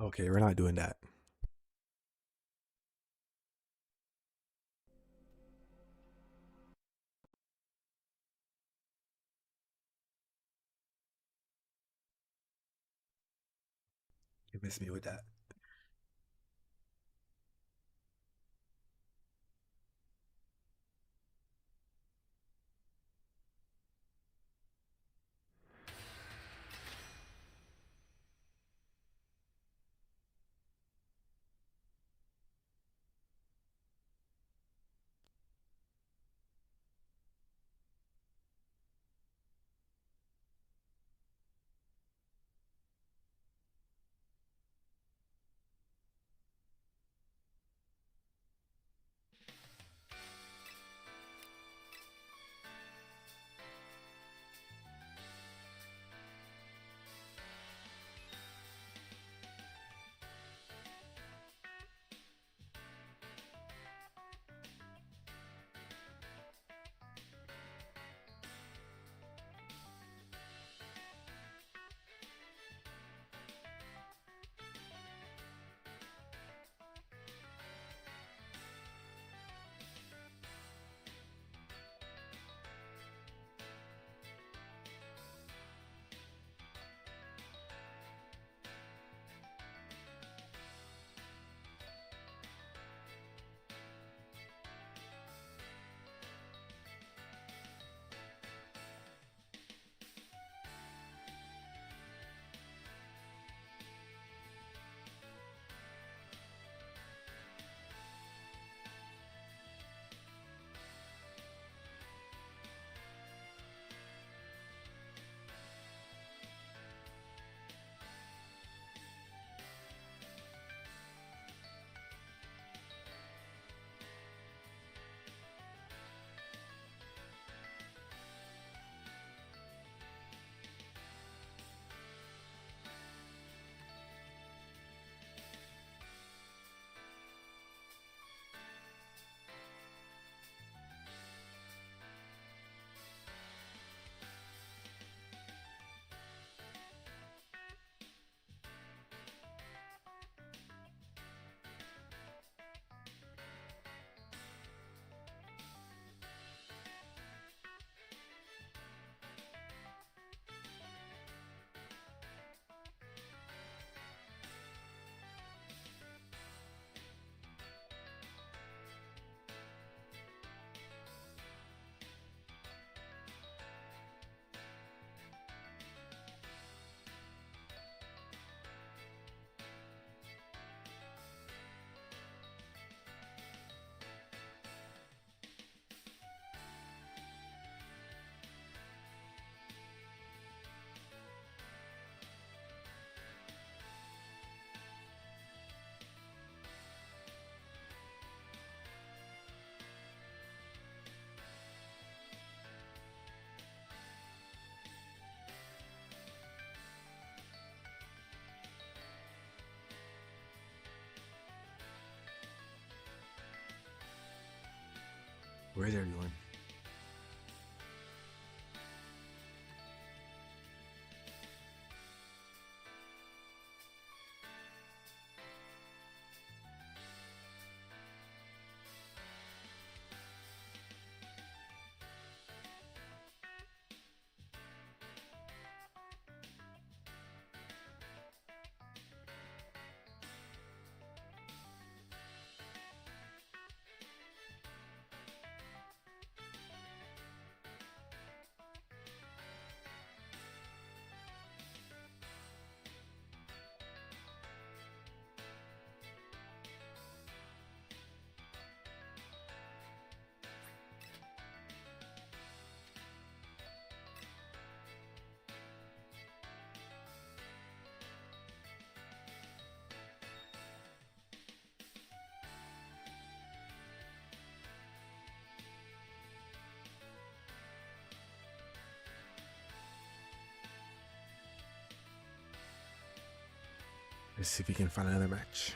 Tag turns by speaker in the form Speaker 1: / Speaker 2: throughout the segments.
Speaker 1: Okay, we're not doing that. You missed me with that. Where's everyone? Let's see if we can find another match.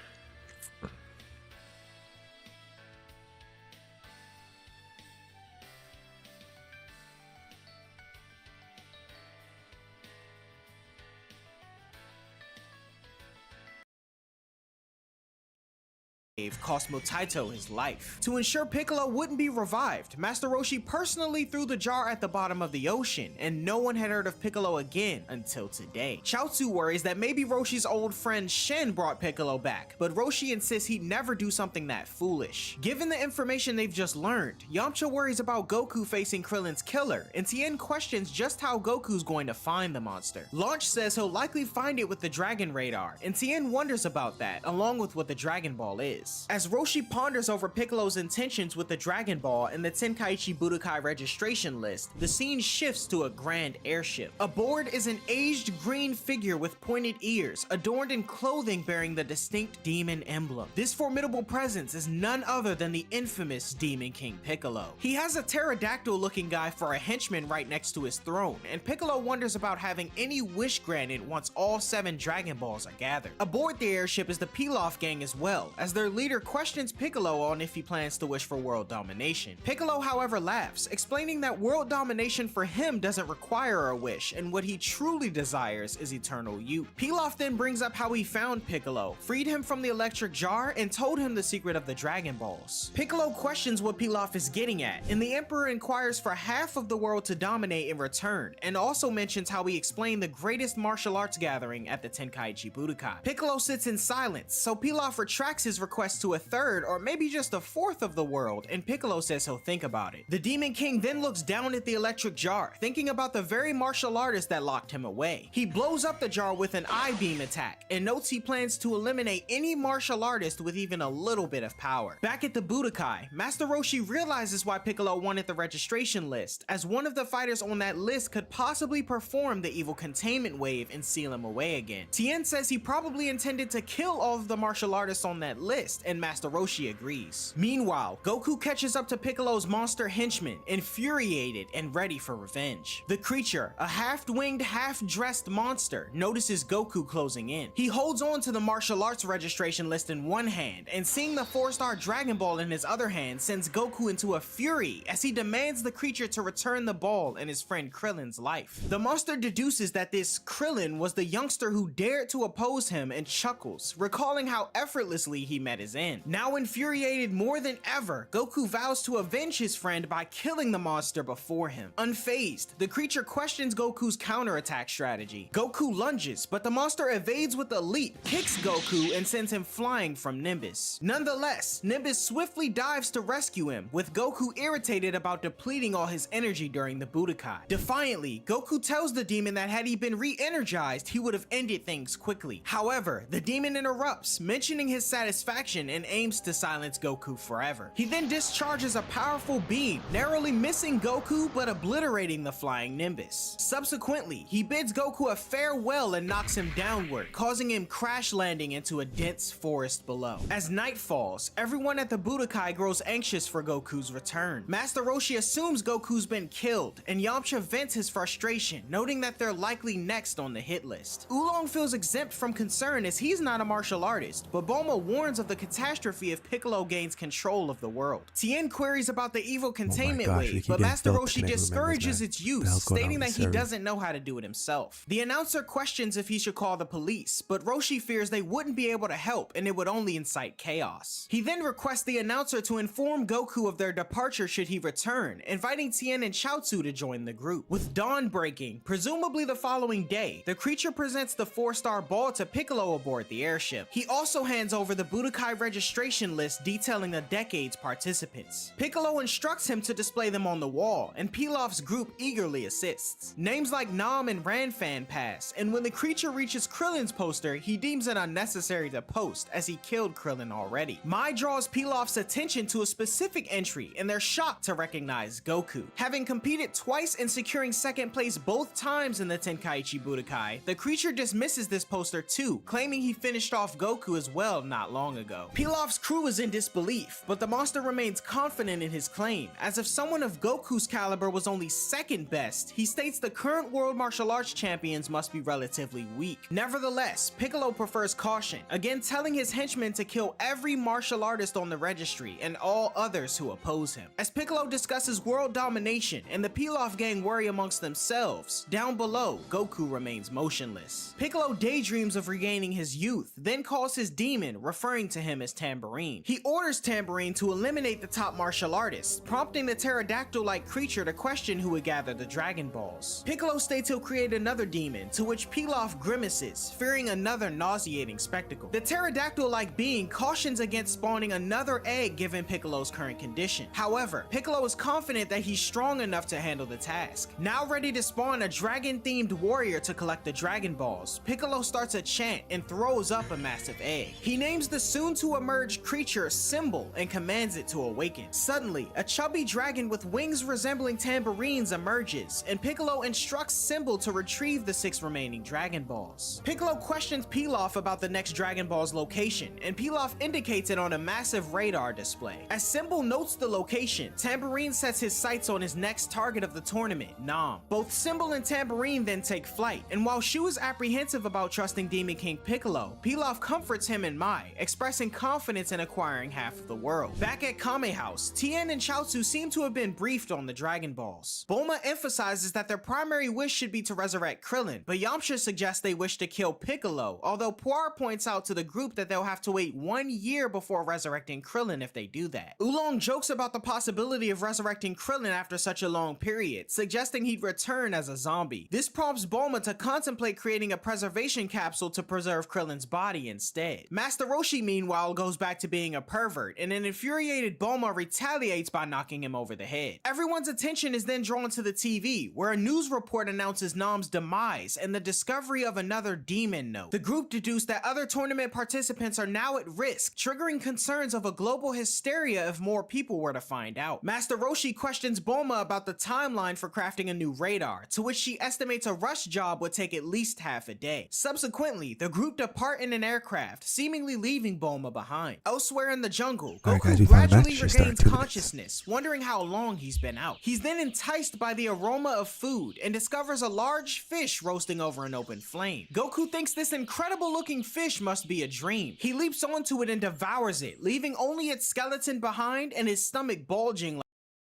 Speaker 2: Gave Cosmo Taito his life. To ensure Piccolo wouldn't be revived, Master Roshi personally threw the jar at the bottom of the ocean, and no one had heard of Piccolo again until today. Chaozu worries that maybe Roshi's old friend Shen brought Piccolo back, but Roshi insists he'd never do something that foolish. Given the information they've just learned, Yamcha worries about Goku facing Krillin's killer, and Tien questions just how Goku's going to find the monster. Launch says he'll likely find it with the Dragon Radar, and Tien wonders about that, along with what the Dragon Ball is. As Roshi ponders over Piccolo's intentions with the Dragon Ball and the Tenkaichi Budokai registration list, the scene shifts to a grand airship. Aboard is an aged green figure with pointed ears, adorned in clothing bearing the distinct demon emblem. This formidable presence is none other than the infamous Demon King Piccolo. He has a pterodactyl-looking guy for a henchman right next to his throne, and Piccolo wonders about having any wish granted once all 7 Dragon Balls are gathered. Aboard the airship is the Pilaf gang as well, as their leader questions Piccolo on if he plans to wish for world domination. Piccolo, however, laughs, explaining that world domination for him doesn't require a wish, and what he truly desires is eternal youth. Pilaf then brings up how he found Piccolo, freed him from the electric jar, and told him the secret of the Dragon Balls. Piccolo questions what Pilaf is getting at, and the Emperor inquires for half of the world to dominate in return, and also mentions how he explained the greatest martial arts gathering at the Tenkaichi Budokai. Piccolo sits in silence, so Pilaf retracts his request to a third or maybe just a fourth of the world, and Piccolo says he'll think about it. The Demon King then looks down at the electric jar, thinking about the very martial artist that locked him away. He blows up the jar with an I-beam attack and notes he plans to eliminate any martial artist with even a little bit of power. Back at the Budokai, Master Roshi realizes why Piccolo wanted the registration list, as one of the fighters on that list could possibly perform the evil containment wave and seal him away again. Tien says he probably intended to kill all of the martial artists on that list, and Master Roshi agrees. Meanwhile, Goku catches up to Piccolo's monster henchman, infuriated and ready for revenge. The creature, a half-winged, half-dressed monster, notices Goku closing in. He holds on to the martial arts registration list in one hand, and seeing the 4-star Dragon Ball in his other hand sends Goku into a fury as he demands the creature to return the ball and his friend Krillin's life. The monster deduces that this Krillin was the youngster who dared to oppose him and chuckles, recalling how effortlessly he met his end. Now infuriated more than ever, Goku vows to avenge his friend by killing the monster before him. Unfazed, the creature questions Goku's counterattack strategy. Goku lunges, but the monster evades with a leap, kicks Goku, and sends him flying from Nimbus. Nonetheless, Nimbus swiftly dives to rescue him, with Goku irritated about depleting all his energy during the Budokai. Defiantly, Goku tells the demon that had he been re-energized, he would have ended things quickly. However, the demon interrupts, mentioning his satisfaction, and aims to silence Goku forever. He then discharges a powerful beam, narrowly missing Goku but obliterating the flying Nimbus. Subsequently, he bids Goku a farewell and knocks him downward, causing him crash landing into a dense forest below. As night falls, everyone at the Budokai grows anxious for Goku's return. Master Roshi assumes Goku's been killed, and Yamcha vents his frustration, noting that they're likely next on the hit list. Oolong feels exempt from concern as he's not a martial artist, but Bulma warns of the catastrophe if Piccolo gains control of the world. Tien queries about the evil containment wave, but Master Roshi discourages its use, stating that he doesn't know how to do it himself. The announcer questions if he should call the police, but Roshi fears they wouldn't be able to help and it would only incite chaos. He then requests the announcer to inform Goku of their departure should he return, inviting Tien and Chaozu to join the group. With dawn breaking, presumably the following day, the creature presents the 4-star ball to Piccolo aboard the airship. He also hands over the Budokai registration list detailing the decade's participants. Piccolo instructs him to display them on the wall, and Pilaf's group eagerly assists. Names like Nam and Ranfan pass, and when the creature reaches Krillin's poster, he deems it unnecessary to post as he killed Krillin already. Mai draws Pilaf's attention to a specific entry, and they're shocked to recognize Goku. Having competed twice and securing second place both times in the Tenkaichi Budokai, the creature dismisses this poster too, claiming he finished off Goku as well not long ago. ago. Pilaf's crew is in disbelief, but the monster remains confident in his claim. As if someone of Goku's caliber was only second best, he states the current world martial arts champions must be relatively weak. Nevertheless, Piccolo prefers caution, again telling his henchmen to kill every martial artist on the registry and all others who oppose him. As Piccolo discusses world domination and the Pilaf gang worry amongst themselves, down below, Goku remains motionless. Piccolo daydreams of regaining his youth, then calls his demon, referring to him as Tambourine. He orders Tambourine to eliminate the top martial artist, prompting the pterodactyl-like creature to question who would gather the Dragon Balls. Piccolo states he'll create another demon, to which Pilaf grimaces, fearing another nauseating spectacle. The pterodactyl-like being cautions against spawning another egg given Piccolo's current condition. However, Piccolo is confident that he's strong enough to handle the task. Now ready to spawn a dragon-themed warrior to collect the Dragon Balls, Piccolo starts a chant and throws up a massive egg. He names the soon-to-emerge creature Symbol and commands it to awaken. Suddenly, a chubby dragon with wings resembling tambourines emerges, and Piccolo instructs Symbol to retrieve the 6 remaining Dragon Balls. Piccolo questions Pilaf about the next Dragon Ball's location, and Pilaf indicates it on a massive radar display. As Symbol notes the location, Tambourine sets his sights on his next target of the tournament, Nam. Both Symbol and Tambourine then take flight, and while Shu is apprehensive about trusting Demon King Piccolo, Pilaf comforts him and Mai, expressing confidence in acquiring half of the world. Back at Kame House, Tien and Chaozu seem to have been briefed on the Dragon Balls. Bulma emphasizes that their primary wish should be to resurrect Krillin, but Yamcha suggests they wish to kill Piccolo, although Puar points out to the group that they'll have to wait 1 year before resurrecting Krillin if they do that. Oolong jokes about the possibility of resurrecting Krillin after such a long period, suggesting he'd return as a zombie. This prompts Bulma to contemplate creating a preservation capsule to preserve Krillin's body instead. Master Roshi meanwhile goes back to being a pervert, and an infuriated Bulma retaliates by knocking him over the head. Everyone's attention is then drawn to the TV, where a news report announces Nam's demise and the discovery of another demon note. The group deduced that other tournament participants are now at risk, triggering concerns of a global hysteria if more people were to find out. Master Roshi questions Bulma about the timeline for crafting a new radar, to which she estimates a rush job would take at least half a day. Subsequently, the group depart in an aircraft, seemingly leaving Bulma behind. Elsewhere in the jungle, Goku gradually regains consciousness, wondering how long he's been out. He's then enticed by the aroma of food and discovers a large fish roasting over an open flame. Goku thinks this incredible looking fish must be a dream. He leaps onto it and devours it, leaving only its skeleton behind and his stomach bulging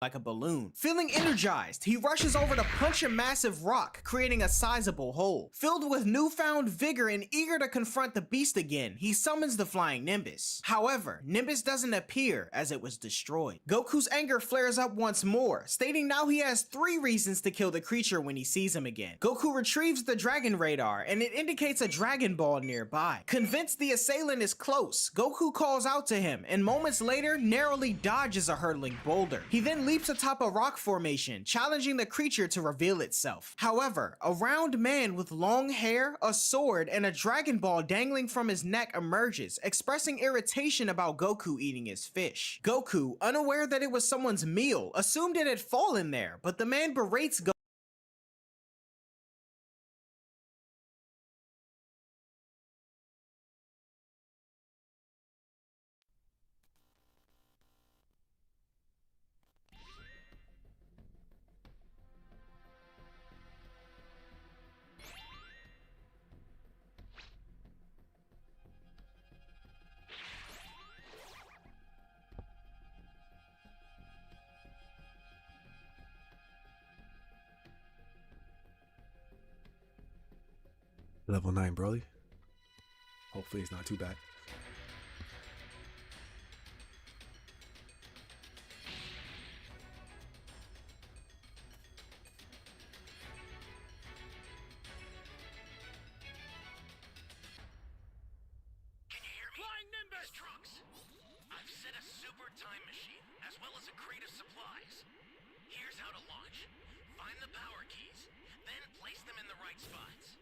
Speaker 2: like a balloon. Feeling energized, he rushes over to punch a massive rock, creating a sizable hole. Filled with newfound vigor and eager to confront the beast again, he summons the flying Nimbus. However, Nimbus doesn't appear as it was destroyed. Goku's anger flares up once more, stating now he has 3 reasons to kill the creature when he sees him again. Goku retrieves the Dragon Radar, and it indicates a Dragon Ball nearby. Convinced the assailant is close, Goku calls out to him, and moments later narrowly dodges a hurtling boulder. He then leaps atop a rock formation, challenging the creature to reveal itself. However, a round man with long hair, a sword, and a Dragon Ball dangling from his neck emerges, expressing irritation about Goku eating his fish. Goku, unaware that it was someone's meal, assumed it had fallen there, but the man berates Goku.
Speaker 1: Level 9 Broly. Hopefully it's not too bad.
Speaker 3: Can you hear me? Flying Nimbus! Trunks! I've set a super time machine, as well as a crate of supplies. Here's how to launch. Find the power keys, then place them in the right spots.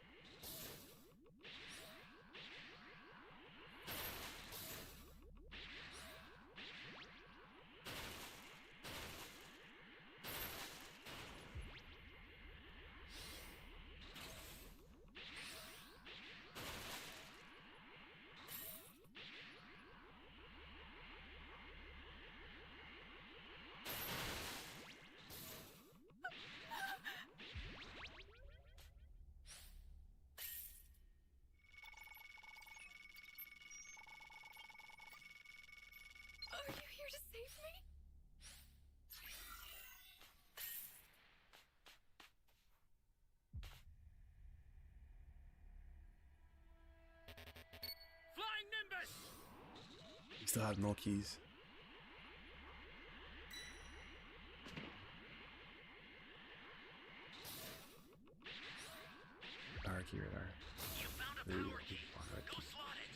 Speaker 1: Still have no keys. Power key radar.
Speaker 3: You found a
Speaker 1: There you
Speaker 3: power
Speaker 1: go.
Speaker 3: key.
Speaker 1: Alright.
Speaker 3: Go slot it.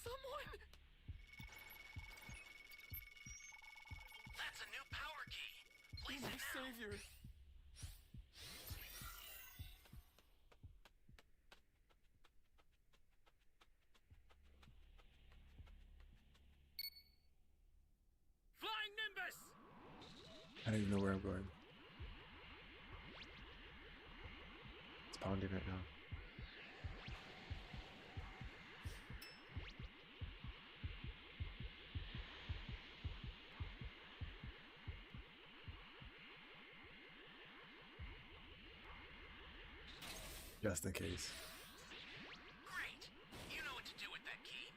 Speaker 3: Someone! That's a new power key. Place it now. Savior. Flying Nimbus!
Speaker 1: I don't even know where I'm going. It's pounding right now. Just in case.
Speaker 3: Great. You know what to do with that key.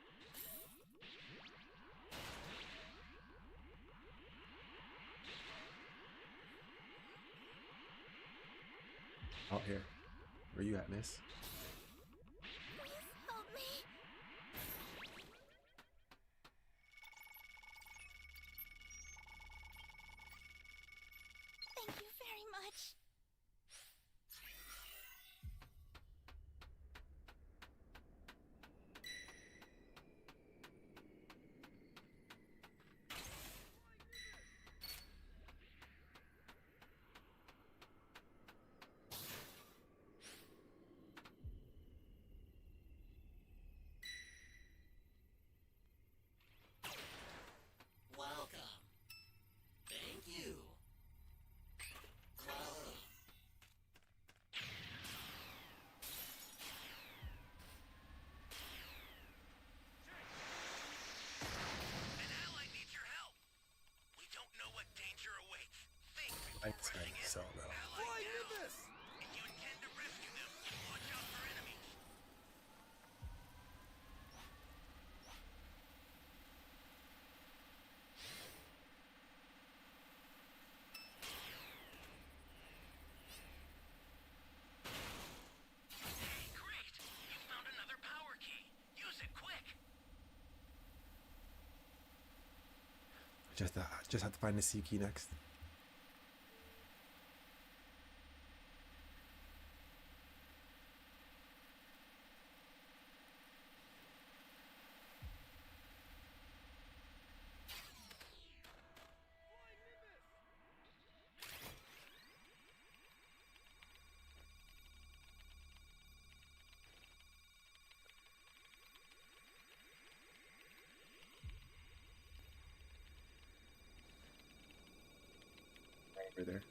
Speaker 1: Out here. Where you at, miss?
Speaker 4: Please help me. Thank you very much.
Speaker 5: Welcome. Thank you. Welcome.
Speaker 3: An ally needs your help. We don't know what danger awaits. Think before
Speaker 1: Lights
Speaker 3: rushing
Speaker 1: and
Speaker 3: in.
Speaker 1: sell though.
Speaker 3: Ally down. If you intend to rescue them, watch out for enemies. Hey, great! You found another power key. Use it quick.
Speaker 1: Just have to find the C key next. Over there.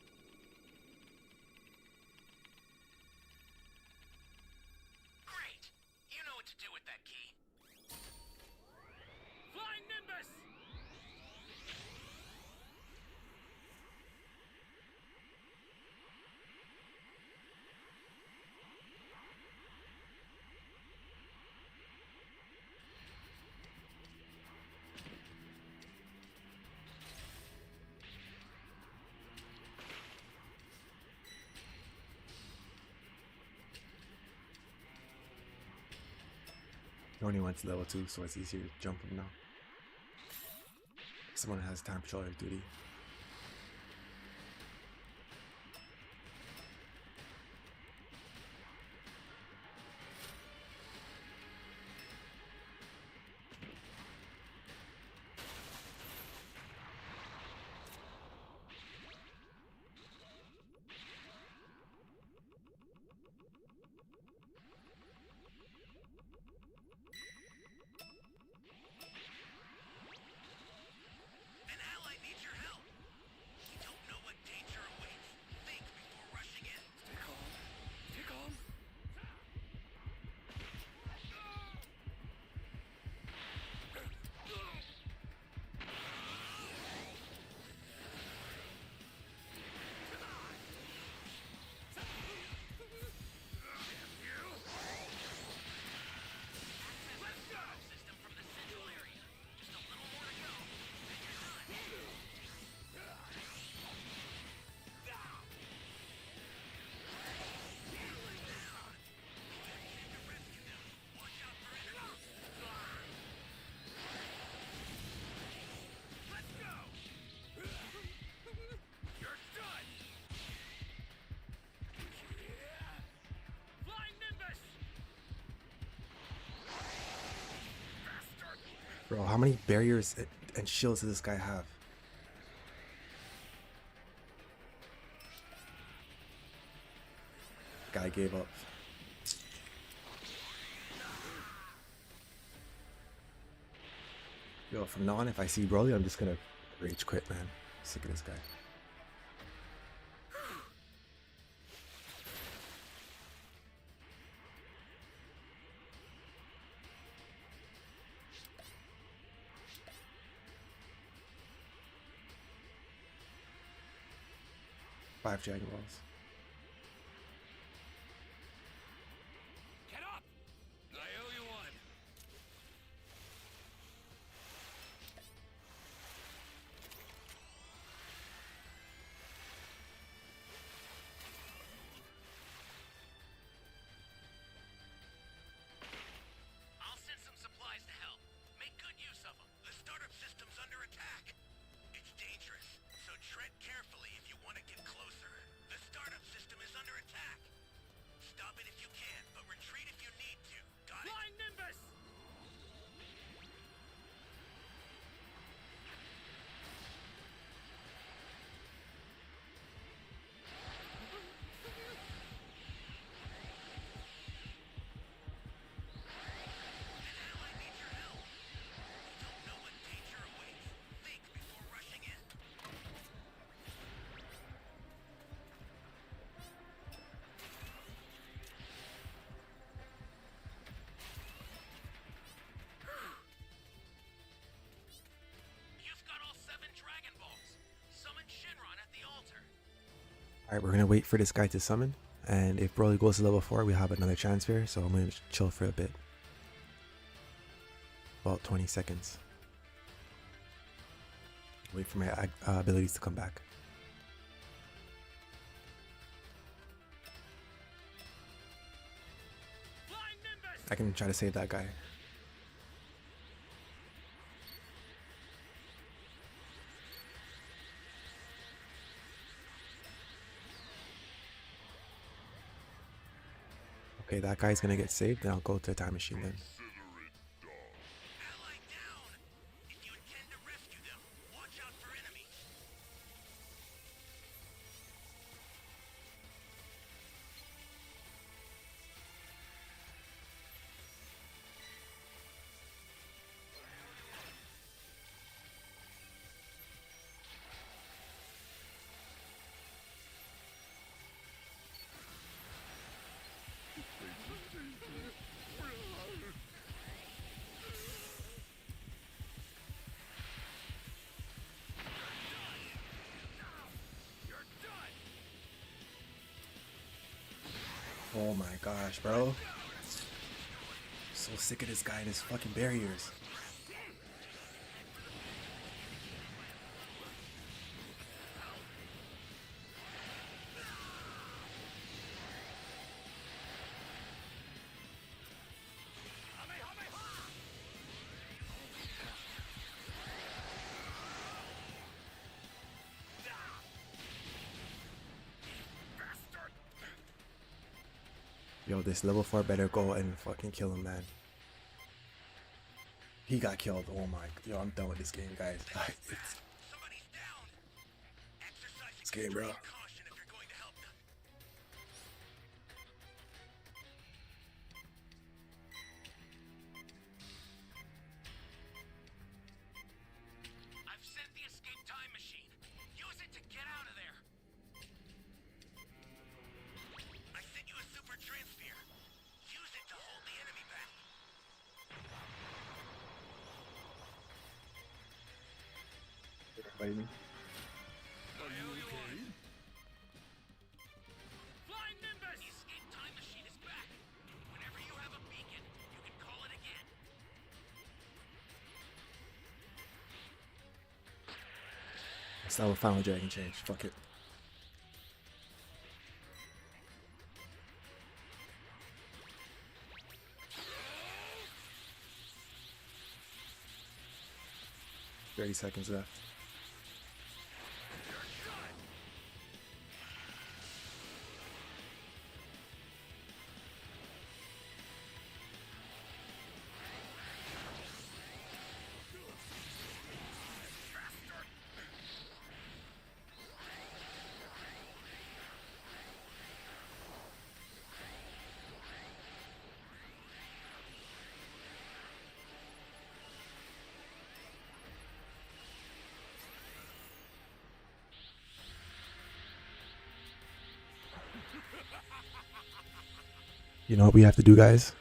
Speaker 3: Great! You know what to do with that key. Flying Nimbus!
Speaker 1: He only went to level 2, so it's easier to jump him now. Someone has time patrol duty.
Speaker 3: An ally needs your help.
Speaker 1: Bro, how many barriers and shields does this guy have? Guy gave up. Yo, from now on, if I see Broly, I'm just gonna rage quit, man. Sick of this guy. Five Dragon Balls.
Speaker 3: Get up! I owe you one. I'll send some supplies to help. Make good use of them. The startup system's under attack. It's dangerous, so tread carefully if you want to get closer. The startup system is under attack. Stop it if you can, but retreat if you need to. Got it? Flying Nimbus! An ally needs your help. You don't know what danger awaits. Think before rushing in. You've got all 7 Dragon Balls. Summon Shenron at the altar.
Speaker 1: Alright, we're gonna wait for this guy to summon. And if Broly goes to level 4, we have another chance here. So I'm gonna chill for a bit. About 20 seconds. Wait for my abilities to come back.
Speaker 3: Flying Nimbus!
Speaker 1: I can try to save that guy. Okay, that guy's gonna get saved, then I'll go to a time machine then.
Speaker 3: Ally down! If you intend to rescue them, watch out for enemies.
Speaker 1: Oh my gosh, bro. So sick of this guy and his fucking barriers. Yo, this level 4 better go and fucking kill him, man. He got killed. Oh my. Yo, I'm done with this game, guys. It's
Speaker 3: Somebody's down. Exercise
Speaker 1: this game, bro.
Speaker 3: caution if you're going to help them. I've sent the escape time machine. Use it to get out of there. I sent you a super transfer. Use it to hold the enemy back.
Speaker 1: Fighting.
Speaker 3: Flying Nimbus! The escape time machine is back. Whenever you have a beacon, you can call it again.
Speaker 1: Let's have a final dragon change. Fuck it. "30 seconds left. You know what we have to do, guys?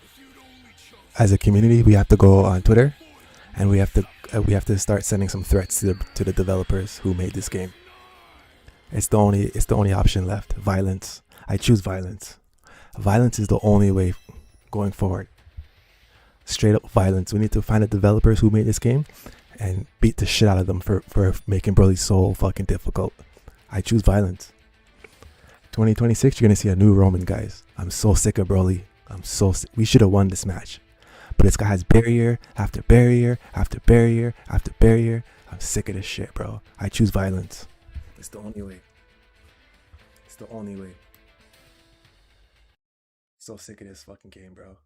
Speaker 1: As a community, we have to go on Twitter, and we have to start sending some threats to the developers who made this game. It's the only option left. Violence. I choose violence. Violence is the only way going forward. Straight up violence. We need to find the developers who made this game and beat the shit out of them for making Broly so fucking difficult. I choose violence. 2026, you're gonna see a new Roman, guys. I'm so sick of Broly. We should have won this match, but this guy has barrier after barrier after barrier after barrier. I'm sick of this shit, bro. I choose violence. It's the only way. It's the only way. So sick of this fucking game, bro.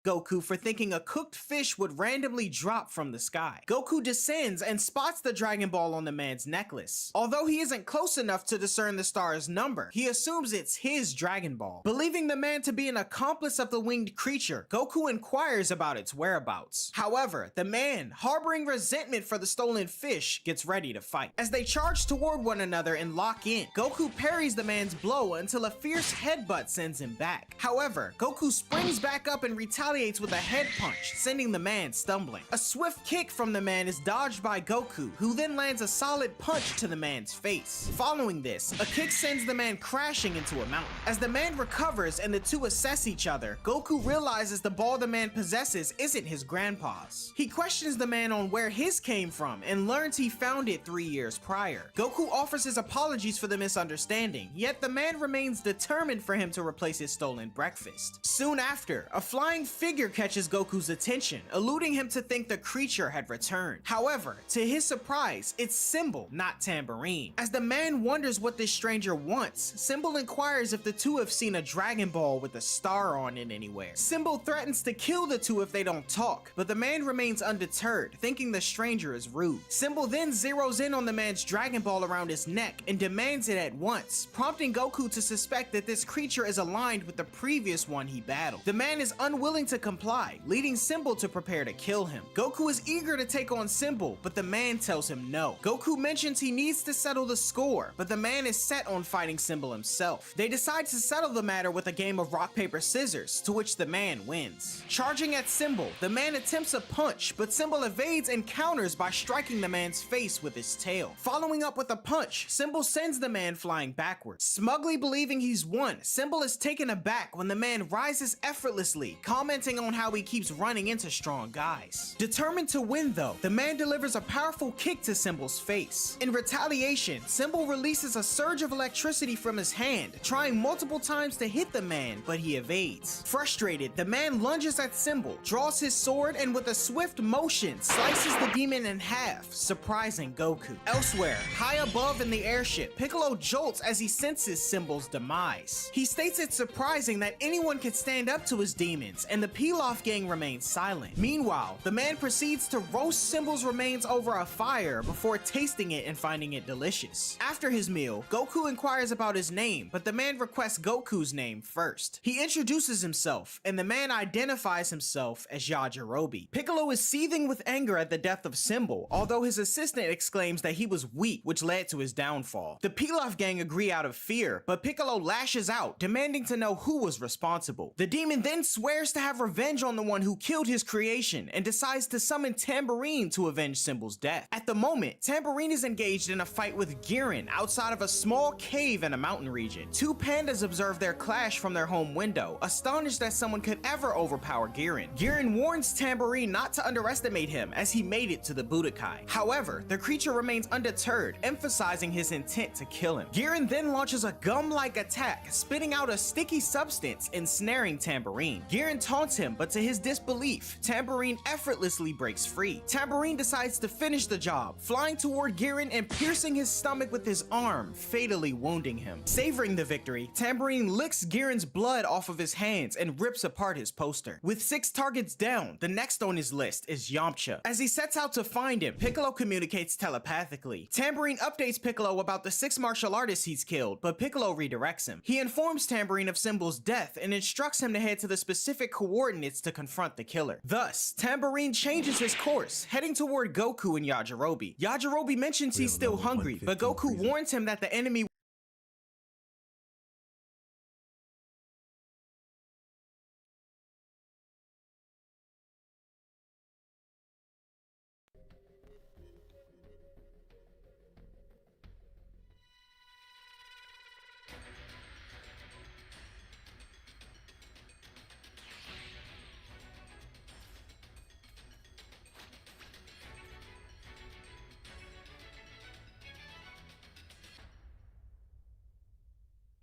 Speaker 2: Goku for thinking a cooked fish would randomly drop from the sky. Goku descends and spots the Dragon Ball on the man's necklace. Although he isn't close enough to discern the star's number, he assumes it's his Dragon Ball. Believing the man to be an accomplice of the winged creature, Goku inquires about its whereabouts. However, the man, harboring resentment for the stolen fish, gets ready to fight. As they charge toward one another and lock in, Goku parries the man's blow until a fierce headbutt sends him back. However, Goku springs back up and retaliates with a head punch, sending the man stumbling. A swift kick from the man is dodged by Goku, who then lands a solid punch to the man's face. Following this, a kick sends the man crashing into a mountain. As the man recovers and the two assess each other, Goku realizes the ball the man possesses isn't his grandpa's. He questions the man on where his came from and learns he found it 3 years prior. Goku offers his apologies for the misunderstanding, yet the man remains determined for him to replace his stolen breakfast. Soon after, a flying figure catches Goku's attention, eluding him to think the creature had returned. However, to his surprise, it's Symbol, not Tambourine. As the man wonders what this stranger wants, Symbol inquires if the two have seen a Dragon Ball with a star on it anywhere. Symbol threatens to kill the two if they don't talk, but the man remains undeterred, thinking the stranger is rude. Symbol then zeroes in on the man's Dragon Ball around his neck and demands it at once, prompting Goku to suspect that this creature is aligned with the previous one he battled. The man is unwilling to comply, leading Symbol to prepare to kill him. Goku is eager to take on Symbol, but the man tells him no. Goku mentions he needs to settle the score, but the man is set on fighting Symbol himself. They decide to settle the matter with a game of rock, paper, scissors, to which the man wins. Charging at Symbol, the man attempts a punch, but Symbol evades and counters by striking the man's face with his tail. Following up with a punch, Symbol sends the man flying backwards. Smugly believing he's won, Symbol is taken aback when the man rises effortlessly, commenting on how he keeps running into strong guys. Determined to win though, the man delivers a powerful kick to Symbol's face. In retaliation, Symbol releases a surge of electricity from his hand, trying multiple times to hit the man, but he evades. Frustrated, the man lunges at Symbol, draws his sword, and with a swift motion, slices the demon in half, surprising Goku. Elsewhere, high above in the airship, Piccolo jolts as he senses Symbol's demise. He states it's surprising that anyone could stand up to his demons, and the Pilaf gang remains silent. Meanwhile, the man proceeds to roast Symbol's remains over a fire before tasting it and finding it delicious. After his meal, Goku inquires about his name, but the man requests Goku's name first. He introduces himself, and the man identifies himself as Yajirobe. Piccolo is seething with anger at the death of Symbol, although his assistant exclaims that he was weak, which led to his downfall. The Pilaf gang agree out of fear, but Piccolo lashes out, demanding to know who was responsible. The demon then swears to have revenge on the one who killed his creation and decides to summon Tambourine to avenge Symbol's death. At the moment, Tambourine is engaged in a fight with Giran outside of a small cave in a mountain region. Two pandas observe their clash from their home window, astonished that someone could ever overpower Giran. Giran warns Tambourine not to underestimate him as he made it to the Budokai. However, the creature remains undeterred, emphasizing his intent to kill him. Giran then launches a gum-like attack, spitting out a sticky substance, ensnaring Tambourine. Giran taunts him, but to his disbelief, Tambourine effortlessly breaks free. Tambourine decides to finish the job, flying toward Giran and piercing his stomach with his arm, fatally wounding him. Savoring the victory, Tambourine licks Giran's blood off of his hands and rips apart his poster. With 6 targets down, the next on his list is Yamcha. As he sets out to find him, Piccolo communicates telepathically. Tambourine updates Piccolo about the 6 martial artists he's killed, but Piccolo redirects him. He informs Tambourine of Symbol's death and instructs him to head to the specific coordinates to confront the killer. Thus, Tambourine changes his course, heading toward Goku and Yajirobe. Yajirobe mentions he's still hungry, but Goku warns him that the enemy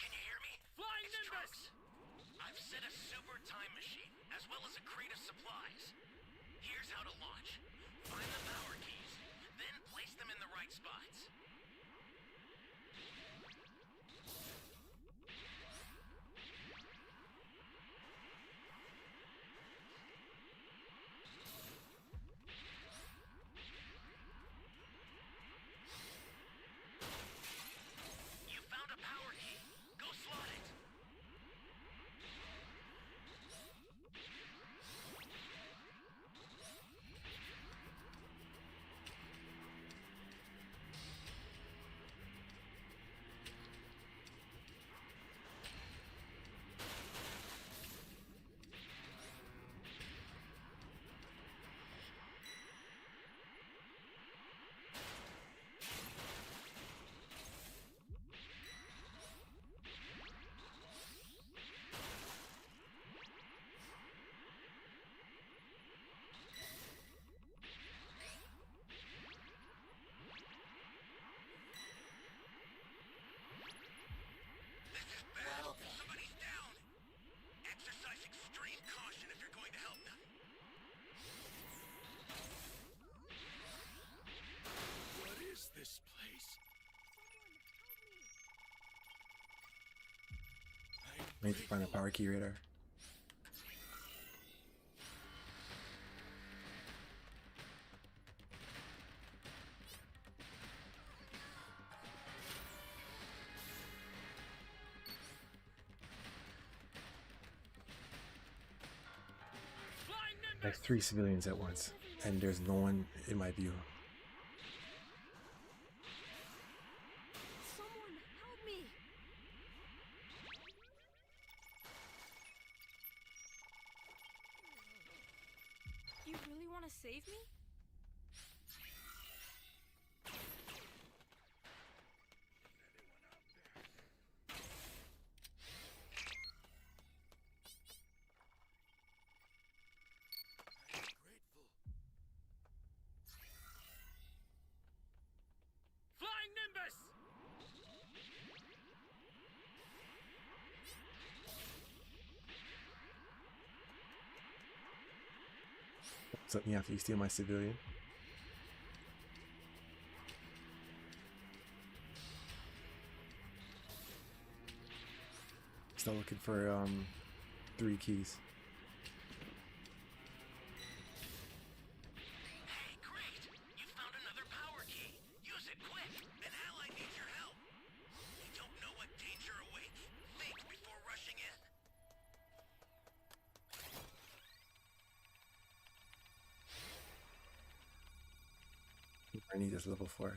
Speaker 3: Can you hear me? Flying Nimbus! I've set a super time machine, as well as a crate of supplies. Here's how to launch. Find the power keys, then place them in the right spots. You found a power key. Go slot it. This is bad. Somebody's down. Exercise extreme caution if you're going to help them.
Speaker 5: What is this place?
Speaker 1: I need to find a power key radar. Like 3 civilians at once, and there's no one in my view.
Speaker 4: Someone help me! You really want to save me?
Speaker 5: Grateful.
Speaker 3: Flying Nimbus!
Speaker 1: What's up, me after you steal my civilian? Still looking for 3 keys.
Speaker 3: Hey, great! You found another power key. Use it quick. An ally needs your help. You don't know what danger awaits. Think before rushing in.
Speaker 1: I need this level 4.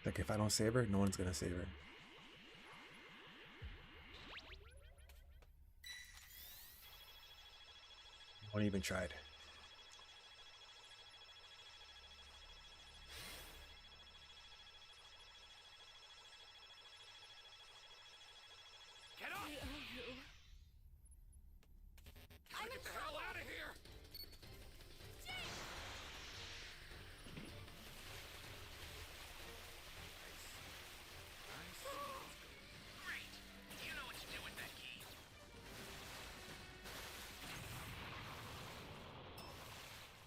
Speaker 1: Like, if I don't save her, no one's gonna save her. No one even tried.
Speaker 5: Get up!
Speaker 4: I owe you. I'm in
Speaker 5: Get the hell out of here!
Speaker 3: Great! You know what to do with that key.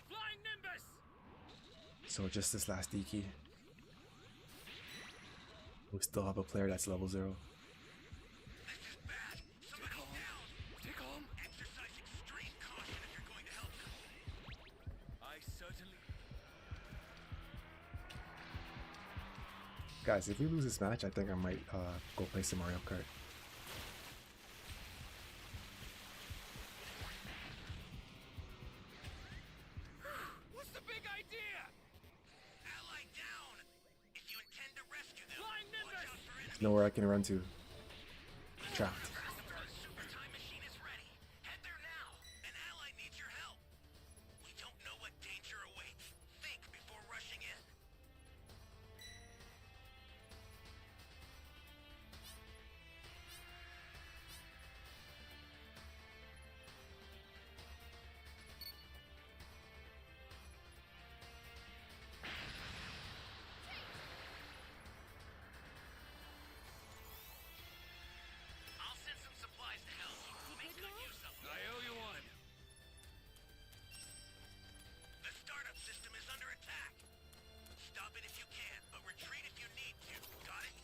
Speaker 5: Flying Nimbus!
Speaker 1: So just this last D key. We still have a player that's level 0.
Speaker 3: This is bad. Somebody's down.
Speaker 5: Stay calm.
Speaker 3: Exercise extreme caution if you're going to help them.
Speaker 5: I certainly...
Speaker 1: Guys, if we lose this match, I think I might go play some Mario Kart.
Speaker 5: What's the big idea?
Speaker 3: Ally down! If you intend to rescue them,
Speaker 5: Flying
Speaker 3: watch
Speaker 5: Nimbus!
Speaker 3: out for enemies.
Speaker 1: Nowhere I can run to. Trapped.
Speaker 3: The super time machine is ready. Head there now. An ally needs your help. We don't know what danger awaits. Think before rushing in. I'll send some supplies to help. Make good use of them.
Speaker 5: I owe you one.
Speaker 3: The startup system is under attack. Stop it if you can, but retreat if you need to. Got it?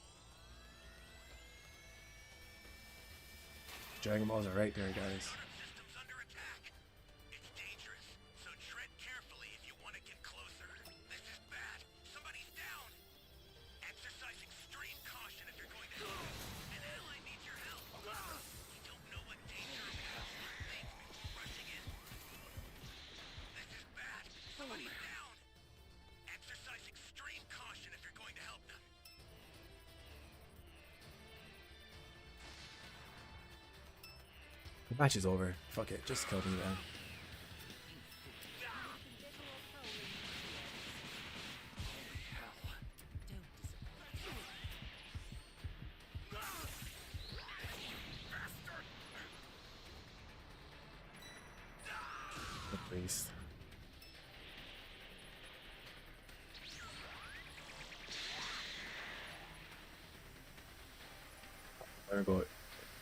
Speaker 1: Dragon Balls are right there, guys.
Speaker 3: Startup system's under attack. It's dangerous, so tread carefully if you want to get closer. This is bad. Somebody's down. Exercise extreme caution if you're going to help. An ally needs your help. We don't know what danger awaits. Think before rushing in. This is bad. Somebody's down. Exercise extreme caution if you're going to help them.
Speaker 1: The match is over. Fuck it. Just kill me, man. At least. I'm gonna go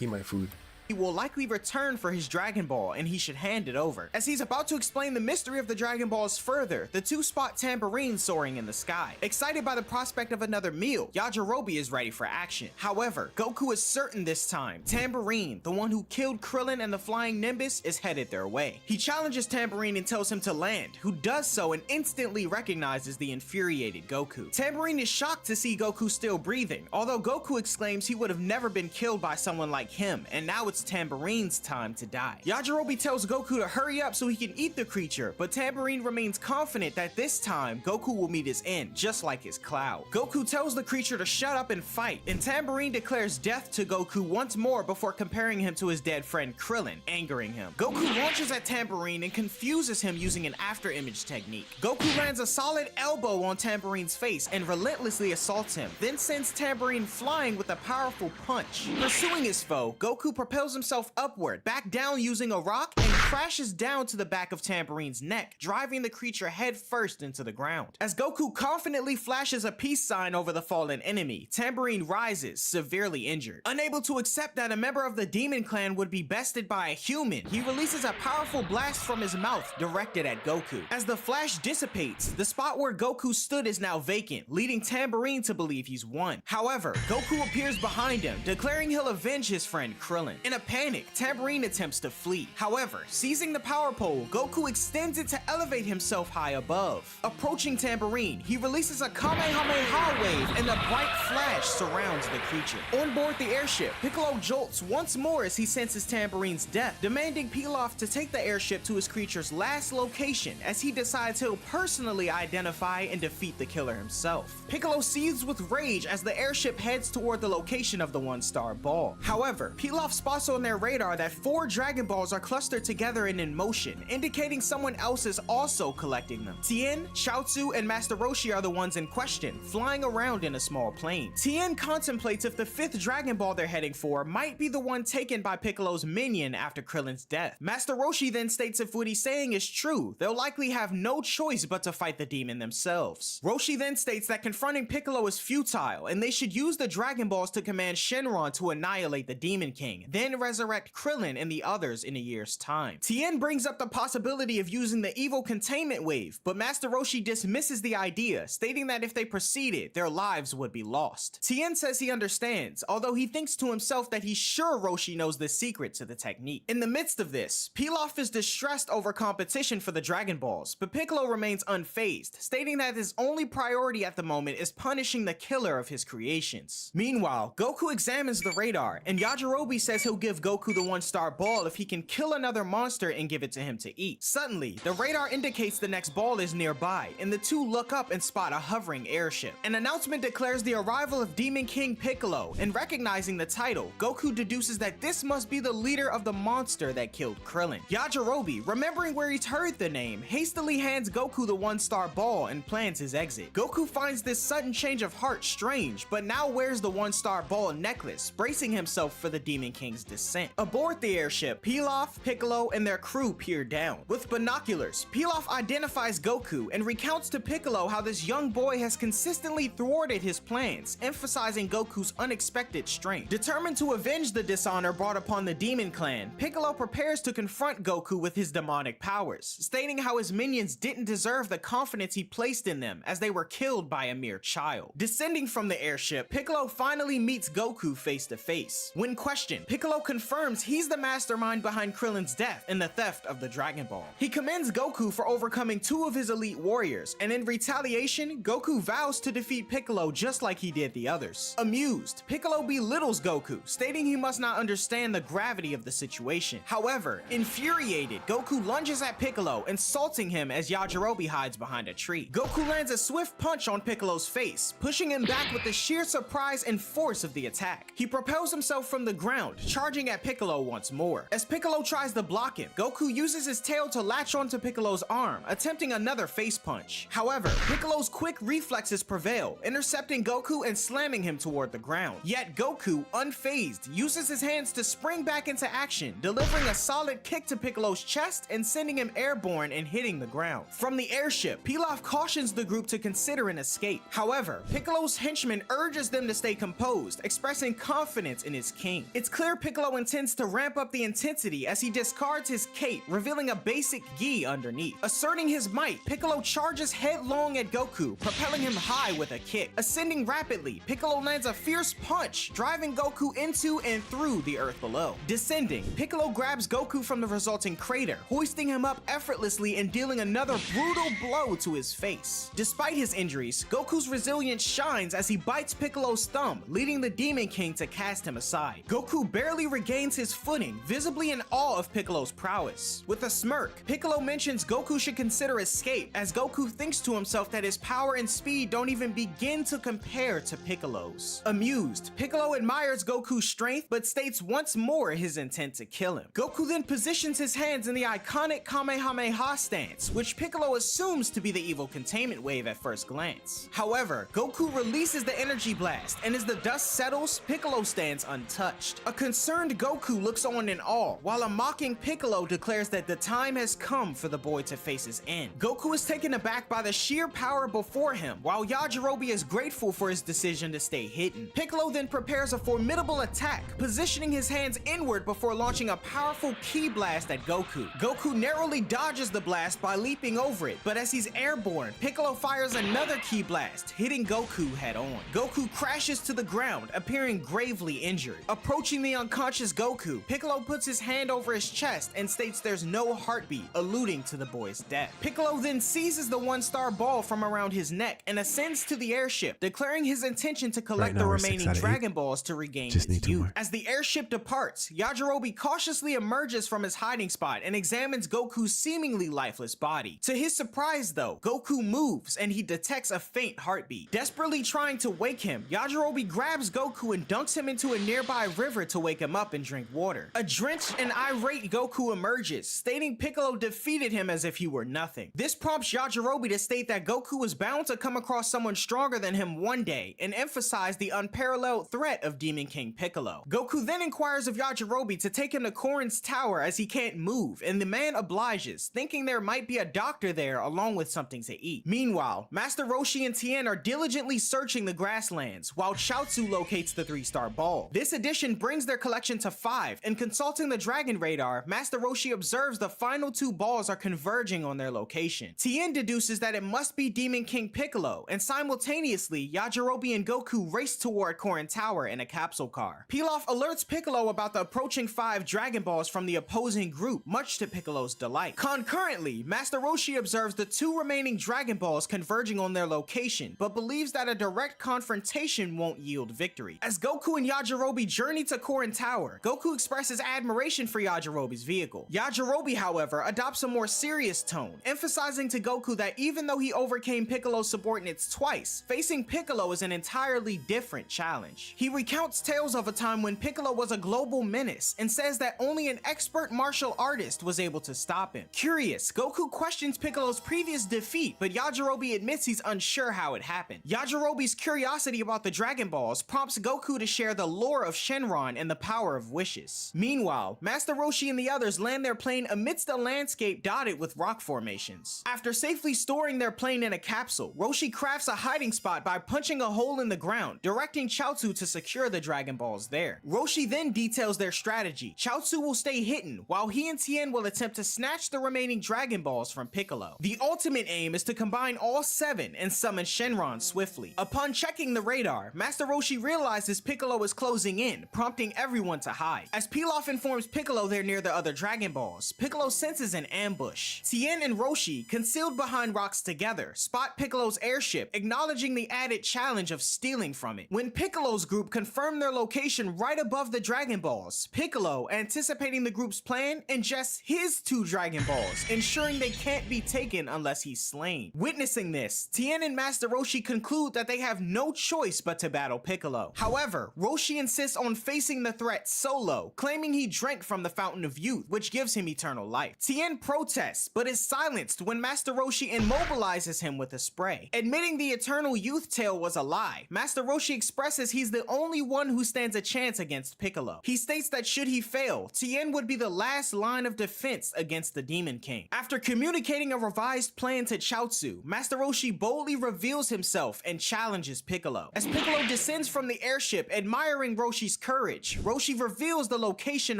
Speaker 1: eat my food.
Speaker 2: He will likely return for his Dragon Ball, and he should hand it over. As he's about to explain the mystery of the Dragon Balls further, the two spot Tambourine soaring in the sky. Excited by the prospect of another meal, Yajirobe is ready for action. However, Goku is certain this time. Tambourine, the one who killed Krillin and the Flying Nimbus, is headed their way. He challenges Tambourine and tells him to land, who does so and instantly recognizes the infuriated Goku. Tambourine is shocked to see Goku still breathing, although Goku exclaims he would have never been killed by someone like him, and now it's Tambourine's time to die. Yajirobe tells Goku to hurry up so he can eat the creature, but Tambourine remains confident that this time Goku will meet his end, just like his Cloud. Goku tells the creature to shut up and fight, and Tambourine declares death to Goku once more before comparing him to his dead friend Krillin, angering him. Goku launches at Tambourine and confuses him using an after image technique. Goku lands a solid elbow on Tambourine's face and relentlessly assaults him, then sends Tambourine flying with a powerful punch. Pursuing his foe, Goku propels himself upward, back down using a rock, and crashes down to the back of Tambourine's neck, driving the creature head first into the ground. As Goku confidently flashes a peace sign over the fallen enemy, Tambourine rises, severely injured. Unable to accept that a member of the Demon Clan would be bested by a human, he releases a powerful blast from his mouth directed at Goku. As the flash dissipates, the spot where Goku stood is now vacant, leading Tambourine to believe he's won. However, Goku appears behind him, declaring he'll avenge his friend Krillin. In In a panic, Tambourine attempts to flee. However, seizing the power pole, Goku extends it to elevate himself high above. Approaching Tambourine, he releases a Kamehameha wave and a bright flash surrounds the creature. On board the airship, Piccolo jolts once more as he senses Tambourine's death, demanding Pilaf to take the airship to his creature's last location as he decides he'll personally identify and defeat the killer himself. Piccolo seethes with rage as the airship heads toward the location of the one-star ball. However, Pilaf spots on their radar that 4 Dragon Balls are clustered together and in motion, indicating someone else is also collecting them. Tien, Chaozu, and Master Roshi are the ones in question, flying around in a small plane. Tien contemplates if the 5th Dragon Ball they're heading for might be the one taken by Piccolo's minion after Krillin's death. Master Roshi then states if what he's saying is true, they'll likely have no choice but to fight the demon themselves. Roshi then states that confronting Piccolo is futile, and they should use the Dragon Balls to command Shenron to annihilate the Demon King, then resurrect Krillin and the others in a year's time. Tien brings up the possibility of using the evil containment wave, but Master Roshi dismisses the idea, stating that if they proceeded, their lives would be lost. Tien says he understands, although he thinks to himself that he's sure Roshi knows the secret to the technique. In the midst of this, Pilaf is distressed over competition for the Dragon Balls, but Piccolo remains unfazed, stating that his only priority at the moment is punishing the killer of his creations. Meanwhile, Goku examines the radar, and Yajirobe says he'll give Goku the one-star ball if he can kill another monster and give it to him to eat. Suddenly, the radar indicates the next ball is nearby, and the two look up and spot a hovering airship. An announcement declares the arrival of Demon King Piccolo, and recognizing the title, Goku deduces that this must be the leader of the monster that killed Krillin. Yajirobe, remembering where he's heard the name, hastily hands Goku the one-star ball and plans his exit. Goku finds this sudden change of heart strange, but now wears the one-star ball necklace, bracing himself for the Demon King's descent. Aboard the airship, Pilaf, Piccolo, and their crew peer down. With binoculars, Pilaf identifies Goku and recounts to Piccolo how this young boy has consistently thwarted his plans, emphasizing Goku's unexpected strength. Determined to avenge the dishonor brought upon the Demon Clan, Piccolo prepares to confront Goku with his demonic powers, stating how his minions didn't deserve the confidence he placed in them as they were killed by a mere child. Descending from the airship, Piccolo finally meets Goku face to face. When questioned, Piccolo confirms he's the mastermind behind Krillin's death and the theft of the Dragon Ball. He commends Goku for overcoming 2 of his elite warriors, and in retaliation, Goku vows to defeat Piccolo just like he did the others. Amused, Piccolo belittles Goku, stating he must not understand the gravity of the situation. However, infuriated, Goku lunges at Piccolo, insulting him as Yajirobe hides behind a tree. Goku lands a swift punch on Piccolo's face, pushing him back with the sheer surprise and force of the attack. He propels himself from the ground, charging at Piccolo once more. As Piccolo tries to block him, Goku uses his tail to latch onto Piccolo's arm, attempting another face punch. However, Piccolo's quick reflexes prevail, intercepting Goku and slamming him toward the ground. Yet Goku, unfazed, uses his hands to spring back into action, delivering a solid kick to Piccolo's chest and sending him airborne and hitting the ground. From the airship, Pilaf cautions the group to consider an escape. However, Piccolo's henchman urges them to stay composed, expressing confidence in his king. It's clear Piccolo intends to ramp up the intensity as he discards his cape, revealing a basic gi underneath. Asserting his might, Piccolo charges headlong at Goku, propelling him high with a kick. Ascending rapidly, Piccolo lands a fierce punch, driving Goku into and through the earth below. Descending, Piccolo grabs Goku from the resulting crater, hoisting him up effortlessly and dealing another brutal blow to his face. Despite his injuries, Goku's resilience shines as he bites Piccolo's thumb, leading the Demon King to cast him aside. Goku barely regains his footing, visibly in awe of Piccolo's prowess. With a smirk, Piccolo mentions Goku should consider escape, as Goku thinks to himself that his power and speed don't even begin to compare to Piccolo's. Amused, Piccolo admires Goku's strength, but states once more his intent to kill him. Goku then positions his hands in the iconic Kamehameha stance, which Piccolo assumes to be the evil containment wave at first glance. However, Goku releases the energy blast, and as the dust settles, Piccolo stands untouched. A concerned Goku looks on in awe, while a mocking Piccolo declares that the time has come for the boy to face his end. Goku is taken aback by the sheer power before him, while Yajirobe is grateful for his decision to stay hidden. Piccolo then prepares a formidable attack, positioning his hands inward before launching a powerful ki blast at Goku. Goku narrowly dodges the blast by leaping over it, but as he's airborne, Piccolo fires another ki blast, hitting Goku head on. Goku crashes to the ground, appearing gravely injured. Approaching the unconscious unconscious Goku, Piccolo puts his hand over his chest and states there's no heartbeat, alluding to the boy's death. Piccolo then seizes the one-star ball from around his neck and ascends to the airship, declaring his intention to collect
Speaker 1: Right now
Speaker 2: the
Speaker 1: we're 6
Speaker 2: remaining
Speaker 1: out of 8.
Speaker 2: Dragon Balls to regain
Speaker 1: Just need
Speaker 2: his
Speaker 1: 2
Speaker 2: youth.
Speaker 1: more.
Speaker 2: As the airship departs, Yajirobe cautiously emerges from his hiding spot and examines Goku's seemingly lifeless body. To his surprise though, Goku moves and he detects a faint heartbeat. Desperately trying to wake him, Yajirobe grabs Goku and dunks him into a nearby river to wake him up and drink water. A drenched and irate Goku emerges, stating Piccolo defeated him as if he were nothing. This prompts Yajirobe to state that Goku was bound to come across someone stronger than him one day and emphasize the unparalleled threat of Demon King Piccolo. Goku then inquires of Yajirobe to take him to Korin's tower as he can't move, and the man obliges, thinking there might be a doctor there along with something to eat. Meanwhile, Master Roshi and Tien are diligently searching the grasslands, while Chaozu locates the 3-star ball. This addition brings their collection to 5, and consulting the Dragon Radar, Master Roshi observes the final 2 balls are converging on their location. Tien deduces that it must be Demon King Piccolo, and simultaneously, Yajirobe and Goku race toward Korin Tower in a capsule car. Pilaf alerts Piccolo about the approaching 5 Dragon Balls from the opposing group, much to Piccolo's delight. Concurrently, Master Roshi observes the 2 remaining Dragon Balls converging on their location, but believes that a direct confrontation won't yield victory. As Goku and Yajirobe journey to Korin Tower, Goku expresses admiration for Yajirobe's vehicle. Yajirobe, however, adopts a more serious tone, emphasizing to Goku that even though he overcame Piccolo's subordinates twice, facing Piccolo is an entirely different challenge. He recounts tales of a time when Piccolo was a global menace and says that only an expert martial artist was able to stop him. Curious, Goku questions Piccolo's previous defeat, but Yajirobe admits he's unsure how it happened. Yajirobe's curiosity about the Dragon Balls prompts Goku to share the lore of Shenron and the power of wishes. Meanwhile, Master Roshi and the others land their plane amidst a landscape dotted with rock formations. After safely storing their plane in a capsule, Roshi crafts a hiding spot by punching a hole in the ground, directing Chaozu to secure the Dragon Balls there. Roshi then details their strategy. Chaozu will stay hidden, while he and Tien will attempt to snatch the remaining Dragon Balls from Piccolo. The ultimate aim is to combine all 7 and summon Shenron swiftly. Upon checking the radar, Master Roshi realizes Piccolo is closing in, prompting everyone to hide. As Pilaf informs Piccolo they're near the other Dragon Balls, Piccolo senses an ambush. Tien and Roshi, concealed behind rocks together, spot Piccolo's airship, acknowledging the added challenge of stealing from it. When Piccolo's group confirm their location right above the Dragon Balls, Piccolo, anticipating the group's plan, ingests his 2 Dragon Balls, ensuring they can't be taken unless he's slain. Witnessing this, Tien and Master Roshi conclude that they have no choice but to battle Piccolo. However, Roshi insists on facing the threat solo, claiming he drank from the Fountain of Youth, which gives him eternal life. Tien protests, but is silenced when Master Roshi immobilizes him with a spray. Admitting the Eternal Youth tale was a lie, Master Roshi expresses he's the only one who stands a chance against Piccolo. He states that should he fail, Tien would be the last line of defense against the Demon King. After communicating a revised plan to Chaozu, Master Roshi boldly reveals himself and challenges Piccolo. As Piccolo descends from the airship, admiring Roshi's courage, Roshi reveals the location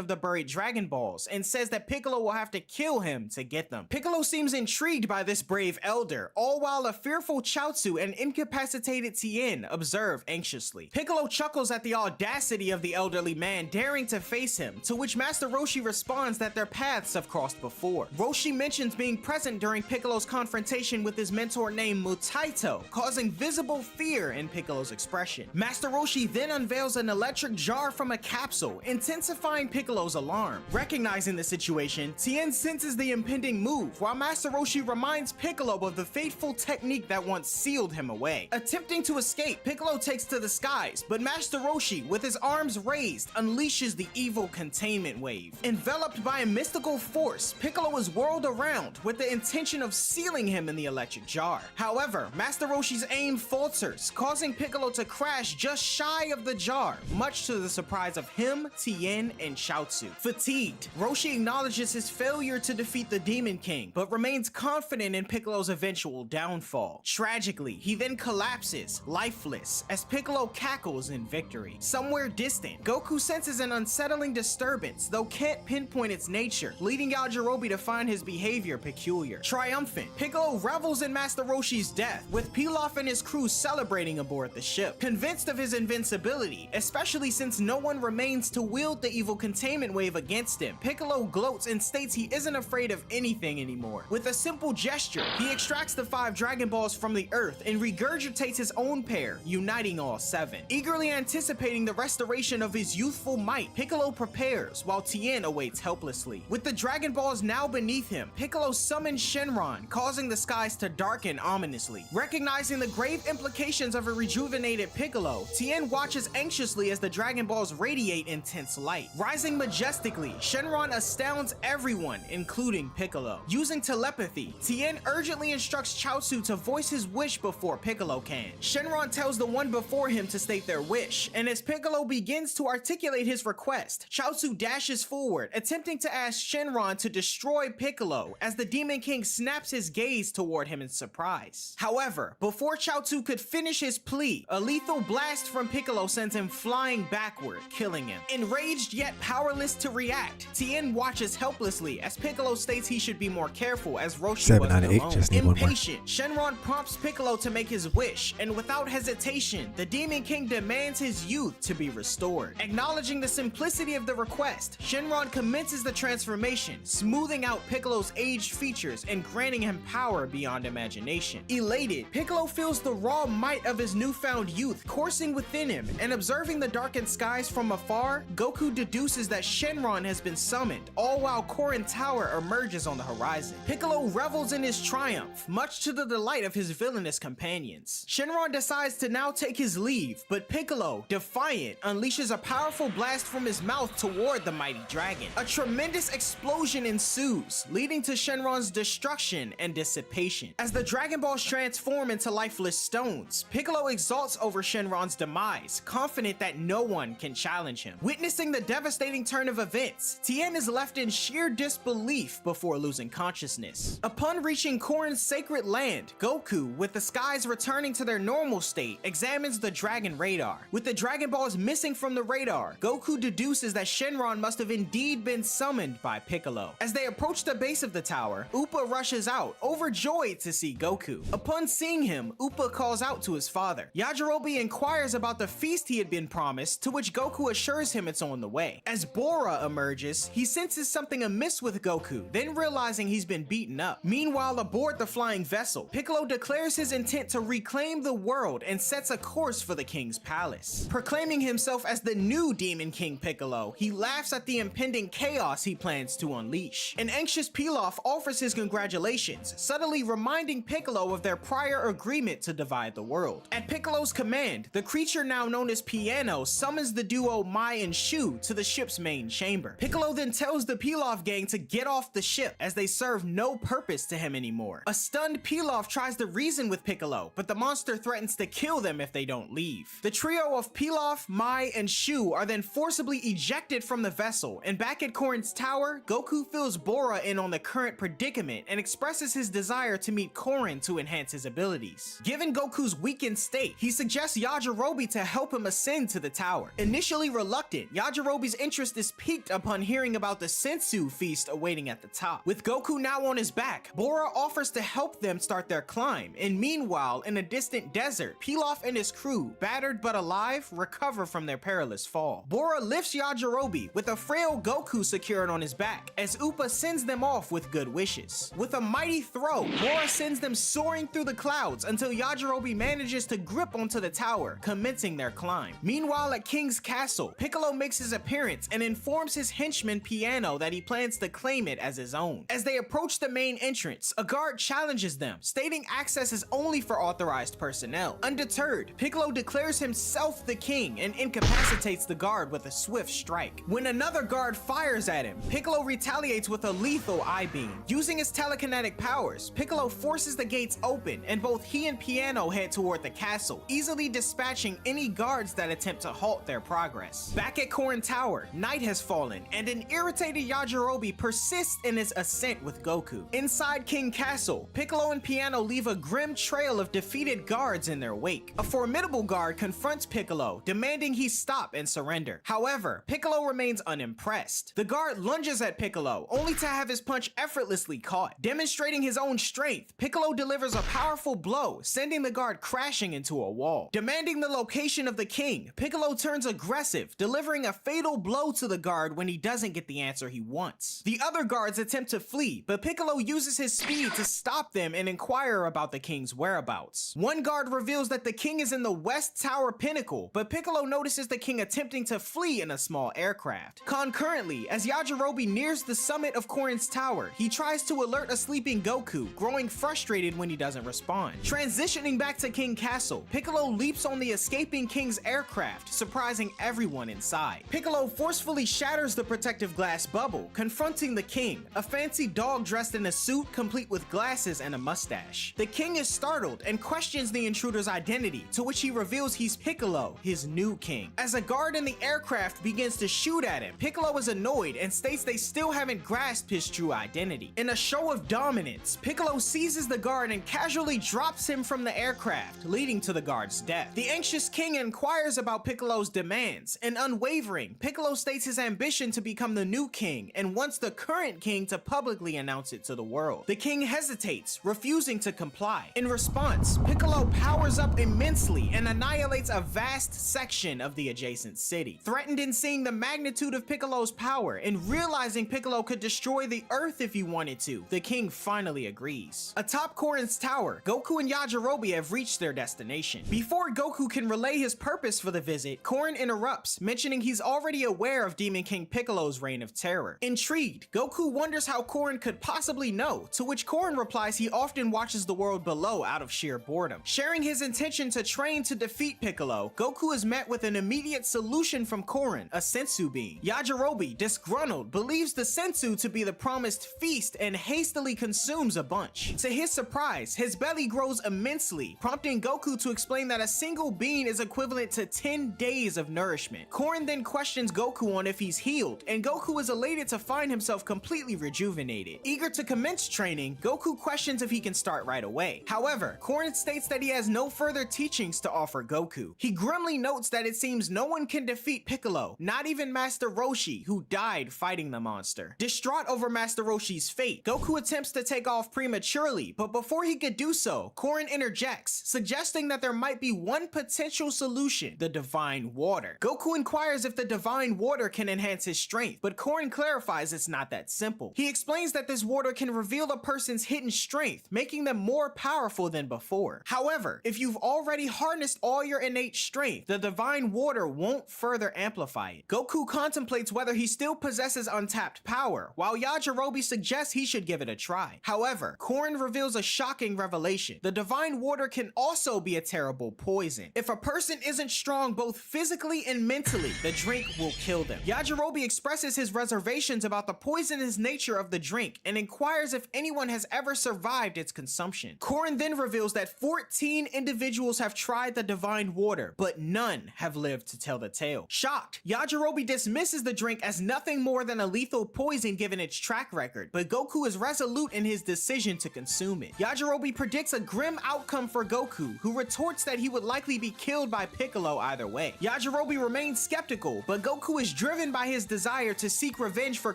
Speaker 2: of the buried Dragon Balls and says that Piccolo will have to kill him to get them. Piccolo seems intrigued by this brave elder, all while a fearful Chaozu and incapacitated Tien observe anxiously. Piccolo chuckles at the audacity of the elderly man daring to face him, to which Master Roshi responds that their paths have crossed before. Roshi mentions being present during Piccolo's confrontation with his mentor named Mutaito, causing visible fear in Piccolo's expression. Master Roshi then unveils an electric jar from a capsule, intensifying Piccolo's alarm. Recognizing the situation, Tien senses the impending move, while Master Roshi reminds Piccolo of the fateful technique that once sealed him away. Attempting to escape, Piccolo takes to the skies, but Master Roshi, with his arms raised, unleashes the evil containment wave. Enveloped by a mystical force, Piccolo is whirled around with the intention of sealing him in the electric jar. However, Master Roshi's aim falters, causing Piccolo to crash just shy of the jar, much to the surprise of him, Tien, and Chaozu. Fatigued, Roshi acknowledges his failure to defeat the Demon King, but remains confident in Piccolo's eventual downfall. Tragically, he then collapses, lifeless, as Piccolo cackles in victory. Somewhere distant, Goku senses an unsettling disturbance, though can't pinpoint its nature, leading Yajirobe to find his behavior peculiar. Triumphant, Piccolo revels in Master Roshi's death, with Pilaf and his crew celebrating aboard the ship. Convinced of his invincibility, especially since no one remains feigns to wield the evil containment wave against him. Piccolo gloats and states he isn't afraid of anything anymore. With a simple gesture, he extracts the 5 Dragon Balls from the earth and regurgitates his own pair, uniting all 7. Eagerly anticipating the restoration of his youthful might, Piccolo prepares while Tien awaits helplessly. With the Dragon Balls now beneath him, Piccolo summons Shenron, causing the skies to darken ominously. Recognizing the grave implications of a rejuvenated Piccolo, Tien watches anxiously as the Dragon Balls radiate intense light. Rising majestically, Shenron astounds everyone, including Piccolo. Using telepathy, Tien urgently instructs Chaozu to voice his wish before Piccolo can. Shenron tells the one before him to state their wish, and as Piccolo begins to articulate his request, Chaozu dashes forward, attempting to ask Shenron to destroy Piccolo as the Demon King snaps his gaze toward him in surprise. However, before Chaozu could finish his plea, a lethal blast from Piccolo sends him flying backward, killing him. Enraged yet powerless to react, Tien watches helplessly as Piccolo states he should be more careful as Roshi
Speaker 1: 7 out of
Speaker 2: wasn't
Speaker 1: 8,
Speaker 2: alone.
Speaker 1: just need one more.
Speaker 2: Impatient, Shenron prompts Piccolo to make his wish, and without hesitation, the Demon King demands his youth to be restored. Acknowledging the simplicity of the request, Shenron commences the transformation, smoothing out Piccolo's aged features and granting him power beyond imagination. Elated, Piccolo feels the raw might of his newfound youth coursing within him, and observing the darkened skies from afar, Goku deduces that Shenron has been summoned, all while Korin Tower emerges on the horizon. Piccolo revels in his triumph, much to the delight of his villainous companions. Shenron decides to now take his leave, but Piccolo, defiant, unleashes a powerful blast from his mouth toward the mighty dragon. A tremendous explosion ensues, leading to Shenron's destruction and dissipation. As the Dragon Balls transform into lifeless stones, Piccolo exalts over Shenron's demise, confident that no one can challenge him. Witnessing the devastating turn of events, Tien is left in sheer disbelief before losing consciousness. Upon reaching Korin's sacred land, Goku, with the skies returning to their normal state, examines the Dragon Radar. With the Dragon Balls missing from the radar, Goku deduces that Shenron must have indeed been summoned by Piccolo. As they approach the base of the tower, Upa rushes out, overjoyed to see Goku. Upon seeing him, Upa calls out to his father. Yajirobe inquires about the feast he had been promised, to which Goku assures him it's on the way. As Bora emerges, he senses something amiss with Goku, then realizing he's been beaten up. Meanwhile, aboard the flying vessel, Piccolo declares his intent to reclaim the world and sets a course for the king's palace. Proclaiming himself as the new Demon King Piccolo, he laughs at the impending chaos he plans to unleash. An anxious Pilaf offers his congratulations, subtly reminding Piccolo of their prior agreement to divide the world. At Piccolo's command, the creature now known as Piano summons the duo Mai and Shu to the ship's main chamber. Piccolo then tells the Pilaf gang to get off the ship, as they serve no purpose to him anymore. A stunned Pilaf tries to reason with Piccolo, but the monster threatens to kill them if they don't leave. The trio of Pilaf, Mai, and Shu are then forcibly ejected from the vessel, and back at Korin's tower, Goku fills Bora in on the current predicament and expresses his desire to meet Korin to enhance his abilities. Given Goku's weakened state, he suggests Yajirobe to help him ascend to the tower. Initially reluctant, Yajirobe's interest is piqued upon hearing about the Sensu feast awaiting at the top. With Goku now on his back, Bora offers to help them start their climb, and meanwhile, in a distant desert, Pilaf and his crew, battered but alive, recover from their perilous fall. Bora lifts Yajirobe with a frail Goku secured on his back, as Upa sends them off with good wishes. With a mighty throw, Bora sends them soaring through the clouds until Yajirobe manages to grip onto the tower, commencing their climb. Meanwhile, at King's Castle, Piccolo makes his appearance and informs his henchman Piano that he plans to claim it as his own. As they approach the main entrance, a guard challenges them, stating access is only for authorized personnel. Undeterred, Piccolo declares himself the king and incapacitates the guard with a swift strike. When another guard fires at him, Piccolo retaliates with a lethal eye beam. Using his telekinetic powers, Piccolo forces the gates open, and both he and Piano head toward the castle, easily dispatching any guards that attempt to halt their progress. Back at Korin Tower, night has fallen, and an irritated Yajirobe persists in his ascent with Goku. Inside King Castle, Piccolo and Piano leave a grim trail of defeated guards in their wake. A formidable guard confronts Piccolo, demanding he stop and surrender. However, Piccolo remains unimpressed. The guard lunges at Piccolo, only to have his punch effortlessly caught. Demonstrating his own strength, Piccolo delivers a powerful blow, sending the guard crashing into a wall. Demanding the location of the king, Piccolo turns aggressive, effective, delivering a fatal blow to the guard when he doesn't get the answer he wants. The other guards attempt to flee, but Piccolo uses his speed to stop them and inquire about the king's whereabouts. One guard reveals that the king is in the West Tower Pinnacle, but Piccolo notices the king attempting to flee in a small aircraft. Concurrently, as Yajirobe nears the summit of Korin's tower, he tries to alert a sleeping Goku, growing frustrated when he doesn't respond. Transitioning back to King Castle, Piccolo leaps on the escaping king's aircraft, surprising everyone inside. Piccolo forcefully shatters the protective glass bubble, confronting the king, a fancy dog dressed in a suit complete with glasses and a mustache. The king is startled and questions the intruder's identity, to which he reveals he's Piccolo, his new king. As a guard in the aircraft begins to shoot at him, Piccolo is annoyed and states they still haven't grasped his true identity. In a show of dominance, Piccolo seizes the guard and casually drops him from the aircraft, leading to the guard's death. The anxious king inquires about Piccolo's demands, and unwavering, Piccolo states his ambition to become the new king and wants the current king to publicly announce it to the world. The king hesitates, refusing to comply. In response, Piccolo powers up immensely and annihilates a vast section of the adjacent city. Threatened in seeing the magnitude of Piccolo's power and realizing Piccolo could destroy the earth if he wanted to, the king finally agrees. Atop Korin's tower, Goku and Yajirobe have reached their destination. Before Goku can relay his purpose for the visit, Korin interrupts, mentioning he's already aware of Demon King Piccolo's reign of terror. Intrigued, Goku wonders how Korin could possibly know, to which Korin replies he often watches the world below out of sheer boredom. Sharing his intention to train to defeat Piccolo, Goku is met with an immediate solution from Korin, a sensu bean. Yajirobe, disgruntled, believes the sensu to be the promised feast and hastily consumes a bunch. To his surprise, his belly grows immensely, prompting Goku to explain that a single bean is equivalent to 10 days of nourishment. Korin then questions Goku on if he's healed, and Goku is elated to find himself completely rejuvenated. Eager to commence training, Goku questions if he can start right away. However, Korin states that he has no further teachings to offer Goku. He grimly notes that it seems no one can defeat Piccolo, not even Master Roshi, who died fighting the monster. Distraught over Master Roshi's fate, Goku attempts to take off prematurely, but before he could do so, Korin interjects, suggesting that there might be one potential solution: the Divine Water. Goku inquires if the Divine Water can enhance his strength, but Korin clarifies it's not that simple. He explains that this water can reveal a person's hidden strength, making them more powerful than before. However, if you've already harnessed all your innate strength, the Divine Water won't further amplify it. Goku contemplates whether he still possesses untapped power, while Yajirobe suggests he should give it a try. However, Korin reveals a shocking revelation: the Divine Water can also be a terrible poison. If a person isn't strong both physically and mentally, the drink will kill them. Yajirobe expresses his reservations about the poisonous nature of the drink and inquires if anyone has ever survived its consumption. Korin then reveals that 14 individuals have tried the Divine Water, but none have lived to tell the tale. Shocked, Yajirobe dismisses the drink as nothing more than a lethal poison given its track record, but Goku is resolute in his decision to consume it. Yajirobe predicts a grim outcome for Goku, who retorts that he would likely be killed by Piccolo either way. Yajirobe remains skeptical, but Goku is driven by his desire to seek revenge for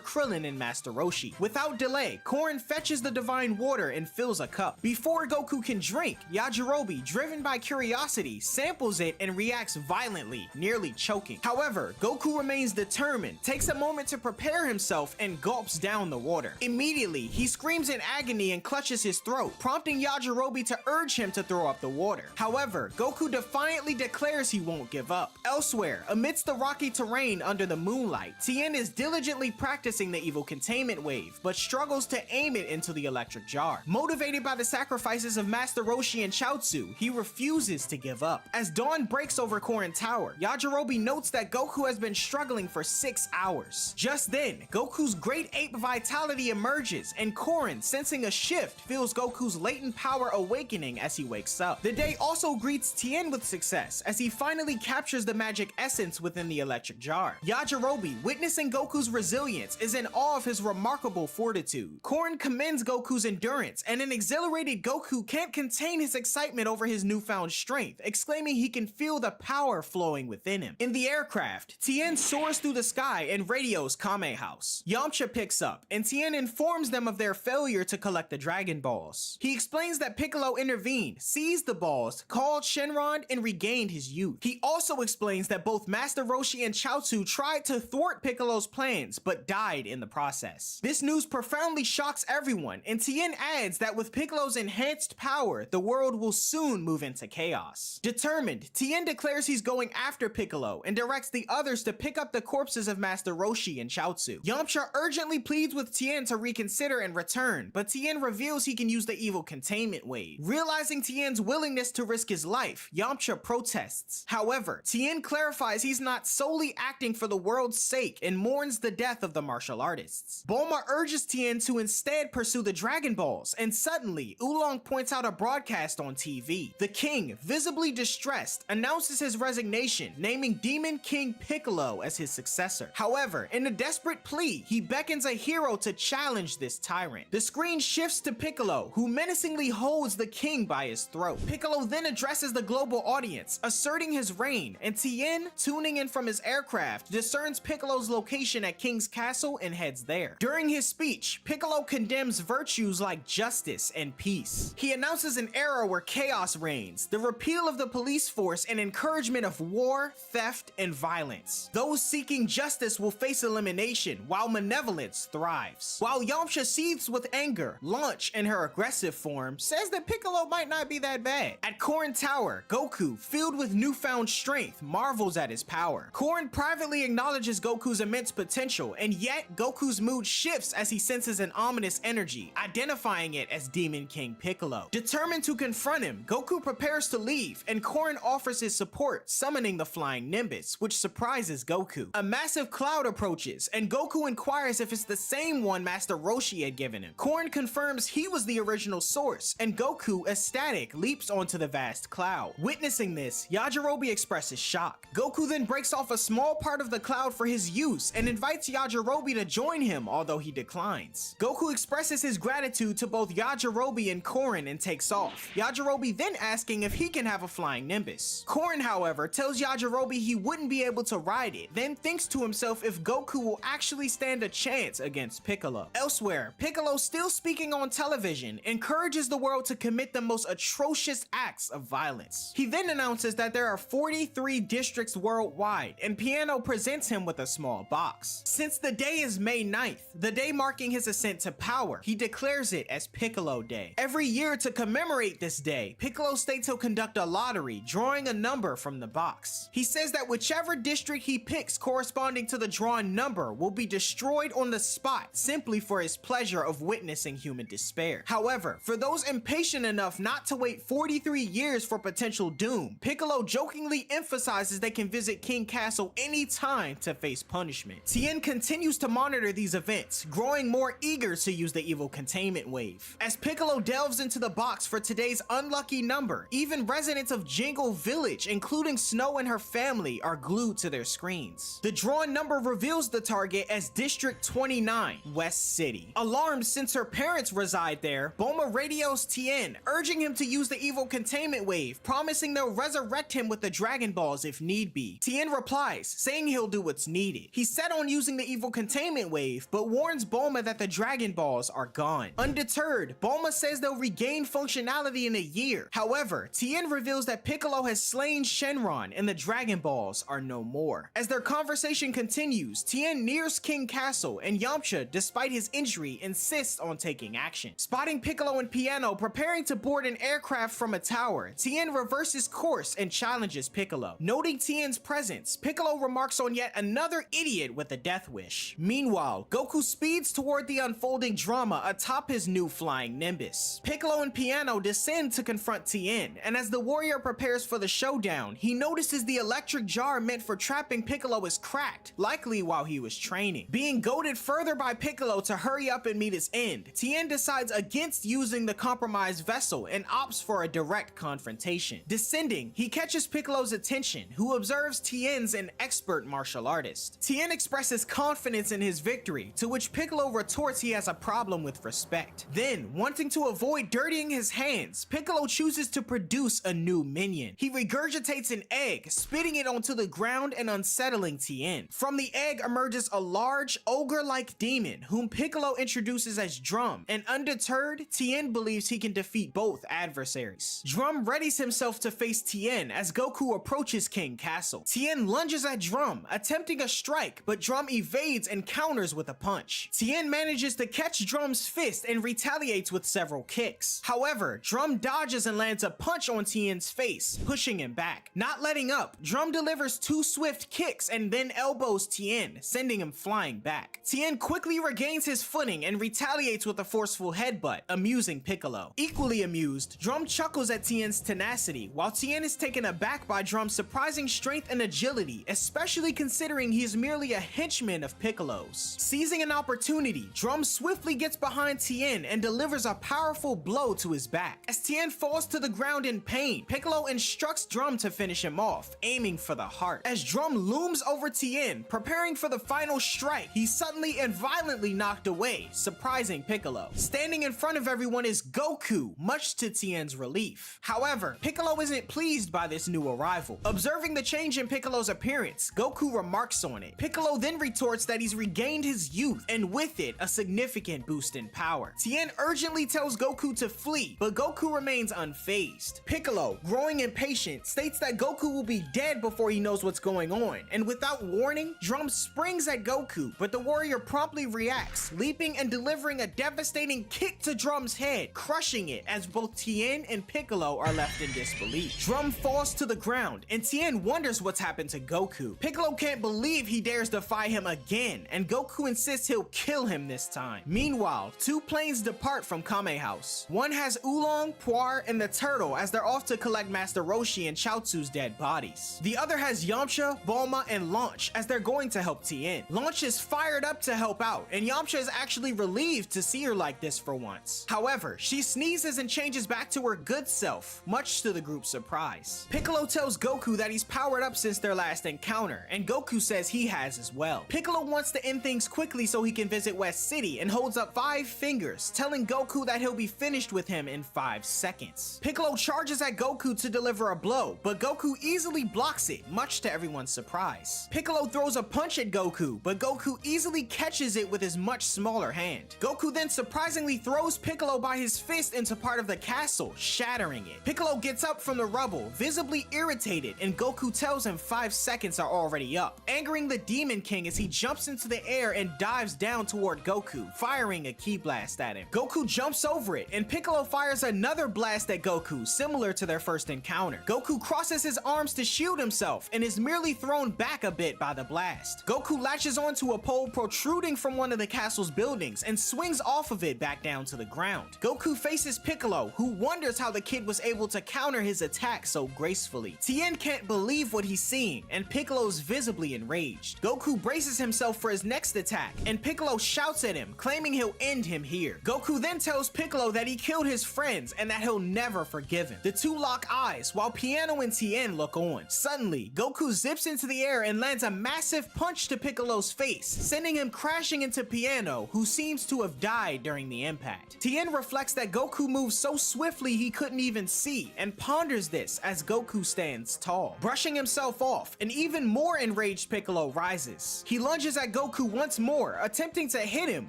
Speaker 2: Krillin and Master Roshi. Without delay, Korin fetches the Divine Water and fills a cup. Before Goku can drink, Yajirobe, driven by curiosity, samples it and reacts violently, nearly choking. However, Goku remains determined, takes a moment to prepare himself, and gulps down the water. Immediately, he screams in agony and clutches his throat, prompting Yajirobe to urge him to throw up the water. However, Goku defiantly declares he won't give up. Elsewhere, amidst the rocky terrain under the moonlight, Tien is diligently practicing the evil containment wave, but struggles to aim it into the electric jar. Motivated by the sacrifices of Master Roshi and Chaozu, he refuses to give up. As dawn breaks over Korin Tower, Yajirobe notes that Goku has been struggling for 6 hours. Just then, Goku's great ape vitality emerges, and Korin, sensing a shift, feels Goku's latent power awakening as he wakes up. The day also greets Tien with success, as he finally captures the magic essence within the electric jar. Yajirobe, witnessing Goku's resilience, is in awe of his remarkable fortitude. Korin commends Goku's endurance, and an exhilarated Goku can't contain his excitement over his newfound strength, exclaiming he can feel the power flowing within him. In the aircraft, Tien soars through the sky and radios Kame House. Yamcha picks up, and Tien informs them of their failure to collect the Dragon Balls. He explains that Piccolo intervened, seized the balls, called Shenron, and regained his youth. He also explains that both Master Master Roshi and Chaozu tried to thwart Piccolo's plans, but died in the process. This news profoundly shocks everyone, and Tien adds that with Piccolo's enhanced power, the world will soon move into chaos. Determined, Tien declares he's going after Piccolo and directs the others to pick up the corpses of Master Roshi and Chaozu. Yamcha urgently pleads with Tien to reconsider and return, but Tien reveals he can use the evil containment wave. Realizing Tien's willingness to risk his life, Yamcha protests. However, Tien clarifies he's not solely acting for the world's sake and mourns the death of the martial artists. Bulma urges Tien to instead pursue the Dragon Balls, and suddenly, Oolong points out a broadcast on TV. The king, visibly distressed, announces his resignation, naming Demon King Piccolo as his successor. However, in a desperate plea, he beckons a hero to challenge this tyrant. The screen shifts to Piccolo, who menacingly holds the king by his throat. Piccolo then addresses the global audience, asserting his reign, and Tien, tuning in from his aircraft, discerns Piccolo's location at King's Castle and heads there. During his speech, Piccolo condemns virtues like justice and peace. He announces an era where chaos reigns, the repeal of the police force, and encouragement of war, theft, and violence. Those seeking justice will face elimination, while malevolence thrives. While Yamcha seethes with anger, Launch, in her aggressive form, says that Piccolo might not be that bad. At Korin Tower, Goku, filled with newfound strength, marvels at his power. Korin privately acknowledges Goku's immense potential, and yet Goku's mood shifts as he senses an ominous energy, identifying it as Demon King Piccolo. Determined to confront him, Goku prepares to leave, and Korin offers his support, summoning the Flying Nimbus, which surprises Goku. A massive cloud approaches, and Goku inquires if it's the same one Master Roshi had given him. Korin confirms he was the original source, and Goku, ecstatic, leaps onto the vast cloud. Witnessing this, Yajirobe expresses shock. Goku then breaks off a small part of the cloud for his use and invites Yajirobe to join him, although he declines. Goku expresses his gratitude to both Yajirobe and Korin and takes off. Yajirobe then asking if he can have a Flying Nimbus. Korin, however, tells Yajirobe he wouldn't be able to ride it, then thinks to himself if Goku will actually stand a chance against Piccolo. Elsewhere, Piccolo, still speaking on television, encourages the world to commit the most atrocious acts of violence. He then announces that there are 43 districts worldwide, and Piano presents him with a small box. Since the day is May 9th, the day marking his ascent to power, he declares it as Piccolo Day. Every year to commemorate this day, Piccolo states he'll conduct a lottery, drawing a number from the box. He says that whichever district he picks corresponding to the drawn number will be destroyed on the spot simply for his pleasure of witnessing human despair. However, for those impatient enough not to wait 43 years for potential doom, Piccolo jokingly emphasizes they can visit King Castle anytime to face punishment. Tien continues to monitor these events, growing more eager to use the evil containment wave. As Piccolo delves into the box for today's unlucky number, even residents of Jingle Village, including Snow and her family, are glued to their screens. The drawn number reveals the target as District 29, West City. Alarmed since her parents reside there, Bulma radios Tien, urging him to use the evil containment wave, promising they'll resurrect him with the Dragon Balls if need be. Tien replies, saying he'll do what's needed. He's set on using the evil containment wave, but warns Bulma that the Dragon Balls are gone. Undeterred, Bulma says they'll regain functionality in a year. However, Tien reveals that Piccolo has slain Shenron and the Dragon Balls are no more. As their conversation continues, Tien nears King Castle, and Yamcha, despite his injury, insists on taking action. Spotting Piccolo and Piano preparing to board an aircraft from a tower, Tien reverses course and challenges Piccolo. Noting Tien's presence, Piccolo remarks on yet another idiot with a death wish. Meanwhile, Goku speeds toward the unfolding drama atop his new Flying Nimbus. Piccolo and Piano descend to confront Tien, and as the warrior prepares for the showdown, he notices the electric jar meant for trapping Piccolo is cracked, likely while he was training. Being goaded further by Piccolo to hurry up and meet his end, Tien decides against using the compromised vessel and opts for a direct confrontation. Descending, he catches Piccolo's attention, who observes Tien's an expert martial artist. Tien expresses confidence in his victory, to which Piccolo retorts he has a problem with respect. Then, wanting to avoid dirtying his hands, Piccolo chooses to produce a new minion. He regurgitates an egg, spitting it onto the ground and unsettling Tien. From the egg emerges a large, ogre-like demon, whom Piccolo introduces as Drum, and undeterred, Tien believes he can defeat both adversaries. Drum readies himself to face Tien as Goku approaches King Castle. Tien Tien lunges at Drum, attempting a strike, but Drum evades and counters with a punch. Tien manages to catch Drum's fist and retaliates with several kicks. However, Drum dodges and lands a punch on Tien's face, pushing him back. Not letting up, Drum delivers 2 swift kicks and then elbows Tien, sending him flying back. Tien quickly regains his footing and retaliates with a forceful headbutt, amusing Piccolo. Equally amused, Drum chuckles at Tien's tenacity, while Tien is taken aback by Drum's surprising strength and agility, especially considering he is merely a henchman of Piccolo's. Seizing an opportunity, Drum swiftly gets behind Tien and delivers a powerful blow to his back. As Tien falls to the ground in pain, Piccolo instructs Drum to finish him off, aiming for the heart. As Drum looms over Tien, preparing for the final strike, he's suddenly and violently knocked away, surprising Piccolo. Standing in front of everyone is Goku, much to Tien's relief. However, Piccolo isn't pleased by this new arrival. Observing the change in Piccolo's appearance, Goku remarks on it. Piccolo then retorts that he's regained his youth, and with it, a significant boost in power. Tien urgently tells Goku to flee, but Goku remains unfazed. Piccolo, growing impatient, states that Goku will be dead before he knows what's going on, and without warning, Drum springs at Goku, but the warrior promptly reacts, leaping and delivering a devastating kick to Drum's head, crushing it as both Tien and Piccolo are left in disbelief. Drum falls to the ground, and Tien wonders what's happened to Goku. Piccolo can't believe he dares defy him again, and Goku insists he'll kill him this time. Meanwhile, 2 planes depart from Kame House. One has Oolong, Puar, and the Turtle as they're off to collect Master Roshi and Chaozu's dead bodies. The other has Yamcha, Bulma, and Launch as they're going to help Tien. Launch is fired up to help out, and Yamcha is actually relieved to see her like this for once. However, she sneezes and changes back to her good self, much to the group's surprise. Piccolo tells Goku that he's powered up since their last encounter, and Goku says he has as well. Piccolo wants to end things quickly so he can visit West City and holds up 5 fingers, telling Goku that he'll be finished with him in 5 seconds. Piccolo charges at Goku to deliver a blow, but Goku easily blocks it, much to everyone's surprise. Piccolo throws a punch at Goku, but Goku easily catches it with his much smaller hand. Goku then surprisingly throws Piccolo by his fist into part of the castle, shattering it. Piccolo gets up from the rubble, visibly irritated, and Goku tells him 5 seconds are already up, angering the Demon King as he jumps into the air and dives down toward Goku, firing a ki blast at him. Goku jumps over it, and Piccolo fires another blast at Goku, similar to their first encounter. Goku crosses his arms to shield himself and is merely thrown back a bit by the blast. Goku latches onto a pole protruding from one of the castle's buildings and swings off of it back down to the ground. Goku faces Piccolo, who wonders how the kid was able to counter his attack so gracefully. Tien can't believe what he's seeing, and Piccolo's visibly enraged. Goku braces himself for his next attack, and Piccolo shouts at him, claiming he'll end him here. Goku then tells Piccolo that he killed his friends and that he'll never forgive him. The 2 lock eyes, while Piano and Tien look on. Suddenly, Goku zips into the air and lands a massive punch to Piccolo's face, sending him crashing into Piano, who seems to have died during the impact. Tien reflects that Goku moves so swiftly he couldn't even see, and ponders this as Goku stands tall. Brushing himself off, an even more enraged Piccolo rises. He lunges at Goku once more, attempting to hit him,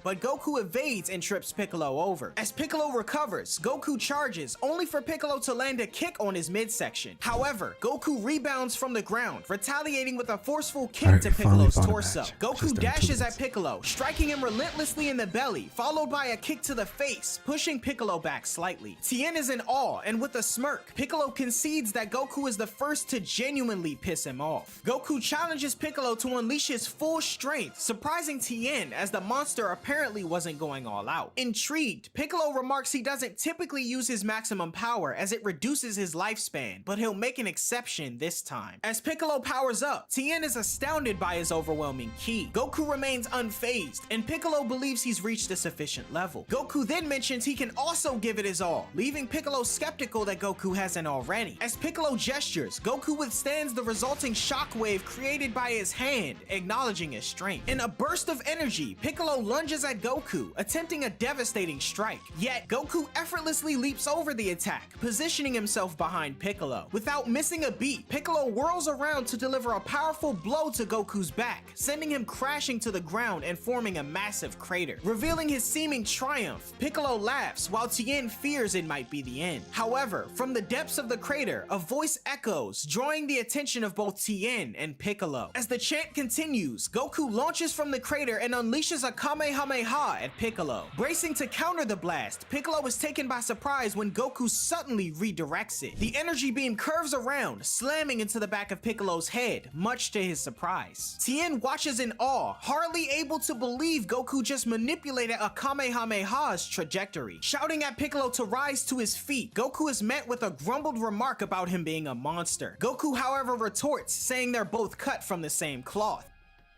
Speaker 2: but Goku evades and trips Piccolo over. As Piccolo recovers, Goku charges, only for Piccolo to land a kick on his midsection. However, Goku rebounds from the ground, retaliating with a forceful kick to Piccolo's torso. Goku dashes at Piccolo, striking him relentlessly in the belly, followed by a kick to the face, pushing Piccolo back slightly. Tien is in awe, and with a smirk, Piccolo concedes that Goku is the first to genuinely piss him off. Goku challenges Piccolo to unleash his full strength, surprising Tien as the monster apparently wasn't going all out. Intrigued, Piccolo remarks he doesn't typically use his maximum power as it reduces his lifespan, but he'll make an exception this time. As Piccolo powers up, Tien is astounded by his overwhelming ki. Goku remains unfazed, and Piccolo believes he's reached a sufficient level. Goku then mentions he can also give it his all, leaving Piccolo skeptical that Goku hasn't already. As Piccolo gestures, Goku withstands the resulting shockwave created by his hand, acknowledging his strength. In a burst of energy, Piccolo lunges at Goku, attempting a devastating strike. Yet, Goku effortlessly leaps over the attack, positioning himself behind Piccolo. Without missing a beat, Piccolo whirls around to deliver a powerful blow to Goku's back, sending him crashing to the ground and forming a massive crater. Revealing his seeming triumph, Piccolo laughs while Tien fears it might be the end. However, from the depths of the crater, a voice echoes, drawing the attention of both both Tien and Piccolo. As the chant continues, Goku launches from the crater and unleashes a Kamehameha at Piccolo. Bracing to counter the blast, Piccolo is taken by surprise when Goku suddenly redirects it. The energy beam curves around, slamming into the back of Piccolo's head, much to his surprise. Tien watches in awe, hardly able to believe Goku just manipulated a Kamehameha's trajectory. Shouting at Piccolo to rise to his feet, Goku is met with a grumbled remark about him being a monster. Goku, however, retorts, saying they're both cut from the same cloth.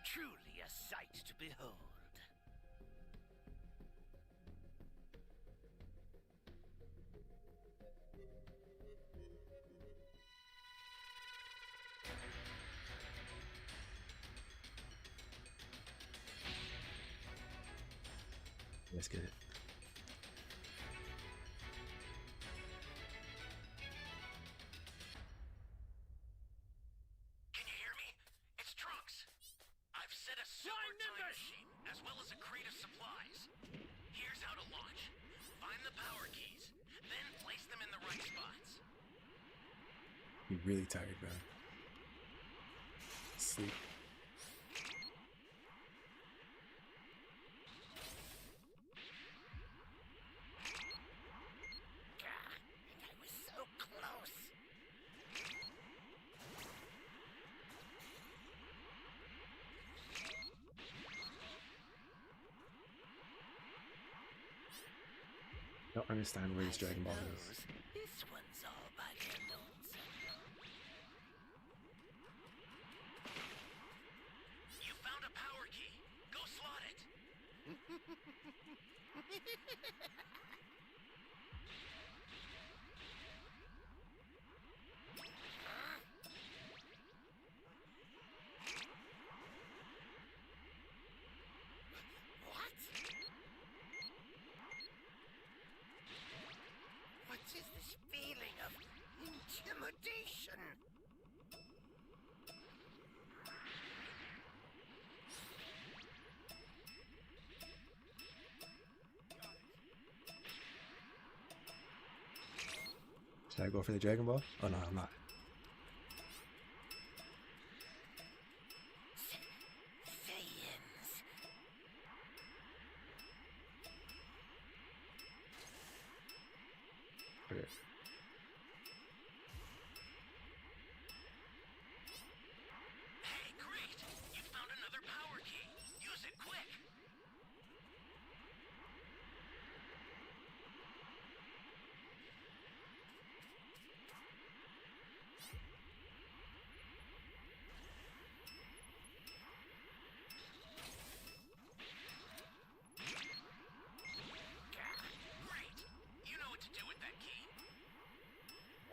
Speaker 3: Truly a sight to behold.
Speaker 1: Let's get it.
Speaker 3: Can you hear me? It's Trunks. I've set a super
Speaker 5: Flying
Speaker 3: time
Speaker 5: Nimbus!
Speaker 3: machine, as well as a crate of supplies. Here's how to launch. Find the power keys, then place them in the right spots.
Speaker 1: You're really tired, bro. Sleep.
Speaker 3: And I was so close.
Speaker 1: I don't understand where this Dragon Ball is.
Speaker 3: This one's all by their lonesome. You found a power key. Go slot it. What? What is this feeling of intimidation?
Speaker 1: Should I go for the Dragon Ball? Oh no, I'm not.
Speaker 3: Saiyans.
Speaker 1: Okay.
Speaker 3: Hey, great! You found another power key. Use it quick. Great! You know what to do with that key.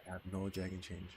Speaker 1: I have no Dragon Change.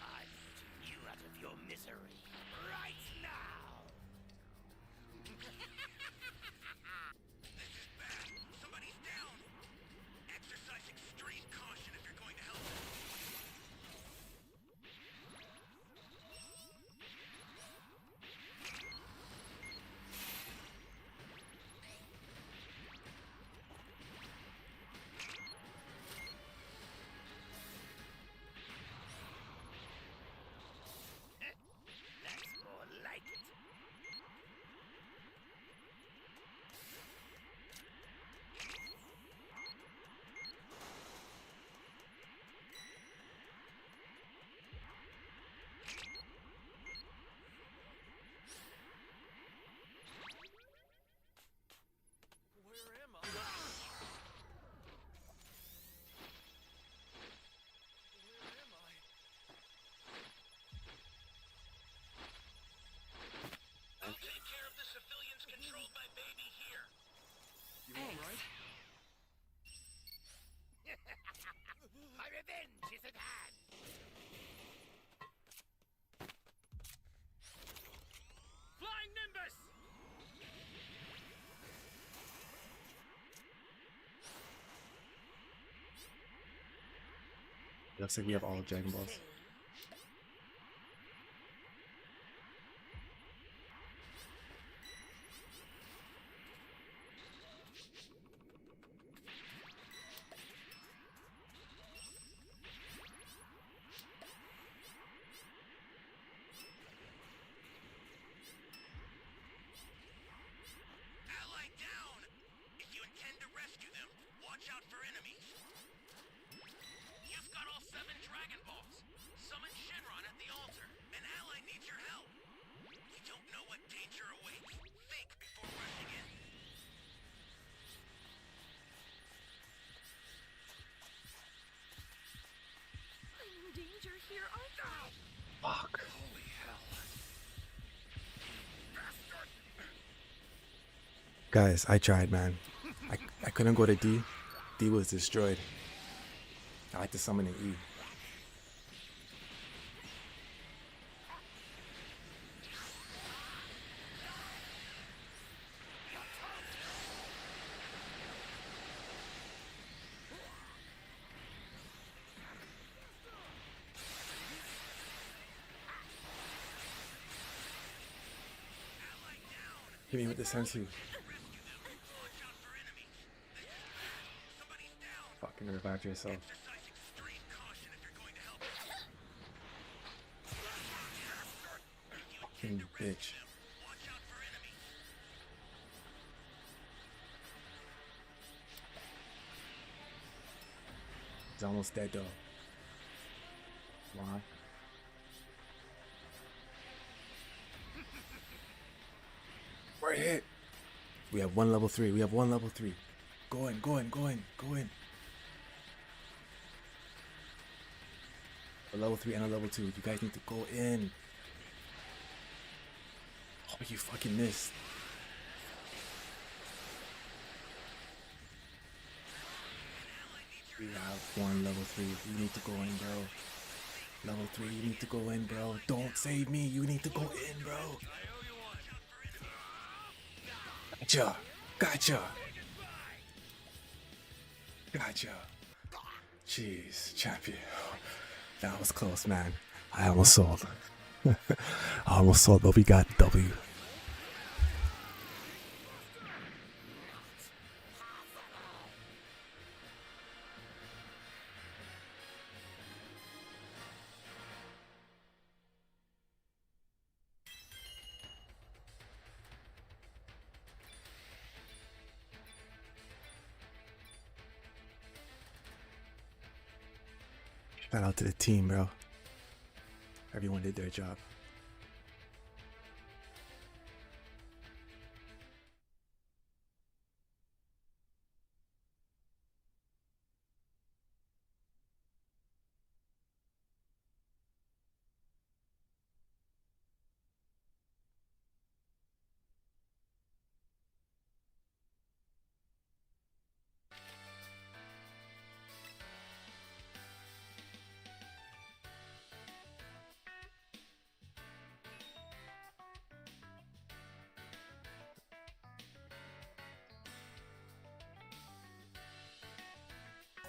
Speaker 3: I'm putting you out of your misery right now. This is bad. Somebody's down. Exercise extreme caution if you're going to help them.
Speaker 1: It looks like we have all of Dragon Balls.
Speaker 3: Ally down! If you intend to rescue them, watch out for enemies. You've got all 7 Dragon Balls. Summon Shenron at the altar. An ally needs your help. You don't know what danger awaits. Think before rushing in.
Speaker 4: I'm in danger here, aren't I?
Speaker 1: Fuck.
Speaker 5: Holy hell.
Speaker 1: Guys, I tried, man. I couldn't go to D. D was destroyed. I like to summon an E. Hit me with the sensu. Fucking revive yourself.
Speaker 3: Exercise extreme caution if you're going to help.
Speaker 1: Fucking bitch.
Speaker 3: Watch out for enemies.
Speaker 1: He's almost dead though. Why? We're hit. We have one level 3. We have one level 3. Go in, go in, go in, go in. A level 3 and a level 2. You guys need to go in. Oh, you fucking missed. We have one level 3. You need to go in, bro. Level 3, you need to go in, bro. Don't save me. You need to go in, bro. Gotcha. Gotcha. Gotcha. Jeez, champion. That was close, man. I almost sold. I almost sold, but we got W. Shout out to the team, bro. Everyone did their job.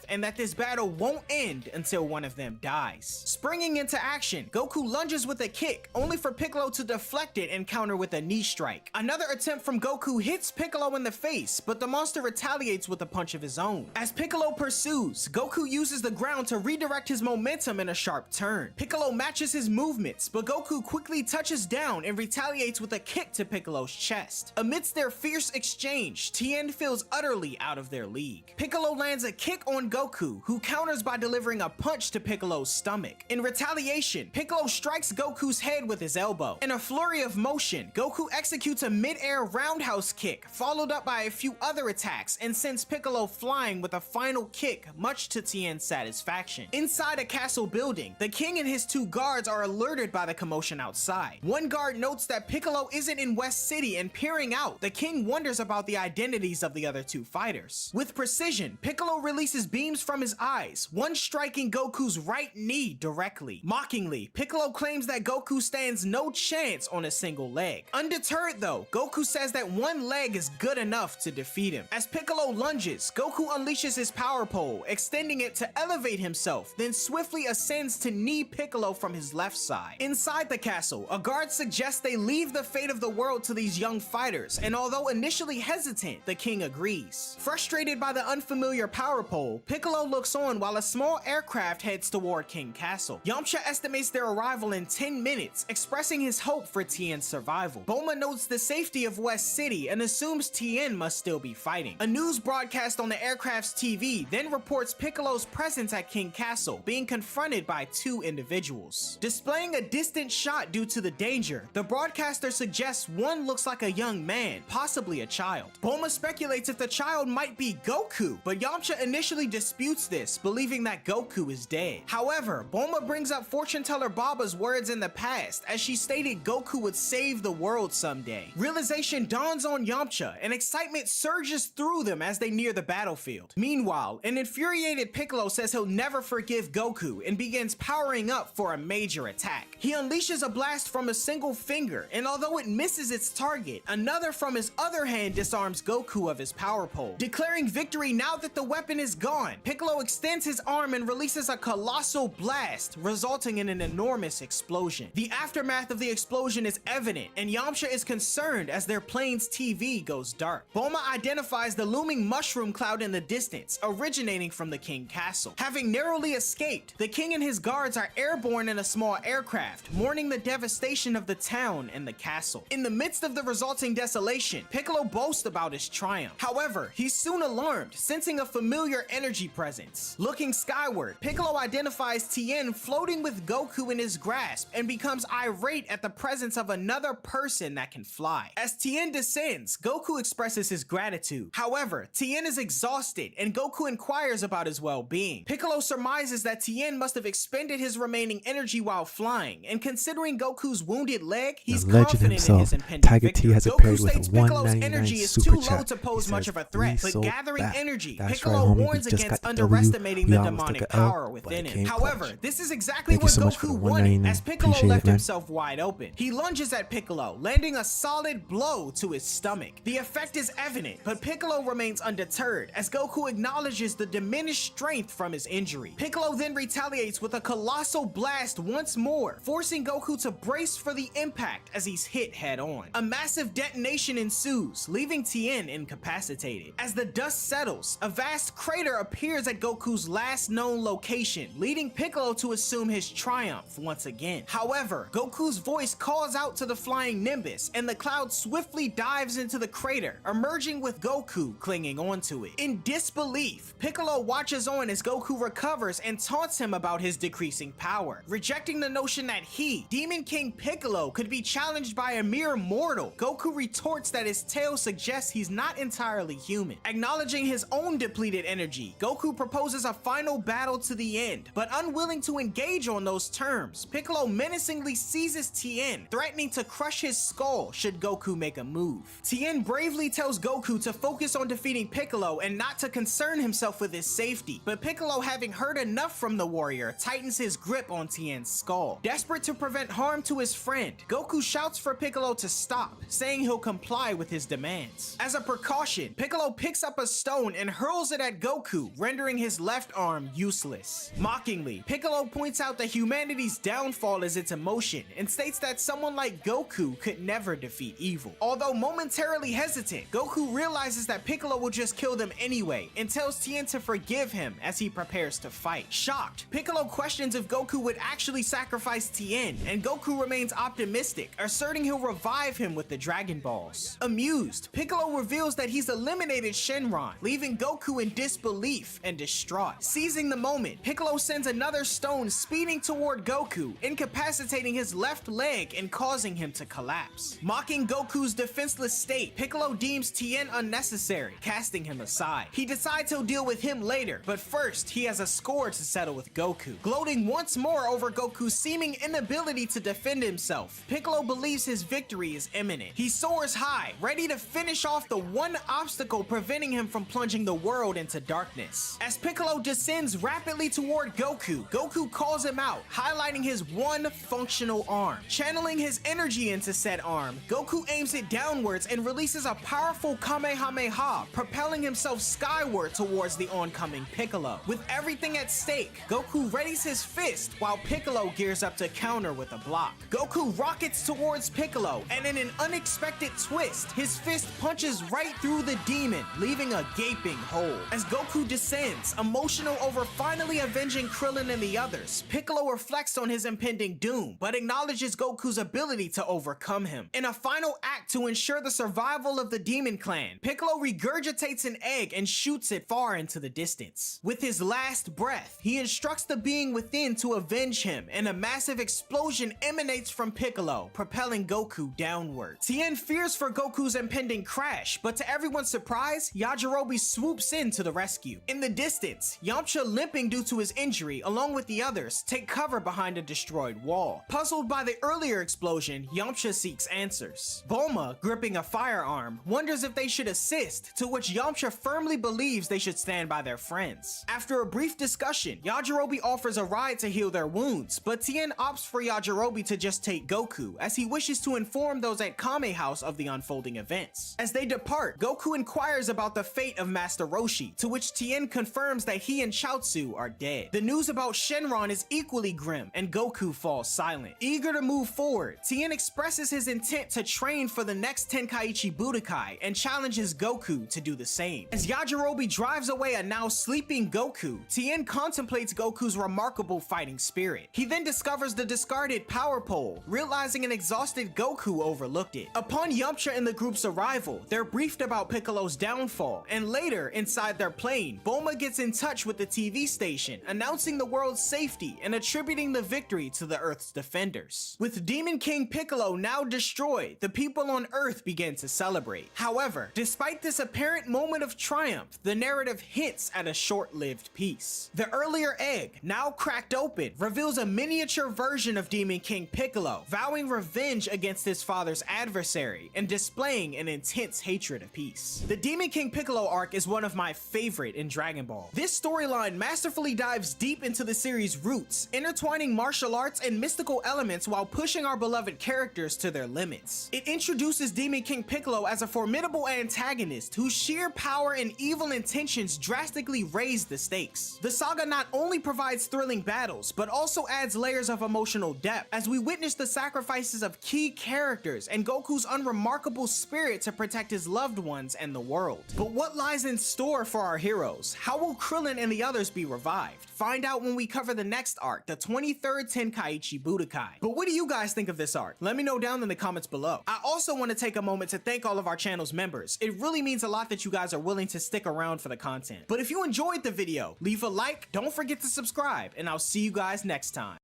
Speaker 2: And that this battle won't end until one of them dies. Springing into action, Goku lunges with a kick, only for Piccolo to deflect it and counter with a knee strike. Another attempt from Goku hits Piccolo in the face, but the monster retaliates with a punch of his own. As Piccolo pursues, Goku uses the ground to redirect his momentum in a sharp turn. Piccolo matches his movements, but Goku quickly touches down and retaliates with a kick to Piccolo's chest. Amidst their fierce exchange, Tien feels utterly out of their league. Piccolo lands a kick on Goku, who counters by delivering a punch to Piccolo's stomach. In retaliation, Piccolo strikes Goku's head with his elbow. In a flurry of motion, Goku executes a mid-air roundhouse kick, followed up by a few other attacks, and sends Piccolo flying with a final kick, much to Tien's satisfaction. Inside a castle building, the king and his 2 guards are alerted by the commotion outside. One guard notes that Piccolo isn't in West City, and peering out, the king wonders about the identities of the other 2 fighters. With precision, Piccolo releases beam beams from his eyes, one striking Goku's right knee directly. Mockingly, Piccolo claims that Goku stands no chance on a single leg. Undeterred though, Goku says that one leg is good enough to defeat him. As Piccolo lunges, Goku unleashes his power pole, extending it to elevate himself, then swiftly ascends to knee Piccolo from his left side. Inside the castle, a guard suggests they leave the fate of the world to these young fighters, and although initially hesitant, the king agrees. Frustrated by the unfamiliar power pole, Piccolo looks on while a small aircraft heads toward King Castle. Yamcha estimates their arrival in 10 minutes, expressing his hope for Tien's survival. Bulma notes the safety of West City and assumes Tien must still be fighting. A news broadcast on the aircraft's TV then reports Piccolo's presence at King Castle, being confronted by two individuals. Displaying a distant shot due to the danger, the broadcaster suggests one looks like a young man, possibly a child. Bulma speculates if the child might be Goku, but Yamcha initially disputes this, believing that Goku is dead. However, Bulma brings up fortune teller Baba's words in the past, as she stated Goku would save the world someday. Realization dawns on Yamcha, and excitement surges through them as they near the battlefield. Meanwhile, an infuriated Piccolo says he'll never forgive Goku and begins powering up for a major attack. He unleashes a blast from a single finger, and although it misses its target, another from his other hand disarms Goku of his power pole. Declaring victory now that the weapon is gone, Piccolo extends his arm and releases a colossal blast, resulting in an enormous explosion. The aftermath of the explosion is evident, and Yamcha is concerned as their plane's TV goes dark. Bulma identifies the looming mushroom cloud in the distance, originating from the King Castle. Having narrowly escaped, the king and his guards are airborne in a small aircraft, mourning the devastation of the town and the castle. In the midst of the resulting desolation, Piccolo boasts about his triumph. However, he's soon alarmed, sensing a familiar energy presence. Looking skyward, Piccolo identifies Tien floating with Goku in his grasp and becomes irate at the presence of another person that can fly. As Tien descends, Goku expresses his gratitude. However, Tien is exhausted and Goku inquires about his well-being. Piccolo surmises that Tien must have expended his remaining energy while flying, and considering Goku's wounded leg, he's
Speaker 1: The legend
Speaker 2: confident in
Speaker 1: himself,
Speaker 2: his impending
Speaker 1: Tiger
Speaker 2: victory.
Speaker 1: T, has
Speaker 2: Goku
Speaker 1: appeared with a
Speaker 2: states Piccolo's
Speaker 1: 199
Speaker 2: energy is
Speaker 1: super
Speaker 2: too low
Speaker 1: chat.
Speaker 2: to pose
Speaker 1: He
Speaker 2: much
Speaker 1: says,
Speaker 2: of a threat,
Speaker 1: "We
Speaker 2: but
Speaker 1: sold
Speaker 2: gathering
Speaker 1: back."
Speaker 2: energy,
Speaker 1: That's
Speaker 2: Piccolo
Speaker 1: right, homie. We
Speaker 2: warns
Speaker 1: just
Speaker 2: against
Speaker 1: got the W.
Speaker 2: underestimating
Speaker 1: We
Speaker 2: the
Speaker 1: almost took
Speaker 2: demonic
Speaker 1: a L,
Speaker 2: power
Speaker 1: but
Speaker 2: within
Speaker 1: it
Speaker 2: him.
Speaker 1: came
Speaker 2: However,
Speaker 1: clutch.
Speaker 2: this is exactly
Speaker 1: Thank you
Speaker 2: what
Speaker 1: so much for
Speaker 2: Goku
Speaker 1: the
Speaker 2: wanted,
Speaker 1: 199.
Speaker 2: as Piccolo
Speaker 1: Appreciate
Speaker 2: left
Speaker 1: it, man.
Speaker 2: himself wide open. He lunges at Piccolo, landing a solid blow to his stomach. The effect is evident, but Piccolo remains undeterred, as Goku acknowledges the diminished strength from his injury. Piccolo then retaliates with a colossal blast once more, forcing Goku to brace for the impact as he's hit head on. A massive detonation ensues, leaving Tien incapacitated. As the dust settles, a vast crater appears at Goku's last known location, leading Piccolo to assume his triumph once again. However, Goku's voice calls out to the flying Nimbus, and the cloud swiftly dives into the crater, emerging with Goku clinging onto it. In disbelief, Piccolo watches on as Goku recovers and taunts him about his decreasing power. Rejecting the notion that he, Demon King Piccolo, could be challenged by a mere mortal, Goku retorts that his tail suggests he's not entirely human. Acknowledging his own depleted energy, Goku proposes a final battle to the end, but unwilling to engage on those terms, Piccolo menacingly seizes Tien, threatening to crush his skull should Goku make a move. Tien bravely tells Goku to focus on defeating Piccolo and not to concern himself with his safety, but Piccolo, having heard enough from the warrior, tightens his grip on Tien's skull. Desperate to prevent harm to his friend, Goku shouts for Piccolo to stop, saying he'll comply with his demands. As a precaution, Piccolo picks up a stone and hurls it at Goku, rendering his left arm useless. Mockingly, Piccolo points out that humanity's downfall is its emotion and states that someone like Goku could never defeat evil. Although momentarily hesitant, Goku realizes that Piccolo will just kill them anyway and tells Tien to forgive him as he prepares to fight. Shocked, Piccolo questions if Goku would actually sacrifice Tien, and Goku remains optimistic, asserting he'll revive him with the Dragon Balls. Amused, Piccolo reveals that he's eliminated Shenron, leaving Goku in disbelief and distraught. Seizing the moment, Piccolo sends another stone speeding toward Goku, incapacitating his left leg and causing him to collapse. Mocking Goku's defenseless state, Piccolo deems Tien unnecessary, casting him aside. He decides he'll deal with him later, but first he has a score to settle with Goku. Gloating once more over Goku's seeming inability to defend himself, Piccolo believes his victory is imminent. He soars high, ready to finish off the one obstacle preventing him from plunging the world into darkness. distance. As Piccolo descends rapidly toward Goku, Goku calls him out, highlighting his one functional arm. Channeling his energy into said arm, Goku aims it downwards and releases a powerful Kamehameha, propelling himself skyward towards the oncoming Piccolo. With everything at stake, Goku readies his fist while Piccolo gears up to counter with a block. Goku rockets towards Piccolo, and in an unexpected twist, his fist punches right through the demon, leaving a gaping hole. As Goku descends, emotional over finally avenging Krillin and the others, Piccolo reflects on his impending doom, but acknowledges Goku's ability to overcome him. In a final act to ensure the survival of the Demon Clan, Piccolo regurgitates an egg and shoots it far into the distance. With his last breath, he instructs the being within to avenge him, and a massive explosion emanates from Piccolo, propelling Goku downward. Tien fears for Goku's impending crash, but to everyone's surprise, Yajirobe swoops in to the rescue. In the distance, Yamcha, limping due to his injury, along with the others, take cover behind a destroyed wall. Puzzled by the earlier explosion, Yamcha seeks answers. Bulma, gripping a firearm, wonders if they should assist, to which Yamcha firmly believes they should stand by their friends. After a brief discussion, Yajirobe offers a ride to heal their wounds, but Tien opts for Yajirobe to just take Goku, as he wishes to inform those at Kame House of the unfolding events. As they depart, Goku inquires about the fate of Master Roshi, to which Tien confirms that he and Chaozu are dead. The news about Shenron is equally grim, and Goku falls silent. Eager to move forward, Tien expresses his intent to train for the next Tenkaichi Budokai and challenges Goku to do the same. As Yajirobe drives away a now sleeping Goku, Tien contemplates Goku's remarkable fighting spirit. He then discovers the discarded power pole, realizing an exhausted Goku overlooked it. Upon Yamcha and the group's arrival, they're briefed about Piccolo's downfall, and later, inside their plane, Bulma gets in touch with the TV station, announcing the world's safety and attributing the victory to the Earth's defenders. With Demon King Piccolo now destroyed, the people on Earth begin to celebrate. However, despite this apparent moment of triumph, the narrative hints at a short-lived peace. The earlier egg, now cracked open, reveals a miniature version of Demon King Piccolo, vowing revenge against his father's adversary and displaying an intense hatred of peace. The Demon King Piccolo arc is one of my favorite in Dragon Ball. This storyline masterfully dives deep into the series' roots, intertwining martial arts and mystical elements while pushing our beloved characters to their limits. It introduces Demon King Piccolo as a formidable antagonist whose sheer power and evil intentions drastically raise the stakes. The saga not only provides thrilling battles, but also adds layers of emotional depth as we witness the sacrifices of key characters and Goku's unremarkable spirit to protect his loved ones and the world. But what lies in store for our heroes? How will Krillin and the others be revived? Find out when we cover the next arc, the 23rd Tenkaichi Budokai. But what do you guys think of this arc? Let me know down in the comments below. I also want to take a moment to thank all of our channel's members. It really means a lot that you guys are willing to stick around for the content. But if you enjoyed the video, leave a like, don't forget to subscribe, and I'll see you guys next time.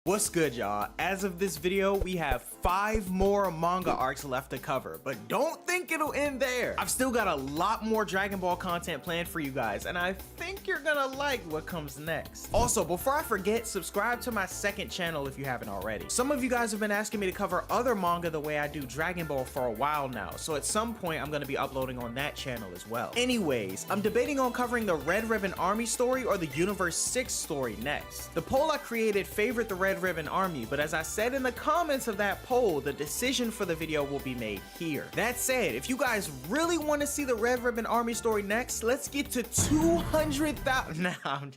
Speaker 2: What's good, y'all? As of this video, we have 5 more manga arcs left to cover, but don't think it'll end there. I've still got a lot more Dragon Ball content planned for you guys, and I think you're gonna like what comes next. Also, before I forget, subscribe to my second channel if you haven't already. Some of you guys have been asking me to cover other manga the way I do Dragon Ball for a while now, so at some point I'm gonna be uploading on that channel as well. Anyways, I'm debating on covering the Red Ribbon Army story or the Universe 6 story next. The poll I created favored the Red Ribbon Army, but as I said in the comments of that poll, the decision for the video will be made here. That said, if you guys really want to see the Red Ribbon Army story next, let's get to 200,000 now.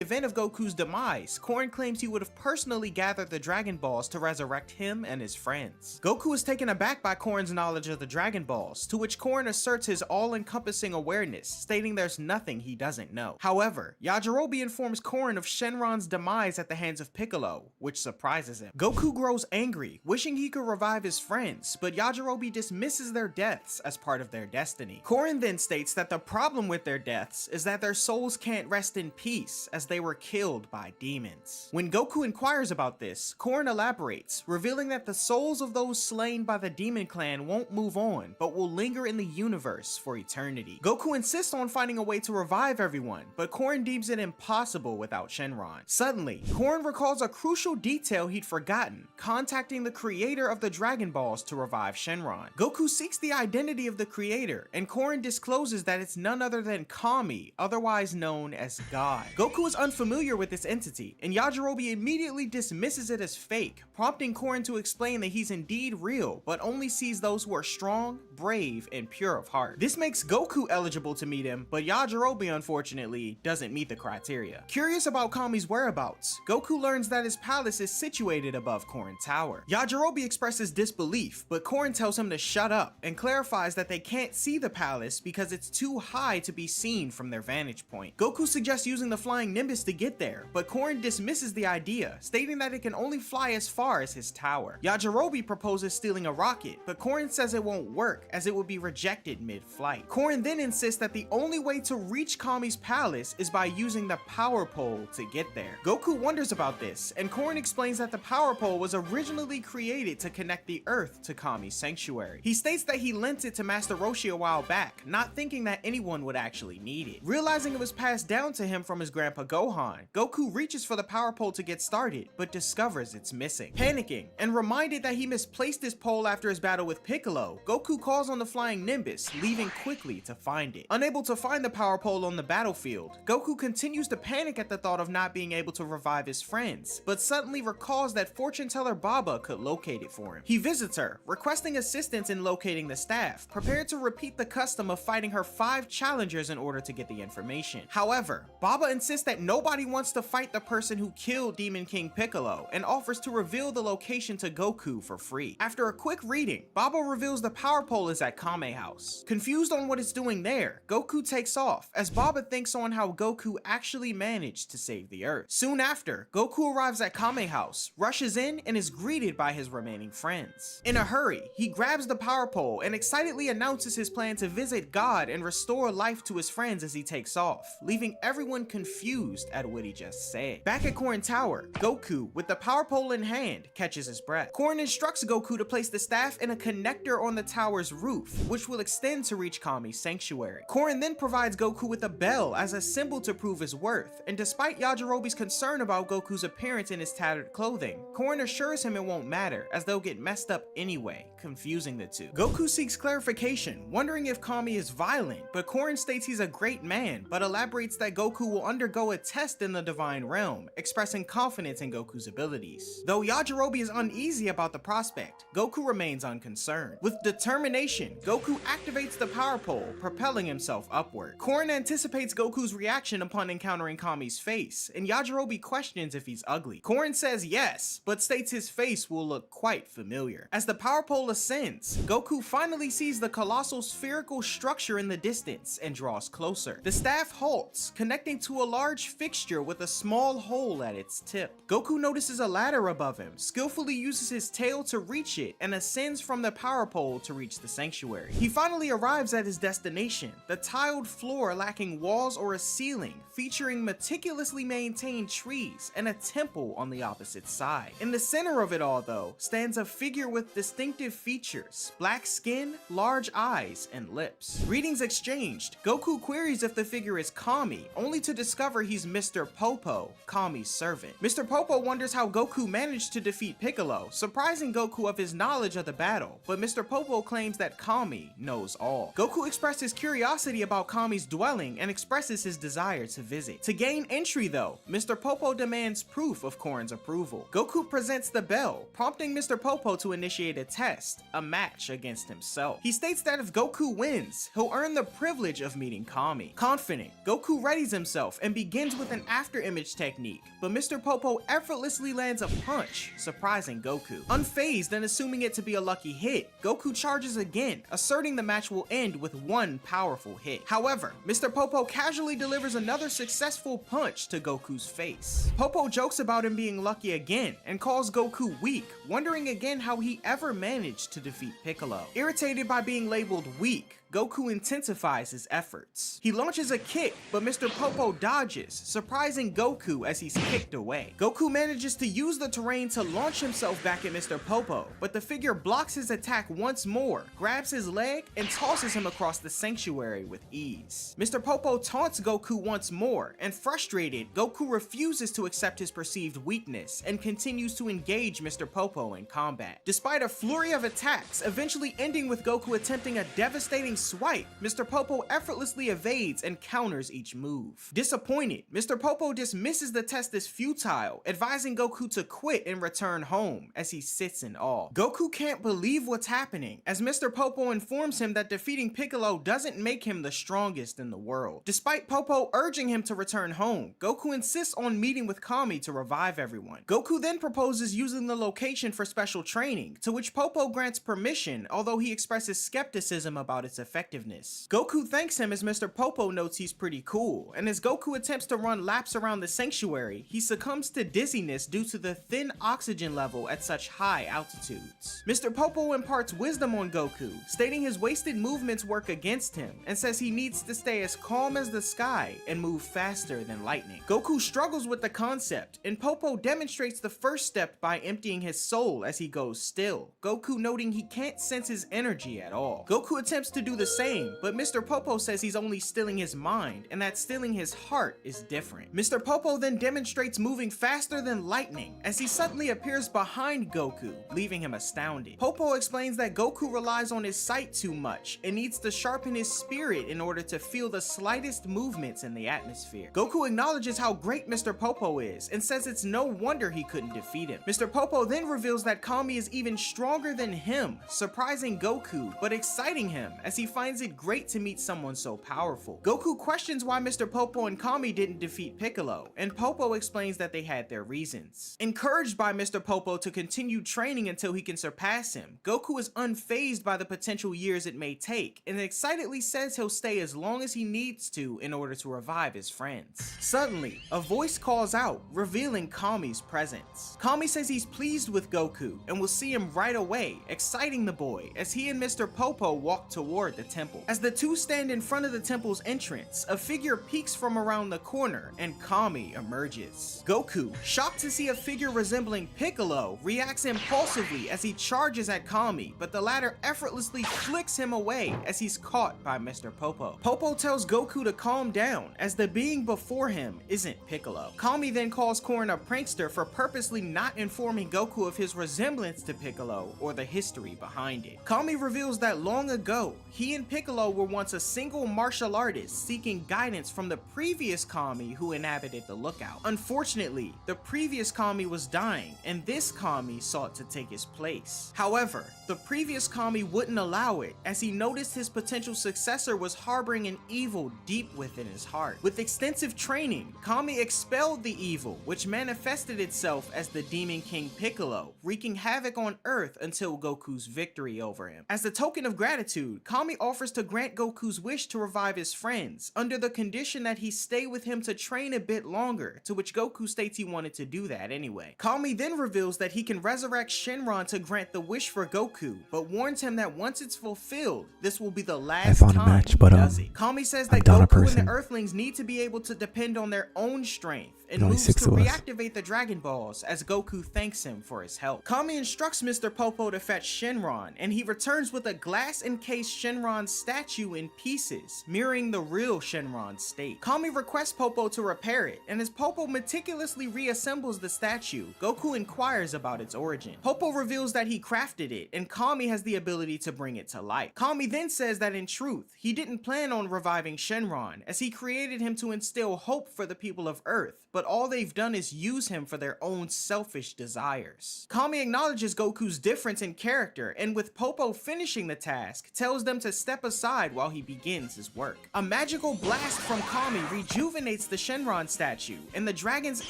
Speaker 2: Event of Goku's demise, Korin claims he would have personally gathered the Dragon Balls to resurrect him and his friends. Goku is taken aback by Korin's knowledge of the Dragon Balls, to which Korin asserts his all-encompassing awareness, stating there's nothing he doesn't know. However, Yajirobe informs Korin of Shenron's demise at the hands of Piccolo, which surprises him. Goku grows angry, wishing he could revive his friends, but Yajirobe dismisses their deaths as part of their destiny. Korin then states that the problem with their deaths is that their souls can't rest in peace, as they were killed by demons. When Goku inquires about this, Korin elaborates, revealing that the souls of those slain by the Demon Clan won't move on, but will linger in the universe for eternity. Goku insists on finding a way to revive everyone, but Korin deems it impossible without Shenron. Suddenly, Korin recalls a crucial detail he'd forgotten, contacting the creator of the Dragon Balls to revive Shenron. Goku seeks the identity of the creator, and Korin discloses that it's none other than Kami, otherwise known as God. Goku is unfamiliar with this entity, and Yajirobe immediately dismisses it as fake, prompting Korin to explain that he's indeed real, but only sees those who are strong, brave, and pure of heart. This makes Goku eligible to meet him, but Yajirobe unfortunately doesn't meet the criteria. Curious about Kami's whereabouts, Goku learns that his palace is situated above Korin Tower. Yajirobe expresses disbelief, but Korin tells him to shut up and clarifies that they can't see the palace because it's too high to be seen from their vantage point. Goku suggests using the flying Nimbus to get there, but Korin dismisses the idea, stating that it can only fly as far as his tower. Yajirobe proposes stealing a rocket, but Korin says it won't work as it would be rejected mid-flight. Korin then insists that the only way to reach Kami's palace is by using the power pole to get there. Goku wonders about this, and Korin explains that the power pole was originally created to connect the Earth to Kami's sanctuary. He states that he lent it to Master Roshi a while back, not thinking that anyone would actually need it. Realizing it was passed down to him from his grandpa Gohan, Goku reaches for the power pole to get started, but discovers it's missing. Panicking, and reminded that he misplaced his pole after his battle with Piccolo, Goku calls on the flying Nimbus, leaving quickly to find it. Unable to find the power pole on the battlefield, Goku continues to panic at the thought of not being able to revive his friends, but suddenly recalls that fortune teller Baba could locate it for him. He visits her, requesting assistance in locating the staff, prepared to repeat the custom of fighting her 5 challengers in order to get the information. However, Baba insists that nobody wants to fight the person who killed Demon King Piccolo, and offers to reveal the location to Goku for free. After a quick reading, Baba reveals the power pole is at Kame House. Confused on what it's doing there, Goku takes off, as Baba thinks on how Goku actually managed to save the Earth. Soon after, Goku arrives at Kame House, rushes in, and is greeted by his remaining friends. In a hurry, he grabs the power pole and excitedly announces his plan to visit God and restore life to his friends as he takes off, leaving everyone confused at what he just said. Back at Korin Tower, Goku, with the power pole in hand, catches his breath. Korin instructs Goku to place the staff in a connector on the tower's roof, which will extend to reach Kami's sanctuary. Korin then provides Goku with a bell as a symbol to prove his worth, and despite Yajirobe's concern about Goku's appearance in his tattered clothing, Korin assures him it won't matter, as they'll get messed up anyway, confusing the two. Goku seeks clarification, wondering if Kami is violent, but Korin states he's a great man, but elaborates that Goku will undergo a test in the Divine Realm, expressing confidence in Goku's abilities. Though Yajirobe is uneasy about the prospect, Goku remains unconcerned. With determination, Goku activates the power pole, propelling himself upward. Korin anticipates Goku's reaction upon encountering Kami's face, and Yajirobe questions if he's ugly. Korin says yes, but states his face will look quite familiar. As the power pole ascends, Goku finally sees the colossal spherical structure in the distance and draws closer. The staff halts, connecting to a large fixture with a small hole at its tip. Goku notices a ladder above him, skillfully uses his tail to reach it, and ascends from the power pole to reach the sanctuary. He finally arrives at his destination, the tiled floor lacking walls or a ceiling, featuring meticulously maintained trees and a temple on the opposite side. In the center of it all, though, stands a figure with distinctive features: black skin, large eyes, and lips. Greetings exchanged, Goku queries if the figure is Kami, only to discover he's Mr. Popo, Kami's servant. Mr. Popo wonders how Goku managed to defeat Piccolo, surprising Goku of his knowledge of the battle, but Mr. Popo claims that Kami knows all. Goku expresses curiosity about Kami's dwelling and expresses his desire to visit. To gain entry though, Mr. Popo demands proof of Korin's approval. Goku presents the bell, prompting Mr. Popo to initiate a test, a match against himself. He states that if Goku wins, he'll earn the privilege of meeting Kami. Confident, Goku readies himself and begins with an after-image technique, but Mr. Popo effortlessly lands a punch, surprising Goku. Unfazed and assuming it to be a lucky hit, Goku charges again, asserting the match will end with one powerful hit. However, Mr. Popo casually delivers another successful punch to Goku's face. Popo jokes about him being lucky again and calls Goku weak, wondering again how he ever managed to defeat Piccolo. Irritated by being labeled weak, Goku intensifies his efforts. He launches a kick, but Mr. Popo dodges, surprising Goku as he's kicked away. Goku manages to use the terrain to launch himself back at Mr. Popo, but the figure blocks his attack once more, grabs his leg, and tosses him across the sanctuary with ease. Mr. Popo taunts Goku once more, and frustrated, Goku refuses to accept his perceived weakness and continues to engage Mr. Popo in combat. Despite a flurry of attacks, eventually ending with Goku attempting a devastating swipe, Mr. Popo effortlessly evades and counters each move. Disappointed, Mr. Popo dismisses the test as futile, advising Goku to quit and return home as he sits in awe. Goku can't believe what's happening as Mr. Popo informs him that defeating Piccolo doesn't make him the strongest in the world. Despite Popo urging him to return home, Goku insists on meeting with Kami to revive everyone. Goku then proposes using the location for special training, to which Popo grants permission, although he expresses skepticism about its effectiveness. Goku thanks him as Mr. Popo notes he's pretty cool, and as Goku attempts to run laps around the sanctuary, he succumbs to dizziness due to the thin oxygen level at such high altitudes. Mr. Popo imparts wisdom on Goku, stating his wasted movements work against him, and says he needs to stay as calm as the sky and move faster than lightning. Goku struggles with the concept, and Popo demonstrates the first step by emptying his soul as he goes still, Goku noting he can't sense his energy at all. Goku attempts to do the same, but Mr. Popo says he's only stilling his mind, and that stilling his heart is different. Mr. Popo then demonstrates moving faster than lightning, as he suddenly appears behind Goku, leaving him astounded. Popo explains that Goku relies on his sight too much, and needs to sharpen his spirit in order to feel the slightest movements in the atmosphere. Goku acknowledges how great Mr. Popo is, and says it's no wonder he couldn't defeat him. Mr. Popo then reveals that Kami is even stronger than him, surprising Goku, but exciting him, as he finds it great to meet someone so powerful. Goku questions why Mr. Popo and Kami didn't defeat Piccolo, and Popo explains that they had their reasons. Encouraged by Mr. Popo to continue training until he can surpass him, Goku is unfazed by the potential years it may take, and excitedly says he'll stay as long as he needs to in order to revive his friends. Suddenly, a voice calls out, revealing Kami's presence. Kami says he's pleased with Goku, and will see him right away, exciting the boy as he and Mr. Popo walk toward the temple. As the two stand in front of the temple's entrance, a figure peeks from around the corner, and Kami emerges. Goku, shocked to see a figure resembling Piccolo, reacts impulsively as he charges at Kami, but the latter effortlessly flicks him away as he's caught by Mr. Popo. Popo tells Goku to calm down, as the being before him isn't Piccolo. Kami then calls Korin a prankster for purposely not informing Goku of his resemblance to Piccolo or the history behind it. Kami reveals that long ago, he and Piccolo were once a single martial artist seeking guidance from the previous Kami who inhabited the lookout. Unfortunately, the previous Kami was dying, and this Kami sought to take his place. However, the previous Kami wouldn't allow it, as he noticed his potential successor was harboring an evil deep within his heart. With extensive training, Kami expelled the evil, which manifested itself as the Demon King Piccolo, wreaking havoc on Earth until Goku's victory over him. As a token of gratitude, Kami offers to grant Goku's wish to revive his friends, under the condition that he stay with him to train a bit longer, to which Goku states he wanted to do that anyway. Kami then reveals that he can resurrect Shenron to grant the wish for Goku, but warns him that once it's fulfilled, this will be the last
Speaker 1: found a
Speaker 2: time
Speaker 1: match,
Speaker 2: he
Speaker 1: but,
Speaker 2: does it. Kami says that
Speaker 1: down a
Speaker 2: Goku and
Speaker 1: person.
Speaker 2: the Earthlings need to be able to depend on their own strength, and
Speaker 1: Only
Speaker 2: moves
Speaker 1: 6
Speaker 2: to
Speaker 1: of us.
Speaker 2: reactivate the Dragon Balls as Goku thanks him for his help. Kami instructs Mr. Popo to fetch Shenron, and he returns with a glass-encased Shenron statue in pieces, mirroring the real Shenron's state. Kami requests Popo to repair it, and as Popo meticulously reassembles the statue, Goku inquires about its origin. Popo reveals that he crafted it, and Kami has the ability to bring it to life. Kami then says that in truth, he didn't plan on reviving Shenron, as he created him to instill hope for the people of Earth, but all they've done is use him for their own selfish desires. Kami acknowledges Goku's difference in character, and with Popo finishing the task, tells them to step aside while he begins his work. A magical blast from Kami rejuvenates the Shenron statue, and the dragon's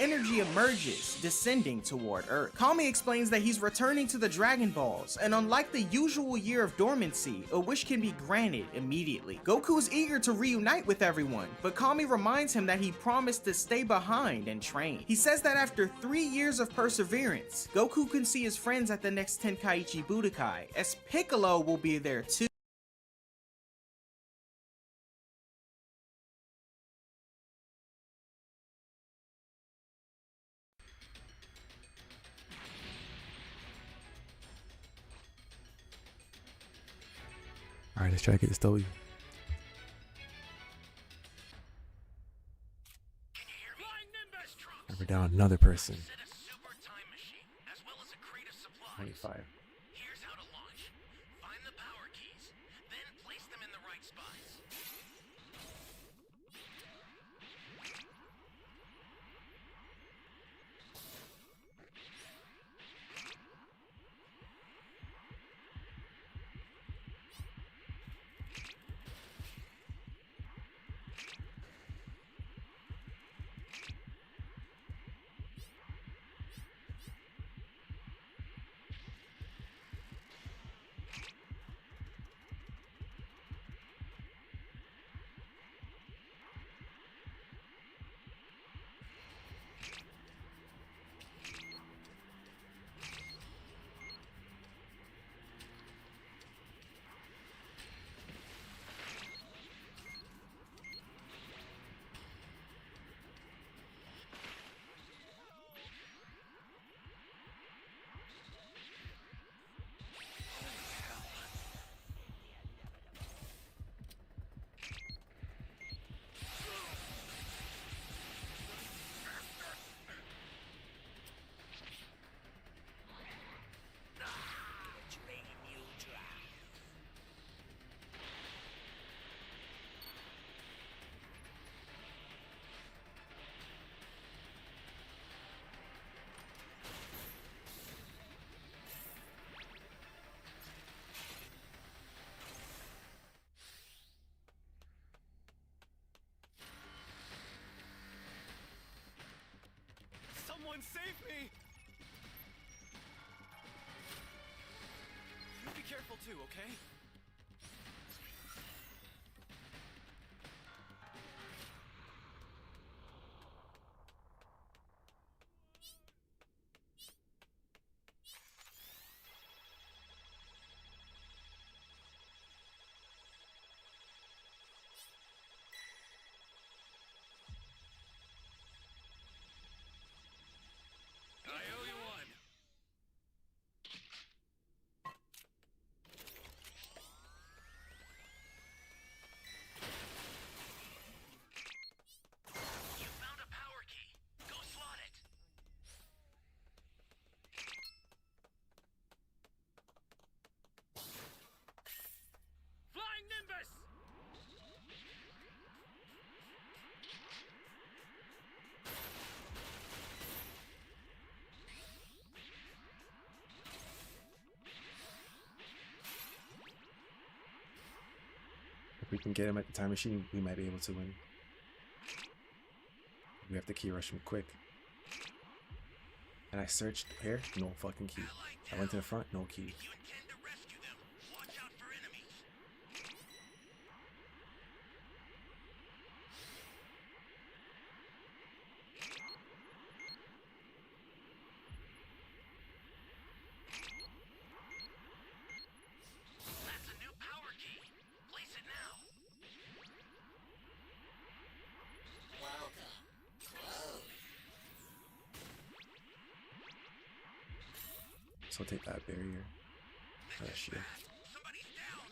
Speaker 2: energy emerges, descending toward Earth. Kami explains that he's returning to the Dragon Balls, and unlike the usual year of dormancy, a wish can be granted immediately. Goku is eager to reunite with everyone, but Kami reminds him that he promised to stay behind and train. He says that after 3 years of perseverance, Goku can see his friends at the next Tenkaichi Budokai, as Piccolo will be there too.
Speaker 1: All right, let's try to get this W.
Speaker 3: Can you hear me?
Speaker 5: Flying Nimbus!
Speaker 3: Trunks,
Speaker 1: And we're down another person.
Speaker 3: set a super time machine, as well as a crate of supplies.
Speaker 1: 25.
Speaker 3: Here's how to launch. Find the power keys, then place them in the right spots.
Speaker 5: Someone save me! You be careful too, okay? I owe you one.
Speaker 3: You found a power key. Go slot it.
Speaker 5: Flying Nimbus!
Speaker 1: If we can get him at the time machine, we might be able to win. We have to key rush him quick. And I searched here, no fucking key. I went to the front, no key.
Speaker 3: If you intend to rescue them, watch out for enemies. That's a new power key. Place it now.
Speaker 1: So take that barrier.
Speaker 3: This is
Speaker 1: shield.
Speaker 3: fast. Somebody's down.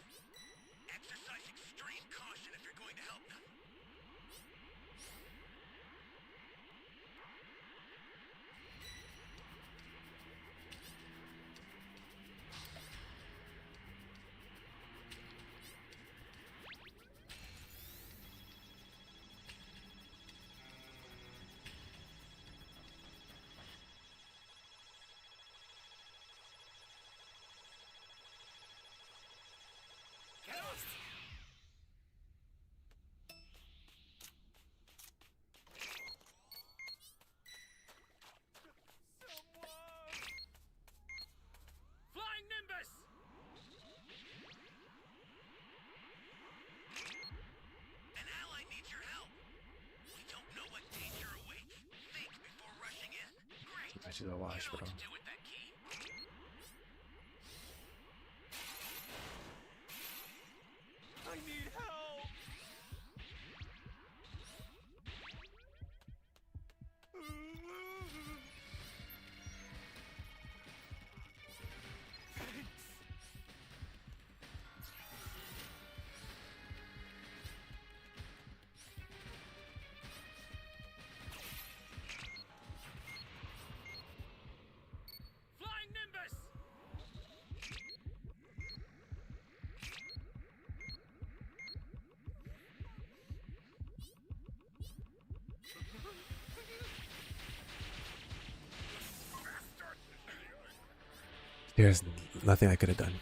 Speaker 3: Exercise extreme caution if you're going to help them.
Speaker 5: Flying Nimbus!
Speaker 3: An ally needs your help. We don't know what danger awaits. Think before rushing in. Great.
Speaker 1: Matches a wash,
Speaker 3: You know
Speaker 1: bro.
Speaker 3: what to do with that key.
Speaker 5: I need help! Thanks.
Speaker 1: There's nothing I could have done.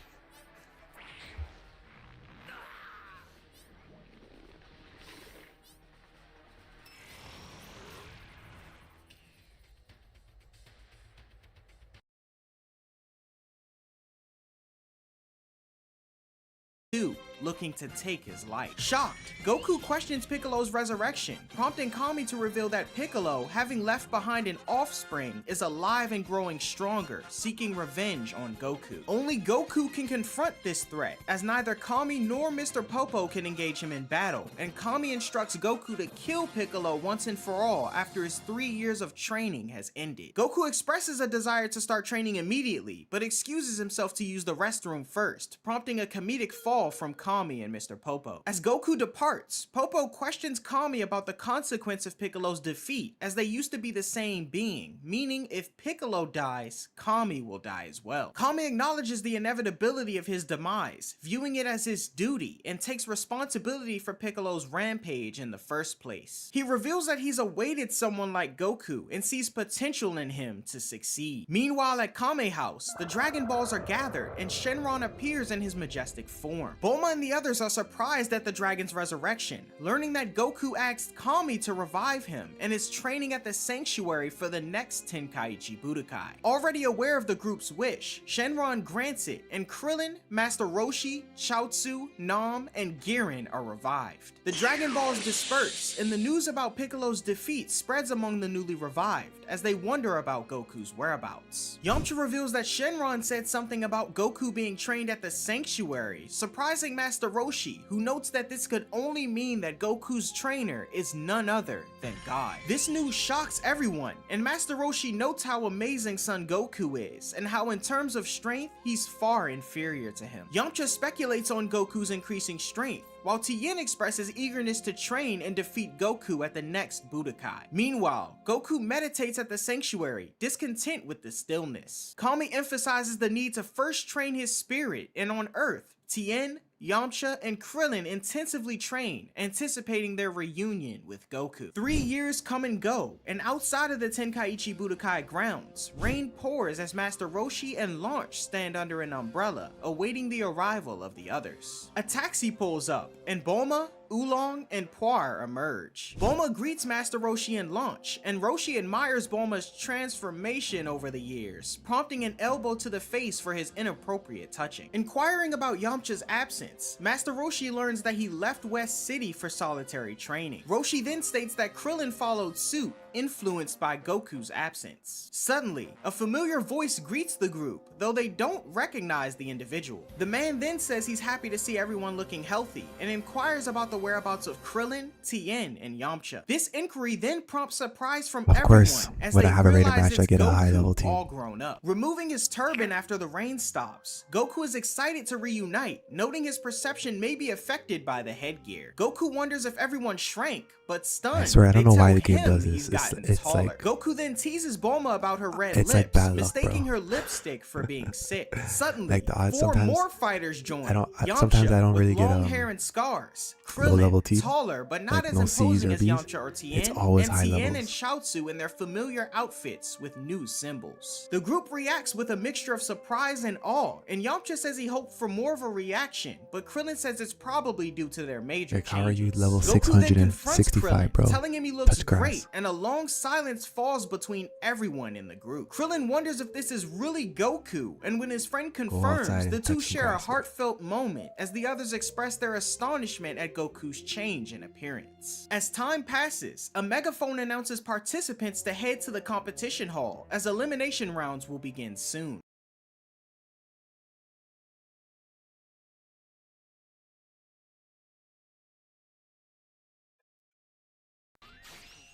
Speaker 2: Looking to take his life. Shocked, Goku questions Piccolo's resurrection, prompting Kami to reveal that Piccolo, having left behind an offspring, is alive and growing stronger, seeking revenge on Goku. Only Goku can confront this threat, as neither Kami nor Mr. Popo can engage him in battle, and Kami instructs Goku to kill Piccolo once and for all after his 3 years of training has ended. Goku expresses a desire to start training immediately, but excuses himself to use the restroom first, prompting a comedic fall from Kami and Mr. Popo. As Goku departs, Popo questions Kami about the consequence of Piccolo's defeat, as they used to be the same being, meaning if Piccolo dies, Kami will die as well. Kami acknowledges the inevitability of his demise, viewing it as his duty, and takes responsibility for Piccolo's rampage in the first place. He reveals that he's awaited someone like Goku and sees potential in him to succeed. Meanwhile, at Kame House, the Dragon Balls are gathered and Shenron appears in his majestic form. Bulma and the others are surprised at the dragon's resurrection, learning that Goku asked Kami to revive him and is training at the sanctuary for the next Tenkaichi Budokai. Already aware of the group's wish, Shenron grants it, and Krillin, Master Roshi, Chaozu, Nam, and Girin are revived. The Dragon Balls disperse, and the news about Piccolo's defeat spreads among the newly revived, as they wonder about Goku's whereabouts. Yamcha reveals that Shenron said something about Goku being trained at the sanctuary, surprising Master Roshi, who notes that this could only mean that Goku's trainer is none other than God. This news shocks everyone, and Master Roshi notes how amazing Son Goku is, and how in terms of strength, he's far inferior to him. Yamcha speculates on Goku's increasing strength, while Tien expresses eagerness to train and defeat Goku at the next Budokai. Meanwhile, Goku meditates at the sanctuary, discontent with the stillness. Kami emphasizes the need to first train his spirit, and on Earth, Tien, Yamcha, and Krillin intensively train, anticipating their reunion with Goku. 3 years come and go, and outside of the Tenkaichi Budokai grounds, rain pours as Master Roshi and Launch stand under an umbrella, awaiting the arrival of the others. A taxi pulls up, and Bulma, Oolong, and Puar emerge. Bulma greets Master Roshi and Launch, and Roshi admires Bulma's transformation over the years, prompting an elbow to the face for his inappropriate touching. Inquiring about Yamcha's absence, Master Roshi learns that he left West City for solitary training. Roshi then states that Krillin followed suit, influenced by Goku's absence. Suddenly, a familiar voice greets the group, though they don't recognize the individual. The man then says he's happy to see everyone looking healthy, and inquires about the whereabouts of Krillin, Tien, and Yamcha. This inquiry then prompts surprise from everyone, as
Speaker 1: when
Speaker 2: they
Speaker 1: I have a rated
Speaker 2: realize
Speaker 1: match,
Speaker 2: it's
Speaker 1: I get a high
Speaker 2: Goku
Speaker 1: level team.
Speaker 2: all grown up. Removing his turban after the rain stops, Goku is excited to reunite, noting his perception may be affected by the headgear. Goku wonders if everyone shrank, but stunned,
Speaker 1: I swear, I don't
Speaker 2: they
Speaker 1: know why
Speaker 2: tell
Speaker 1: the game
Speaker 2: him
Speaker 1: does
Speaker 2: he's
Speaker 1: this.
Speaker 2: gotten
Speaker 1: It's
Speaker 2: taller.
Speaker 1: like-
Speaker 2: Goku then teases Bulma about her red
Speaker 1: It's
Speaker 2: lips,
Speaker 1: like bad luck,
Speaker 2: mistaking
Speaker 1: bro.
Speaker 2: her lipstick for being sick. Suddenly,
Speaker 1: Like the odds
Speaker 2: 4
Speaker 1: sometimes-
Speaker 2: more fighters join.
Speaker 1: sometimes I don't
Speaker 2: with
Speaker 1: really get,
Speaker 2: long hair and scars.
Speaker 1: low level
Speaker 2: Krillin,
Speaker 1: team,
Speaker 2: taller but not
Speaker 1: like
Speaker 2: as
Speaker 1: no C's
Speaker 2: imposing
Speaker 1: or
Speaker 2: as
Speaker 1: B's.
Speaker 2: Yamcha or Tien,
Speaker 1: It's always
Speaker 2: and
Speaker 1: high
Speaker 2: Tien and
Speaker 1: levels.
Speaker 2: Chaozu in their familiar outfits with new symbols. The group reacts with a mixture of surprise and awe, and Yamcha says he hoped for more of a reaction, but Krillin says it's probably due to their major
Speaker 1: Like, how are you
Speaker 2: changes.
Speaker 1: level
Speaker 2: Goku then confronts
Speaker 1: 665,
Speaker 2: Krillin,
Speaker 1: bro?
Speaker 2: telling him he looks
Speaker 1: Touch grass.
Speaker 2: great, and a long silence falls between everyone in the group. Krillin wonders if this is really Goku, and when his friend confirms,
Speaker 1: outside
Speaker 2: the
Speaker 1: and
Speaker 2: two
Speaker 1: touch some
Speaker 2: share a
Speaker 1: grass.
Speaker 2: heartfelt moment as the others express their astonishment at Goku's change in appearance. As time passes, a megaphone announces participants to head to the competition hall, as elimination rounds will begin soon.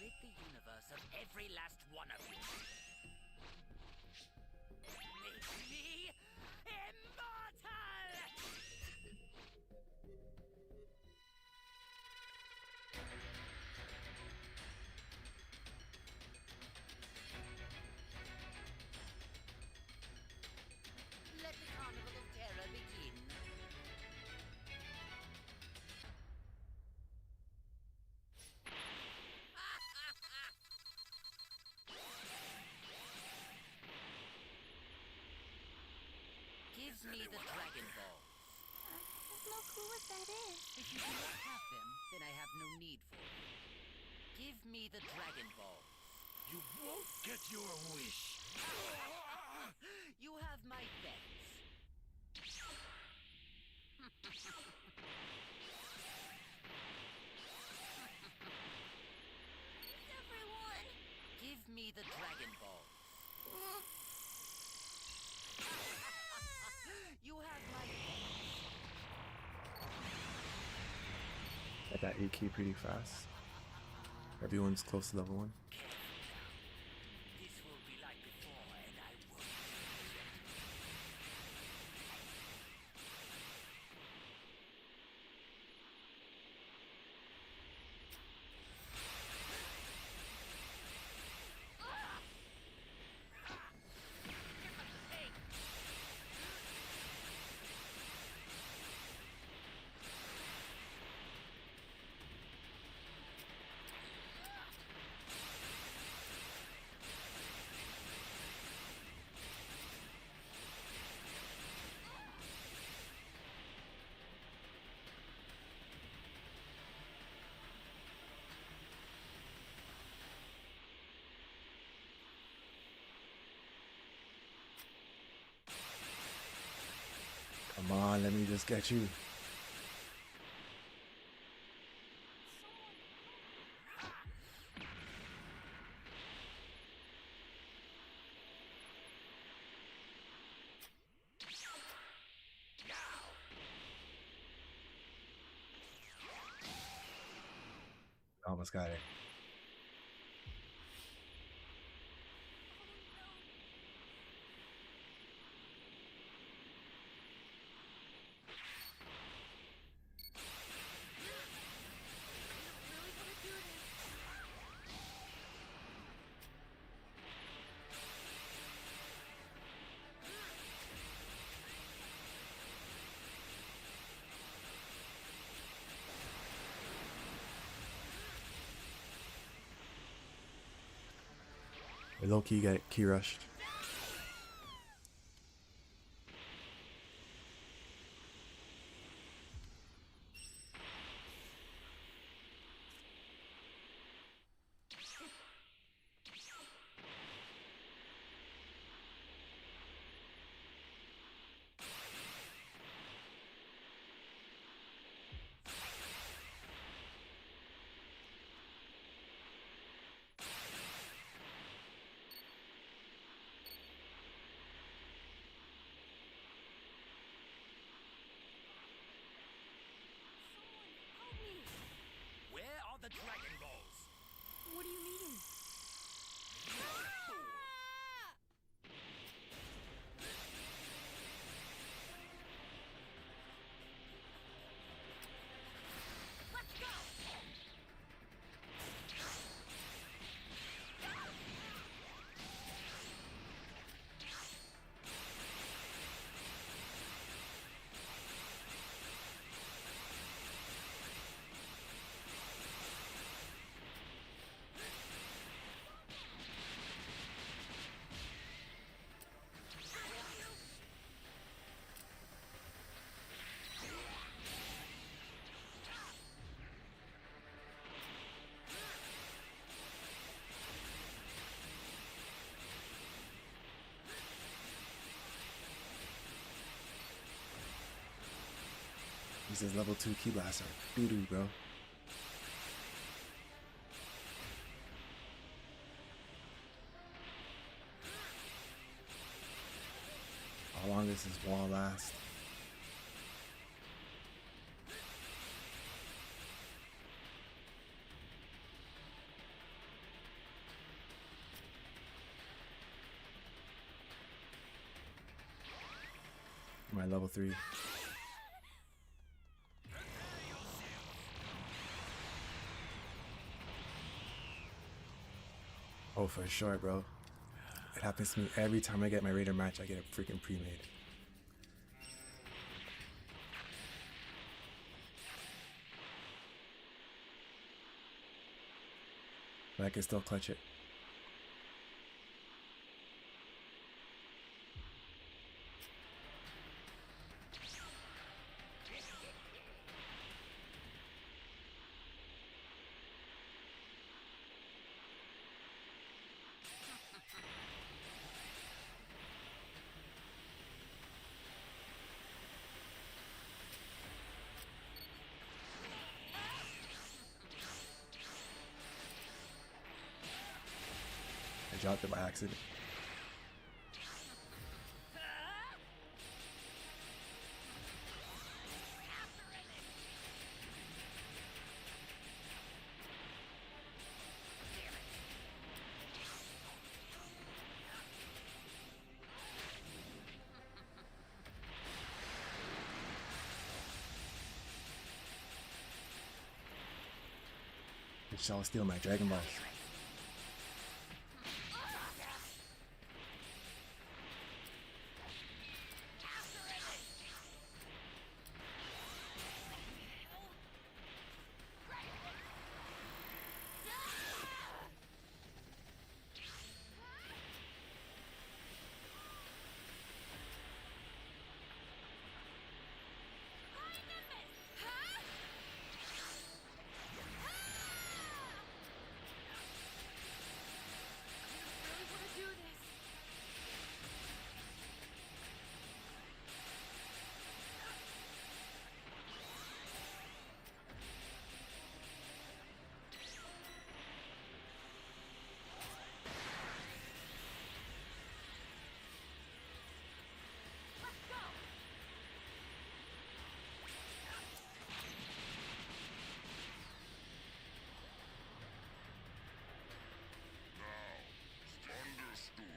Speaker 3: Rid the universe of every last one of you. Make me immortal!
Speaker 6: me the Dragon Balls.
Speaker 4: I have no clue what that is.
Speaker 6: If you do not have them, then I have no need for you. Give me the Dragon Balls.
Speaker 3: You won't get your wish.
Speaker 6: You have my thanks.
Speaker 4: Everyone!
Speaker 6: Give me the Dragon Balls. You have my thanks.
Speaker 1: Get that AK pretty fast. Everyone's close to level 1.
Speaker 6: This will be like before, and I won't.
Speaker 1: Come on, let me just get you. Almost got it.
Speaker 4: Really gonna do this?
Speaker 1: We low key get key rushed.
Speaker 4: Help me!
Speaker 3: Where are the Dragon Balls?
Speaker 4: What do you mean?
Speaker 6: Let's go!
Speaker 1: He says level 2 key blaster. Doo doo, bro. How long does this wall last? My level 3. Oh, for sure, bro. It happens to me every time I get my Raider match. I get a freaking pre-made. But I can still clutch it. dropped it by accident. Y'all steal my Dragon Balls.
Speaker 4: Really want to do this. Let's go. It's up to me.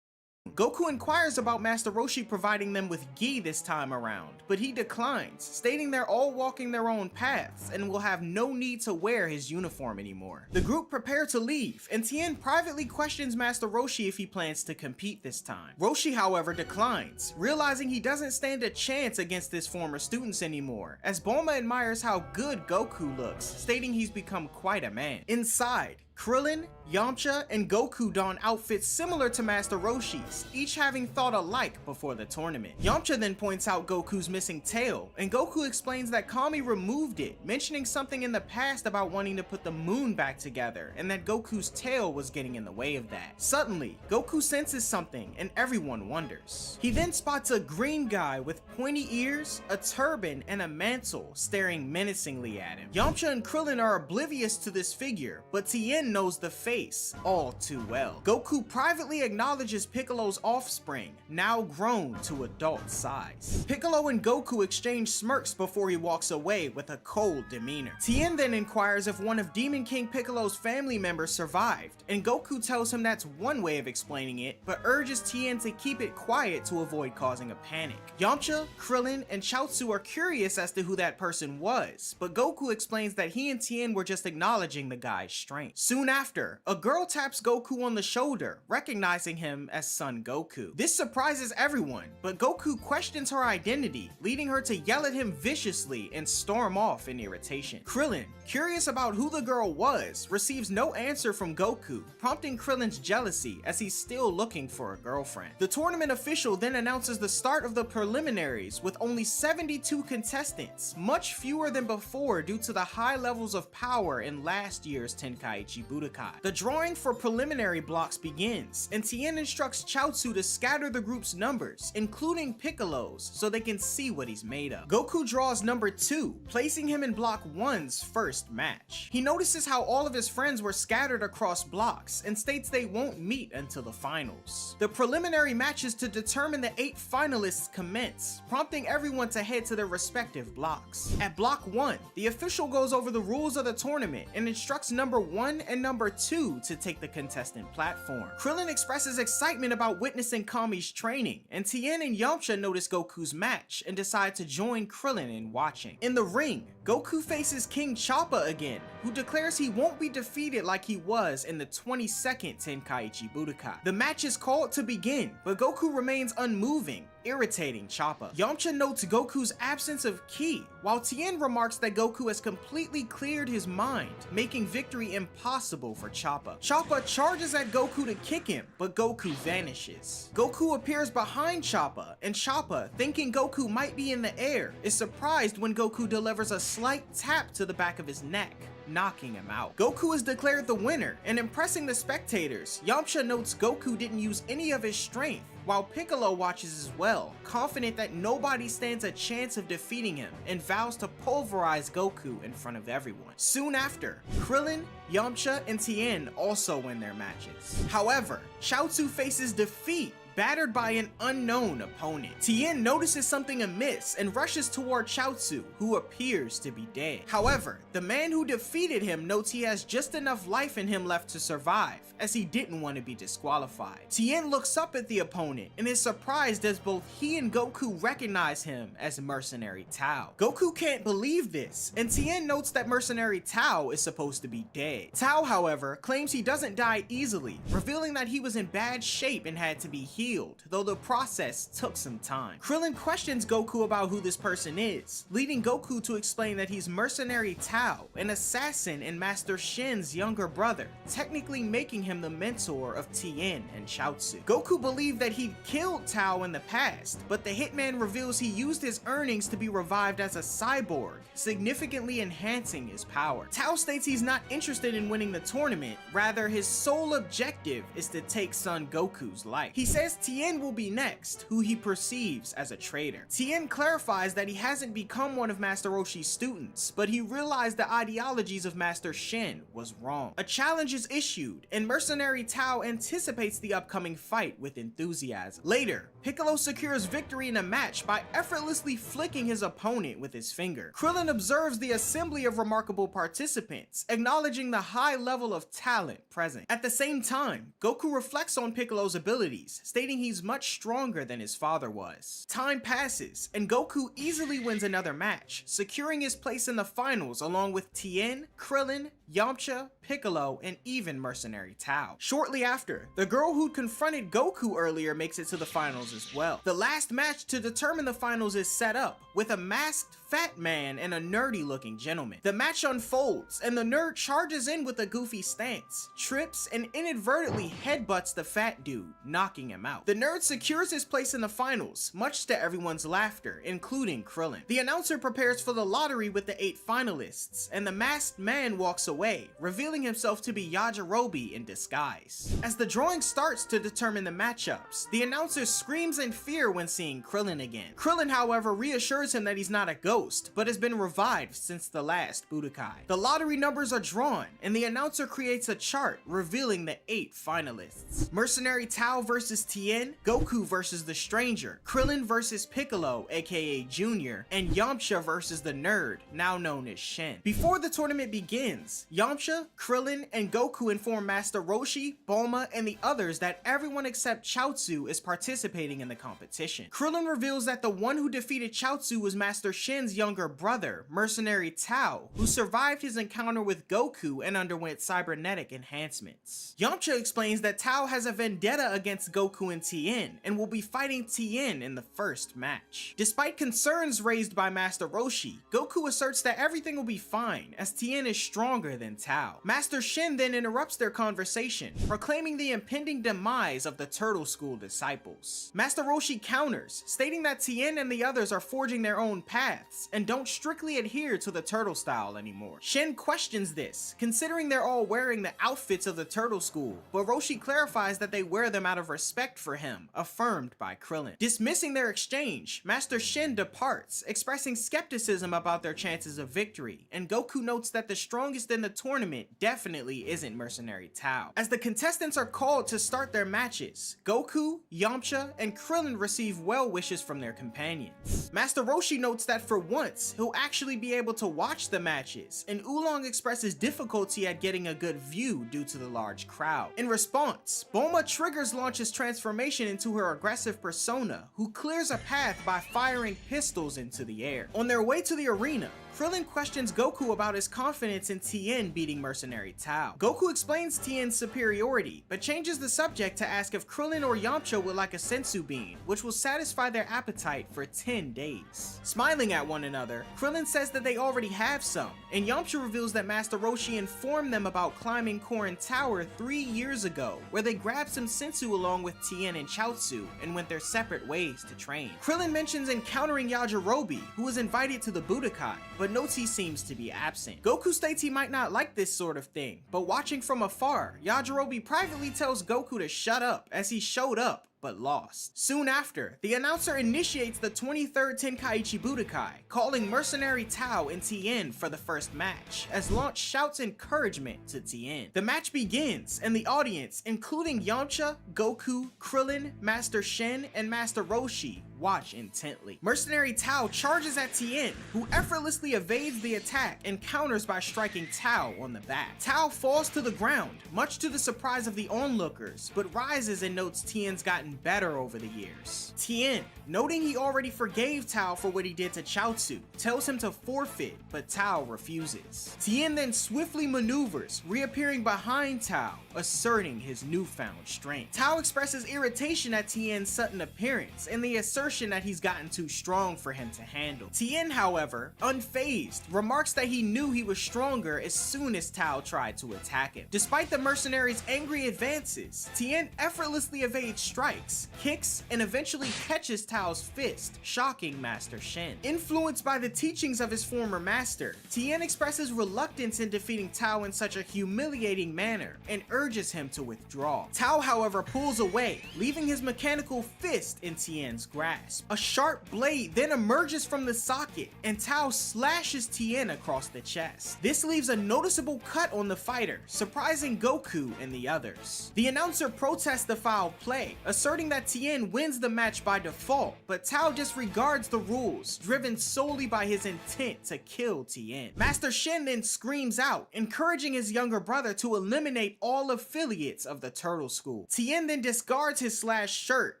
Speaker 2: Goku inquires about Master Roshi providing them with gi this time around, but he declines, stating they're all walking their own paths and will have no need to wear his uniform anymore. The group prepare to leave, and Tien privately questions Master Roshi if he plans to compete this time. Roshi, however, declines, realizing he doesn't stand a chance against his former students anymore, as Bulma admires how good Goku looks, stating he's become quite a man. Inside, Krillin, Yamcha, and Goku don outfits similar to Master Roshi's, each having thought alike before the tournament. Yamcha then points out Goku's missing tail, and Goku explains that Kami removed it, mentioning something in the past about wanting to put the moon back together, and that Goku's tail was getting in the way of that. Suddenly, Goku senses something, and everyone wonders. He then spots a green guy with pointy ears, a turban, and a mantle staring menacingly at him. Yamcha and Krillin are oblivious to this figure, but Tien knows the face all too well. Goku privately acknowledges Piccolo's offspring, now grown to adult size. Piccolo and Goku exchange smirks before he walks away with a cold demeanor. Tien then inquires if one of Demon King Piccolo's family members survived, and Goku tells him that's one way of explaining it, but urges Tien to keep it quiet to avoid causing a panic. Yamcha, Krillin, and Chaozu are curious as to who that person was, but Goku explains that he and Tien were just acknowledging the guy's strength. Soon after, a girl taps Goku on the shoulder, recognizing him as Son Goku. This surprises everyone, but Goku questions her identity, leading her to yell at him viciously and storm off in irritation. Krillin, curious about who the girl was, receives no answer from Goku, prompting Krillin's jealousy as he's still looking for a girlfriend. The tournament official then announces the start of the preliminaries with only 72 contestants, much fewer than before due to the high levels of power in last year's Tenkaichi Budokai. The drawing for preliminary blocks begins, and Tien instructs Chaozu to scatter the group's numbers, including Piccolo's, so they can see what he's made of. Goku draws number 2, placing him in block 1's first match. He notices how all of his friends were scattered across blocks, and states they won't meet until the finals. The preliminary matches to determine the 8 finalists commence, prompting everyone to head to their respective blocks. At block 1, the official goes over the rules of the tournament and instructs number 1 and number 2 to take the contestant platform. Krillin expresses excitement about witnessing Kami's training, and Tien and Yamcha notice Goku's match and decide to join Krillin in watching. In the ring, Goku faces King Choppa again, who declares he won't be defeated like he was in the 22nd Tenkaichi Budokai. The match is called to begin, but Goku remains unmoving, irritating Choppa. Yamcha notes Goku's absence of ki, while Tien remarks that Goku has completely cleared his mind, making victory impossible for Choppa. Choppa charges at Goku to kick him, but Goku vanishes. Goku appears behind Choppa, and Choppa, thinking Goku might be in the air, is surprised when Goku delivers a slight tap to the back of his neck, knocking him out. Goku is declared the winner, and impressing the spectators, Yamcha notes Goku didn't use any of his strength, while Piccolo watches as well, confident that nobody stands a chance of defeating him, and vows to pulverize Goku in front of everyone. Soon after, Krillin, Yamcha, and Tien also win their matches. However, Chaozu faces defeat, battered by an unknown opponent. Tien notices something amiss and rushes toward Chaozu, who appears to be dead. However, the man who defeated him notes he has just enough life in him left to survive, as he didn't want to be disqualified. Tien looks up at the opponent and is surprised as both he and Goku recognize him as Mercenary Tao. Goku can't believe this, and Tien notes that Mercenary Tao is supposed to be dead. Tao, however, claims he doesn't die easily, revealing that he was in bad shape and had to be healed, though the process took some time. Krillin questions Goku about who this person is, leading Goku to explain that he's Mercenary Tao, an assassin and Master Shin's younger brother, technically making him the mentor of Tien and Chaozu. Goku believed that he'd killed Tao in the past, but the hitman reveals he used his earnings to be revived as a cyborg, significantly enhancing his power. Tao states he's not interested in winning the tournament, rather his sole objective is to take Son Goku's life. He says Tien will be next, who he perceives as a traitor. Tien clarifies that he hasn't become one of Master Roshi's students, but he realized the ideologies of Master Shin was wrong. A challenge is issued, and Mercenary Tao anticipates the upcoming fight with enthusiasm. Later, Piccolo secures victory in a match by effortlessly flicking his opponent with his finger. Krillin observes the assembly of remarkable participants, acknowledging the high level of talent present. At the same time, Goku reflects on Piccolo's abilities, stating he's much stronger than his father was. Time passes, and Goku easily wins another match, securing his place in the finals along with Tien, Krillin, Yamcha, Piccolo, and even Mercenary Tao. Shortly after, the girl who'd confronted Goku earlier makes it to the finals as well. The last match to determine the finals is set up, with a masked fat man and a nerdy looking gentleman. The match unfolds, and the nerd charges in with a goofy stance, trips, and inadvertently headbutts the fat dude, knocking him out. The nerd secures his place in the finals, much to everyone's laughter, including Krillin. The announcer prepares for the lottery with the 8 finalists, and the masked man walks away, revealing himself to be Yajirobe in disguise. As the drawing starts to determine the matchups, the announcer screams in fear when seeing Krillin again. Krillin, however, reassures him that he's not a ghost, but has been revived since the last Budokai. The lottery numbers are drawn, and the announcer creates a chart revealing the 8 finalists. Mercenary Tao versus Tien, Goku versus the Stranger, Krillin versus Piccolo, aka Junior, and Yamcha versus the Nerd, now known as Shen. Before the tournament begins, Yamcha, Krillin, and Goku inform Master Roshi, Bulma, and the others that everyone except Chaozu is participating in the competition. Krillin reveals that the one who defeated Chaozu was Master Shen's younger brother, Mercenary Tao, who survived his encounter with Goku and underwent cybernetic enhancements. Yamcha explains that Tao has a vendetta against Goku and Tien, and will be fighting Tien in the first match. Despite concerns raised by Master Roshi, Goku asserts that everything will be fine, as Tien is stronger than Tao. Master Shen then interrupts their conversation, proclaiming the impending demise of the Turtle School disciples. Master Roshi counters, stating that Tien and the others are forging their own paths, and don't strictly adhere to the turtle style anymore. Shen questions this, considering they're all wearing the outfits of the Turtle School, but Roshi clarifies that they wear them out of respect for him, affirmed by Krillin. Dismissing their exchange, Master Shen departs, expressing skepticism about their chances of victory, and Goku notes that the strongest in the tournament definitely isn't Mercenary Tao. As the contestants are called to start their matches, Goku, Yamcha, and Krillin receive well wishes from their companions. Master Roshi notes that for once, he'll actually be able to watch the matches, and Oolong expresses difficulty at getting a good view due to the large crowd. In response, Bulma triggers Launch's transformation into her aggressive persona, who clears a path by firing pistols into the air. On their way to the arena, Krillin questions Goku about his confidence in Tien beating Mercenary Tao. Goku explains Tien's superiority, but changes the subject to ask if Krillin or Yamcha would like a sensu bean, which will satisfy their appetite for 10 days. Smiling at one another, Krillin says that they already have some, and Yamcha reveals that Master Roshi informed them about climbing Korin Tower 3 years ago, where they grabbed some sensu along with Tien and Chaozu, and went their separate ways to train. Krillin mentions encountering Yajirobe, who was invited to the Budokai, but notes he seems to be absent. Goku states he might not like this sort of thing, but watching from afar, Yajirobe privately tells Goku to shut up, as he showed up but lost. Soon after, the announcer initiates the 23rd Tenkaichi Budokai, calling Mercenary Tao and Tien for the first match, as Launch shouts encouragement to Tien. The match begins, and the audience, including Yamcha, Goku, Krillin, Master Shen, and Master Roshi, watch intently. Mercenary Tao charges at Tien, who effortlessly evades the attack and counters by striking Tao on the back. Tao falls to the ground, much to the surprise of the onlookers, but rises and notes Tien's gotten better over the years. Tien, noting he already forgave Tao for what he did to Chaozu, tells him to forfeit, but Tao refuses. Tien then swiftly maneuvers, reappearing behind Tao, asserting his newfound strength. Tao expresses irritation at Tien's sudden appearance and the assertion that he's gotten too strong for him to handle. Tien, however, unfazed, remarks that he knew he was stronger as soon as Tao tried to attack him. Despite the mercenary's angry advances, Tien effortlessly evades strikes, kicks, and eventually catches Tao's fist, shocking Master Shen. Influenced by the teachings of his former master, Tien expresses reluctance in defeating Tao in such a humiliating manner and urges him to withdraw. Tao, however, pulls away, leaving his mechanical fist in Tien's grasp. A sharp blade then emerges from the socket, and Tao slashes Tien across the chest. This leaves a noticeable cut on the fighter, surprising Goku and the others. The announcer protests the foul play, asserting that Tien wins the match by default, but Tao disregards the rules, driven solely by his intent to kill Tien. Master Shen then screams out, encouraging his younger brother to eliminate all affiliates of the Turtle School. Tien then discards his slashed shirt,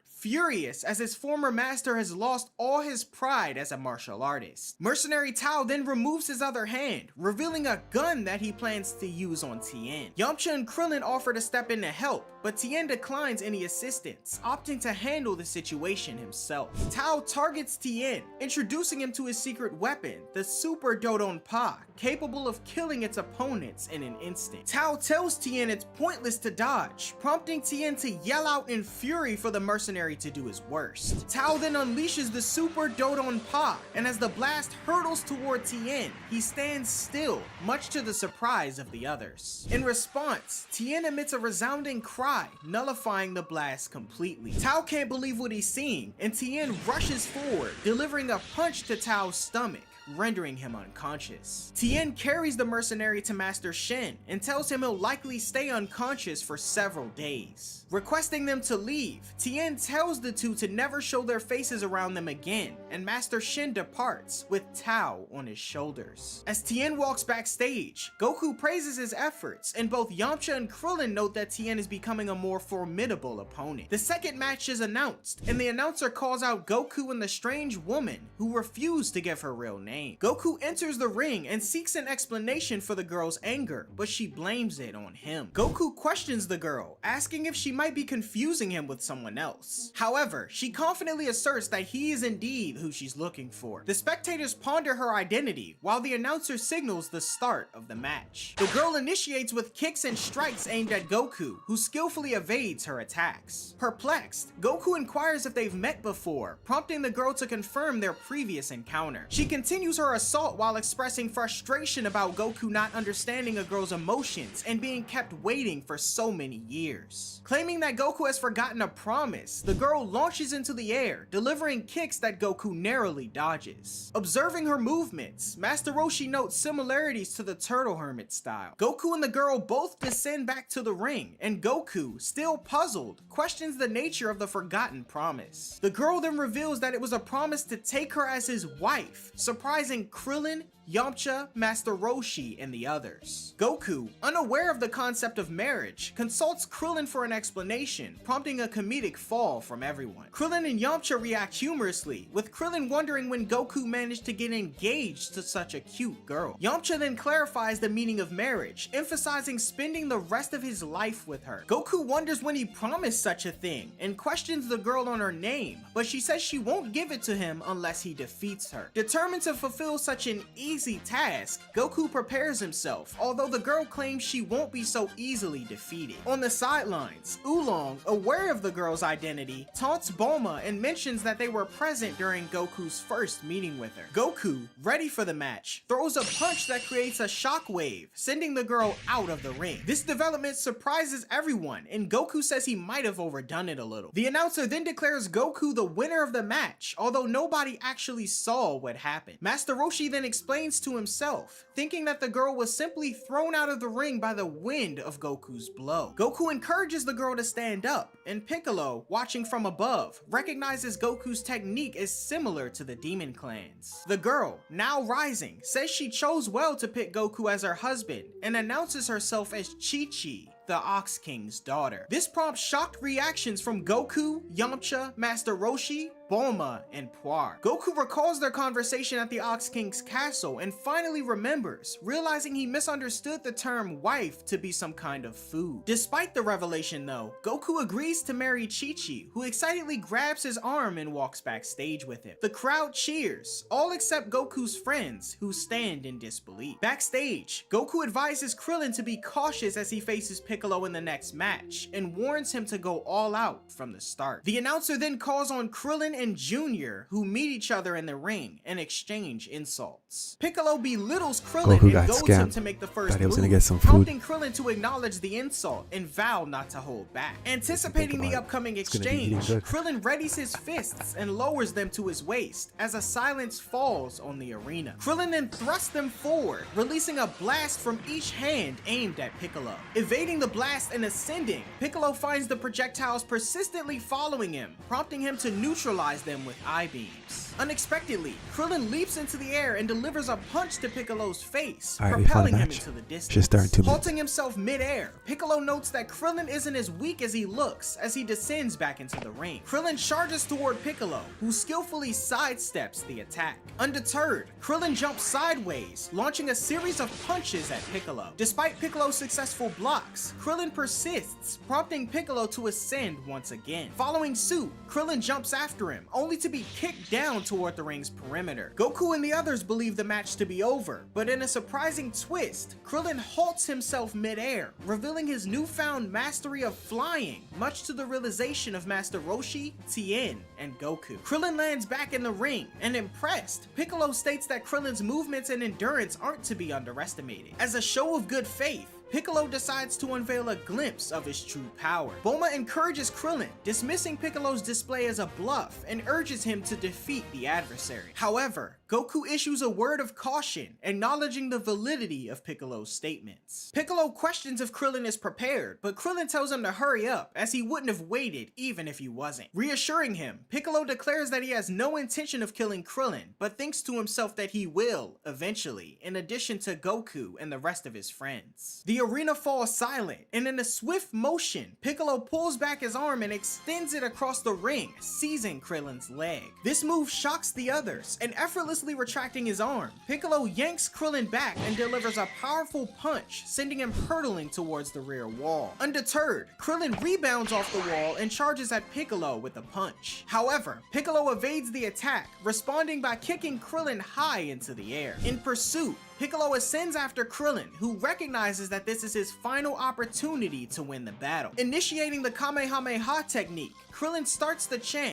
Speaker 2: furious as his former master has lost all his pride as a martial artist. Mercenary Tao then removes his other hand, revealing a gun that he plans to use on Tien. Yamcha and Krillin offer to step in to help, but Tien declines any assistance, opting to handle the situation himself. Tao targets Tien, introducing him to his secret weapon, the Super Dodon Pa, capable of killing its opponents in an instant. Tao tells Tien it's pointless to dodge, prompting Tien to yell out in fury for the mercenary to do his worst. Tao then unleashes the Super Dodon Pa, and as the blast hurtles toward Tien, he stands still, much to the surprise of the others. In response, Tien emits a resounding cry, nullifying the blast completely. Tao can't believe what he's seeing, and Tien rushes forward, delivering a punch to Tao's stomach, rendering him unconscious. Tien carries the mercenary to Master Shen and tells him he'll likely stay unconscious for several days. Requesting them to leave, Tien tells the two to never show their faces around them again, and Master Shen departs with Tao on his shoulders. As Tien walks backstage, Goku praises his efforts, and both Yamcha and Krillin note that Tien is becoming a more formidable opponent. The second match is announced, and the announcer calls out Goku and the strange woman, who refuse to give her real name. Goku enters the ring and seeks an explanation for the girl's anger, but she blames it on him. Goku questions the girl, asking if she might be confusing him with someone else. However, she confidently asserts that he is indeed who she's looking for. The spectators ponder her identity, while the announcer signals the start of the match. The girl initiates with kicks and strikes aimed at Goku, who skillfully evades her attacks. Perplexed, Goku inquires if they've met before, prompting the girl to confirm their previous encounter. She continues her assault while expressing frustration about Goku not understanding a girl's emotions and being kept waiting for so many years. Claiming that Goku has forgotten a promise, the girl launches into the air, delivering kicks that Goku narrowly dodges. Observing her movements, Master Roshi notes similarities to the Turtle Hermit style. Goku and the girl both descend back to the ring, and Goku, still puzzled, questions the nature of the forgotten promise. The girl then reveals that it was a promise to take her as his wife, surprising Krillin, Yamcha, Master Roshi, and the others. Goku, unaware of the concept of marriage, consults Krillin for an explanation, prompting a comedic fall from everyone. Krillin and Yamcha react humorously, with Krillin wondering when Goku managed to get engaged to such a cute girl. Yamcha then clarifies the meaning of marriage, emphasizing spending the rest of his life with her. Goku wonders when he promised such a thing, and questions the girl on her name, but she says she won't give it to him unless he defeats her. Determined to fulfill such an easy task, Goku prepares himself, although the girl claims she won't be so easily defeated. On the sidelines, Oolong, aware of the girl's identity, taunts Bulma and mentions that they were present during Goku's first meeting with her. Goku, ready for the match, throws a punch that creates a shockwave, sending the girl out of the ring. This development surprises everyone, and Goku says he might have overdone it a little. The announcer then declares Goku the winner of the match, although nobody actually saw what happened. Master Roshi then explains to himself, thinking that the girl was simply thrown out of the ring by the wind of Goku's blow. Goku encourages the girl to stand up, and Piccolo, watching from above, recognizes Goku's technique is similar to the Demon Clan's. The girl, now rising, says she chose well to pick Goku as her husband, and announces herself as Chi-Chi, the Ox King's daughter. This prompts shocked reactions from Goku, Yamcha, Master Roshi, Bulma, and Puar. Goku recalls their conversation at the Ox King's castle and finally remembers, realizing he misunderstood the term wife to be some kind of food. Despite the revelation though, Goku agrees to marry Chi-Chi, who excitedly grabs his arm and walks backstage with him. The crowd cheers, all except Goku's friends, who stand in disbelief. Backstage, Goku advises Krillin to be cautious as he faces Piccolo in the next match, and warns him to go all out from the start. The announcer then calls on Krillin and Junior, who meet each other in the ring and exchange insults. Piccolo belittles Krillin
Speaker 1: Goku got
Speaker 2: and goads him
Speaker 1: scammed.
Speaker 2: to make the first
Speaker 1: Thought he was
Speaker 2: move,
Speaker 1: gonna get some food.
Speaker 2: prompting Krillin to acknowledge the insult and vow not to hold back. Anticipating the
Speaker 1: about it,
Speaker 2: upcoming
Speaker 1: it's gonna be eating
Speaker 2: exchange,
Speaker 1: good.
Speaker 2: Krillin readies his fists and lowers them to his waist as a silence falls on the arena. Krillin then thrusts them forward, releasing a blast from each hand aimed at Piccolo. Evading the blast and ascending, Piccolo finds the projectiles persistently following him, prompting him to neutralize neutralize them with I-beams. Unexpectedly, Krillin leaps into the air and delivers a punch to Piccolo's face,
Speaker 1: Alright, we found
Speaker 2: propelling
Speaker 1: a
Speaker 2: him
Speaker 1: match.
Speaker 2: into the distance.
Speaker 1: Should start in 2 minutes.
Speaker 2: Halting himself mid-air, Piccolo notes that Krillin isn't as weak as he looks as he descends back into the ring. Krillin charges toward Piccolo, who skillfully sidesteps the attack. Undeterred, Krillin jumps sideways, launching a series of punches at Piccolo. Despite Piccolo's successful blocks, Krillin persists, prompting Piccolo to ascend once again. Following suit, Krillin jumps after him, only to be kicked down toward the ring's perimeter. Goku and the others believe the match to be over, but in a surprising twist, Krillin halts himself mid-air, revealing his newfound mastery of flying, much to the realization of Master Roshi, Tien, and Goku. Krillin lands back in the ring, and impressed, Piccolo states that Krillin's movements and endurance aren't to be underestimated. As a show of good faith, Piccolo decides to unveil a glimpse of his true power. Bulma encourages Krillin, dismissing Piccolo's display as a bluff and urges him to defeat the adversary. However, Goku issues a word of caution, acknowledging the validity of Piccolo's statements. Piccolo questions if Krillin is prepared, but Krillin tells him to hurry up, as he wouldn't have waited even if he wasn't. Reassuring him, Piccolo declares that he has no intention of killing Krillin, but thinks to himself that he will, eventually, in addition to Goku and the rest of his friends. The arena falls silent, and in a swift motion, Piccolo pulls back his arm and extends it across the ring, seizing Krillin's leg. This move shocks the others, and effortlessly retracting his arm, Piccolo yanks Krillin back and delivers a powerful punch, sending him hurtling towards the rear wall. Undeterred, Krillin rebounds off the wall and charges at Piccolo with a punch. However, Piccolo evades the attack, responding by kicking Krillin high into the air. In pursuit, Piccolo ascends after Krillin, who recognizes that this is his final opportunity to win the battle. Initiating the Kamehameha technique, Krillin starts the chant.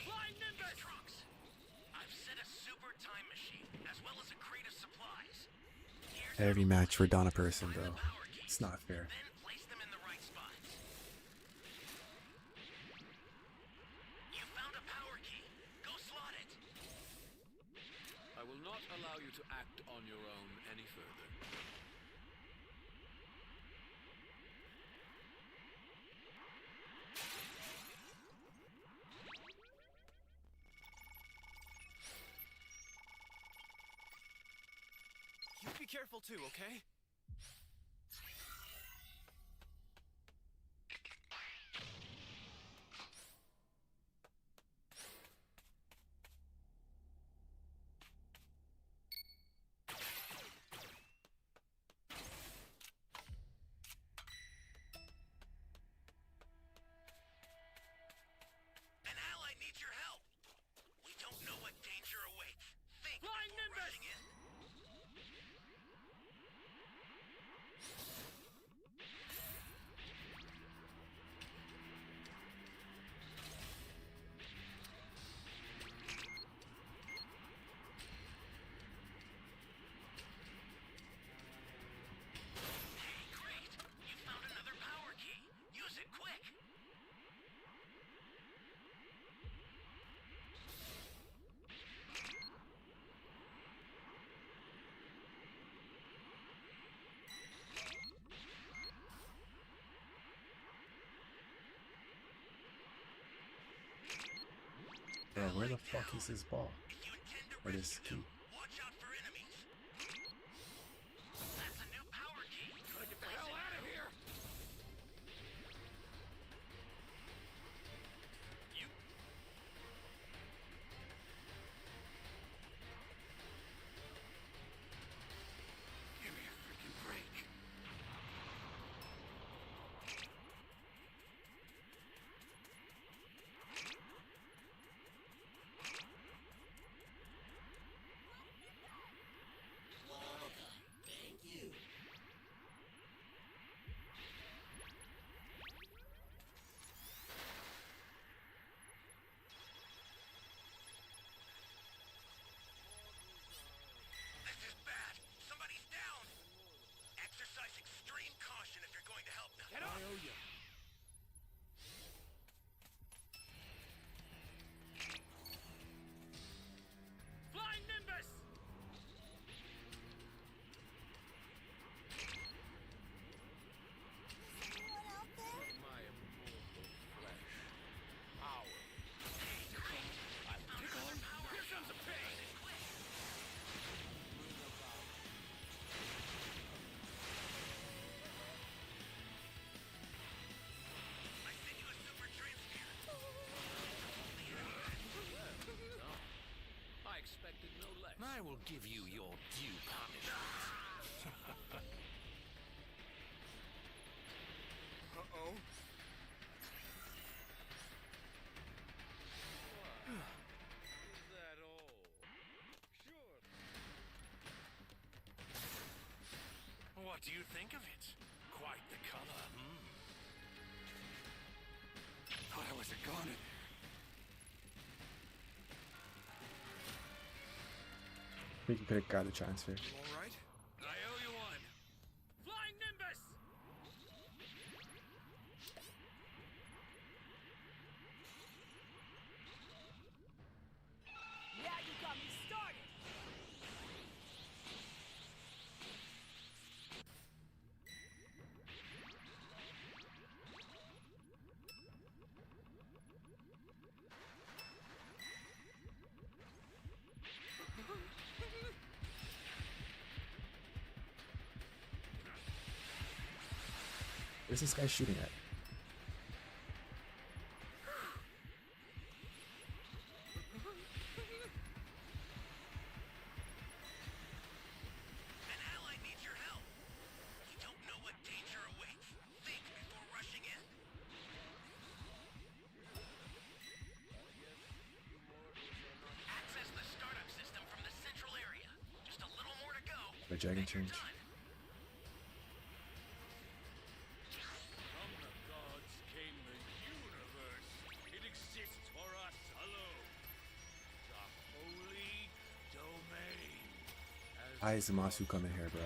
Speaker 3: Flying Nimbus! Trunks! I've set a super time machine, as well as a crate of supplies. Here's
Speaker 1: Every match for Donna Person, bro.
Speaker 3: power keys.
Speaker 1: It's not fair.
Speaker 3: Then place them in the right spots. You found a power key. Go slot it.
Speaker 5: I will not allow you to act on your own any further. You be careful too, okay?
Speaker 3: An ally needs your help. We don't know what danger awaits. Think
Speaker 5: Flying
Speaker 3: before
Speaker 5: Nimbus!
Speaker 3: rushing in. Hey, great! You found another power key. Use it quick.
Speaker 1: Yeah, where the fuck is his ball?
Speaker 3: If you intend to
Speaker 1: Or this
Speaker 3: rescue
Speaker 1: key?
Speaker 3: them, watch out for enemies. That's a new power key. Gotta get the hell out of here. You give me a freaking break. give you your due punishment.
Speaker 5: Uh-oh. Is that all? Sure.
Speaker 3: What do you think of it? Quite the color,
Speaker 5: Thought I was a goner.
Speaker 1: I think you could have got a transfer.
Speaker 5: All right. I owe you one. Flying Nimbus!
Speaker 4: Now you got me started.
Speaker 1: Where's this guy shooting at?
Speaker 3: An ally needs your help. You don't know what danger awaits. Think before rushing in. Access the startup system from the central area. Just a little more to go.
Speaker 1: The dragon
Speaker 3: and you're
Speaker 1: change.
Speaker 3: done.
Speaker 5: From the gods came the universe. It exists for us alone. The holy domain. As
Speaker 1: Zamasu coming here, bro?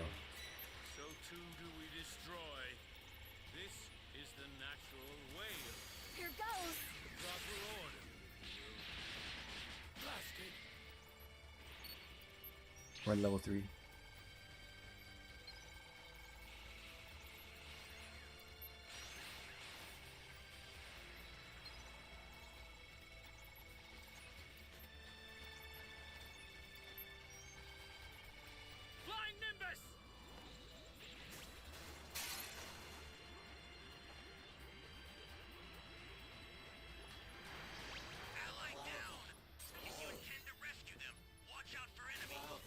Speaker 5: so too do we destroy. This is the natural way of
Speaker 4: Here goes.
Speaker 5: the proper order. Blasted.
Speaker 1: We're at level 3.
Speaker 5: Flying Nimbus!
Speaker 3: Ally down. If you intend to rescue them, watch out for enemies.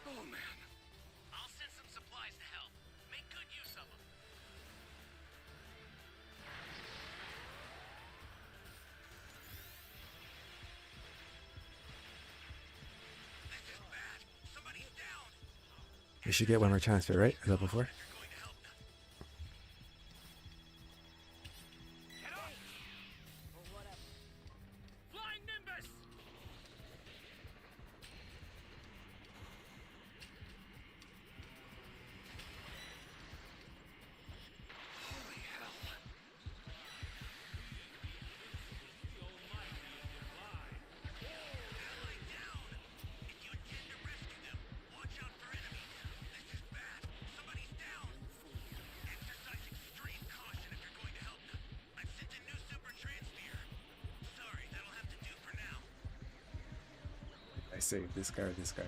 Speaker 5: Oh man.
Speaker 3: I'll send some supplies to help. Make good use of them. This is bad. Somebody's down.
Speaker 1: We should get one more transfer, right? Is that before?
Speaker 3: You're going to help them. Get up!
Speaker 4: Or whatever.
Speaker 5: Flying Nimbus!
Speaker 3: Holy hell.
Speaker 5: The almighty and divine.
Speaker 3: Ally down. If you intend to rescue them, watch out for enemies. This is bad. Somebody's down. Exercise extreme caution if you're going to help them. I've sent a new super transmitter. Sorry, that'll have to do for now.
Speaker 1: I say this guy or this guy.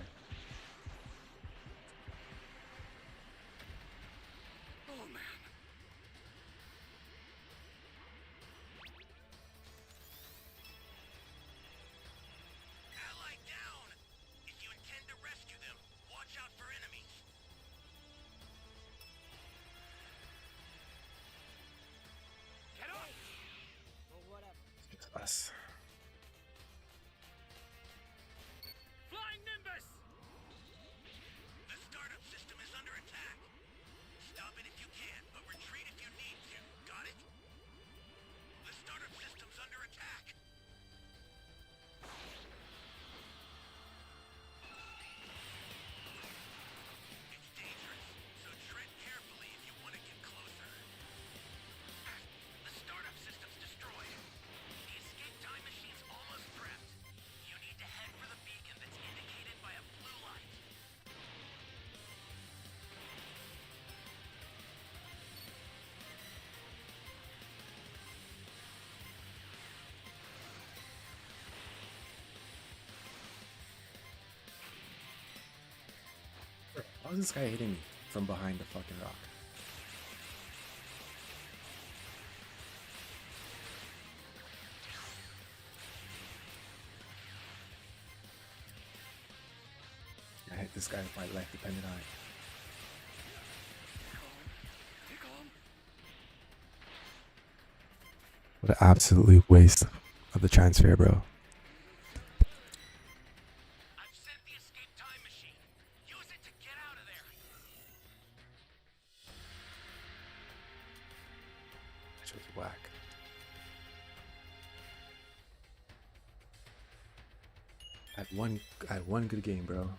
Speaker 5: Oh man.
Speaker 3: Ally down. If you intend to rescue them, watch out for enemies. Get up!
Speaker 4: Or whatever.
Speaker 1: It's us.
Speaker 5: Flying Nimbus!
Speaker 3: The startup system is under attack. Stop it if you can, but retreat if you need to. Got it? The startup system's under attack. It's dangerous, so tread carefully if you want to get closer. The startup system's destroyed. The escape time machine's almost prepped. You need to head for the beacon that's indicated by a blue light.
Speaker 1: How is this guy hitting me from behind the fucking rock? this guy, my life depended on it. What an absolute waste of the transfer, bro.
Speaker 3: I've sent the escape time machine. Use it to get out of there.
Speaker 1: That was whack. I had one good game, bro.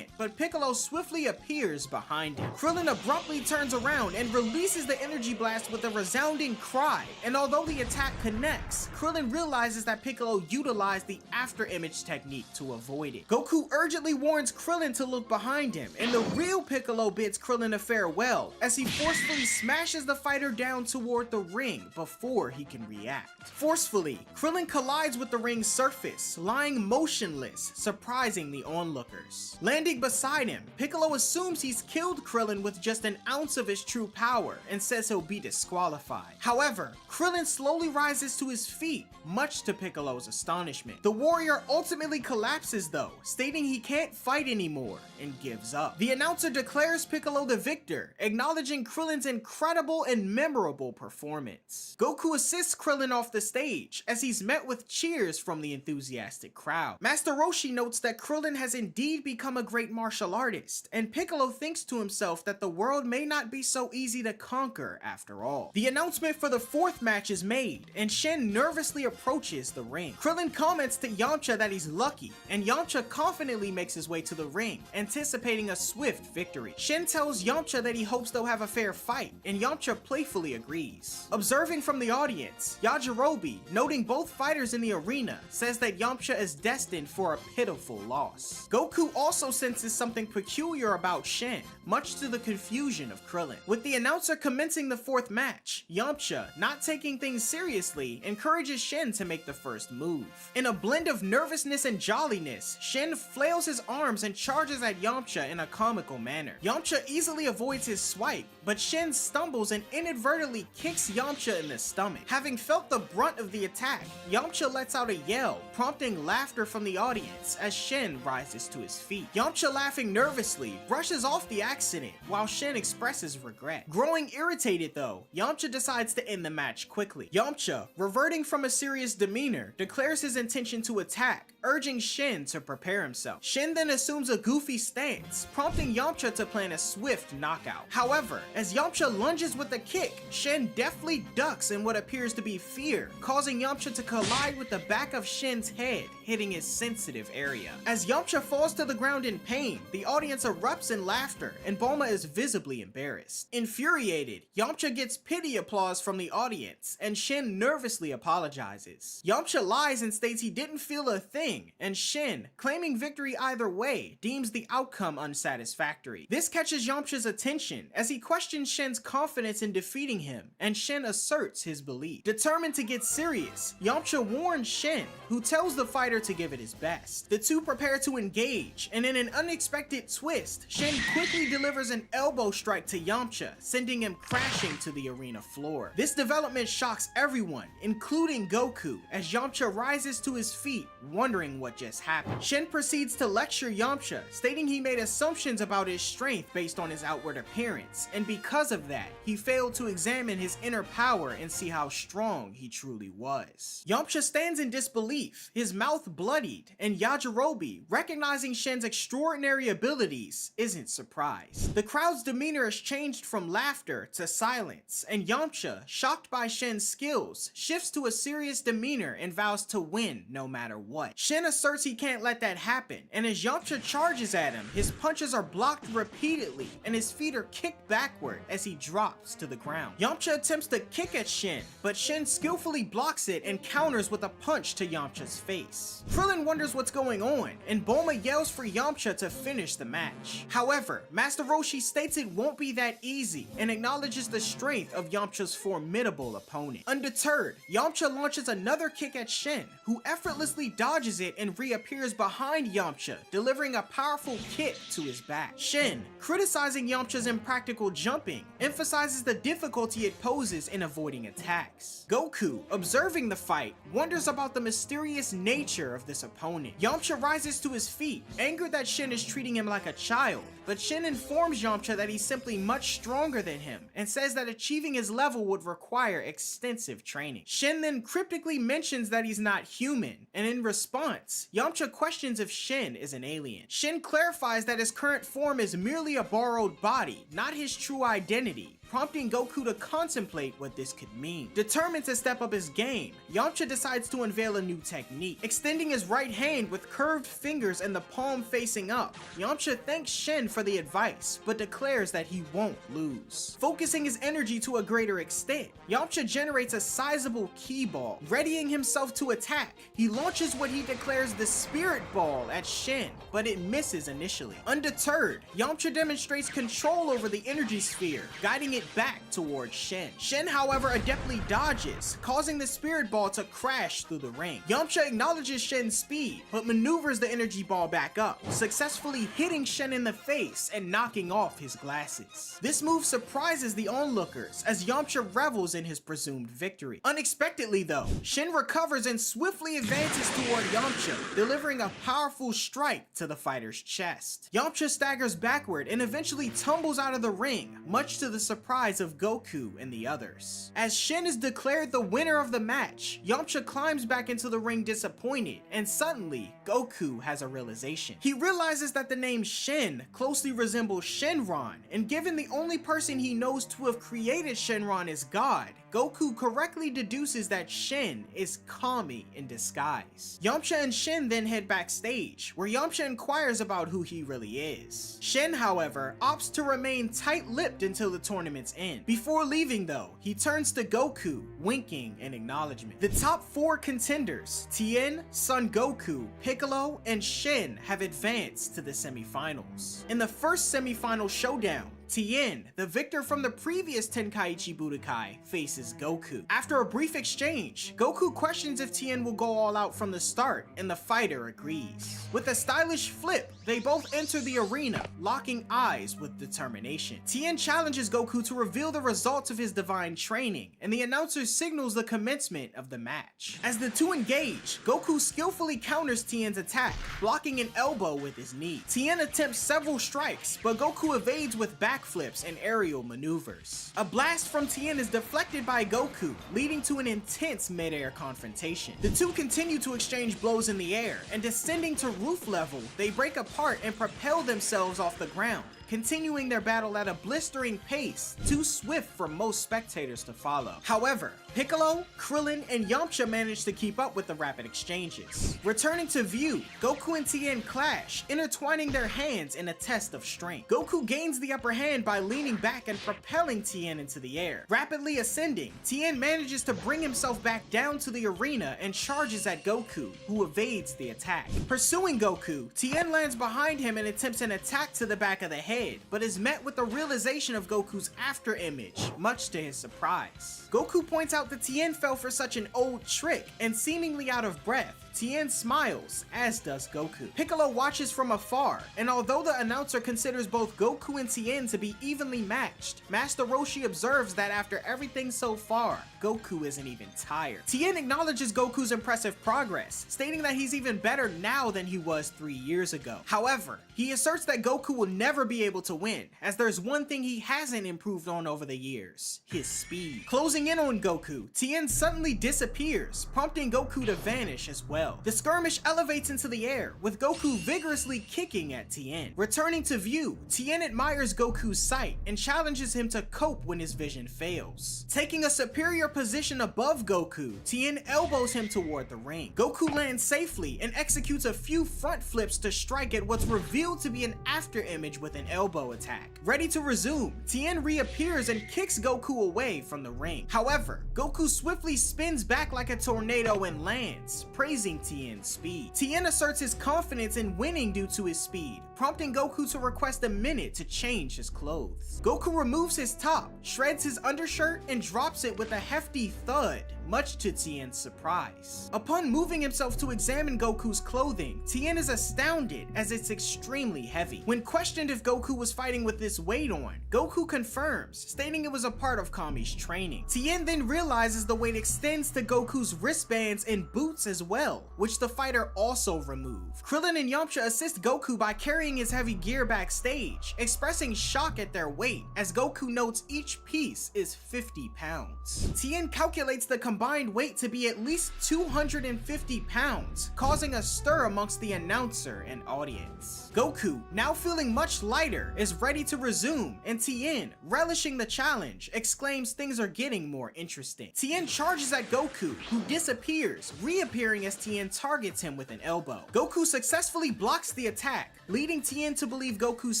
Speaker 2: But Piccolo swiftly appears behind him. Krillin abruptly turns around and releases the energy blast with a resounding cry, and although the attack connects, Krillin realizes that Piccolo utilized the after image technique to avoid it. Goku urgently warns Krillin to look behind him, and the real Piccolo bids Krillin a farewell as he forcefully smashes the fighter down toward the ring before he can react. Forcefully, Krillin collides with the ring's surface, lying motionless, surprising the onlookers. Landing beside him, Piccolo assumes he's killed Krillin with just an ounce of his true power and says he'll be disqualified. However, Krillin slowly rises to his feet, much to Piccolo's astonishment. The warrior ultimately collapses though, stating he can't fight anymore and gives up. The announcer declares Piccolo the victor, acknowledging Krillin's incredible and memorable performance. Goku assists Krillin off the stage as he's met with cheers from the enthusiastic crowd. Master Roshi notes that Krillin has indeed become a great martial artist, and Piccolo thinks to himself that the world may not be so easy to conquer after all. The announcement for the fourth match is made, and Shen nervously approaches the ring. Krillin comments to Yamcha that he's lucky, and Yamcha confidently makes his way to the ring, anticipating a swift victory. Shen tells Yamcha that he hopes they'll have a fair fight, and Yamcha playfully agrees. Observing from the audience, Yajirobe, noting both fighters in the arena, says that Yamcha is destined for a pitiful loss. Goku also senses something peculiar about Shen, much to the confusion of Krillin. With the announcer commencing the fourth match, Yamcha, not taking things seriously, encourages Shen to make the first move. In a blend of nervousness and jolliness, Shen flails his arms and charges at Yamcha in a comical manner. Yamcha easily avoids his swipe, but Shen stumbles and inadvertently kicks Yamcha in the stomach. Having felt the brunt of the attack, Yamcha lets out a yell, prompting laughter from the audience as Shen rises to his feet. Yamcha, laughing nervously, brushes off the accident while Shen expresses regret. Growing irritated though, Yamcha decides to end the match quickly. Yamcha, reverting from a serious demeanor, declares his intention to attack, urging Shen to prepare himself. Shen then assumes a goofy stance, prompting Yamcha to plan a swift knockout. However, as Yamcha lunges with a kick, Shen deftly ducks in what appears to be fear, causing Yamcha to collide with the back of Shen's head, hitting his sensitive area. As Yamcha falls to the ground in pain, the audience erupts in laughter, and Bulma is visibly embarrassed. Infuriated, Yamcha gets pity applause from the audience, and Shen nervously apologizes. Yamcha lies and states he didn't feel a thing, and Shen, claiming victory either way, deems the outcome unsatisfactory. This catches Yamcha's attention as he questions Shen's confidence in defeating him, and Shen asserts his belief. Determined to get serious, Yamcha warns Shen, who tells the fighter to give it his best. The two prepare to engage, and in an unexpected twist, Shen quickly delivers an elbow strike to Yamcha, sending him crashing to the arena floor. This development shocks everyone, including Goku, as Yamcha rises to his feet, wondering wondering what just happened. Shin proceeds to lecture Yamcha, stating he made assumptions about his strength based on his outward appearance, and because of that, he failed to examine his inner power and see how strong he truly was. Yamcha stands in disbelief, his mouth bloodied, and Yajirobe, recognizing Shin's extraordinary abilities, isn't surprised. The crowd's demeanor is changed from laughter to silence, and Yamcha, shocked by Shin's skills, shifts to a serious demeanor and vows to win no matter what. Shin asserts he can't let that happen, and as Yamcha charges at him, his punches are blocked repeatedly, and his feet are kicked backward as he drops to the ground. Yamcha attempts to kick at Shin, but Shin skillfully blocks it and counters with a punch to Yamcha's face. Krillin wonders what's going on, and Bulma yells for Yamcha to finish the match. However, Master Roshi states it won't be that easy, and acknowledges the strength of Yamcha's formidable opponent. Undeterred, Yamcha launches another kick at Shin, who effortlessly dodges it and reappears behind Yamcha, delivering a powerful kick to his back. Shin, criticizing Yamcha's impractical jumping, emphasizes the difficulty it poses in avoiding attacks. Goku, observing the fight, wonders about the mysterious nature of this opponent. Yamcha rises to his feet, angered that Shin is treating him like a child, but Shin informs Yamcha that he's simply much stronger than him, and says that achieving his level would require extensive training. Shin then cryptically mentions that he's not human, and in response, Yamcha questions if Shin is an alien. Shin clarifies that his current form is merely a borrowed body, not his true identity, prompting Goku to contemplate what this could mean. Determined to step up his game, Yamcha decides to unveil a new technique. Extending his right hand with curved fingers and the palm facing up, Yamcha thanks Shin for the advice, but declares that he won't lose. Focusing his energy to a greater extent, Yamcha generates a sizable ki ball. Readying himself to attack, he launches what he declares the spirit ball at Shin, but it misses initially. Undeterred, Yamcha demonstrates control over the energy sphere, guiding it back towards Shin. Shin, however, adeptly dodges, causing the spirit ball to crash through the ring. Yamcha acknowledges Shin's speed, but maneuvers the energy ball back up, successfully hitting Shin in the face and knocking off his glasses. This move surprises the onlookers, as Yamcha revels in his presumed victory. Unexpectedly though, Shin recovers and swiftly advances toward Yamcha, delivering a powerful strike to the fighter's chest. Yamcha staggers backward and eventually tumbles out of the ring, much to the surprise of Goku and the others. As Shin is declared the winner of the match, Yamcha climbs back into the ring disappointed, and suddenly, Goku has a realization. He realizes that the name Shin closely resembles Shenron, and given the only person he knows to have created Shenron is God, Goku correctly deduces that Shin is Kami in disguise. Yamcha and Shin then head backstage, where Yamcha inquires about who he really is. Shin, however, opts to remain tight-lipped until the tournament's end. Before leaving though, he turns to Goku, winking in acknowledgement. The top 4 contenders, Tien, Son Goku, Piccolo, and Shin, have advanced to the semifinals. In the first semifinal showdown, Tien, the victor from the previous Tenkaichi Budokai, faces Goku. After a brief exchange, Goku questions if Tien will go all out from the start, and the fighter agrees. With a stylish flip, they both enter the arena, locking eyes with determination. Tien challenges Goku to reveal the results of his divine training, and the announcer signals the commencement of the match. As the two engage, Goku skillfully counters Tien's attack, blocking an elbow with his knee. Tien attempts several strikes, but Goku evades with backflips and aerial maneuvers. A blast from Tien is deflected by Goku, leading to an intense mid-air confrontation. The two continue to exchange blows in the air, and descending to roof level, they break apart and propel themselves off the ground, continuing their battle at a blistering pace, too swift for most spectators to follow. However, Piccolo, Krillin, and Yamcha manage to keep up with the rapid exchanges. Returning to view, Goku and Tien clash, intertwining their hands in a test of strength. Goku gains the upper hand by leaning back and propelling Tien into the air. Rapidly ascending, Tien manages to bring himself back down to the arena and charges at Goku, who evades the attack. Pursuing Goku, Tien lands behind him and attempts an attack to the back of the head, head, but is met with the realization of Goku's after image, much to his surprise. Goku points out that Tien fell for such an old trick, and seemingly out of breath, Tien smiles, as does Goku. Piccolo watches from afar, and although the announcer considers both Goku and Tien to be evenly matched, Master Roshi observes that after everything so far, Goku isn't even tired. Tien acknowledges Goku's impressive progress, stating that he's even better now than he was 3 years ago. However, he asserts that Goku will never be able to win, as there's one thing he hasn't improved on over the years: his speed. Closing in on Goku, Tien suddenly disappears, prompting Goku to vanish as well. The skirmish elevates into the air, with Goku vigorously kicking at Tien. Returning to view, Tien admires Goku's sight and challenges him to cope when his vision fails. Taking a superior position above Goku, Tien elbows him toward the ring. Goku lands safely and executes a few front flips to strike at what's revealed to be an after image with an elbow attack. Ready to resume, Tien reappears and kicks Goku away from the ring. However, Goku swiftly spins back like a tornado and lands, praising Tien's speed. Tien asserts his confidence in winning due to his speed, prompting Goku to request a minute to change his clothes. Goku removes his top, shreds his undershirt, and drops it with a hefty thud, much to Tien's surprise. Upon moving himself to examine Goku's clothing, Tien is astounded as it's extremely heavy. When questioned if Goku was fighting with this weight on, Goku confirms, stating it was a part of Kami's training. Tien then realizes the weight extends to Goku's wristbands and boots as well, which the fighter also removed. Krillin and Yamcha assist Goku by carrying his heavy gear backstage, expressing shock at their weight, as Goku notes each piece is 50 pounds. Tien calculates the combined weight to be at least 250 pounds, causing a stir amongst the announcer and audience. Goku, now feeling much lighter, is ready to resume, and Tien, relishing the challenge, exclaims things are getting more interesting. Tien charges at Goku, who disappears, reappearing as Tien targets him with an elbow. Goku successfully blocks the attack, leading Tien to believe Goku's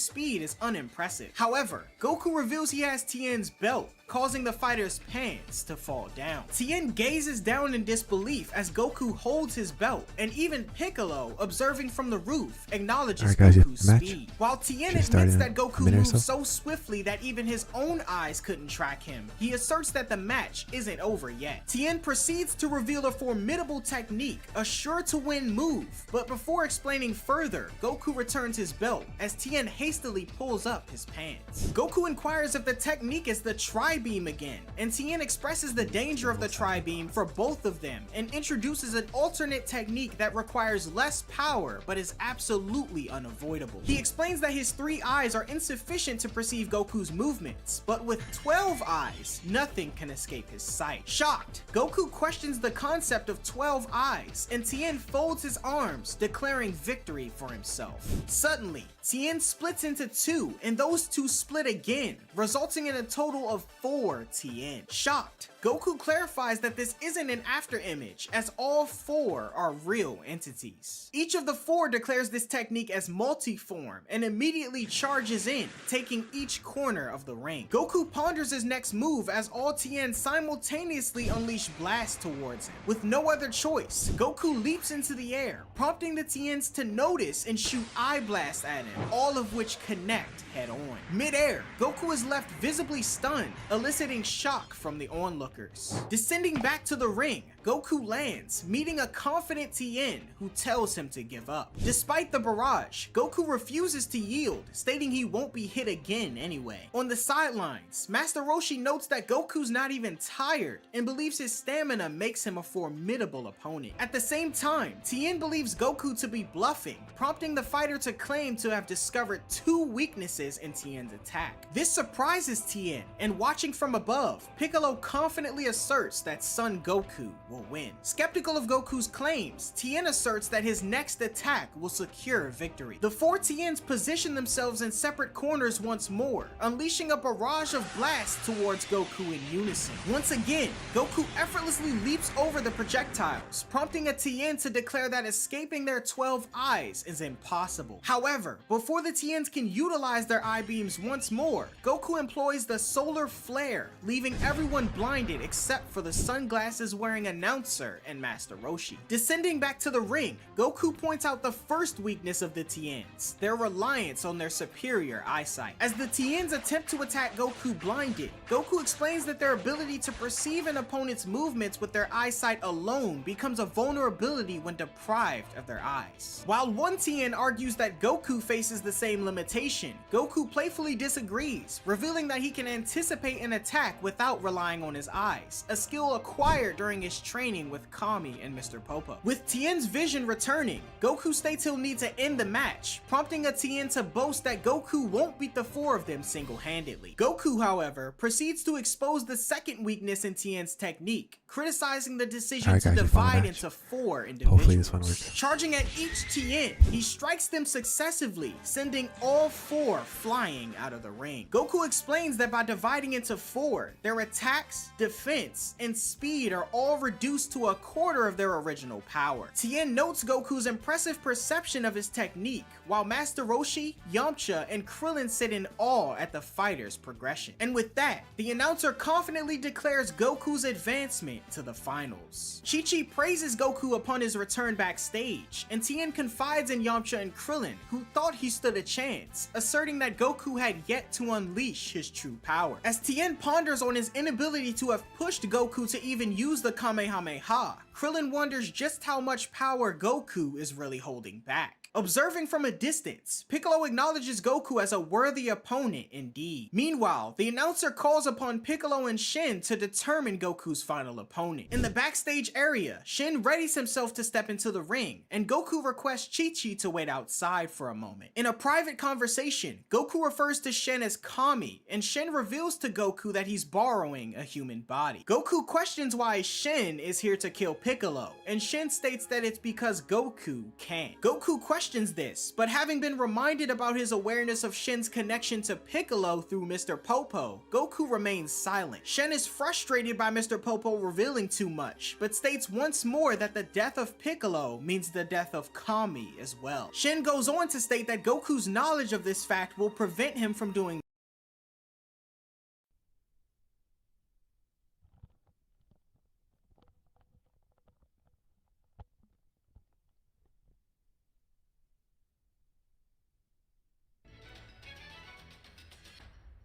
Speaker 2: speed is unimpressive. However, Goku reveals he has Tien's belt, causing the fighter's pants to fall down. Tien gazes down in disbelief as Goku holds his belt, and even Piccolo, observing from the roof, acknowledges Goku's speed. While Tien admits that Goku moves so swiftly that even his own eyes couldn't track him, he asserts that the match isn't over yet. Tien proceeds to reveal a formidable technique, a sure-to-win move, but before explaining further, Goku returns his belt as Tien hastily pulls up his pants. Goku inquires if the technique is the Tri-Beam again, and Tien expresses the danger of the Tri-Beam for both of them and introduces an alternate technique that requires less power but is absolutely unavoidable. He explains that his 3 eyes are insufficient to perceive Goku's movements, but with 12 eyes, nothing can escape his sight. Shocked, Goku questions the concept of 12 eyes, and Tien folds his arms, declaring victory for himself. Suddenly, Tien splits into 2, and those 2 split again, resulting in a total of 4 Tien. Shocked, Goku clarifies that this isn't an after image, as all 4 are real entities. Each of the 4 declares this technique as multi-form and immediately charges in, taking each corner of the ring. Goku ponders his next move as all Tien simultaneously unleash blasts towards him. With no other choice, Goku leaps into the air, prompting the Tiens to notice and shoot eye blasts at him, all of which connect head on. Mid-air, Goku is left visibly stunned, eliciting shock from the onlookers. Descending back to the ring, Goku lands, meeting a confident Tien who tells him to give up. Despite the barrage, Goku refuses to yield, stating he won't be hit again anyway. On the sidelines, Master Roshi notes that Goku's not even tired and believes his stamina makes him a formidable opponent. At the same time, Tien believes Goku to be bluffing, prompting the fighter to claim to have discovered 2 weaknesses in Tien's attack. This surprises Tien, and watching from above, Piccolo confidently asserts that Son Goku will win. Skeptical of Goku's claims, Tien asserts that his next attack will secure victory. The 4 Tiens position themselves in separate corners once more, unleashing a barrage of blasts towards Goku in unison. Once again, Goku effortlessly leaps over the projectiles, prompting a Tien to declare that escaping their 12 eyes is impossible. However, Before the Tiens can utilize their I-beams once more, Goku employs the Solar Flare, leaving everyone blinded except for the sunglasses-wearing announcer and Master Roshi. Descending back to the ring, Goku points out the first weakness of the Tiens, their reliance on their superior eyesight. As the Tiens attempt to attack Goku blinded, Goku explains that their ability to perceive an opponent's movements with their eyesight alone becomes a vulnerability when deprived of their eyes. While one Tien argues that Goku faces the same limitation, Goku playfully disagrees, revealing that he can anticipate an attack without relying on his eyes, a skill acquired during his training with Kami and Mr. Popo. With Tien's vision returning, Goku states he'll need to end the match, prompting a Tien to boast that Goku won't beat the four of them single-handedly. Goku, however, proceeds to expose the second weakness in Tien's technique, criticizing the decision
Speaker 1: Alright,
Speaker 2: to
Speaker 1: guys, you found the
Speaker 2: divide
Speaker 1: match.
Speaker 2: into four individuals.
Speaker 1: Hopefully this one works.
Speaker 2: Charging at each Tien, he strikes them successively, sending all four flying out of the ring. Goku explains that by dividing into four, their attacks, defense, and speed are all reduced to a quarter of their original power. Tien notes Goku's impressive perception of his technique, while Master Roshi, Yamcha, and Krillin sit in awe at the fighter's progression. And with that, the announcer confidently declares Goku's advancement to the finals. Chi-Chi praises Goku upon his return backstage, and Tien confides in Yamcha and Krillin, who thought he stood a chance, asserting that Goku had yet to unleash his true power. As Tien ponders on his inability to have pushed Goku to even use the Kamehameha, Krillin wonders just how much power Goku is really holding back. Observing from a distance, Piccolo acknowledges Goku as a worthy opponent indeed. Meanwhile, the announcer calls upon Piccolo and Shin to determine Goku's final opponent. In the backstage area, Shin readies himself to step into the ring, and Goku requests Chi-Chi to wait outside for a moment. In a private conversation, Goku refers to Shin as Kami, and Shin reveals to Goku that he's borrowing a human body. Goku questions why Shin is here to kill Piccolo, and Shin states that it's because Goku can. Goku questions this, but having been reminded about his awareness of Shin's connection to Piccolo through Mr. Popo, Goku remains silent. Shin is frustrated by Mr. Popo revealing too much, but states once more that the death of Piccolo means the death of Kami as well. Shin goes on to state that Goku's knowledge of this fact will prevent him from doing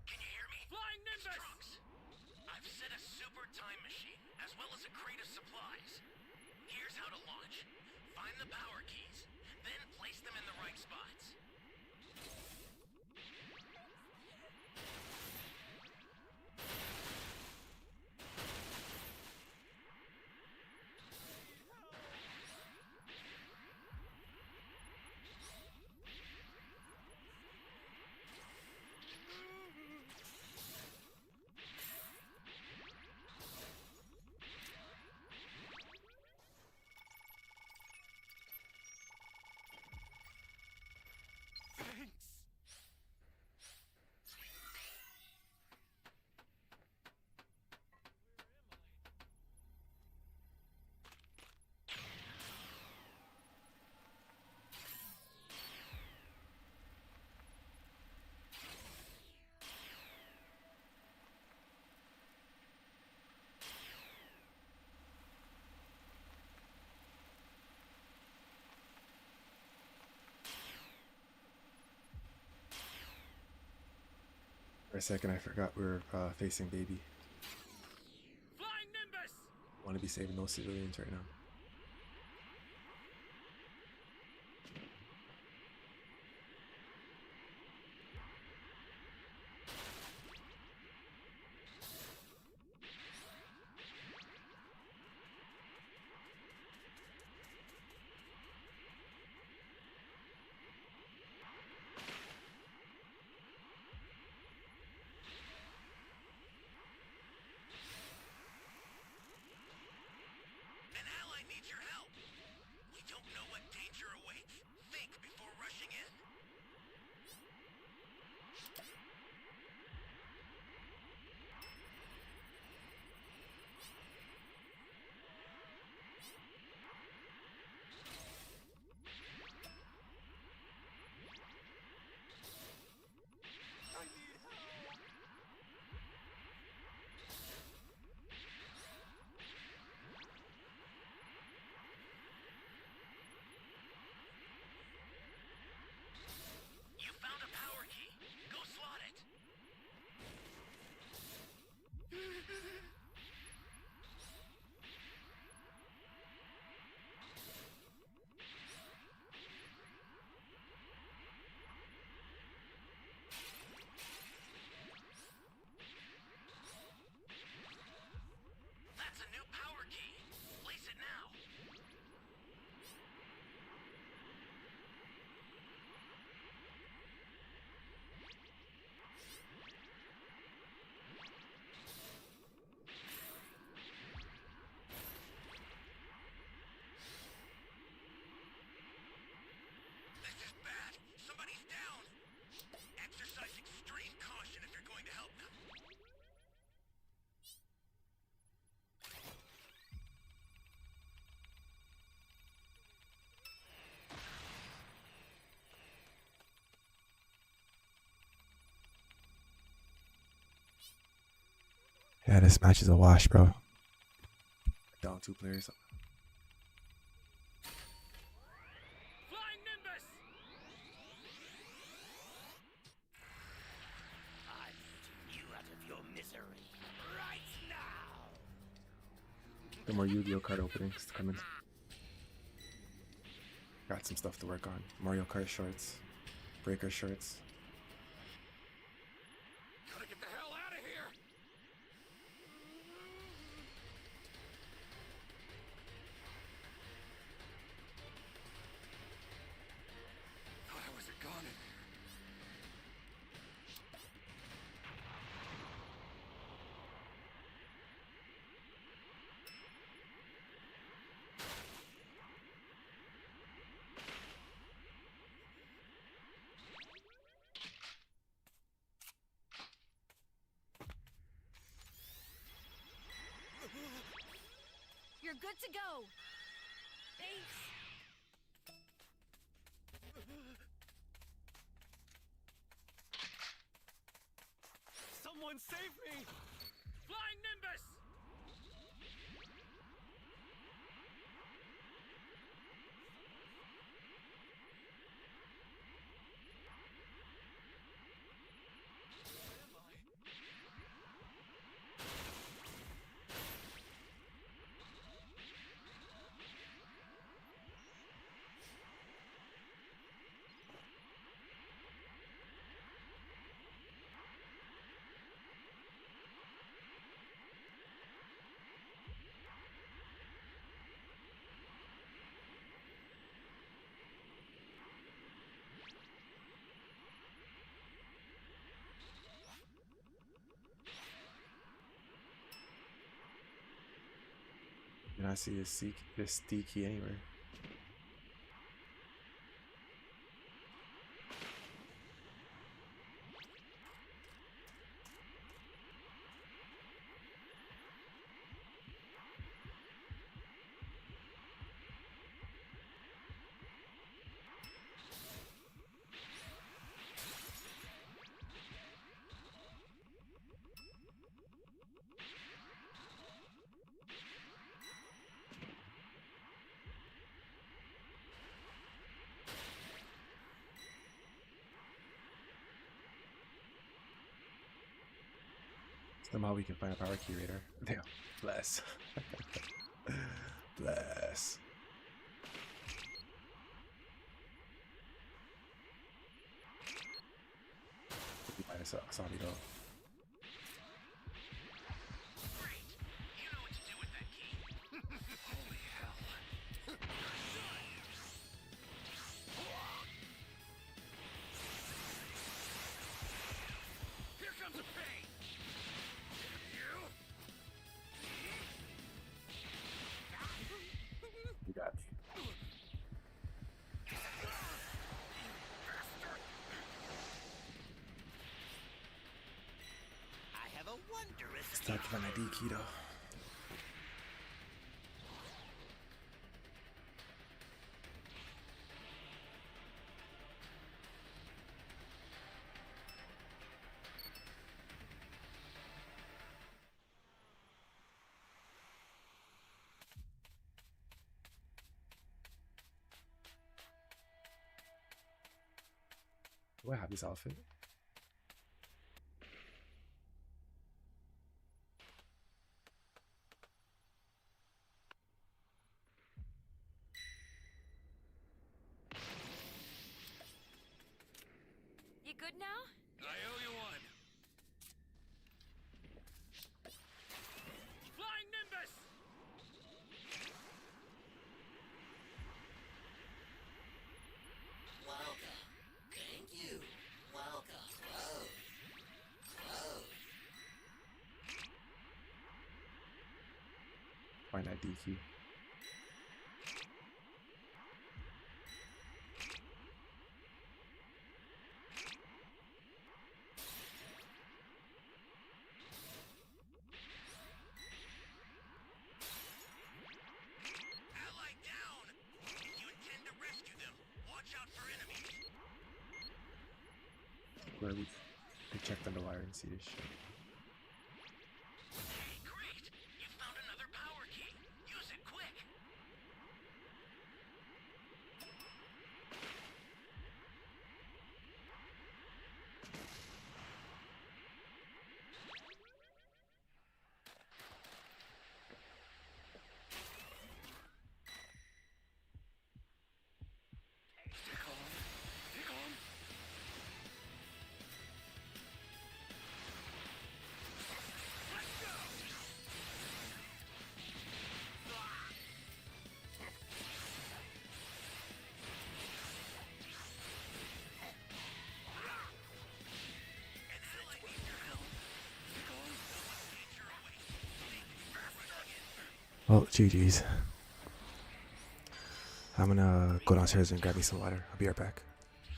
Speaker 3: Can you hear me?
Speaker 5: Flying Nimbus!
Speaker 3: Trunks, I've set a super time machine, as well as a crate of supplies. Here's how to launch. Find the power keys, then place them in the right spots.
Speaker 1: For a second, I forgot we were facing baby.
Speaker 5: Flying Nimbus!
Speaker 1: Want to be saving those civilians right now.
Speaker 3: An ally
Speaker 1: Yeah, this match is a wash, bro. Down 2 players.
Speaker 5: Flying Nimbus!
Speaker 3: I'm putting you out of your misery right now.
Speaker 1: The more Yu-Gi-Oh card openings coming. Got some stuff to work on. Mario Kart shorts, Breaker shorts.
Speaker 5: Gotta get the hell out of here! Thought I was a goner.
Speaker 4: You're good to go. Thanks.
Speaker 5: Someone save me! Flying Nimbus!
Speaker 1: And I see this D key anywhere. Somehow we can find a power key raider. Damn. Bless. Bless. Sorry though.
Speaker 3: Great. You know what to do with that key. Holy hell.
Speaker 5: Here comes the pain!
Speaker 1: You got me.
Speaker 3: I have a wondrous
Speaker 1: Start for my D key though. Do I have this outfit?
Speaker 4: You good now?
Speaker 5: I owe you one. Flying Nimbus!
Speaker 3: welcome. Thank you. Welcome. Whoa. Whoa.
Speaker 1: Find that D key.
Speaker 3: Ally down. You intend to rescue them. Watch out for enemies.
Speaker 1: Where we checked on the wire and see this shit. Well, GG's. I'm gonna go downstairs and grab me some water. I'll be right back.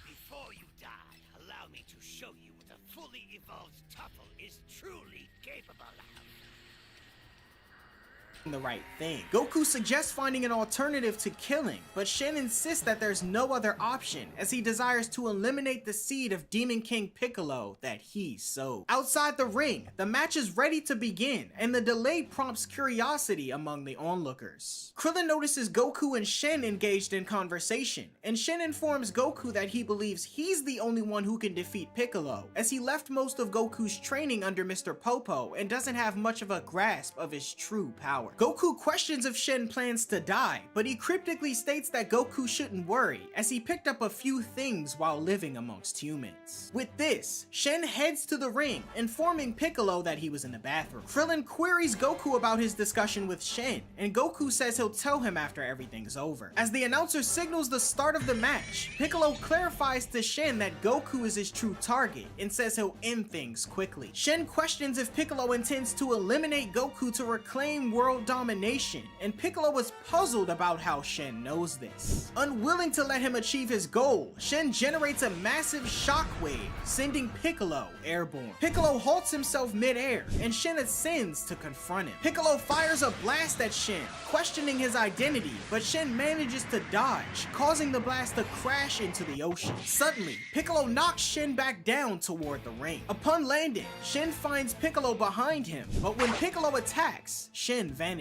Speaker 3: Before you die, allow me to show you what a fully evolved Tuffle is truly capable of.
Speaker 2: The right thing. Goku suggests finding an alternative to killing, but Shen insists that there's no other option as he desires to eliminate the seed of Demon King Piccolo that he sowed. Outside the ring, the match is ready to begin, and the delay prompts curiosity among the onlookers. Krillin notices Goku and Shen engaged in conversation, and Shen informs Goku that he believes he's the only one who can defeat Piccolo, as he left most of Goku's training under Mr. Popo and doesn't have much of a grasp of his true power. Goku questions if Shen plans to die, but he cryptically states that Goku shouldn't worry, as he picked up a few things while living amongst humans. With this, Shen heads to the ring, informing Piccolo that he was in the bathroom. Krillin queries Goku about his discussion with Shen, and Goku says he'll tell him after everything's over. As the announcer signals the start of the match, Piccolo clarifies to Shen that Goku is his true target, and says he'll end things quickly. Shen questions if Piccolo intends to eliminate Goku to reclaim world domination, and Piccolo was puzzled about how Shen knows this. Unwilling to let him achieve his goal, Shen generates a massive shockwave, sending Piccolo airborne. Piccolo halts himself mid-air, and Shen ascends to confront him. Piccolo fires a blast at Shen, questioning his identity, but Shen manages to dodge, causing the blast to crash into the ocean. Suddenly, Piccolo knocks Shen back down toward the ring. Upon landing, Shen finds Piccolo behind him, but when Piccolo attacks, Shen vanishes.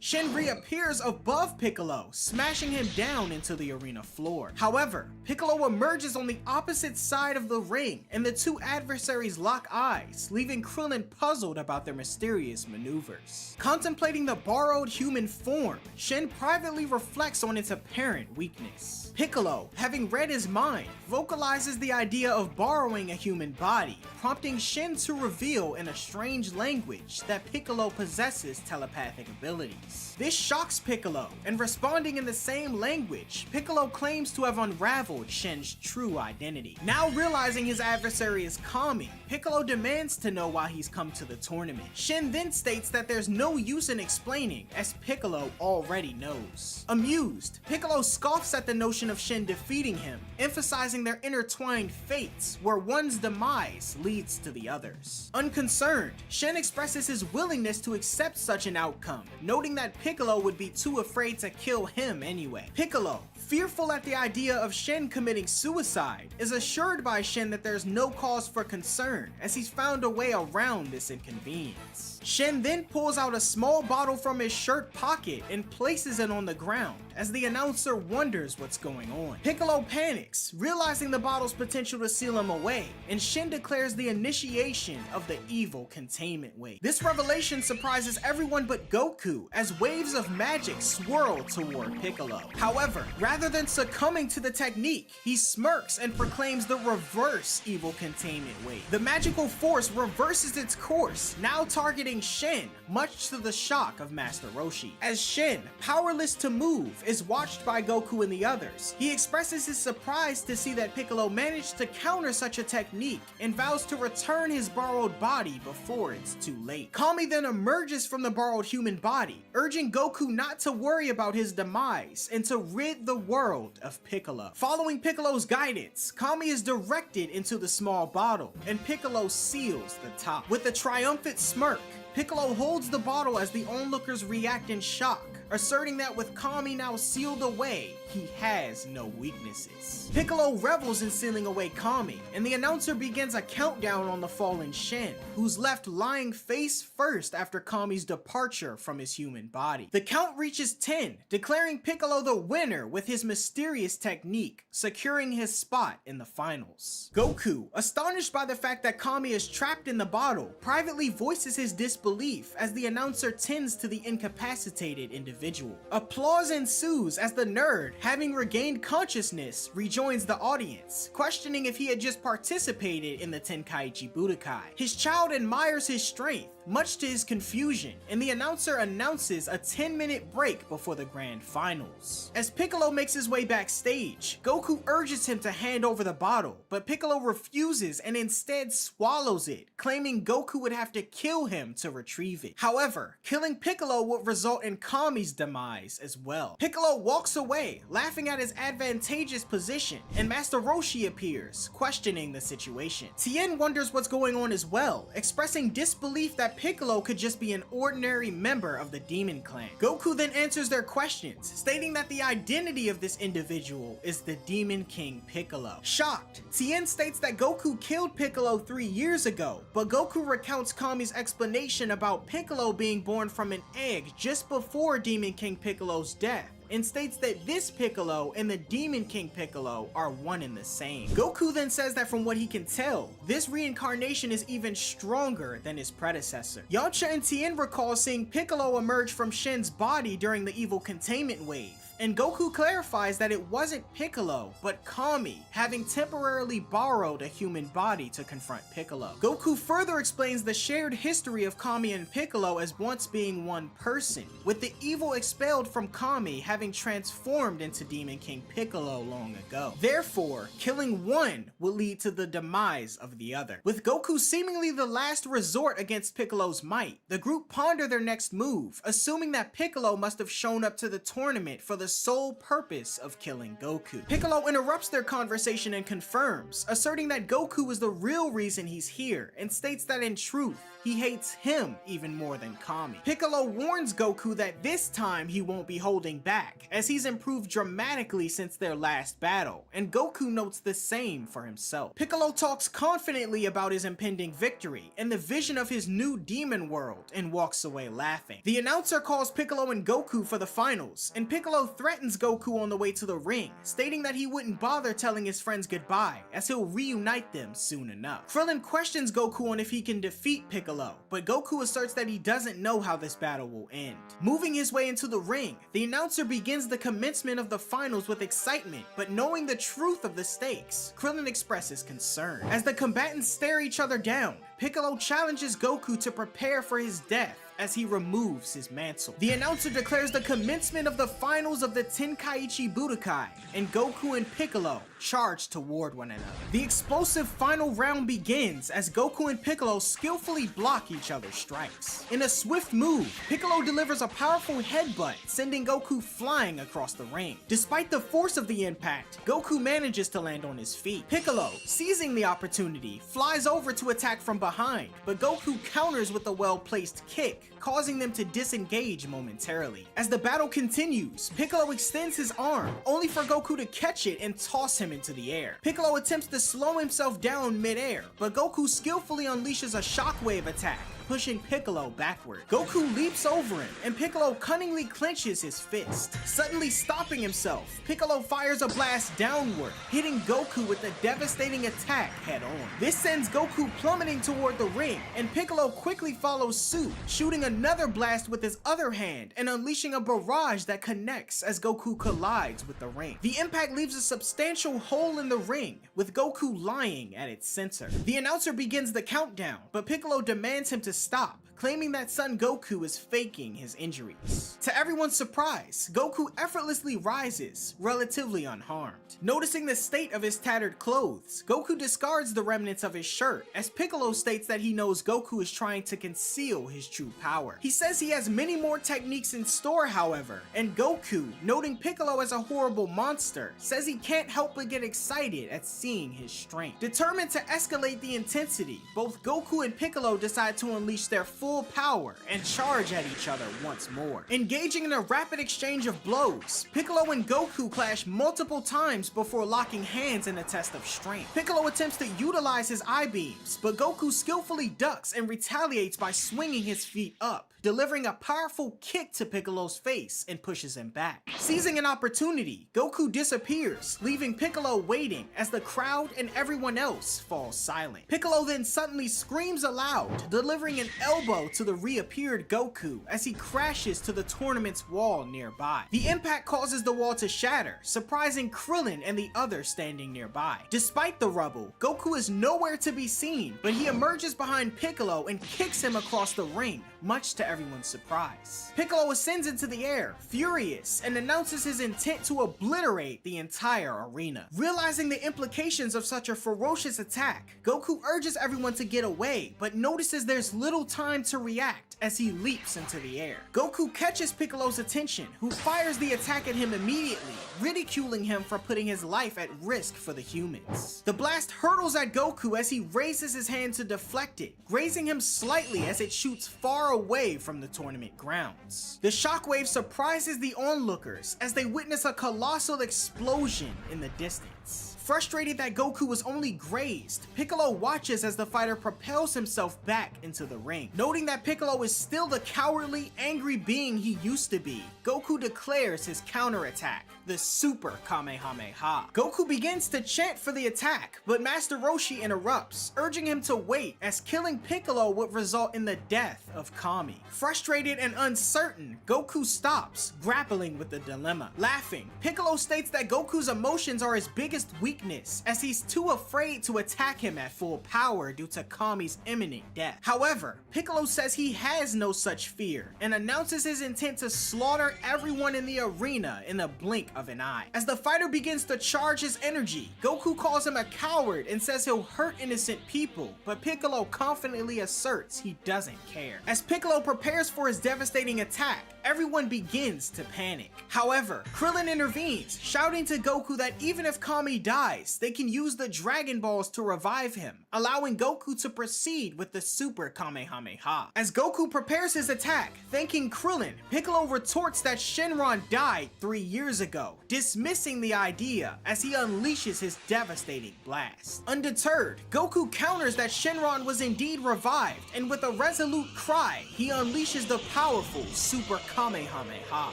Speaker 2: Shen reappears above Piccolo, smashing him down into the arena floor. However, Piccolo emerges on the opposite side of the ring, and the two adversaries lock eyes, leaving Krillin puzzled about their mysterious maneuvers. Contemplating the borrowed human form, Shen privately reflects on its apparent weakness. Piccolo, having read his mind, vocalizes the idea of borrowing a human body, prompting Shen to reveal in a strange language that Piccolo possesses telepathic abilities. This shocks Piccolo, and responding in the same language, Piccolo claims to have unraveled Shen's true identity. Now realizing his adversary is Kami, Piccolo demands to know why he's come to the tournament. Shen then states that there's no use in explaining, as Piccolo already knows. Amused, Piccolo scoffs at the notion of Shen defeating him, emphasizing their intertwined fates, where one's demise leads to the others. Unconcerned, Shen expresses his willingness to accept such an outcome, noting that Piccolo would be too afraid to kill him anyway. Piccolo, fearful at the idea of Shen committing suicide, is assured by Shen that there's no cause for concern, as he's found a way around this inconvenience. Shen then pulls out a small bottle from his shirt pocket and places it on the ground, as the announcer wonders what's going on. Piccolo panics, realizing the bottle's potential to seal him away, and Shen declares the initiation of the evil containment wave. This revelation surprises everyone but Goku, as waves of magic swirl toward Piccolo. However, rather than succumbing to the technique, he smirks and proclaims the reverse evil containment wave. The magical force reverses its course, now targeting Shen, much to the shock of Master Roshi. As Shen, powerless to move, is watched by Goku and the others, he expresses his surprise to see that Piccolo managed to counter such a technique and vows to return his borrowed body before it's too late. Kami then emerges from the borrowed human body, urging Goku not to worry about his demise and to rid the world of Piccolo. Following Piccolo's guidance, Kami is directed into the small bottle, and Piccolo seals the top. With a triumphant smirk, Piccolo holds the bottle as the onlookers react in shock, asserting that with Kami now sealed away, he has no weaknesses. Piccolo revels in sealing away Kami, and the announcer begins a countdown on the fallen Shen, who's left lying face first after Kami's departure from his human body. The count reaches 10, declaring Piccolo the winner with his mysterious technique, securing his spot in the finals. Goku, astonished by the fact that Kami is trapped in the bottle, privately voices his disbelief as the announcer tends to the incapacitated individual. individual. Applause ensues as the nerd, having regained consciousness, rejoins the audience, questioning if he had just participated in the Tenkaichi Budokai. His child admires his strength, much to his confusion, and the announcer announces a 10-minute break before the grand finals. As Piccolo makes his way backstage, Goku urges him to hand over the bottle, but Piccolo refuses and instead swallows it, claiming Goku would have to kill him to retrieve it. However, killing Piccolo would result in Kami's demise as well. Piccolo walks away, laughing at his advantageous position, and Master Roshi appears, questioning the situation. Tien wonders what's going on as well, expressing disbelief that Piccolo could just be an ordinary member of the Demon Clan. Goku then answers their questions, stating that the identity of this individual is the Demon King Piccolo. Shocked, Tien states that Goku killed Piccolo 3 years ago, but Goku recounts Kami's explanation about Piccolo being born from an egg just before Demon King Piccolo's death, and states that this Piccolo and the Demon King Piccolo are one and the same. Goku then says that from what he can tell, this reincarnation is even stronger than his predecessor. Yamcha and Tien recall seeing Piccolo emerge from Shen's body during the evil containment wave, and Goku clarifies that it wasn't Piccolo, but Kami, having temporarily borrowed a human body to confront Piccolo. Goku further explains the shared history of Kami and Piccolo as once being one person, with the evil expelled from Kami having transformed into Demon King Piccolo long ago. Therefore, killing one will lead to the demise of the other. With Goku seemingly the last resort against Piccolo's might, the group ponder their next move, assuming that Piccolo must have shown up to the tournament for the sole purpose of killing Goku. Piccolo interrupts their conversation and confirms, asserting that Goku is the real reason he's here, and states that in truth, he hates him even more than Kami. Piccolo warns Goku that this time he won't be holding back, as he's improved dramatically since their last battle, and Goku notes the same for himself. Piccolo talks confidently about his impending victory and the vision of his new demon world, and walks away laughing. The announcer calls Piccolo and Goku for the finals, and Piccolo threatens Goku on the way to the ring, stating that he wouldn't bother telling his friends goodbye, as he'll reunite them soon enough. Krillin questions Goku on if he can defeat Piccolo, but Goku asserts that he doesn't know how this battle will end. Moving his way into the ring, the announcer begins the commencement of the finals with excitement, but knowing the truth of the stakes, Krillin expresses concern. As the combatants stare each other down, Piccolo challenges Goku to prepare for his death as he removes his mantle. The announcer declares the commencement of the finals of the Tenkaichi Budokai, and Goku and Piccolo charge toward one another. The explosive final round begins as Goku and Piccolo skillfully block each other's strikes. In a swift move, Piccolo delivers a powerful headbutt, sending Goku flying across the ring. Despite the force of the impact, Goku manages to land on his feet. Piccolo, seizing the opportunity, flies over to attack from behind, but Goku counters with a well-placed kick, causing them to disengage momentarily. As the battle continues, Piccolo extends his arm, only for Goku to catch it and toss him into the air. Piccolo attempts to slow himself down mid-air, but Goku skillfully unleashes a shockwave attack, pushing Piccolo backward. Goku leaps over him, and Piccolo cunningly clenches his fist. Suddenly stopping himself, Piccolo fires a blast downward, hitting Goku with a devastating attack head-on. This sends Goku plummeting toward the ring, and Piccolo quickly follows suit, shooting another blast with his other hand and unleashing a barrage that connects as Goku collides with the ring. The impact leaves a substantial hole in the ring, with Goku lying at its center. The announcer begins the countdown, but Piccolo demands him to stop, claiming that Son Goku is faking his injuries. To everyone's surprise, Goku effortlessly rises, relatively unharmed. Noticing the state of his tattered clothes, Goku discards the remnants of his shirt, as Piccolo states that he knows Goku is trying to conceal his true power. He says he has many more techniques in store, however, and Goku, noting Piccolo as a horrible monster, says he can't help but get excited at seeing his strength. Determined to escalate the intensity, both Goku and Piccolo decide to unleash their full power and charge at each other once more. Engaging in a rapid exchange of blows, Piccolo and Goku clash multiple times before locking hands in a test of strength. Piccolo attempts to utilize his eye beams, but Goku skillfully ducks and retaliates by swinging his feet up, delivering a powerful kick to Piccolo's face and pushes him back. Seizing an opportunity, Goku disappears, leaving Piccolo waiting as the crowd and everyone else falls silent. Piccolo then suddenly screams aloud, delivering an elbow Piccolo to the reappeared Goku as he crashes to the tournament's wall nearby. The impact causes the wall to shatter, surprising Krillin and the others standing nearby. Despite the rubble, Goku is nowhere to be seen, but he emerges behind Piccolo and kicks him across the ring, much to everyone's surprise. Piccolo ascends into the air, furious, and announces his intent to obliterate the entire arena. Realizing the implications of such a ferocious attack, Goku urges everyone to get away, but notices there's little time to react as he leaps into the air. Goku catches Piccolo's attention, who fires the attack at him immediately, ridiculing him for putting his life at risk for the humans. The blast hurtles at Goku as he raises his hand to deflect it, grazing him slightly as it shoots far away from the tournament grounds. The shockwave surprises the onlookers as they witness a colossal explosion in the distance. Frustrated that Goku was only grazed, Piccolo watches as the fighter propels himself back into the ring. Noting that Piccolo is still the cowardly, angry being he used to be, Goku declares his counterattack, the Super Kamehameha. Goku begins to chant for the attack, but Master Roshi interrupts, urging him to wait as killing Piccolo would result in the death of Kami. Frustrated and uncertain, Goku stops, grappling with the dilemma. Laughing, Piccolo states that Goku's emotions are his biggest weakness, as he's too afraid to attack him at full power due to Kami's imminent death. However, Piccolo says he has no such fear, and announces his intent to slaughter everyone in the arena in the blink of an eye. As the fighter begins to charge his energy, Goku calls him a coward and says he'll hurt innocent people, but Piccolo confidently asserts he doesn't care. As Piccolo prepares for his devastating attack, everyone begins to panic. However, Krillin intervenes, shouting to Goku that even if Kami dies, they can use the Dragon Balls to revive him, allowing Goku to proceed with the Super Kamehameha. As Goku prepares his attack, thanking Krillin, Piccolo retorts that Shenron died 3 years ago, dismissing the idea as he unleashes his devastating blast. Undeterred, Goku counters that Shenron was indeed revived, and with a resolute cry, he unleashes the powerful Super Kamehameha.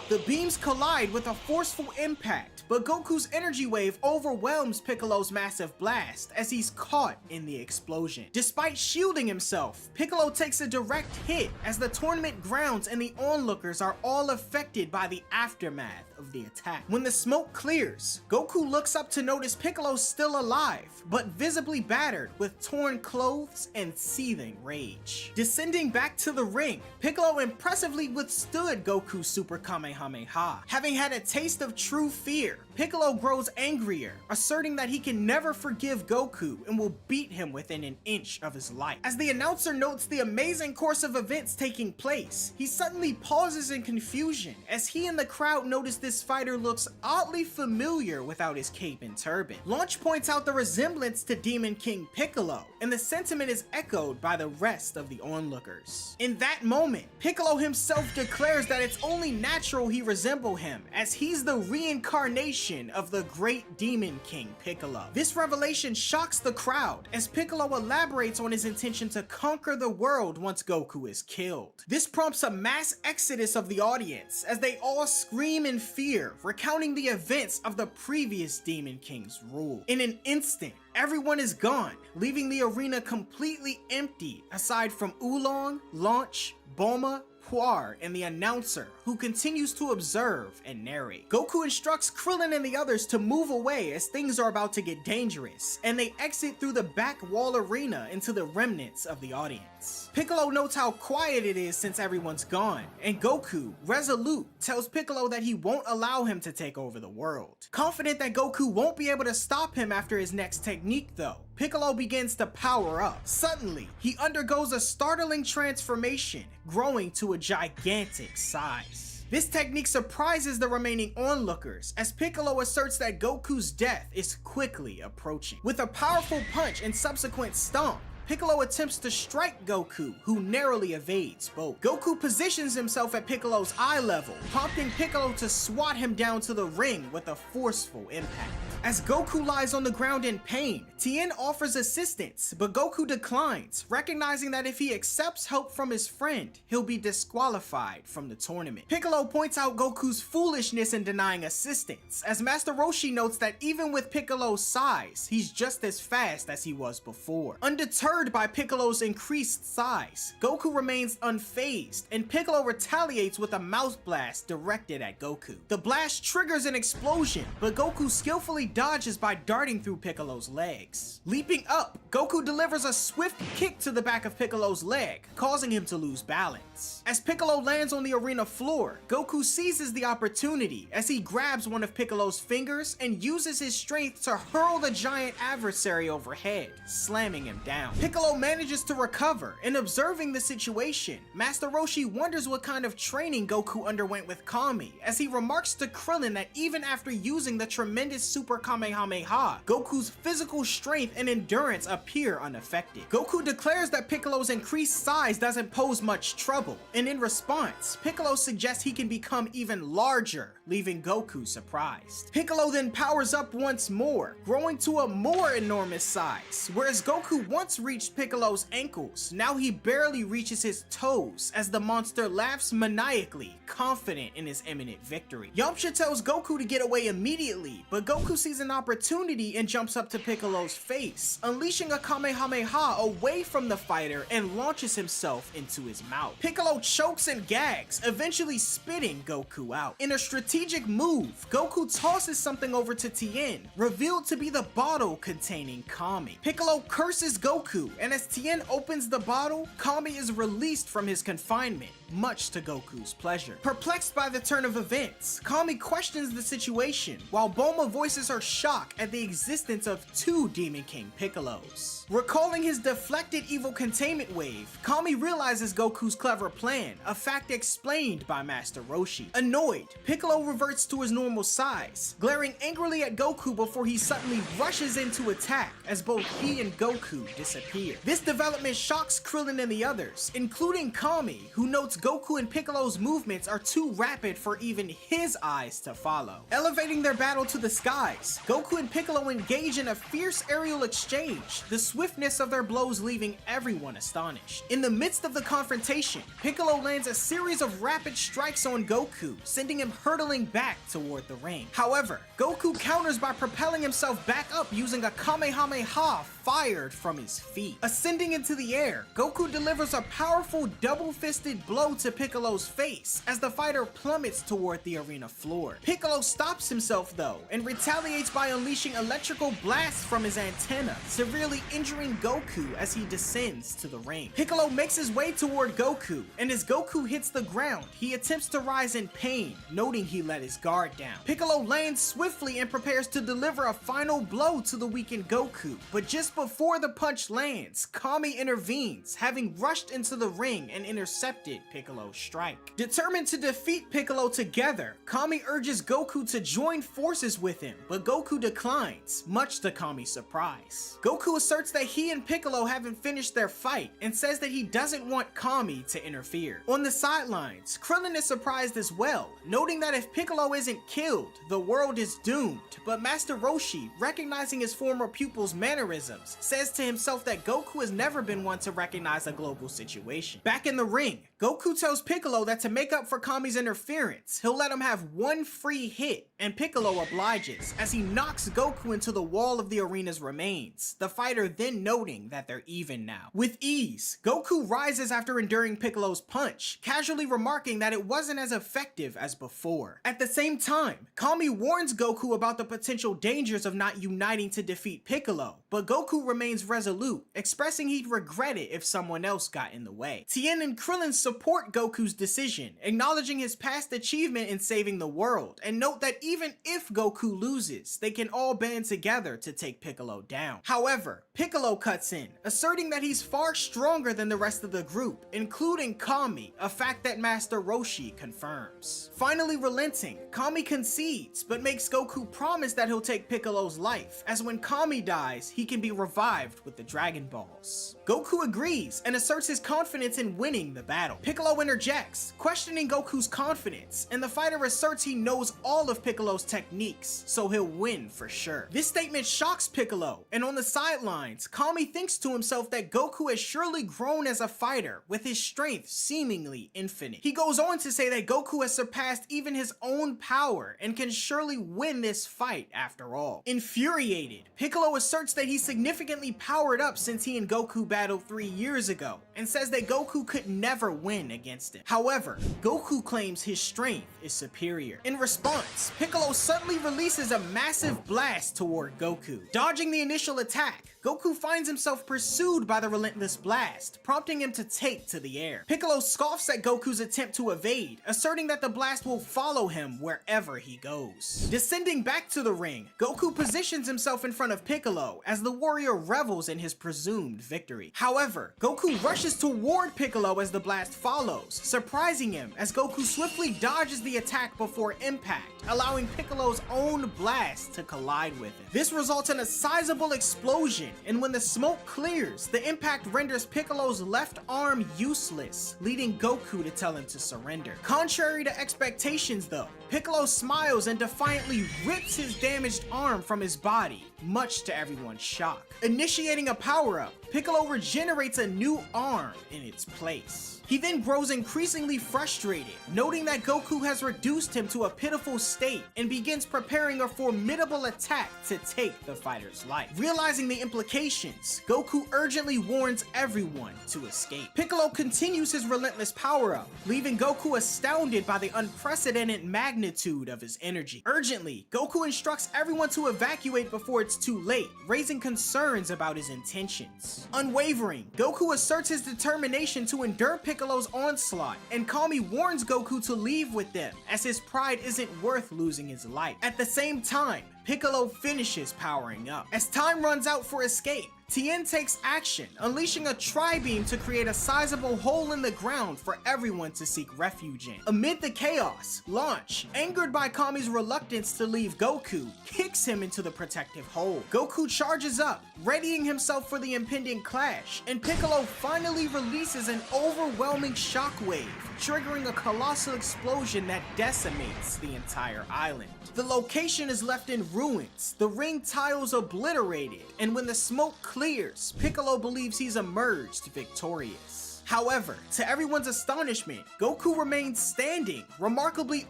Speaker 2: The beams collide with a forceful impact, but Goku's energy wave overwhelms Piccolo's massive blast as he's caught in the explosion. Despite shielding himself, Piccolo takes a direct hit as the tournament grounds and the onlookers are all affected by the aftermath of the attack. When the smoke clears, Goku looks up to notice Piccolo's still alive, but visibly battered with torn clothes and seething rage. Descending back to the ring, Piccolo impressively withstood Goku's Super Kamehameha. Having had a taste of true fear, Piccolo grows angrier, asserting that he can never forgive Goku and will beat him within an inch of his life. As the announcer notes the amazing course of events taking place, he suddenly pauses in confusion as he and the crowd notice this fighter looks oddly familiar without his cape and turban. Launch points out the resemblance to Demon King Piccolo, and the sentiment is echoed by the rest of the onlookers. In that moment, Piccolo himself declares that it's only natural he resemble him, as he's the reincarnation of the great Demon King Piccolo. This revelation shocks the crowd as Piccolo elaborates on his intention to conquer the world once Goku is killed. This prompts a mass exodus of the audience as they all scream in fear, recounting the events of the previous Demon King's rule. In an instant, everyone is gone, leaving the arena completely empty aside from Oolong, Launch, Bulma, Puar, and the announcer, who continues to observe and narrate. Goku instructs Krillin and the others to move away as things are about to get dangerous, and they exit through the back wall arena into the remnants of the audience. Piccolo notes how quiet it is since everyone's gone, and Goku, resolute, tells Piccolo that he won't allow him to take over the world. Confident that Goku won't be able to stop him after his next technique though, Piccolo begins to power up. Suddenly, he undergoes a startling transformation, growing to a gigantic size. This technique surprises the remaining onlookers as Piccolo asserts that Goku's death is quickly approaching. With a powerful punch and subsequent stomp, Piccolo attempts to strike Goku, who narrowly evades both. Goku positions himself at Piccolo's eye level, prompting Piccolo to swat him down to the ring with a forceful impact. As Goku lies on the ground in pain, Tien offers assistance, but Goku declines, recognizing that if he accepts help from his friend, he'll be disqualified from the tournament. Piccolo points out Goku's foolishness in denying assistance, as Master Roshi notes that even with Piccolo's size, he's just as fast as he was before. Undeterred, Deterred by Piccolo's increased size, Goku remains unfazed, and Piccolo retaliates with a mouth blast directed at Goku. The blast triggers an explosion, but Goku skillfully dodges by darting through Piccolo's legs. Leaping up, Goku delivers a swift kick to the back of Piccolo's leg, causing him to lose balance. As Piccolo lands on the arena floor, Goku seizes the opportunity as he grabs one of Piccolo's fingers and uses his strength to hurl the giant adversary overhead, slamming him down. Piccolo manages to recover, and observing the situation, Master Roshi wonders what kind of training Goku underwent with Kami, as he remarks to Krillin that even after using the tremendous Super Kamehameha, Goku's physical strength and endurance appear unaffected. Goku declares that Piccolo's increased size doesn't pose much trouble, and in response, Piccolo suggests he can become even larger, leaving Goku surprised. Piccolo then powers up once more, growing to a more enormous size. Whereas Goku once reached Piccolo's ankles, now he barely reaches his toes as the monster laughs maniacally, confident in his imminent victory. Yamcha tells Goku to get away immediately, but Goku sees an opportunity and jumps up to Piccolo's face, unleashing a Kamehameha away from the fighter and launches himself into his mouth. Piccolo chokes and gags, eventually spitting Goku out. In a strategic move, Goku tosses something over to Tien, revealed to be the bottle containing Kami. Piccolo curses Goku, and as Tien opens the bottle, Kami is released from his confinement, much to Goku's pleasure. Perplexed by the turn of events, Kami questions the situation, while Bulma voices her shock at the existence of two Demon King Piccolos. Recalling his deflected evil containment wave, Kami realizes Goku's clever plan, a fact explained by Master Roshi. Annoyed, Piccolo reverts to his normal size, glaring angrily at Goku before he suddenly rushes in to attack, as both he and Goku disappear. This development shocks Krillin and the others, including Kami, who notes Goku and Piccolo's movements are too rapid for even his eyes to follow. Elevating their battle to the skies, Goku and Piccolo engage in a fierce aerial exchange, the swiftness of their blows leaving everyone astonished. In the midst of the confrontation, Piccolo lands a series of rapid strikes on Goku, sending him hurtling back toward the ring. However, Goku counters by propelling himself back up using a Kamehameha fired from his feet. Ascending into the air, Goku delivers a powerful double-fisted blow to Piccolo's face as the fighter plummets toward the arena floor. Piccolo stops himself though and retaliates by unleashing electrical blasts from his antenna, severely injuring Goku as he descends to the ring. Piccolo makes his way toward Goku, and as Goku hits the ground, he attempts to rise in pain, noting he let his guard down. Piccolo lands swiftly and prepares to deliver a final blow to the weakened Goku, but just before the punch lands, Kami intervenes, having rushed into the ring and intercepted Piccolo's strike. Determined to defeat Piccolo together, Kami urges Goku to join forces with him, but Goku declines, much to Kami's surprise. Goku asserts that he and Piccolo haven't finished their fight and says that he doesn't want Kami to interfere. On the sidelines, Krillin is surprised as well, noting that if Piccolo isn't killed, the world is doomed, but Master Roshi, recognizing his former pupil's mannerisms, says to himself that Goku has never been one to recognize a global situation. Back in the ring, Goku tells Piccolo that to make up for Kami's interference, he'll let him have one free hit, and Piccolo obliges as he knocks Goku into the wall of the arena's remains, the fighter then noting that they're even now. With ease, Goku rises after enduring Piccolo's punch, casually remarking that it wasn't as effective as before. At the same time, Kami warns Goku about the potential dangers of not uniting to defeat Piccolo, but Goku remains resolute, expressing he'd regret it if someone else got in the way. Tien and Krillin support Goku's decision, acknowledging his past achievement in saving the world, and note that even if Goku loses, they can all band together to take Piccolo down. However, Piccolo cuts in, asserting that he's far stronger than the rest of the group, including Kami, a fact that Master Roshi confirms. Finally relenting, Kami concedes, but makes Goku promise that he'll take Piccolo's life, as when Kami dies, he can be revived with the Dragon Balls. Goku agrees and asserts his confidence in winning the battle. Piccolo interjects, questioning Goku's confidence, and the fighter asserts he knows all of Piccolo's techniques, so he'll win for sure. This statement shocks Piccolo, and on the sidelines, Kami thinks to himself that Goku has surely grown as a fighter, with his strength seemingly infinite. He goes on to say that Goku has surpassed even his own power and can surely win this fight after all. Infuriated, Piccolo asserts that he's significantly powered up since he and Goku battle 3 years ago and says that Goku could never win against him. However, Goku claims his strength is superior. In response, Piccolo suddenly releases a massive blast toward Goku. Dodging the initial attack, Goku finds himself pursued by the relentless blast, prompting him to take to the air. Piccolo scoffs at Goku's attempt to evade, asserting that the blast will follow him wherever he goes. Descending back to the ring, Goku positions himself in front of Piccolo as the warrior revels in his presumed victory. However, Goku rushes toward Piccolo as the blast follows, surprising him as Goku swiftly dodges the attack before impact, allowing Piccolo's own blast to collide with it. This results in a sizable explosion, and when the smoke clears, the impact renders Piccolo's left arm useless, leading Goku to tell him to surrender. Contrary to expectations though, Piccolo smiles and defiantly rips his damaged arm from his body, much to everyone's shock. Initiating a power-up, Piccolo regenerates a new arm in its place. He then grows increasingly frustrated, noting that Goku has reduced him to a pitiful state and begins preparing a formidable attack to take the fighter's life. Realizing the implications, Goku urgently warns everyone to escape. Piccolo continues his relentless power-up, leaving Goku astounded by the unprecedented magnitude of his energy. Urgently, Goku instructs everyone to evacuate before it's too late, raising concerns about his intentions. Unwavering, Goku asserts his determination to endure Piccolo's onslaught, and Kami warns Goku to leave with them, as his pride isn't worth losing his life. At the same time, Piccolo finishes powering up. As time runs out for escape, Tien takes action, unleashing a tri-beam to create a sizable hole in the ground for everyone to seek refuge in. Amid the chaos, Launch, angered by Kami's reluctance to leave Goku, kicks him into the protective hole. Goku charges up, readying himself for the impending clash, and Piccolo finally releases an overwhelming shockwave, triggering a colossal explosion that decimates the entire island. The location is left in ruins, the ring tiles obliterated, and when the smoke clears, Piccolo believes he's emerged victorious. However, to everyone's astonishment, Goku remains standing, remarkably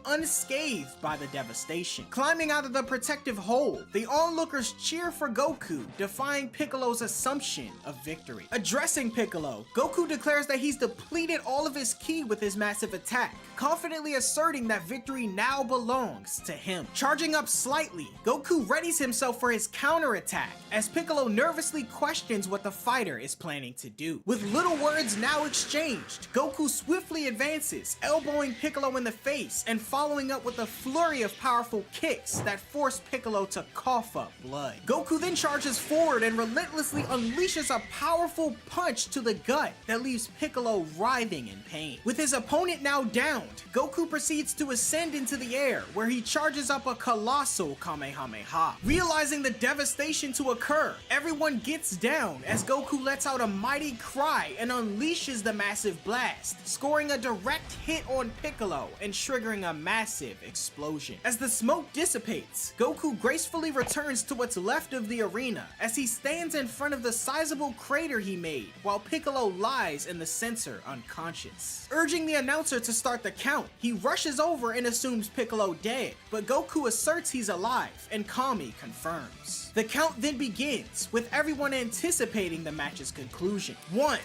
Speaker 2: unscathed by the devastation. Climbing out of the protective hole, the onlookers cheer for Goku, defying Piccolo's assumption of victory. Addressing Piccolo, Goku declares that he's depleted all of his ki with his massive attack, confidently asserting that victory now belongs to him. Charging up slightly, Goku readies himself for his counterattack, as Piccolo nervously questions what the fighter is planning to do. With little words now exchanged, Goku swiftly advances, elbowing Piccolo in the face and following up with a flurry of powerful kicks that force Piccolo to cough up blood. Goku then charges forward and relentlessly unleashes a powerful punch to the gut that leaves Piccolo writhing in pain. With his opponent now downed, Goku proceeds to ascend into the air, where he charges up a colossal Kamehameha. Realizing the devastation to occur, everyone gets down as Goku lets out a mighty cry and unleashes the massive blast, scoring a direct hit on Piccolo and triggering a massive explosion. As the smoke dissipates, Goku gracefully returns to what's left of the arena as he stands in front of the sizable crater he made, while Piccolo lies in the center unconscious. Urging the announcer to start the count, he rushes over and assumes Piccolo dead, but Goku asserts he's alive, and Kami confirms. The count then begins, with everyone anticipating the match's conclusion. 1,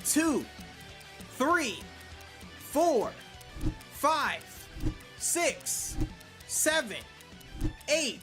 Speaker 2: 2, 3, 4, 5, 6, 7, 8,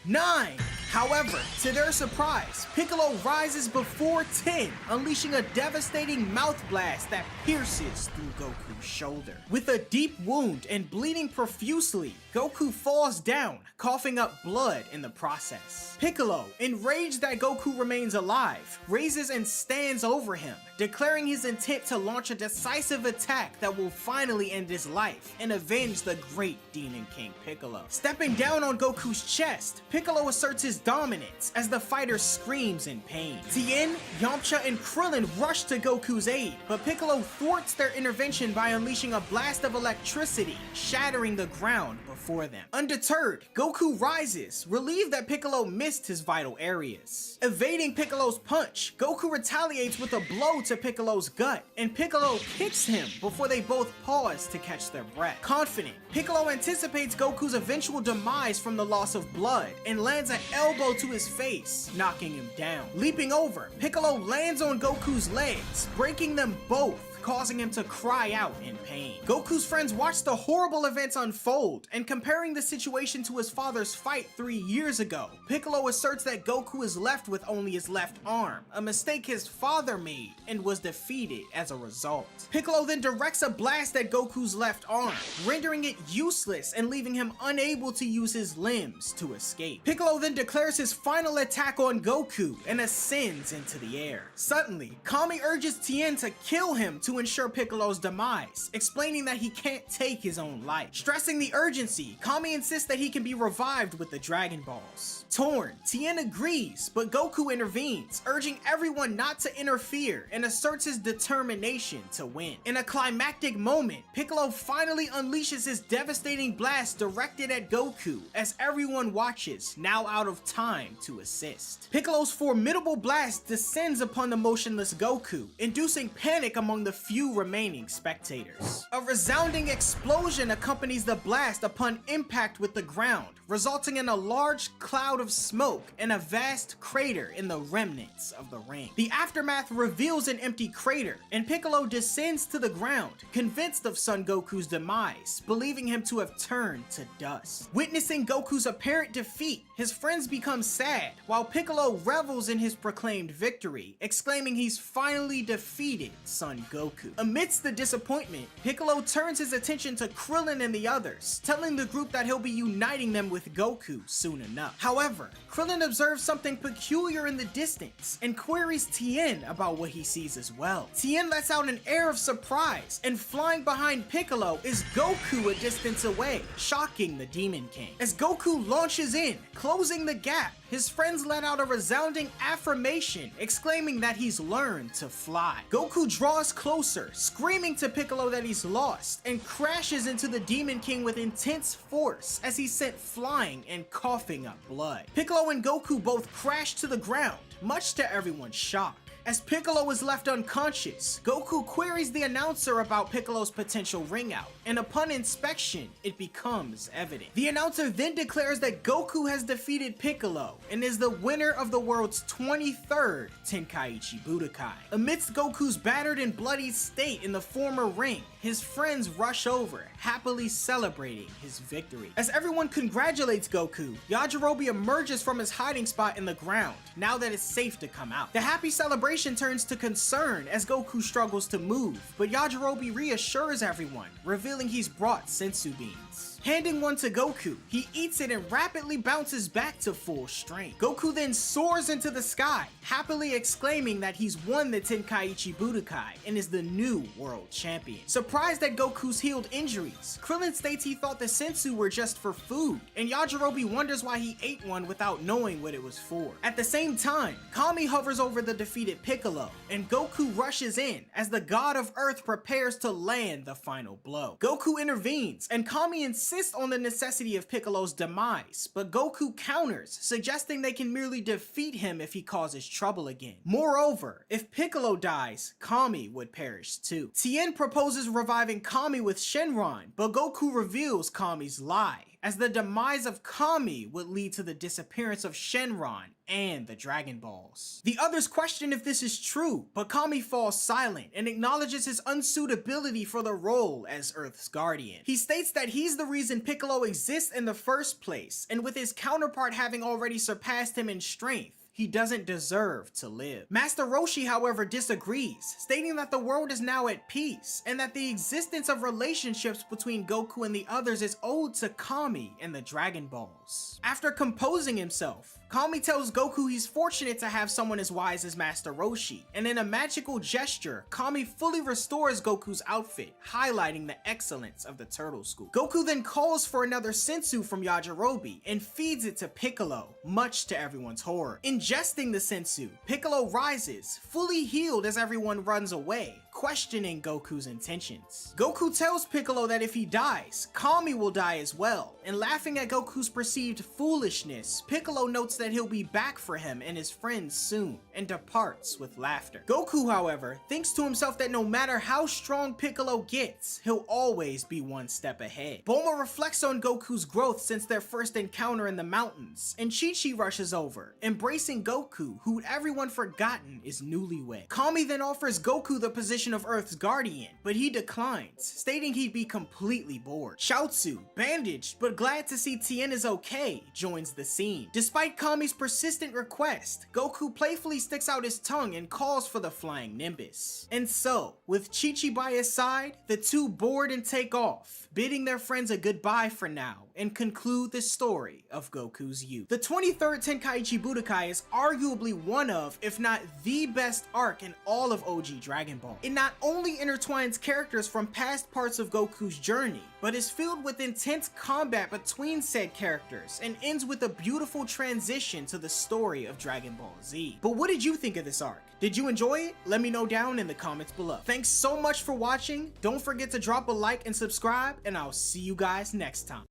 Speaker 2: 9. However, to their surprise, Piccolo rises before 10, unleashing a devastating mouth blast that pierces through Goku's shoulder. With a deep wound and bleeding profusely, Goku falls down, coughing up blood in the process. Piccolo, enraged that Goku remains alive, raises and stands over him, declaring his intent to launch a decisive attack that will finally end his life and avenge the great Demon King Piccolo. Stepping down on Goku's chest, Piccolo asserts his dominance as the fighter screams in pain. Tien, Yamcha, and Krillin rush to Goku's aid, but Piccolo thwarts their intervention by unleashing a blast of electricity, shattering the ground before them. Undeterred, Goku rises, relieved that Piccolo missed his vital areas. Evading Piccolo's punch, Goku retaliates with a blow to Piccolo's gut, and Piccolo kicks him before they both pause to catch their breath. Confident, Piccolo anticipates Goku's eventual demise from the loss of blood and lands an elbow elbow to his face, knocking him down. Leaping over, Piccolo lands on Goku's legs, breaking them both, causing him to cry out in pain. Goku's friends watch the horrible events unfold, and comparing the situation to his father's fight 3 years ago, Piccolo asserts that Goku is left with only his left arm, a mistake his father made, and was defeated as a result. Piccolo then directs a blast at Goku's left arm, rendering it useless and leaving him unable to use his limbs to escape. Piccolo then declares his final attack on Goku and ascends into the air. Suddenly, Kami urges Tien to kill him to ensure Piccolo's demise, explaining that he can't take his own life. Stressing the urgency, Kami insists that he can be revived with the Dragon Balls. Torn, Tien agrees, but Goku intervenes, urging everyone not to interfere and asserts his determination to win. In a climactic moment, Piccolo finally unleashes his devastating blast directed at Goku as everyone watches, now out of time to assist. Piccolo's formidable blast descends upon the motionless Goku, inducing panic among the few remaining spectators. A resounding explosion accompanies the blast upon impact with the ground, resulting in a large cloud of smoke and a vast crater in the remnants of the ring. The aftermath reveals an empty crater, and Piccolo descends to the ground, convinced of Son Goku's demise, believing him to have turned to dust. Witnessing Goku's apparent defeat, his friends become sad, while Piccolo revels in his proclaimed victory, exclaiming he's finally defeated Son Goku. Amidst the disappointment, Piccolo turns his attention to Krillin and the others, telling the group that he'll be uniting them with Goku soon enough. However, Krillin observes something peculiar in the distance and queries Tien about what he sees as well. Tien lets out an air of surprise, and flying behind Piccolo is Goku a distance away, shocking the Demon King. As Goku launches in, closing the gap, his friends let out a resounding affirmation, exclaiming that he's learned to fly. Goku draws closer, screaming to Piccolo that he's lost, and crashes into the Demon King with intense force as he's sent flying and coughing up blood. Piccolo and Goku both crash to the ground, much to everyone's shock. As Piccolo is left unconscious, Goku queries the announcer about Piccolo's potential ring out, and upon inspection, it becomes evident. The announcer then declares that Goku has defeated Piccolo and is the winner of the world's 23rd Tenkaichi Budokai. Amidst Goku's battered and bloodied state in the former ring, his friends rush over, happily celebrating his victory. As everyone congratulates Goku, Yajirobe emerges from his hiding spot in the ground, now that it's safe to come out. The happy celebration turns to concern as Goku struggles to move, but Yajirobe reassures everyone, revealing he's brought sensu beans. Handing one to Goku, he eats it and rapidly bounces back to full strength. Goku then soars into the sky, happily exclaiming that he's won the Tenkaichi Budokai and is the new world champion. Surprised at Goku's healed injuries, Krillin states he thought the sensu were just for food, and Yajirobe wonders why he ate one without knowing what it was for. At the same time, Kami hovers over the defeated Piccolo, and Goku rushes in as the God of Earth prepares to land the final blow. Goku intervenes, and Kami insists on the necessity of Piccolo's demise, but Goku counters, suggesting they can merely defeat him if he causes trouble again. Moreover, if Piccolo dies, Kami would perish too. Tien proposes reviving Kami with Shenron, but Goku reveals Kami's lie, as the demise of Kami would lead to the disappearance of Shenron and the Dragon Balls. The others question if this is true, but Kami falls silent and acknowledges his unsuitability for the role as Earth's guardian. He states that he's the reason Piccolo exists in the first place, and with his counterpart having already surpassed him in strength, he doesn't deserve to live. Master Roshi, however, disagrees, stating that the world is now at peace, and that the existence of relationships between Goku and the others is owed to Kami and the Dragon Balls. After composing himself, Kami tells Goku he's fortunate to have someone as wise as Master Roshi, and in a magical gesture, Kami fully restores Goku's outfit, highlighting the excellence of the Turtle School. Goku then calls for another sensu from Yajirobe and feeds it to Piccolo, much to everyone's horror. In Ingesting the sensu, Piccolo rises, fully healed as everyone runs away, questioning Goku's intentions. Goku tells Piccolo that if he dies, Kami will die as well, and laughing at Goku's perceived foolishness, Piccolo notes that he'll be back for him and his friends soon, and departs with laughter. Goku, however, thinks to himself that no matter how strong Piccolo gets, he'll always be one step ahead. Bulma reflects on Goku's growth since their first encounter in the mountains, and Chi-Chi rushes over, embracing Goku, who'd everyone forgotten is newlywed. Kami then offers Goku the position of Earth's guardian, but he declines, stating he'd be completely bored. Chaozu, bandaged but glad to see Tien is okay, joins the scene. Despite Kami's persistent request, Goku playfully sticks out his tongue and calls for the flying Nimbus. And so, with Chi-Chi by his side, the two board and take off, bidding their friends a goodbye for now, and conclude the story of Goku's youth. The 23rd Tenkaichi Budokai is arguably one of, if not the best arc in all of OG Dragon Ball. It not only intertwines characters from past parts of Goku's journey, but is filled with intense combat between said characters, and ends with a beautiful transition to the story of Dragon Ball Z. But what did you think of this arc? Did you enjoy it? Let me know down in the comments below. Thanks so much for watching. Don't forget to drop a like and subscribe, and I'll see you guys next time.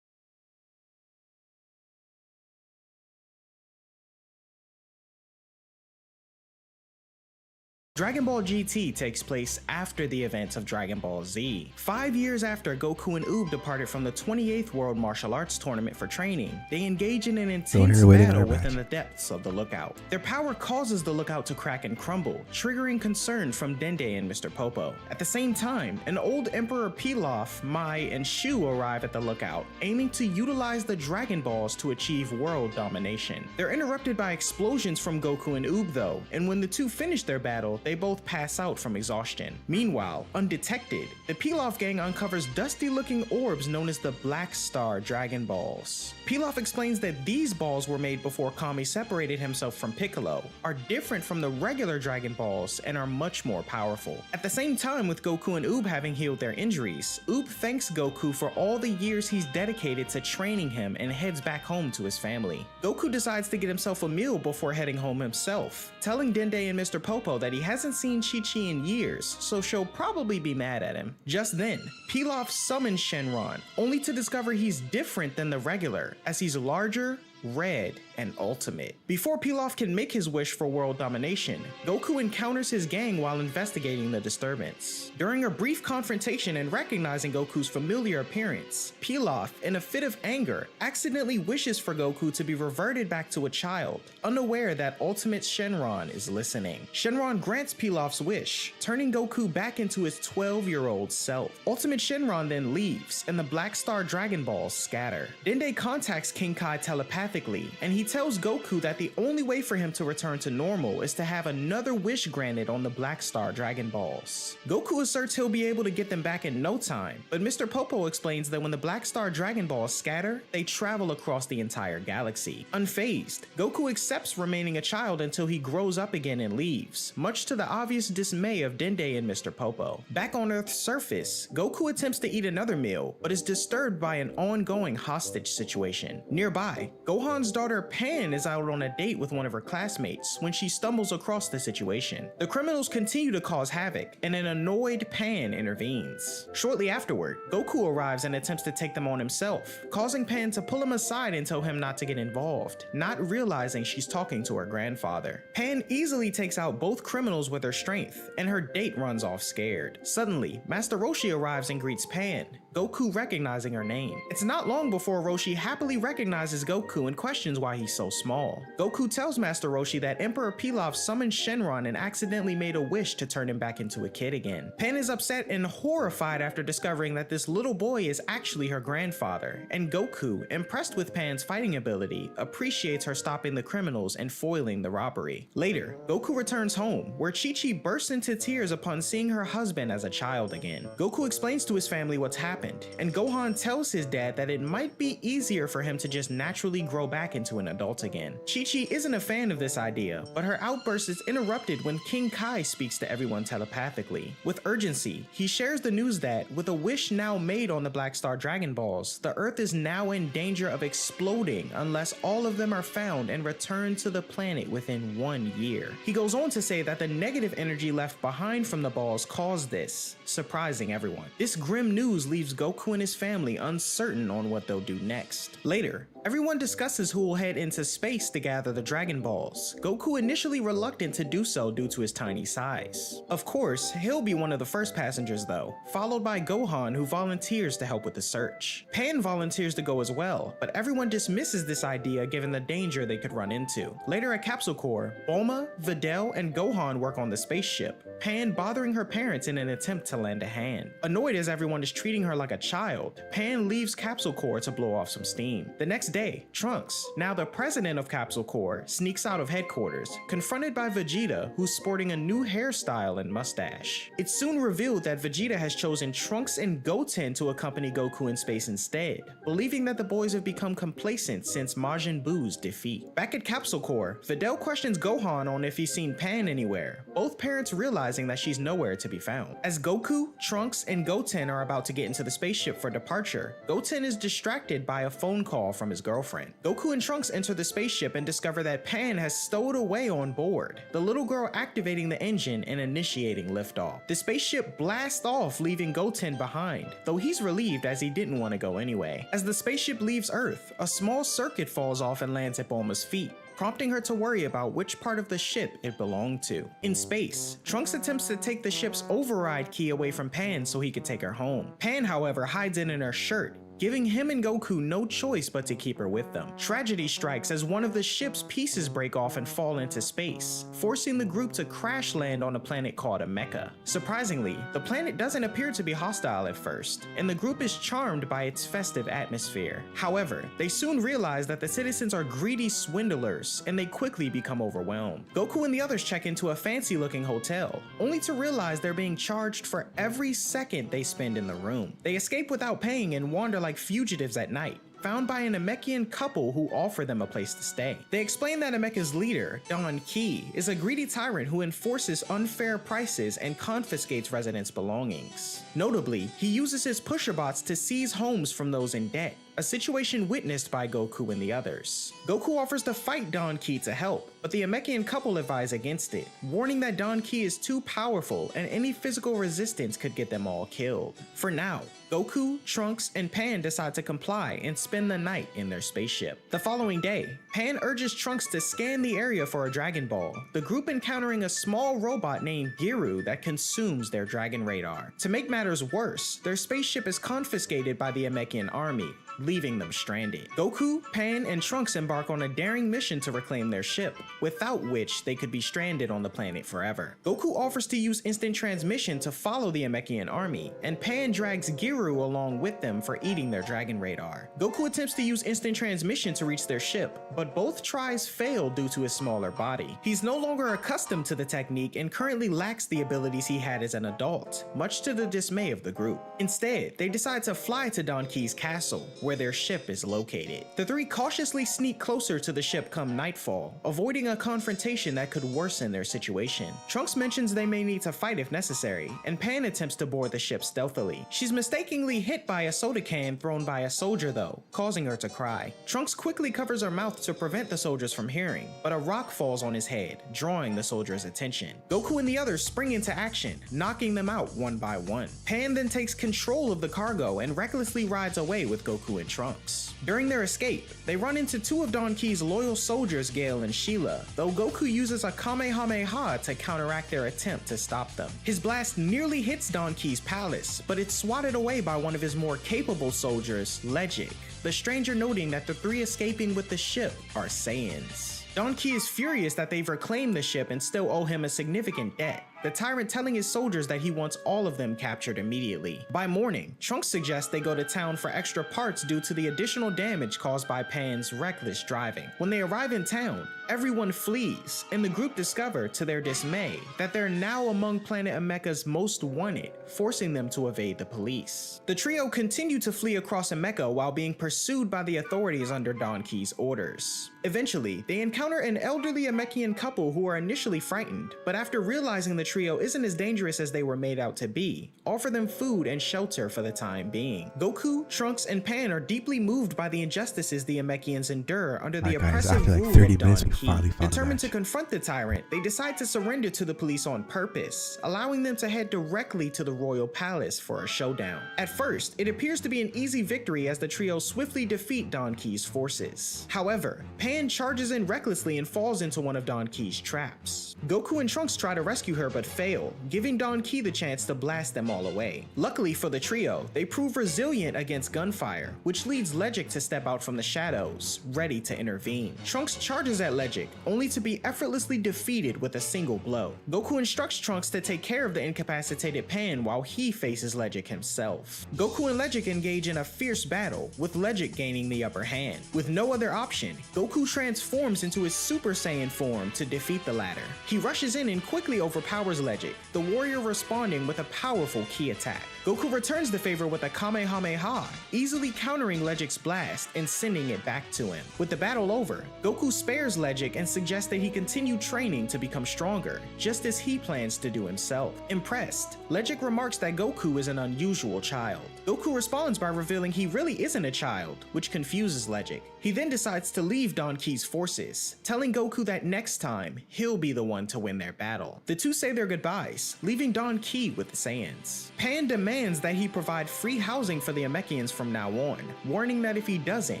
Speaker 2: Dragon Ball GT takes place after the events of Dragon Ball Z. 5 years after Goku and Oob departed from the 28th World Martial Arts Tournament for training, they engage in an intense battle within the depths of the Lookout. Their power causes the Lookout to crack and crumble, triggering concern from Dende and Mr. Popo. At the same time, an old Emperor Pilaf, Mai, and Shu arrive at the Lookout, aiming to utilize the Dragon Balls to achieve world domination. They're interrupted by explosions from Goku and Oob though, and when the two finish their battle, they both pass out from exhaustion. Meanwhile, undetected, the Pilaf gang uncovers dusty-looking orbs known as the Black Star Dragon Balls. Pilaf explains that these balls were made before Kami separated himself from Piccolo, are different from the regular Dragon Balls, and are much more powerful. At the same time, with Goku and Oob having healed their injuries, Oob thanks Goku for all the years he's dedicated to training him and heads back home to his family. Goku decides to get himself a meal before heading home himself, telling Dende and Mr. Popo that he hasn't seen Chi-Chi in years, so she'll probably be mad at him. Just then, Pilaf summons Shenron, only to discover he's different than the regular, as he's larger, red, and ultimate. Before Pilaf can make his wish for world domination, Goku encounters his gang while investigating the disturbance. During a brief confrontation and recognizing Goku's familiar appearance, Pilaf, in a fit of anger, accidentally wishes for Goku to be reverted back to a child, unaware that Ultimate Shenron is listening. Shenron grants Pilaf's wish, turning Goku back into his 12-year-old self. Ultimate Shenron then leaves, and the Black Star Dragon Balls scatter. Dende contacts King Kai telepathically, and he tells Goku that the only way for him to return to normal is to have another wish granted on the Black Star Dragon Balls. Goku asserts he'll be able to get them back in no time, but Mr. Popo explains that when the Black Star Dragon Balls scatter, they travel across the entire galaxy. Unfazed, Goku accepts remaining a child until he grows up again and leaves, much to the obvious dismay of Dende and Mr. Popo. Back on Earth's surface, Goku attempts to eat another meal, but is disturbed by an ongoing hostage situation. Nearby, Gohan's daughter Pan is out on a date with one of her classmates when she stumbles across the situation. The criminals continue to cause havoc, and an annoyed Pan intervenes. Shortly afterward, Goku arrives and attempts to take them on himself, causing Pan to pull him aside and tell him not to get involved, not realizing she's talking to her grandfather. Pan easily takes out both criminals with her strength, and her date runs off scared. Suddenly, Master Roshi arrives and greets Pan, Goku recognizing her name. It's not long before Roshi happily recognizes Goku and questions why he's so small. Goku tells Master Roshi that Emperor Pilaf summoned Shenron and accidentally made a wish to turn him back into a kid again. Pan is upset and horrified after discovering that this little boy is actually her grandfather, and Goku, impressed with Pan's fighting ability, appreciates her stopping the criminals and foiling the robbery. Later, Goku returns home, where Chi-Chi bursts into tears upon seeing her husband as a child again. Goku explains to his family what's happening happened, and Gohan tells his dad that it might be easier for him to just naturally grow back into an adult again. Chi-Chi isn't a fan of this idea, but her outburst is interrupted when King Kai speaks to everyone telepathically. With urgency, he shares the news that, with a wish now made on the Black Star Dragon Balls, the Earth is now in danger of exploding unless all of them are found and returned to the planet within 1 year. He goes on to say that the negative energy left behind from the balls caused this, surprising everyone. This grim news leaves Goku and his family uncertain on what they'll do next. Later, everyone discusses who will head into space to gather the Dragon Balls. Goku initially reluctant to do so due to his tiny size. Of course, he'll be one of the first passengers though, followed by Gohan, who volunteers to help with the search. Pan volunteers to go as well, but everyone dismisses this idea given the danger they could run into. Later at Capsule Corps, Bulma, Videl, and Gohan work on the spaceship, Pan bothering her parents in an attempt to lend a hand. Annoyed as everyone is treating her like a child, Pan leaves Capsule Corps to blow off some steam. The next day, Trunks, now the president of Capsule Corps, sneaks out of headquarters, confronted by Vegeta, who's sporting a new hairstyle and mustache. It's soon revealed that Vegeta has chosen Trunks and Goten to accompany Goku in space instead, believing that the boys have become complacent since Majin Buu's defeat. Back at Capsule Corps, Videl questions Gohan on if he's seen Pan anywhere, both parents realizing that she's nowhere to be found. As Goku, Trunks, and Goten are about to get into the spaceship for departure, Goten is distracted by a phone call from his girlfriend. Goku and Trunks enter the spaceship and discover that Pan has stowed away on board, the little girl activating the engine and initiating liftoff. The spaceship blasts off, leaving Goten behind, though he's relieved as he didn't want to go anyway. As the spaceship leaves Earth, a small circuit falls off and lands at Bulma's feet, prompting her to worry about which part of the ship it belonged to. In space, Trunks attempts to take the ship's override key away from Pan so he could take her home. Pan, however, hides it in her shirt, giving him and Goku no choice but to keep her with them. Tragedy strikes as one of the ship's pieces break off and fall into space, forcing the group to crash land on a planet called Mecha. Surprisingly, the planet doesn't appear to be hostile at first, and the group is charmed by its festive atmosphere. However, they soon realize that the citizens are greedy swindlers, and they quickly become overwhelmed. Goku and the others check into a fancy-looking hotel, only to realize they're being charged for every second they spend in the room. They escape without paying and wander like fugitives at night, found by an Namekian couple who offer them a place to stay. They explain that Namekia's leader, Don Ki, is a greedy tyrant who enforces unfair prices and confiscates residents' belongings. Notably, he uses his pusher bots to seize homes from those in debt, a situation witnessed by Goku and the others. Goku offers to fight Don Ki to help, but the Namekian couple advise against it, warning that Don Ki is too powerful and any physical resistance could get them all killed. For now, Goku, Trunks, and Pan decide to comply and spend the night in their spaceship. The following day, Pan urges Trunks to scan the area for a Dragon Ball, the group encountering a small robot named Giru that consumes their Dragon Radar. To make matters worse, their spaceship is confiscated by the Namekian army, leaving them stranded. Goku, Pan, and Trunks embark on a daring mission to reclaim their ship, without which they could be stranded on the planet forever. Goku offers to use instant transmission to follow the Namekian army, and Pan drags Giru along with them for eating their Dragon Radar. Goku attempts to use instant transmission to reach their ship, but both tries fail due to his smaller body. He's no longer accustomed to the technique and currently lacks the abilities he had as an adult, much to the dismay of the group. Instead, they decide to fly to Don Ki's castle, where their ship is located. The three cautiously sneak closer to the ship come nightfall, avoiding a confrontation that could worsen their situation. Trunks mentions they may need to fight if necessary, and Pan attempts to board the ship stealthily. She's mistakenly hit by a soda can thrown by a soldier though, causing her to cry. Trunks quickly covers her mouth to prevent the soldiers from hearing, but a rock falls on his head, drawing the soldiers' attention. Goku and the others spring into action, knocking them out one by one. Pan then takes control of the cargo and recklessly rides away with Goku and Trunks. During their escape, they run into two of Don Ki's loyal soldiers, Gale and Sheila, though Goku uses a Kamehameha to counteract their attempt to stop them. His blast nearly hits Don Ki's palace, but it's swatted away by one of his more capable soldiers, Legic, the stranger noting that the three escaping with the ship are Saiyans. Don Ki is furious that they've reclaimed the ship and still owe him a significant debt. the tyrant telling his soldiers that he wants all of them captured immediately. By morning, Trunks suggests they go to town for extra parts due to the additional damage caused by Pan's reckless driving. When they arrive in town, everyone flees, and the group discover, to their dismay, that they're now among Planet Ameca's most wanted, forcing them to evade the police. The trio continue to flee across Ameca while being pursued by the authorities under Don Key's orders. Eventually, they encounter an elderly Amecian couple who are initially frightened, but after realizing the trio isn't as dangerous as they were made out to be, offer them food and shelter for the time being. Goku, Trunks, and Pan are deeply moved by the injustices the Amecians endure under the
Speaker 1: Alright, guys,
Speaker 2: oppressive
Speaker 1: after like
Speaker 2: rule
Speaker 1: 30
Speaker 2: of
Speaker 1: minutes,
Speaker 2: Don
Speaker 1: we
Speaker 2: Key.
Speaker 1: finally found a
Speaker 2: Determined to
Speaker 1: match.
Speaker 2: confront the tyrant, they decide to surrender to the police on purpose, allowing them to head directly to the royal palace for a showdown. At first, it appears to be an easy victory as the trio swiftly defeat Don Key's forces. However, Pan charges in recklessly and falls into one of Don Key's traps. Goku and Trunks try to rescue her but fail, giving Don Key the chance to blast them all away. Luckily for the trio, they prove resilient against gunfire, which leads Legic to step out from the shadows, ready to intervene. Trunks charges at Legic, only to be effortlessly defeated with a single blow. Goku instructs Trunks to take care of the incapacitated Pan while he faces Legic himself. Goku and Legic engage in a fierce battle, with Legic gaining the upper hand. With no other option, Goku transforms into his Super Saiyan form to defeat the latter. He rushes in and quickly overpowers Legic, the warrior responding with a powerful ki attack. Goku returns the favor with a Kamehameha, easily countering Legic's blast and sending it back to him. With the battle over, Goku spares Legic and suggests that he continue training to become stronger, just as he plans to do himself. Impressed, Legic remarks that Goku is an unusual child. Goku responds by revealing he really isn't a child, which confuses Legic. He then decides to leave Don Key's forces, telling Goku that next time, he'll be the one to win their battle. The two say their goodbyes, leaving Don Key with the Saiyans. Pan demands that he provide free housing for the Amecians from now on, warning that if he doesn't,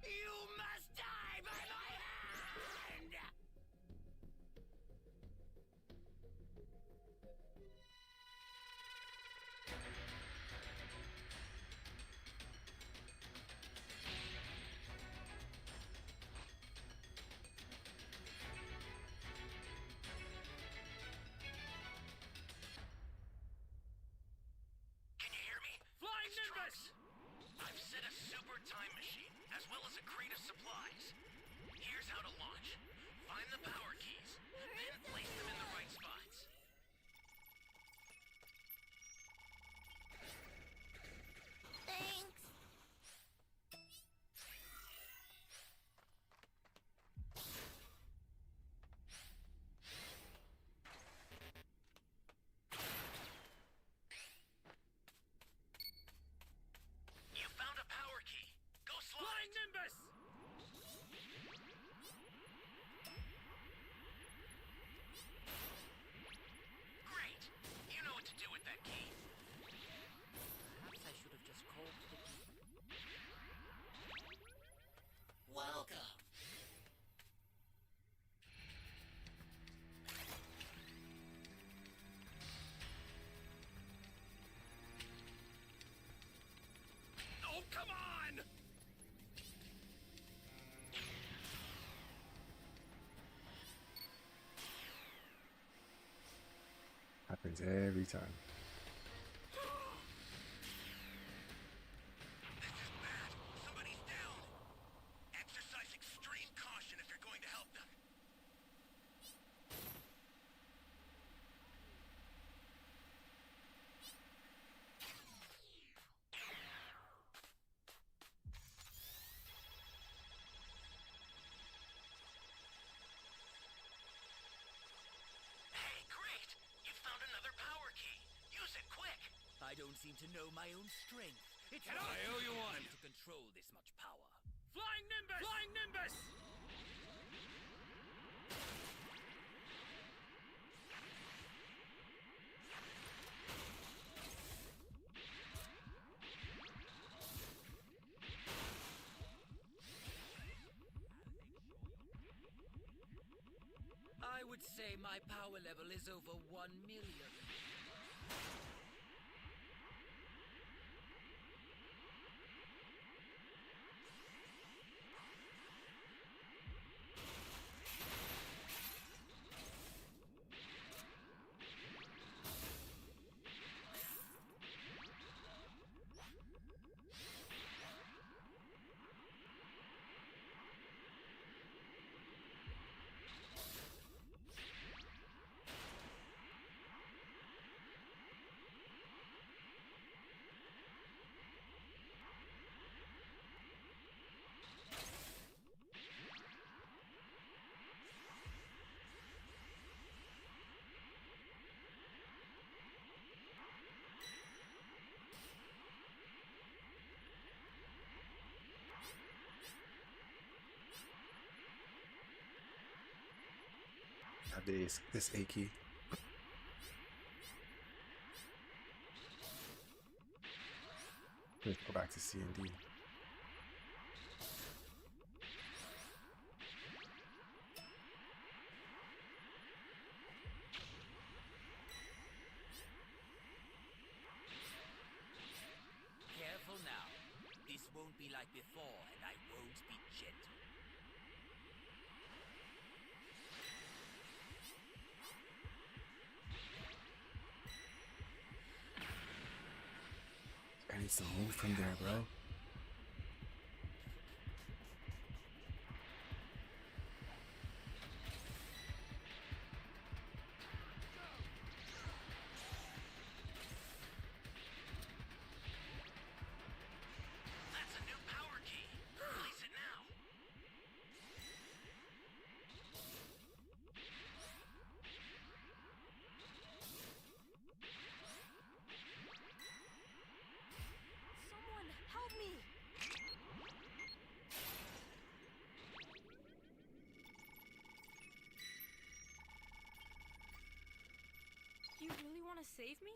Speaker 3: You must die by my hand! Can you hear me?
Speaker 5: Flying Nimbus!
Speaker 3: I've set a super time machine, as well as a crate of supplies. Here's how to launch. Find the power keys, then place them in the right spots.
Speaker 4: Thanks.
Speaker 3: You found a power key. Go slide.
Speaker 5: Flying Nimbus!
Speaker 3: Great. You know what to do with that key.
Speaker 6: Perhaps I should have just called the Welcome.
Speaker 3: Oh, come on!
Speaker 1: Happens every time.
Speaker 3: This is bad. Somebody's down. Exercise extreme caution if you're going to help them. Hey, great! You found another power key. Use it quick.
Speaker 6: I don't seem to know my own strength. It's
Speaker 5: I owe you one.
Speaker 6: to control this much power.
Speaker 5: Flying Nimbus! Flying Nimbus!
Speaker 6: I would say my power level is over 1 million.
Speaker 1: Have this A key. Let's go back to C and D.
Speaker 6: Careful now. This won't be like before, and I won't be gentle.
Speaker 1: I need some move from there, bro.
Speaker 3: That's a new power key. Place it now.
Speaker 4: Someone help me! You really want to save me?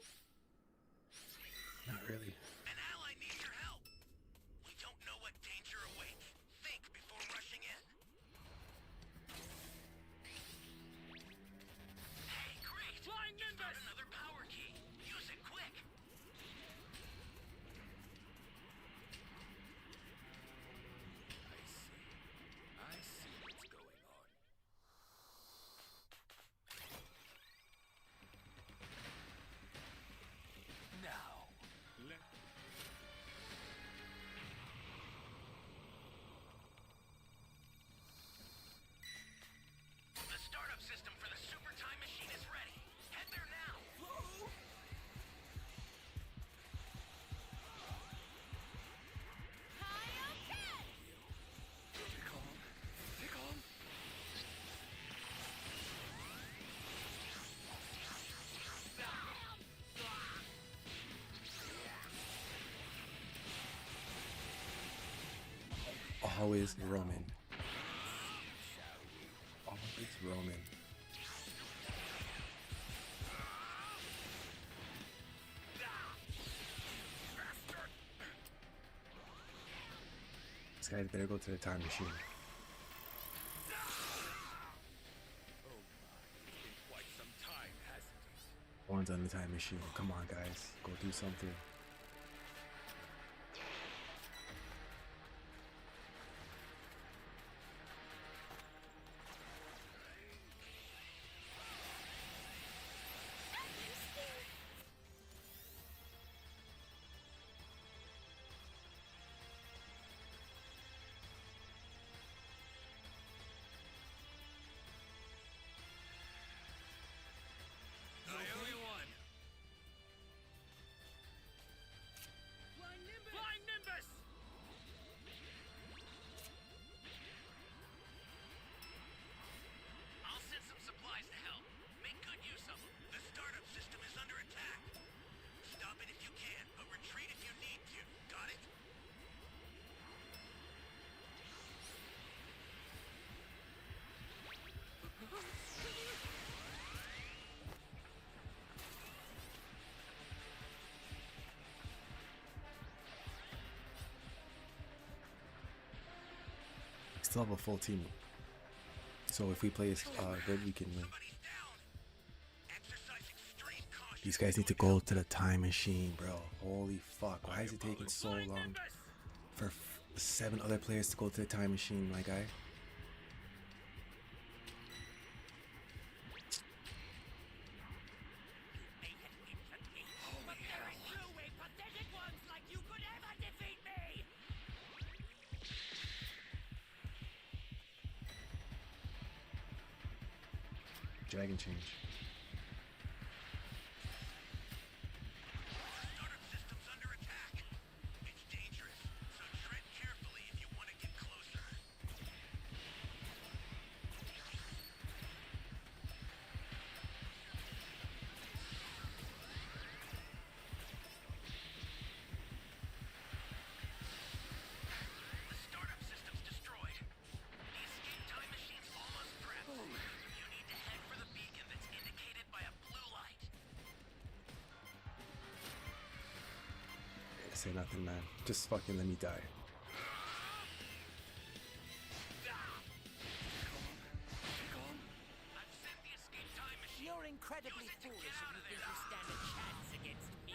Speaker 1: Not really.
Speaker 3: An ally needs your help. We don't know what danger awaits. Think before rushing in. Hey, great!
Speaker 5: Flying
Speaker 3: You found
Speaker 5: Nimbus!
Speaker 3: another power key. Use it quick.
Speaker 5: I see what's going on.
Speaker 3: Now.
Speaker 5: Let
Speaker 3: The startup system for the super time machine is ready. Head there now.
Speaker 1: Always Roman. Always Roman. This guy better go to the time machine.
Speaker 5: quite some time, hasn't it?
Speaker 1: One's on the time machine. Come on, guys. Go do something.
Speaker 5: I owe you one. Flying Nimbus!
Speaker 3: I'll send some supplies to help. Make good use of them. The startup system is under attack. Stop it if you can, but retreat if you need to. Got it?
Speaker 1: Still have a full team. So if we play good, we can win.
Speaker 3: Somebody's down. Exercise extreme caution.
Speaker 1: These guys need to go to the time machine, bro. Holy fuck. Why is it taking so long for 7 other players to go to the time machine, my guy?
Speaker 6: But there are truly pathetic ones like you could ever defeat me!
Speaker 1: Dragon change.
Speaker 3: Startup system's under attack. It's dangerous, so tread carefully if you want to get closer. The startup system's destroyed. The escape time machine's almost prepped. You need to head for the beacon that's indicated by a blue light.
Speaker 1: Say nothing, man. Just fucking let me die.
Speaker 3: I've sent the escape time machine.
Speaker 6: You're incredibly
Speaker 3: Use it to
Speaker 6: foolish
Speaker 3: get
Speaker 6: if
Speaker 3: out
Speaker 6: you
Speaker 3: of
Speaker 6: think
Speaker 3: there.
Speaker 6: you stand a chance against me.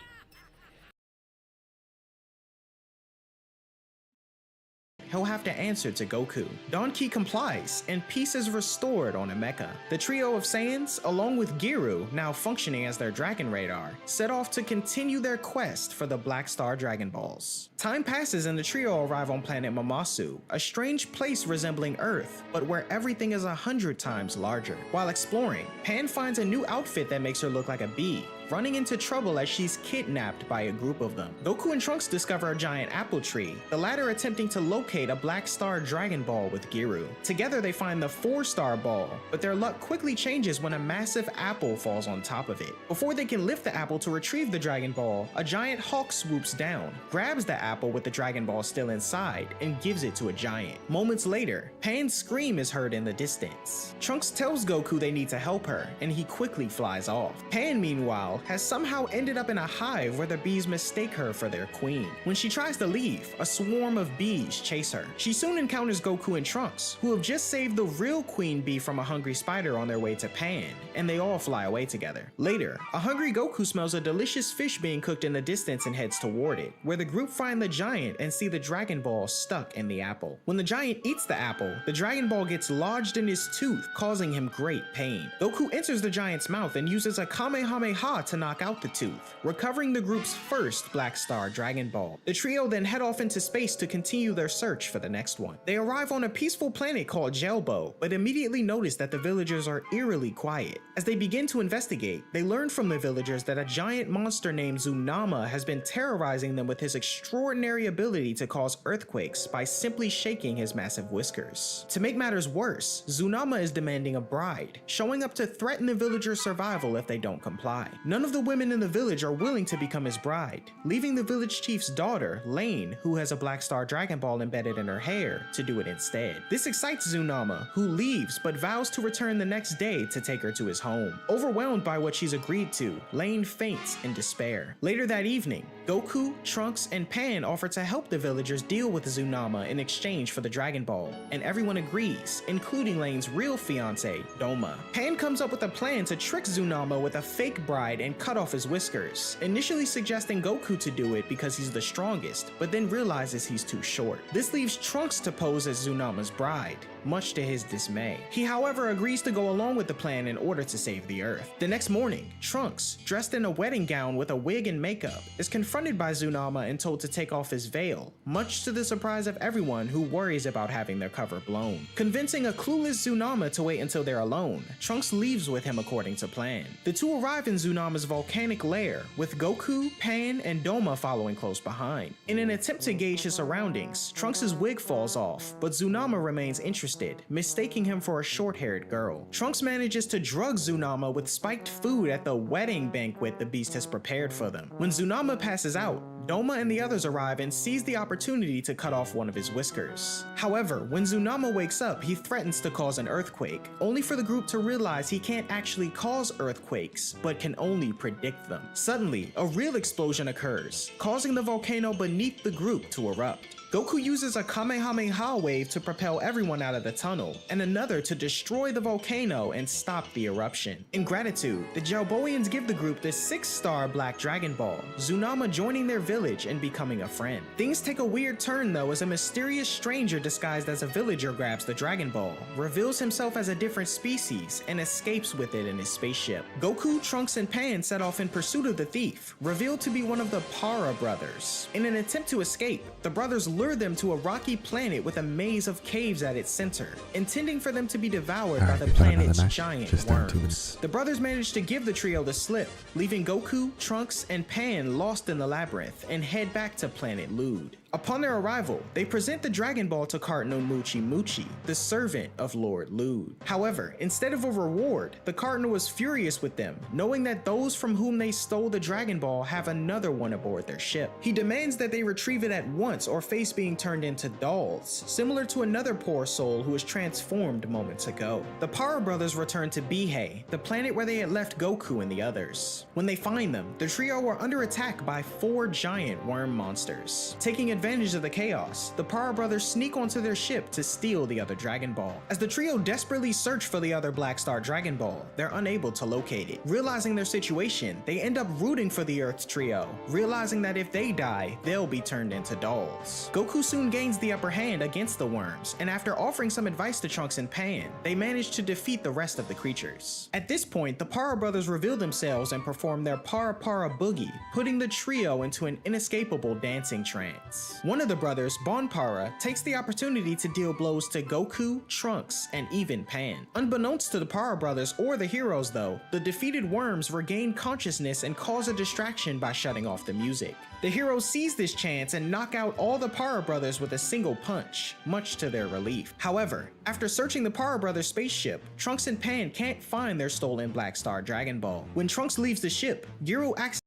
Speaker 2: He'll have to answer to Goku. Don Ki complies, and peace is restored on Nameca. The trio of Saiyans, along with Giru, now functioning as their Dragon Radar, set off to continue their quest for the Black Star Dragon Balls. Time passes and the trio arrive on planet Mamasu, a strange place resembling Earth, but where everything is 100 times larger. While exploring, Pan finds a new outfit that makes her look like a bee, running into trouble as she's kidnapped by a group of them. Goku and Trunks discover a giant apple tree, the latter attempting to locate a Black Star Dragon Ball with Giru. Together they find the 4-star ball, but their luck quickly changes when a massive apple falls on top of it. Before they can lift the apple to retrieve the Dragon Ball, a giant hawk swoops down, grabs the apple with the Dragon Ball still inside, and gives it to a giant. Moments later, Pan's scream is heard in the distance. Trunks tells Goku they need to help her, and he quickly flies off. Pan, meanwhile, has somehow ended up in a hive where the bees mistake her for their queen. When she tries to leave, a swarm of bees chase her. She soon encounters Goku and Trunks, who have just saved the real queen bee from a hungry spider on their way to Pan, and they all fly away together. Later, a hungry Goku smells a delicious fish being cooked in the distance and heads toward it, where the group find the giant and see the Dragon Ball stuck in the apple. When the giant eats the apple, the Dragon Ball gets lodged in his tooth, causing him great pain. Goku enters the giant's mouth and uses a Kamehameha to knock out the tooth, recovering the group's first Black Star Dragon Ball. The trio then head off into space to continue their search for the next one. They arrive on a peaceful planet called Gelbo, but immediately notice that the villagers are eerily quiet. As they begin to investigate, they learn from the villagers that a giant monster named Zunama has been terrorizing them with his extraordinary ability to cause earthquakes by simply shaking his massive whiskers. To make matters worse, Zunama is demanding a bride, showing up to threaten the villagers' survival if they don't comply. None of the women in the village are willing to become his bride, leaving the village chief's daughter, Lane, who has a Black Star Dragon Ball embedded in her hair, to do it instead. This excites Zunama, who leaves but vows to return the next day to take her to his home. Overwhelmed by what she's agreed to, Lane faints in despair. Later that evening, Goku, Trunks, and Pan offer to help the villagers deal with Zunama in exchange for the Dragon Ball, and everyone agrees, including Lane's real fiancée, Doma. Pan comes up with a plan to trick Zunama with a fake bride and cut off his whiskers, initially suggesting Goku to do it because he's the strongest, but then realizes he's too short. This leaves Trunks to pose as Zunama's bride, much to his dismay. He, however, agrees to go along with the plan in order to save the Earth. The next morning, Trunks, dressed in a wedding gown with a wig and makeup, is confronted by Zunama and told to take off his veil, much to the surprise of everyone who worries about having their cover blown. Convincing a clueless Zunama to wait until they're alone, Trunks leaves with him according to plan. The two arrive in Zunama's volcanic lair, with Goku, Pan, and Doma following close behind. In an attempt to gauge his surroundings, Trunks' wig falls off, but Zunama remains interested, mistaking him for a short-haired girl. Trunks manages to drug Zunama with spiked food at the wedding banquet the Beast has prepared for them. When Zunama passes out, Doma and the others arrive and seize the opportunity to cut off one of his whiskers. However, when Zunama wakes up, he threatens to cause an earthquake, only for the group to realize he can't actually cause earthquakes, but can only predict them. Suddenly, a real explosion occurs, causing the volcano beneath the group to erupt. Goku uses a Kamehameha wave to propel everyone out of the tunnel, and another to destroy the volcano and stop the eruption. In gratitude, the Jalboians give the group the 6-star Black Dragon Ball, Zunama joining their village and becoming a friend. Things take a weird turn though as a mysterious stranger disguised as a villager grabs the Dragon Ball, reveals himself as a different species, and escapes with it in his spaceship. Goku, Trunks, and Pan set off in pursuit of the thief, revealed to be one of the Para brothers. In an attempt to escape, the brothers lure them to a rocky planet with a maze of caves at its center, intending for them to be devoured by
Speaker 1: Alright,
Speaker 2: the
Speaker 1: we got another
Speaker 2: planet's
Speaker 1: match.
Speaker 2: giant
Speaker 1: Just done 2
Speaker 2: worms.
Speaker 1: minutes.
Speaker 2: The brothers manage to give the trio the slip, leaving Goku, Trunks, and Pan lost in the labyrinth and head back to planet Lude. Upon their arrival, they present the Dragon Ball to Cardinal Muchi Muchi, the servant of Lord Lude. However, instead of a reward, the Cardinal was furious with them, knowing that those from whom they stole the Dragon Ball have another one aboard their ship. He demands that they retrieve it at once or face being turned into dolls, similar to another poor soul who was transformed moments ago. The Para brothers return to Bihei, the planet where they had left Goku and the others. When they find them, the trio are under attack by 4 giant worm monsters. Taking advantage of the chaos, the Para brothers sneak onto their ship to steal the other Dragon Ball. As the trio desperately search for the other Black Star Dragon Ball, they're unable to locate it. Realizing their situation, they end up rooting for the Earth trio, realizing that if they die, they'll be turned into dolls. Goku soon gains the upper hand against the worms, and after offering some advice to Trunks and Pan, they manage to defeat the rest of the creatures. At this point, the Para brothers reveal themselves and perform their Para Para Boogie, putting the trio into an inescapable dancing trance. One of the brothers, Bon Para, takes the opportunity to deal blows to Goku, Trunks, and even Pan. Unbeknownst to the Para brothers or the heroes though, the defeated worms regain consciousness and cause a distraction by shutting off the music. The heroes seize this chance and knock out all the Para brothers with a single punch, much to their relief. However, after searching the Para brothers' spaceship, Trunks and Pan can't find their stolen Black Star Dragon Ball. When Trunks leaves the ship, Giro accidentally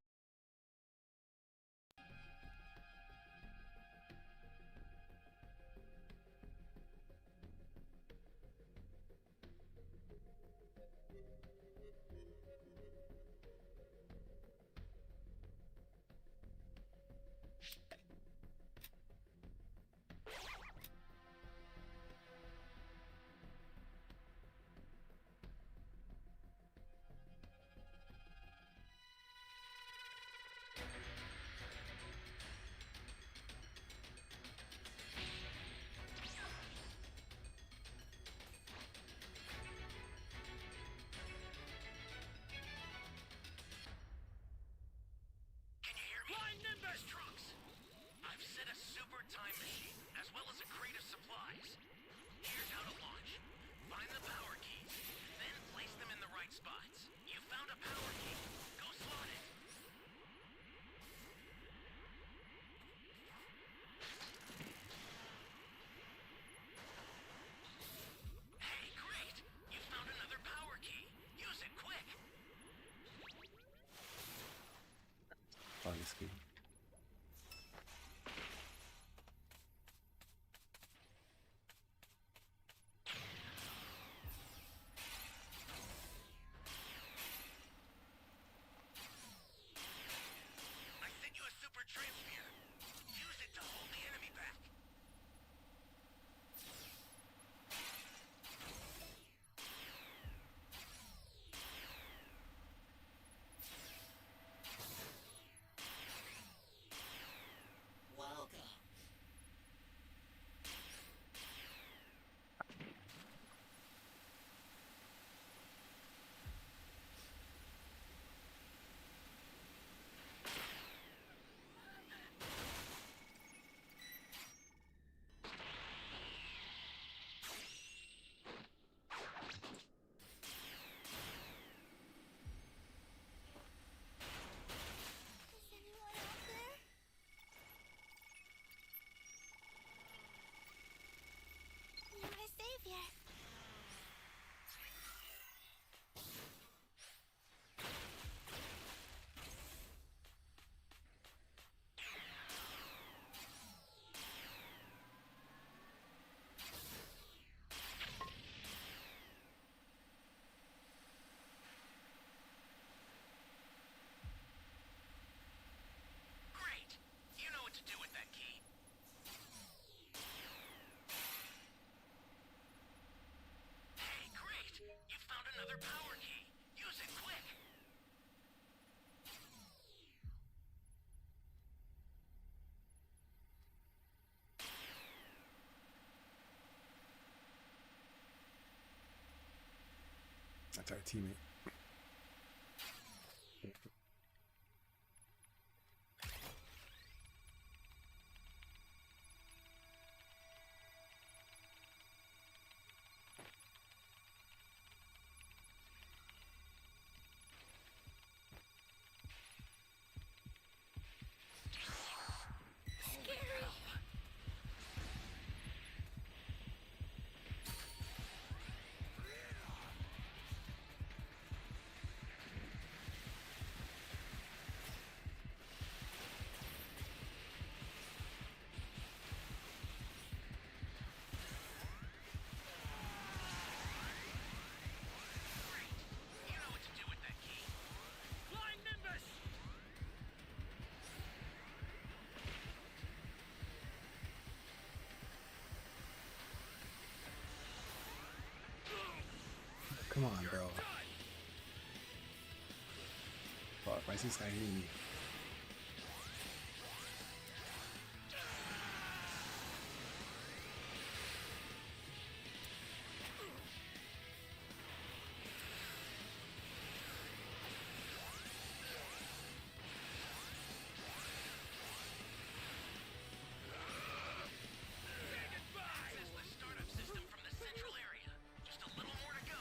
Speaker 3: Can you hear me? Fly Nimbus, Trunks! I've set a super time machine, as well as a crate of supplies. Here's how to launch. Find the power keys, then place them in the right spots. You found a power key. Go slot it. Hey, great! You found another power key. Use it quick.
Speaker 1: Honestly. That's our teammate.
Speaker 3: You know what to do with that key.
Speaker 5: Flying Nimbus!
Speaker 1: Come on, bro. Fuck, why is this guy hitting me?
Speaker 3: Access the startup system from the central area. Just a little more to go,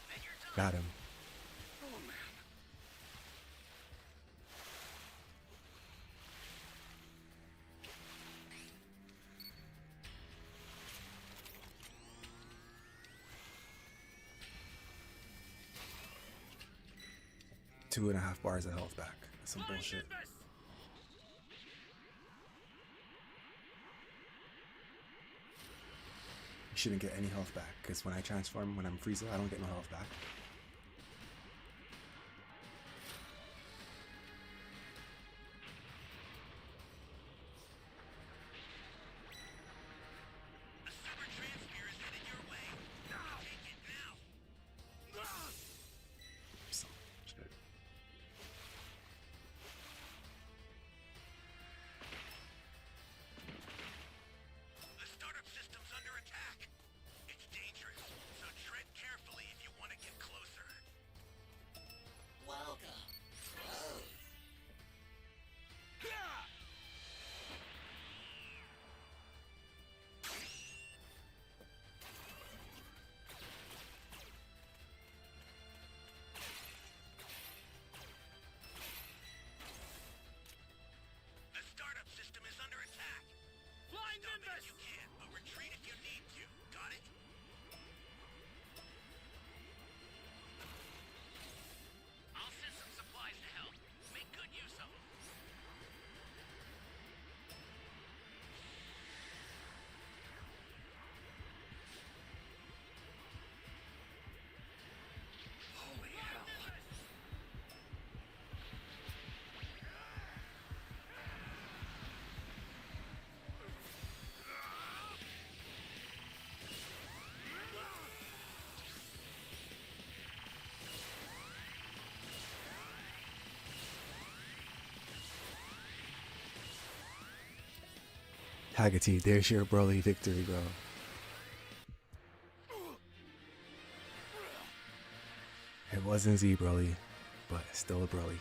Speaker 3: then you're done.
Speaker 1: Got him.
Speaker 5: Oh man.
Speaker 1: 2.5 bars of health back. That's some
Speaker 5: Flying
Speaker 1: bullshit.
Speaker 5: Nimbus!
Speaker 1: You shouldn't get any health back, because when I transform, when I'm Frieza, I don't get no health back.
Speaker 3: A super transfer is headed your way. Take it now.
Speaker 1: So, shit.
Speaker 3: The startup system's under attack. It's dangerous, so tread carefully if you want to get closer.
Speaker 6: Welcome.
Speaker 3: The startup system is under attack.
Speaker 5: Flying
Speaker 3: Stop it
Speaker 5: Nimbus!
Speaker 3: if you can, but retreat if you need to. Got it? I'll send some supplies to help. Make good use of them.
Speaker 5: Holy hell.
Speaker 1: Haggerty, there's your Broly victory, bro. It wasn't Z Broly, but still a Broly.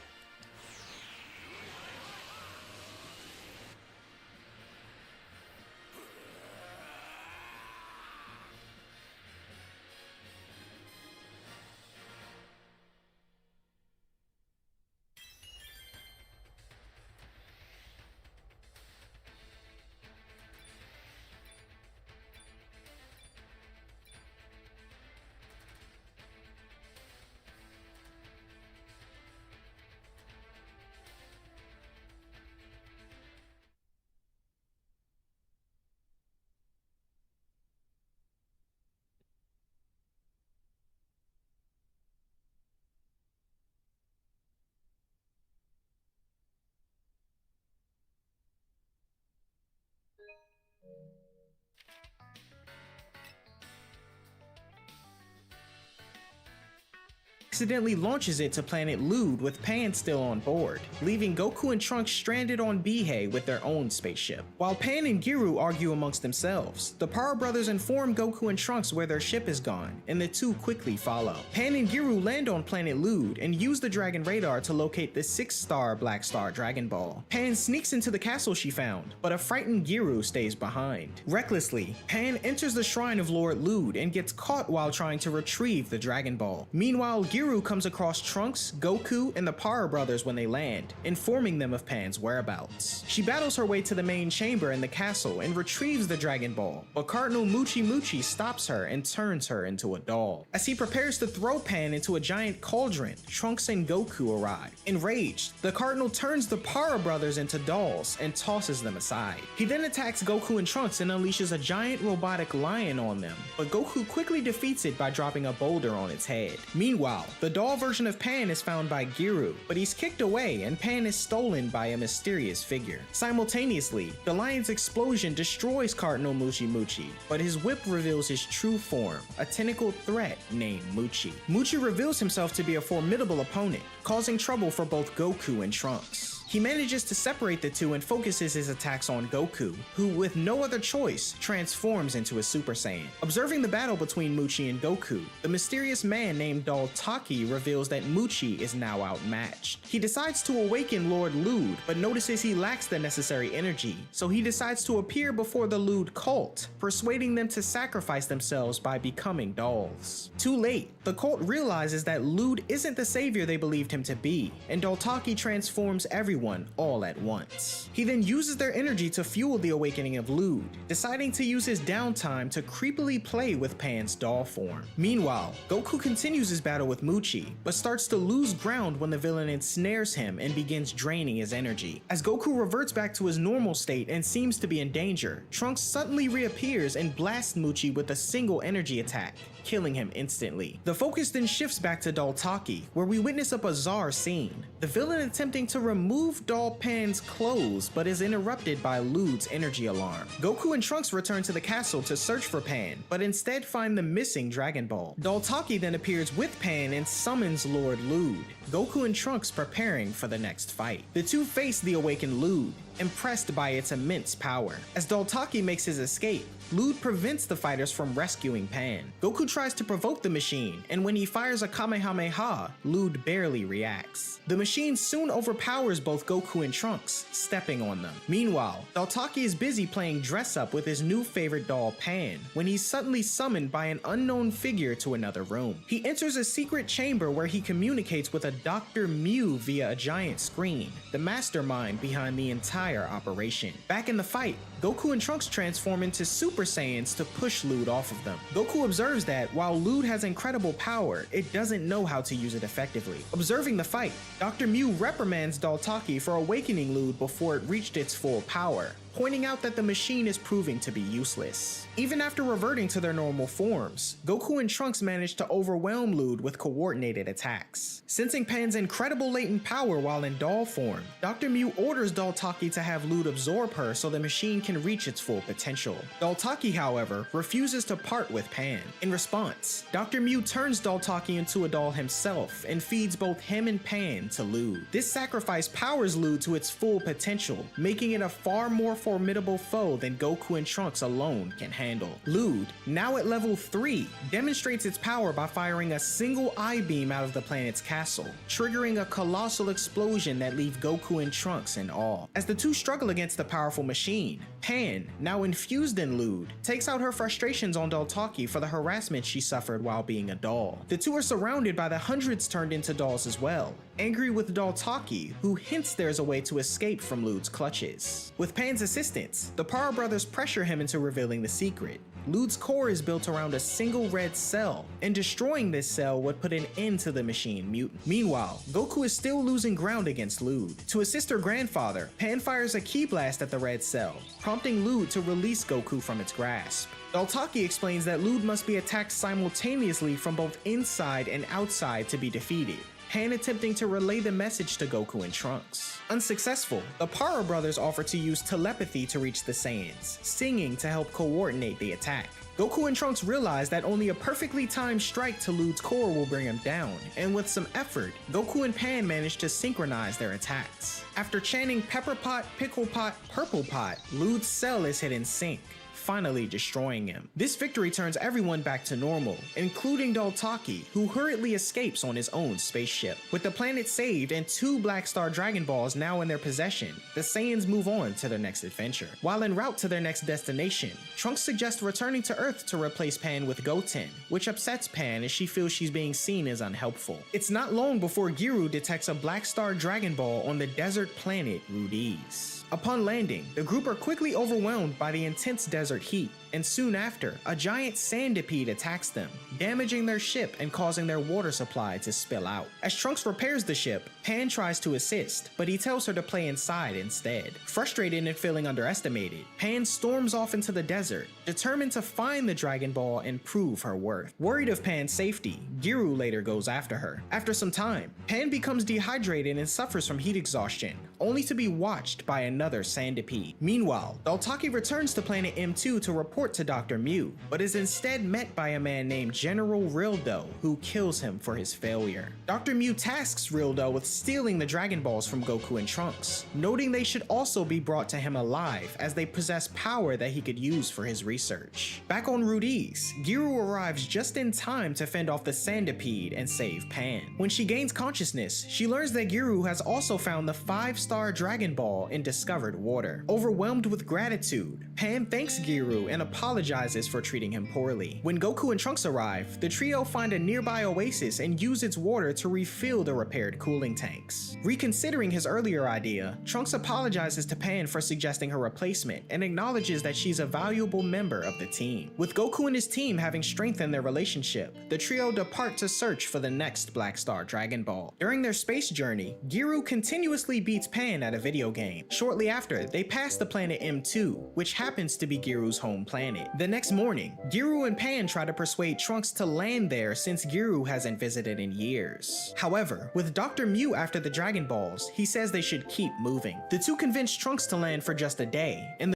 Speaker 2: accidentally launches it to planet Lude with Pan still on board, leaving Goku and Trunks stranded on Bihei with their own spaceship. While Pan and Giru argue amongst themselves, the Power Brothers inform Goku and Trunks where their ship is gone, and the two quickly follow. Pan and Giru land on planet Lude and use the Dragon Radar to locate the 6-star Black Star Dragon Ball. Pan sneaks into the castle she found, but a frightened Giru stays behind. Recklessly, Pan enters the shrine of Lord Lude and gets caught while trying to retrieve the Dragon Ball. Meanwhile, Giru comes across Trunks, Goku, and the Power Brothers when they land, informing them of Pan's whereabouts. She battles her way to the main chamber in the castle and retrieves the Dragon Ball, but Cardinal Muchi Muchi stops her and turns her into a doll. As he prepares to throw Pan into a giant cauldron, Trunks and Goku arrive. Enraged, the Cardinal turns the Power Brothers into dolls and tosses them aside. He then attacks Goku and Trunks and unleashes a giant robotic lion on them, but Goku quickly defeats it by dropping a boulder on its head. Meanwhile, the doll version of Pan is found by Giru, but he's kicked away and Pan is stolen by a mysterious figure. Simultaneously, the lion's explosion destroys Cardinal Muchi Muchi, but his whip reveals his true form, a tentacle threat named Muchi. Muchi reveals himself to be a formidable opponent, causing trouble for both Goku and Trunks. He manages to separate the two and focuses his attacks on Goku, who with no other choice transforms into a Super Saiyan. Observing the battle between Muchi and Goku, the mysterious man named Daltaki reveals that Muchi is now outmatched. He decides to awaken Lord Lude, but notices he lacks the necessary energy, so he decides to appear before the Lude cult, persuading them to sacrifice themselves by becoming dolls. Too late, the cult realizes that Lude isn't the savior they believed him to be, and Daltaki transforms everyone all at once. He then uses their energy to fuel the awakening of Lude, deciding to use his downtime to creepily play with Pan's doll form. Meanwhile, Goku continues his battle with Muchi, but starts to lose ground when the villain ensnares him and begins draining his energy. As Goku reverts back to his normal state and seems to be in danger, Trunks suddenly reappears and blasts Muchi with a single energy attack, killing him instantly. The focus then shifts back to Daltaki, where we witness a bizarre scene. The villain attempting to remove Doll Pan's clothes, but is interrupted by Lude's energy alarm. Goku and Trunks return to the castle to search for Pan, but instead find the missing Dragon Ball. Daltaki then appears with Pan and summons Lord Lude, Goku and Trunks preparing for the next fight. The two face the awakened Lude, impressed by its immense power. As Daltaki makes his escape, Lude prevents the fighters from rescuing Pan. Goku tries to provoke the machine, and when he fires a Kamehameha, Lude barely reacts. The machine soon overpowers both Goku and Trunks, stepping on them. Meanwhile, Daltaki is busy playing dress-up with his new favorite doll Pan, when he's suddenly summoned by an unknown figure to another room. He enters a secret chamber where he communicates with a Dr. Mew via a giant screen, the mastermind behind the entire operation. Back in the fight, Goku and Trunks transform into Super Saiyans to push Lude off of them. Goku observes that while Lude has incredible power, it doesn't know how to use it effectively. Observing the fight, Dr. Mew reprimands Daltaki for awakening Lude before it reached its full power, pointing out that the machine is proving to be useless. Even after reverting to their normal forms, Goku and Trunks manage to overwhelm Lude with coordinated attacks. Sensing Pan's incredible latent power while in doll form, Dr. Mew orders Daltaki to have Lude absorb her so the machine can reach its full potential. Daltaki, however, refuses to part with Pan. In response, Dr. Mew turns Daltaki into a doll himself and feeds both him and Pan to Lude. This sacrifice powers Lude to its full potential, making it a far more formidable foe than Goku and Trunks alone can handle. Lude, now at level 3, demonstrates its power by firing a single I-beam out of the planet's castle, triggering a colossal explosion that leaves Goku and Trunks in awe. As the two struggle against the powerful machine, Pan, now infused in Lude, takes out her frustrations on Daltaki for the harassment she suffered while being a doll. The two are surrounded by the hundreds turned into dolls as well, angry with Daltaki, who hints there's a way to escape from Lude's clutches. With Pan's assistance, the Power Brothers pressure him into revealing the secret. Lude's core is built around a single red cell, and destroying this cell would put an end to the machine mutant. Meanwhile, Goku is still losing ground against Lude. To assist her grandfather, Pan fires a ki blast at the red cell, prompting Lude to release Goku from its grasp. Daltaki explains that Lude must be attacked simultaneously from both inside and outside to be defeated. Pan attempting to relay the message to Goku and Trunks. Unsuccessful, the Para brothers offer to use telepathy to reach the Saiyans, singing to help coordinate the attack. Goku and Trunks realize that only a perfectly timed strike to Lude's core will bring him down, and with some effort, Goku and Pan manage to synchronize their attacks. After chanting Pepper Pot, Pickle Pot, Purple Pot, Lude's cell is hit in sync, finally destroying him. This victory turns everyone back to normal, including Daltaki, who hurriedly escapes on his own spaceship. With the planet saved and 2 Black Star Dragon Balls now in their possession, the Saiyans move on to their next adventure. While en route to their next destination, Trunks suggests returning to Earth to replace Pan with Goten, which upsets Pan as she feels she's being seen as unhelpful. It's not long before Giru detects a Black Star Dragon Ball on the desert planet Rudees. Upon landing, the group are quickly overwhelmed by the intense desert heat, and soon after, a giant sandipede attacks them, damaging their ship and causing their water supply to spill out. As Trunks repairs the ship, Pan tries to assist, but he tells her to play inside instead. Frustrated and feeling underestimated, Pan storms off into the desert, determined to find the Dragon Ball and prove her worth. Worried of Pan's safety, Giru later goes after her. After some time, Pan becomes dehydrated and suffers from heat exhaustion, only to be watched by another sandipede. Meanwhile, Daltaki returns to planet M2 to report to Dr. Mew, but is instead met by a man named General Rildo, who kills him for his failure. Dr. Mew tasks Rildo with stealing the Dragon Balls from Goku and Trunks, noting they should also be brought to him alive as they possess power that he could use for his research. Back on Rudees, Giru arrives just in time to fend off the Sandipede and save Pan. When she gains consciousness, she learns that Giru has also found the 5-star Dragon Ball in discovered water. Overwhelmed with gratitude, Pan thanks Giru and apologizes for treating him poorly. When Goku and Trunks arrive, the trio find a nearby oasis and use its water to refill the repaired cooling tanks. Reconsidering his earlier idea, Trunks apologizes to Pan for suggesting her replacement and acknowledges that she's a valuable member of the team. With Goku and his team having strengthened their relationship, the trio depart to search for the next Black Star Dragon Ball. During their space journey, Giru continuously beats Pan at a video game. Shortly after, they pass the planet M2, which happens to be Giru's home planet. The next morning, Giru and Pan try to persuade Trunks to land there since Giru hasn't visited in years. However, with Dr. Mew after the Dragon Balls, he says they should keep moving. The two convince Trunks to land for just a day, and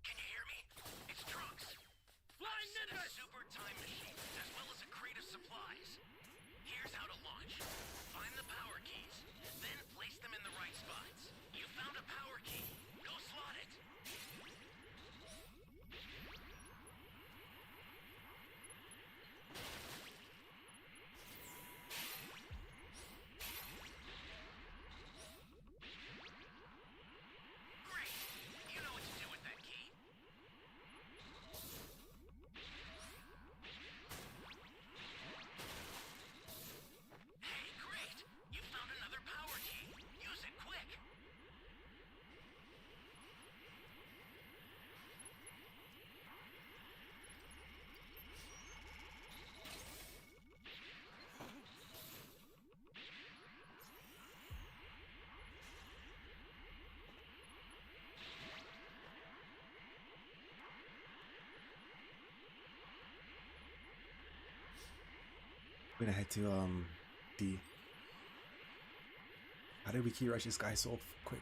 Speaker 3: Can you hear me? It's Trunks.
Speaker 5: Flying
Speaker 3: Set a
Speaker 5: Nimbus!
Speaker 3: super time machine, as well as a crate of supplies. Here's how to launch. Find the power keys, then place them in the right spots. You found a power key. Go slot it. Great. You know what to do with that key. Hey, great! You found another power key. Use it quick.
Speaker 1: We're gonna head to D. How did we key rush this guy so quick?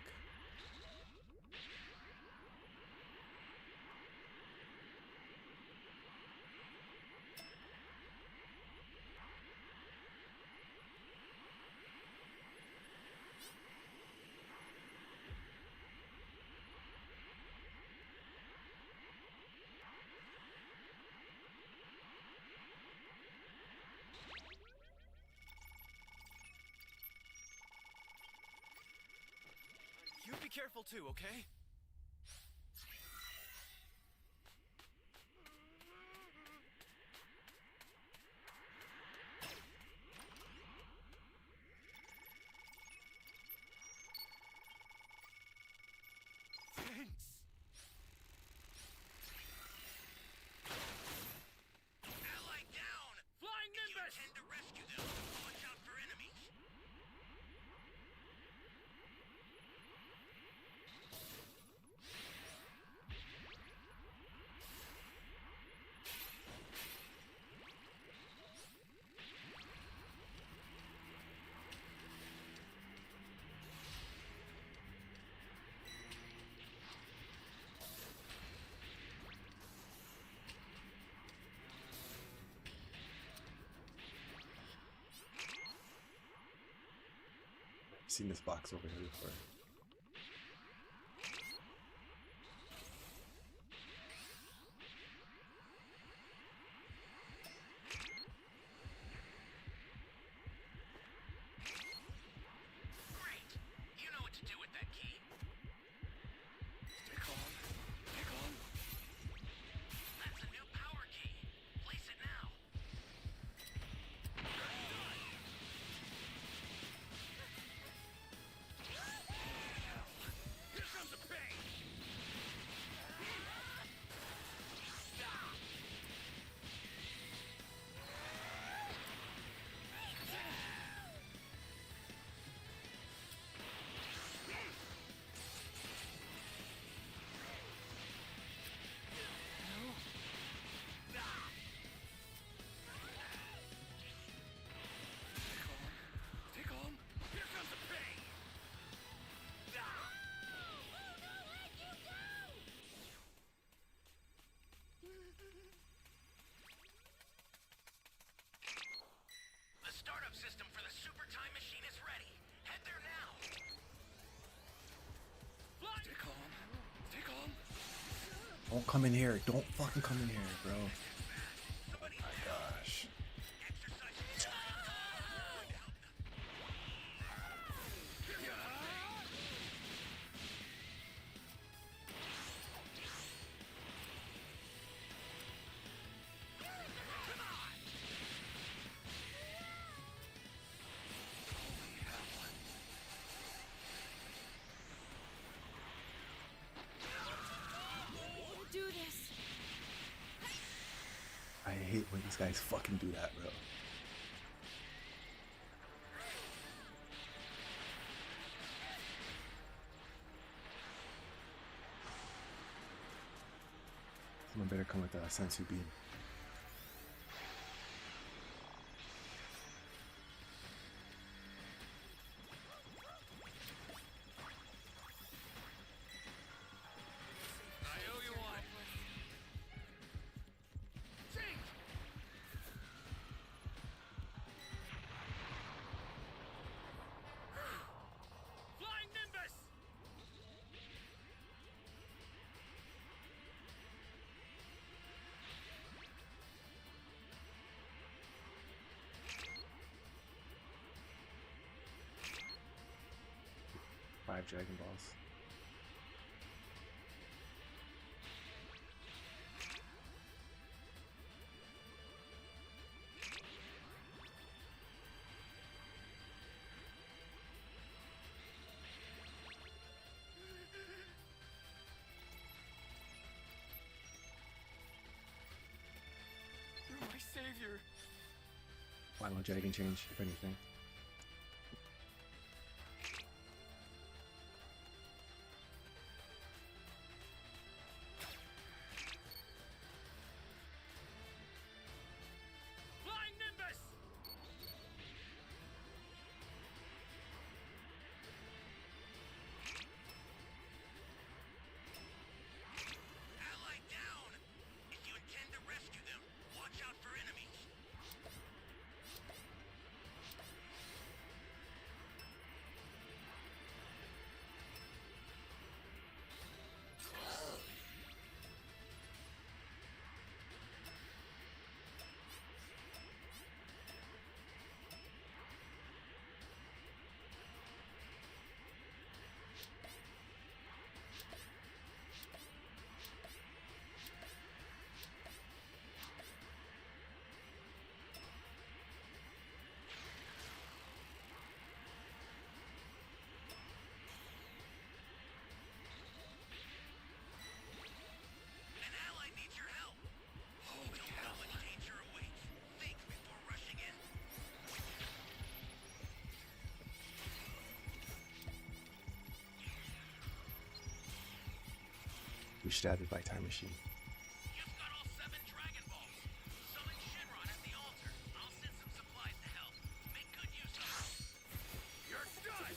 Speaker 7: You be careful too, okay? Thanks.
Speaker 3: Ally down!
Speaker 5: Flying
Speaker 3: If you
Speaker 5: Nimbus!
Speaker 3: intend to rescue them, watch out for enemies.
Speaker 1: seen this box over here before.
Speaker 3: Great! You know what to do with that key.
Speaker 7: Stay calm. Stay calm.
Speaker 3: That's a new power key. Place it now.
Speaker 5: Here comes the pain!
Speaker 7: Stay calm.
Speaker 5: Here comes the pain!
Speaker 3: The startup system for the super time machine is ready. Head there now.
Speaker 7: Stay calm. Stay calm.
Speaker 1: Don't come in here. Don't fucking come in here, bro.
Speaker 3: Somebody
Speaker 1: My gosh.
Speaker 3: exercise.
Speaker 4: Do this.
Speaker 1: I hate when these guys fucking do that, bro. Someone better come with a sensu beam.
Speaker 5: I owe you one. Zing! Flying Nimbus!
Speaker 1: Five Dragon Balls.
Speaker 7: You're my savior.
Speaker 1: Final Dragon change, if anything.
Speaker 5: Flying Nimbus!
Speaker 3: Ally down! If you intend to rescue them, watch out for enemies. An ally needs your help. We don't know what danger awaits. Think before rushing in.
Speaker 1: We shattered by Time Machine.
Speaker 3: You've got all 7 Dragon Balls. Summon Shinron at the altar. I'll send some supplies to help. Make good use of them.
Speaker 5: You're done!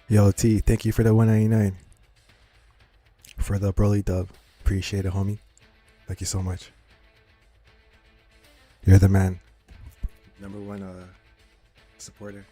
Speaker 1: Yo, T, thank you for the 199 for the Broly dub. Appreciate it, homie. Thank you so much. You're the man. Number one supporter.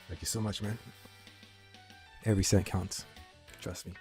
Speaker 1: Thank you so much, man. Every cent counts. Trust me.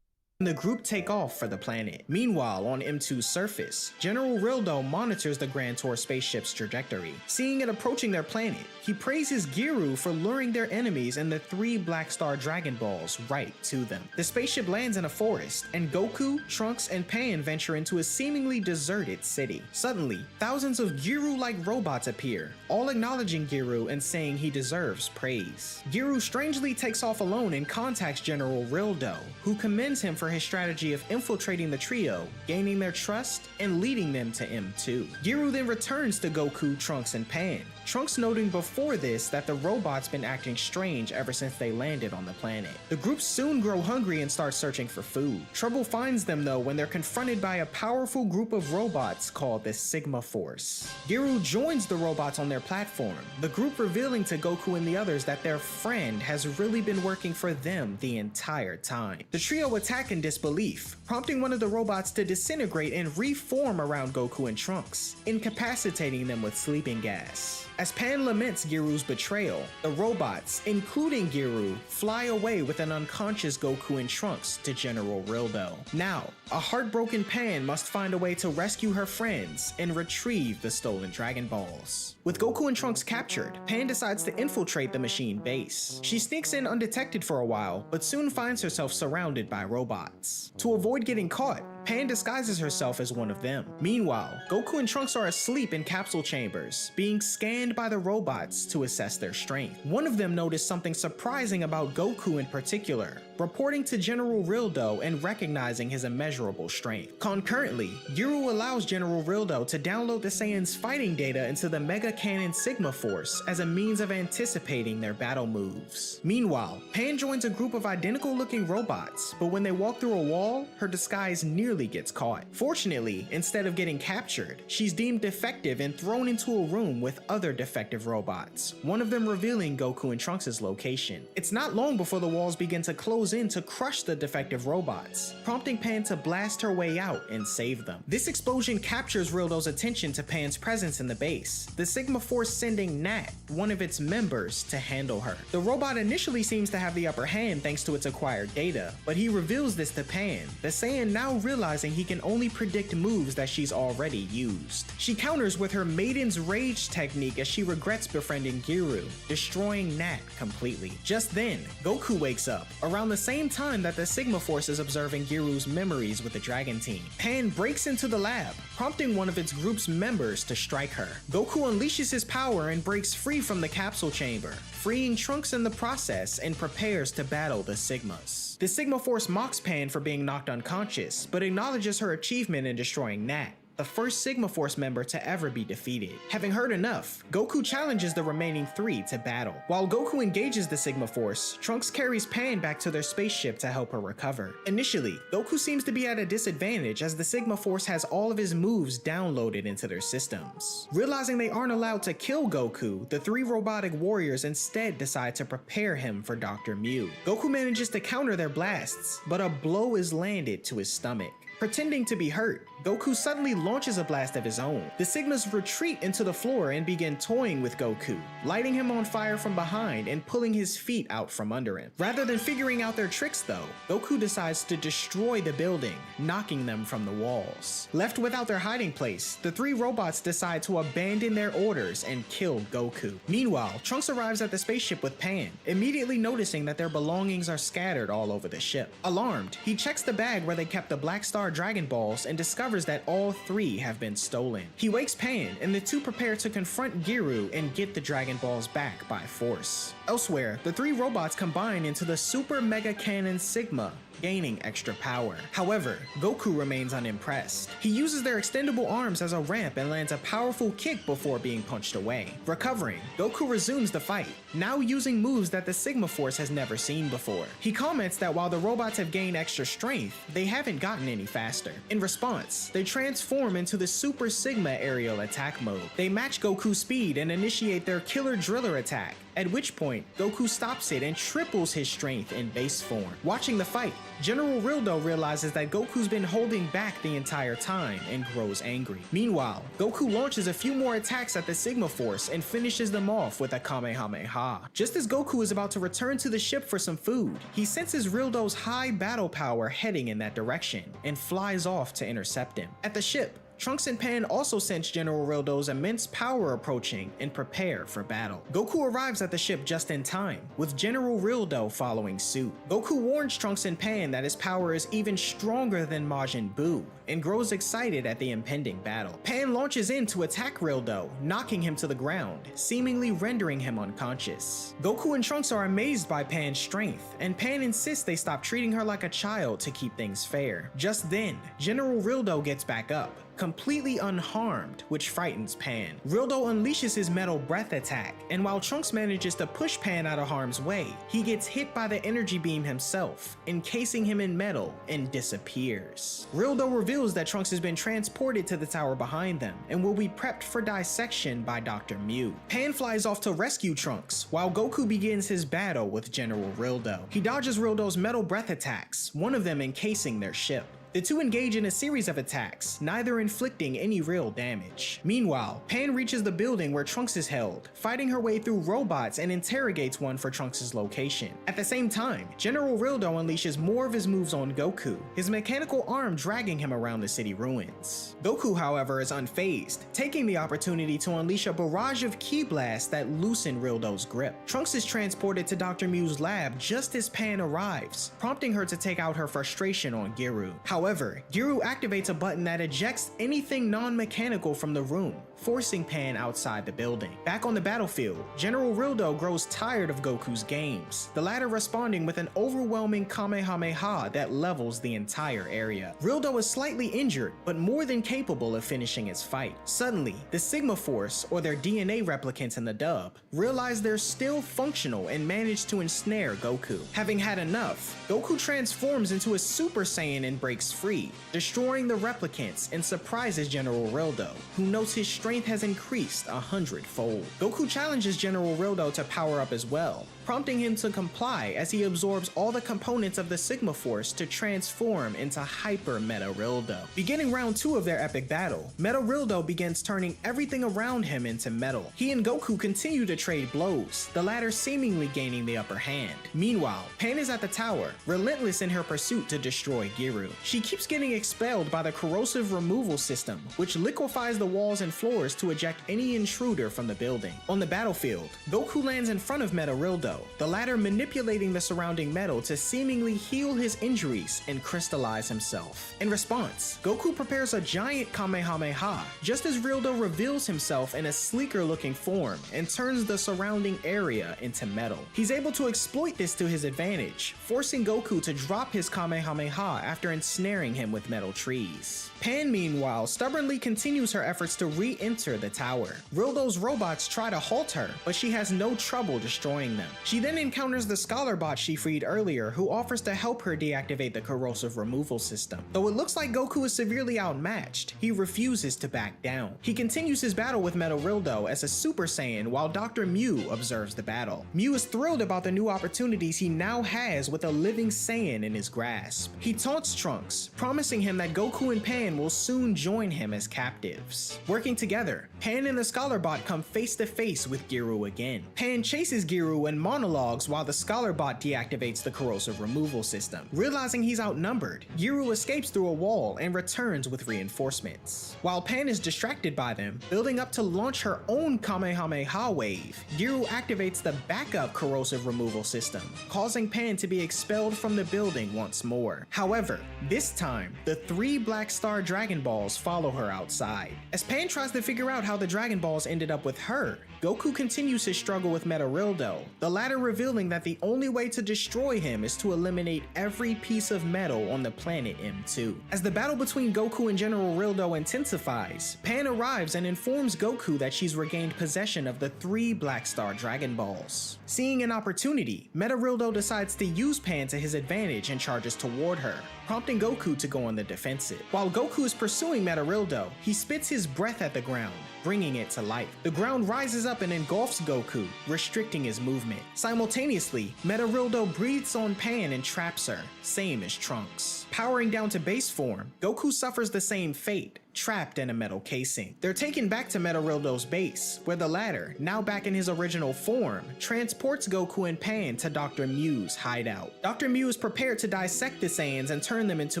Speaker 2: The group take off for the planet. Meanwhile, on M2's surface, General Rildo monitors the Grand Tour spaceship's trajectory. Seeing it approaching their planet, he praises Giru for luring their enemies and the 3 Black Star Dragon Balls right to them. The spaceship lands in a forest, and Goku, Trunks, and Pan venture into a seemingly deserted city. Suddenly, thousands of Giru-like robots appear, all acknowledging Giru and saying he deserves praise. Giru strangely takes off alone and contacts General Rildo, who commends him for his strategy of infiltrating the trio, gaining their trust, and leading them to M2. Giru then returns to Goku, Trunks, and Pan, Trunks noting before this that the robot's been acting strange ever since they landed on the planet. The group soon grow hungry and start searching for food. Trouble finds them though when they're confronted by a powerful group of robots called the Sigma Force. Giru joins the robots on their platform, the group revealing to Goku and the others that their friend has really been working for them the entire time. The trio attack in disbelief, prompting one of the robots to disintegrate and reform around Goku and Trunks, incapacitating them with sleeping gas. As Pan laments Giru's betrayal, the robots, including Giru, fly away with an unconscious Goku and Trunks to General Rildo. Now, a heartbroken Pan must find a way to rescue her friends and retrieve the stolen Dragon Balls. With Goku and Trunks captured, Pan decides to infiltrate the machine base. She sneaks in undetected for a while, but soon finds herself surrounded by robots. To avoid getting caught, Pan disguises herself as one of them. Meanwhile, Goku and Trunks are asleep in capsule chambers, being scanned by the robots to assess their strength. One of them noticed something surprising about Goku in particular, reporting to General Rildo and recognizing his immeasurable strength. Concurrently, Giru allows General Rildo to download the Saiyans' fighting data into the Mega Cannon Sigma Force as a means of anticipating their battle moves. Meanwhile, Pan joins a group of identical-looking robots, but when they walk through a wall, her disguise nearly gets caught. Fortunately, instead of getting captured, she's deemed defective and thrown into a room with other defective robots, one of them revealing Goku and Trunks' location. It's not long before the walls begin to close in to crush the defective robots, prompting Pan to blast her way out and save them. This explosion captures Rildo's attention to Pan's presence in the base, the Sigma Force sending Nat, one of its members, to handle her. The robot initially seems to have the upper hand thanks to its acquired data, but he reveals this to Pan, the Saiyan now realizing he can only predict moves that she's already used. She counters with her Maiden's Rage technique as she regrets befriending Giru, destroying Nat completely. Just then, Goku wakes up, around the same time that the Sigma Force is observing Giru's memories with the Dragon Team. Pan breaks into the lab, prompting one of its group's members to strike her. Goku unleashes his power and breaks free from the capsule chamber, freeing Trunks in the process, and prepares to battle the Sigmas. The Sigma Force mocks Pan for being knocked unconscious, but acknowledges her achievement in destroying Nat, the first Sigma Force member to ever be defeated. Having heard enough, Goku challenges the remaining 3 to battle. While Goku engages the Sigma Force, Trunks carries Pan back to their spaceship to help her recover. Initially, Goku seems to be at a disadvantage as the Sigma Force has all of his moves downloaded into their systems. Realizing they aren't allowed to kill Goku, the 3 robotic warriors instead decide to prepare him for Dr. Mew. Goku manages to counter their blasts, but a blow is landed to his stomach. Pretending to be hurt, Goku suddenly launches a blast of his own. The Sigmas retreat into the floor and begin toying with Goku, lighting him on fire from behind and pulling his feet out from under him. Rather than figuring out their tricks though, Goku decides to destroy the building, knocking them from the walls. Left without their hiding place, the three robots decide to abandon their orders and kill Goku. Meanwhile, Trunks arrives at the spaceship with Pan, immediately noticing that their belongings are scattered all over the ship. Alarmed, he checks the bag where they kept the Black Star Dragon Balls and discovers that all three have been stolen. He wakes Pan, and the two prepare to confront Giru and get the Dragon Balls back by force. Elsewhere, the three robots combine into the Super Mega Cannon Sigma, gaining extra power. However, Goku remains unimpressed. He uses their extendable arms as a ramp and lands a powerful kick before being punched away. Recovering, Goku resumes the fight, now using moves that the Sigma Force has never seen before. He comments that while the robots have gained extra strength, they haven't gotten any faster. In response, they transform into the Super Sigma aerial attack mode. They match Goku's speed and initiate their Killer Driller attack, at which point, Goku stops it and triples his strength in base form. Watching the fight, General Rildo realizes that Goku's been holding back the entire time and grows angry. Meanwhile, Goku launches a few more attacks at the Sigma Force and finishes them off with a Kamehameha. Just as Goku is about to return to the ship for some food, he senses Rildo's high battle power heading in that direction and flies off to intercept him. At the ship, Trunks and Pan also sense General Rildo's immense power approaching and prepare for battle. Goku arrives at the ship just in time, with General Rildo following suit. Goku warns Trunks and Pan that his power is even stronger than Majin Buu, and grows excited at the impending battle. Pan launches in to attack Rildo, knocking him to the ground, seemingly rendering him unconscious. Goku and Trunks are amazed by Pan's strength, and Pan insists they stop treating her like a child to keep things fair. Just then, General Rildo gets back up, completely unharmed, which frightens Pan. Rildo unleashes his Metal Breath attack, and while Trunks manages to push Pan out of harm's way, he gets hit by the energy beam himself, encasing him in metal, and disappears. Rildo reveals that Trunks has been transported to the tower behind them, and will be prepped for dissection by Dr. Mew. Pan flies off to rescue Trunks, while Goku begins his battle with General Rildo. He dodges Rildo's Metal Breath attacks, one of them encasing their ship. The two engage in a series of attacks, neither inflicting any real damage. Meanwhile, Pan reaches the building where Trunks is held, fighting her way through robots and interrogates one for Trunks' location. At the same time, General Rildo unleashes more of his moves on Goku, his mechanical arm dragging him around the city ruins. Goku, however, is unfazed, taking the opportunity to unleash a barrage of ki blasts that loosen Rildo's grip. Trunks is transported to Dr. Mew's lab just as Pan arrives, prompting her to take out her frustration on Giru. However, Giru activates a button that ejects anything non-mechanical from the room, forcing Pan outside the building. Back on the battlefield, General Rildo grows tired of Goku's games, the latter responding with an overwhelming Kamehameha that levels the entire area. Rildo is slightly injured, but more than capable of finishing his fight. Suddenly, the Sigma Force, or their DNA replicants in the dub, realize they're still functional and manage to ensnare Goku. Having had enough, Goku transforms into a Super Saiyan and breaks free, destroying the replicants, and surprises General Rildo, who notes his strength has increased 100-fold. Goku challenges General Rildo to power up as well, prompting him to comply as he absorbs all the components of the Sigma Force to transform into Hyper Meta Rildo. Beginning round 2 of their epic battle, Meta Rildo begins turning everything around him into metal. He and Goku continue to trade blows, the latter seemingly gaining the upper hand. Meanwhile, Pan is at the tower, relentless in her pursuit to destroy Giru. She keeps getting expelled by the corrosive removal system, which liquefies the walls and floors to eject any intruder from the building. On the battlefield, Goku lands in front of Meta Rildo, the latter manipulating the surrounding metal to seemingly heal his injuries and crystallize himself. In response, Goku prepares a giant Kamehameha, just as Rildo reveals himself in a sleeker looking form and turns the surrounding area into metal. He's able to exploit this to his advantage, forcing Goku to drop his Kamehameha after ensnaring him with metal trees. Pan, meanwhile, stubbornly continues her efforts to re-enter the tower. Rildo's robots try to halt her, but she has no trouble destroying them. She then encounters the Scholar Bot she freed earlier, who offers to help her deactivate the corrosive removal system. Though it looks like Goku is severely outmatched, he refuses to back down. He continues his battle with Metarildo as a Super Saiyan while Dr. Mew observes the battle. Mew is thrilled about the new opportunities he now has with a living Saiyan in his grasp. He taunts Trunks, promising him that Goku and Pan will soon join him as captives. Working together, Pan and the Scholar Bot come face to face with Giru again. Pan chases Giru and monologues while the Scholar Bot deactivates the corrosive removal system. Realizing he's outnumbered, Giru escapes through a wall and returns with reinforcements. While Pan is distracted by them, building up to launch her own Kamehameha wave, Giru activates the backup corrosive removal system, causing Pan to be expelled from the building once more. However, this time, the 3 Black Star Dragon Balls follow her outside. As Pan tries to figure out how the Dragon Balls ended up with her, Goku continues his struggle with Metarildo, the latter revealing that the only way to destroy him is to eliminate every piece of metal on the planet M2. As the battle between Goku and General Rildo intensifies, Pan arrives and informs Goku that she's regained possession of the 3 Black Star Dragon Balls. Seeing an opportunity, Metarildo decides to use Pan to his advantage and charges toward her, prompting Goku to go on the defensive. While Goku is pursuing Metarildo, he spits his breath at the ground, bringing it to life. The ground rises up and engulfs Goku, restricting his movement. Simultaneously, Metarildo breathes on Pan and traps her, same as Trunks. Powering down to base form, Goku suffers the same fate, trapped in a metal casing. They're taken back to Metarildo's base, where the latter, now back in his original form, transports Goku and Pan to Dr. Mew's hideout. Dr. Mew is prepared to dissect the Saiyans and turn them into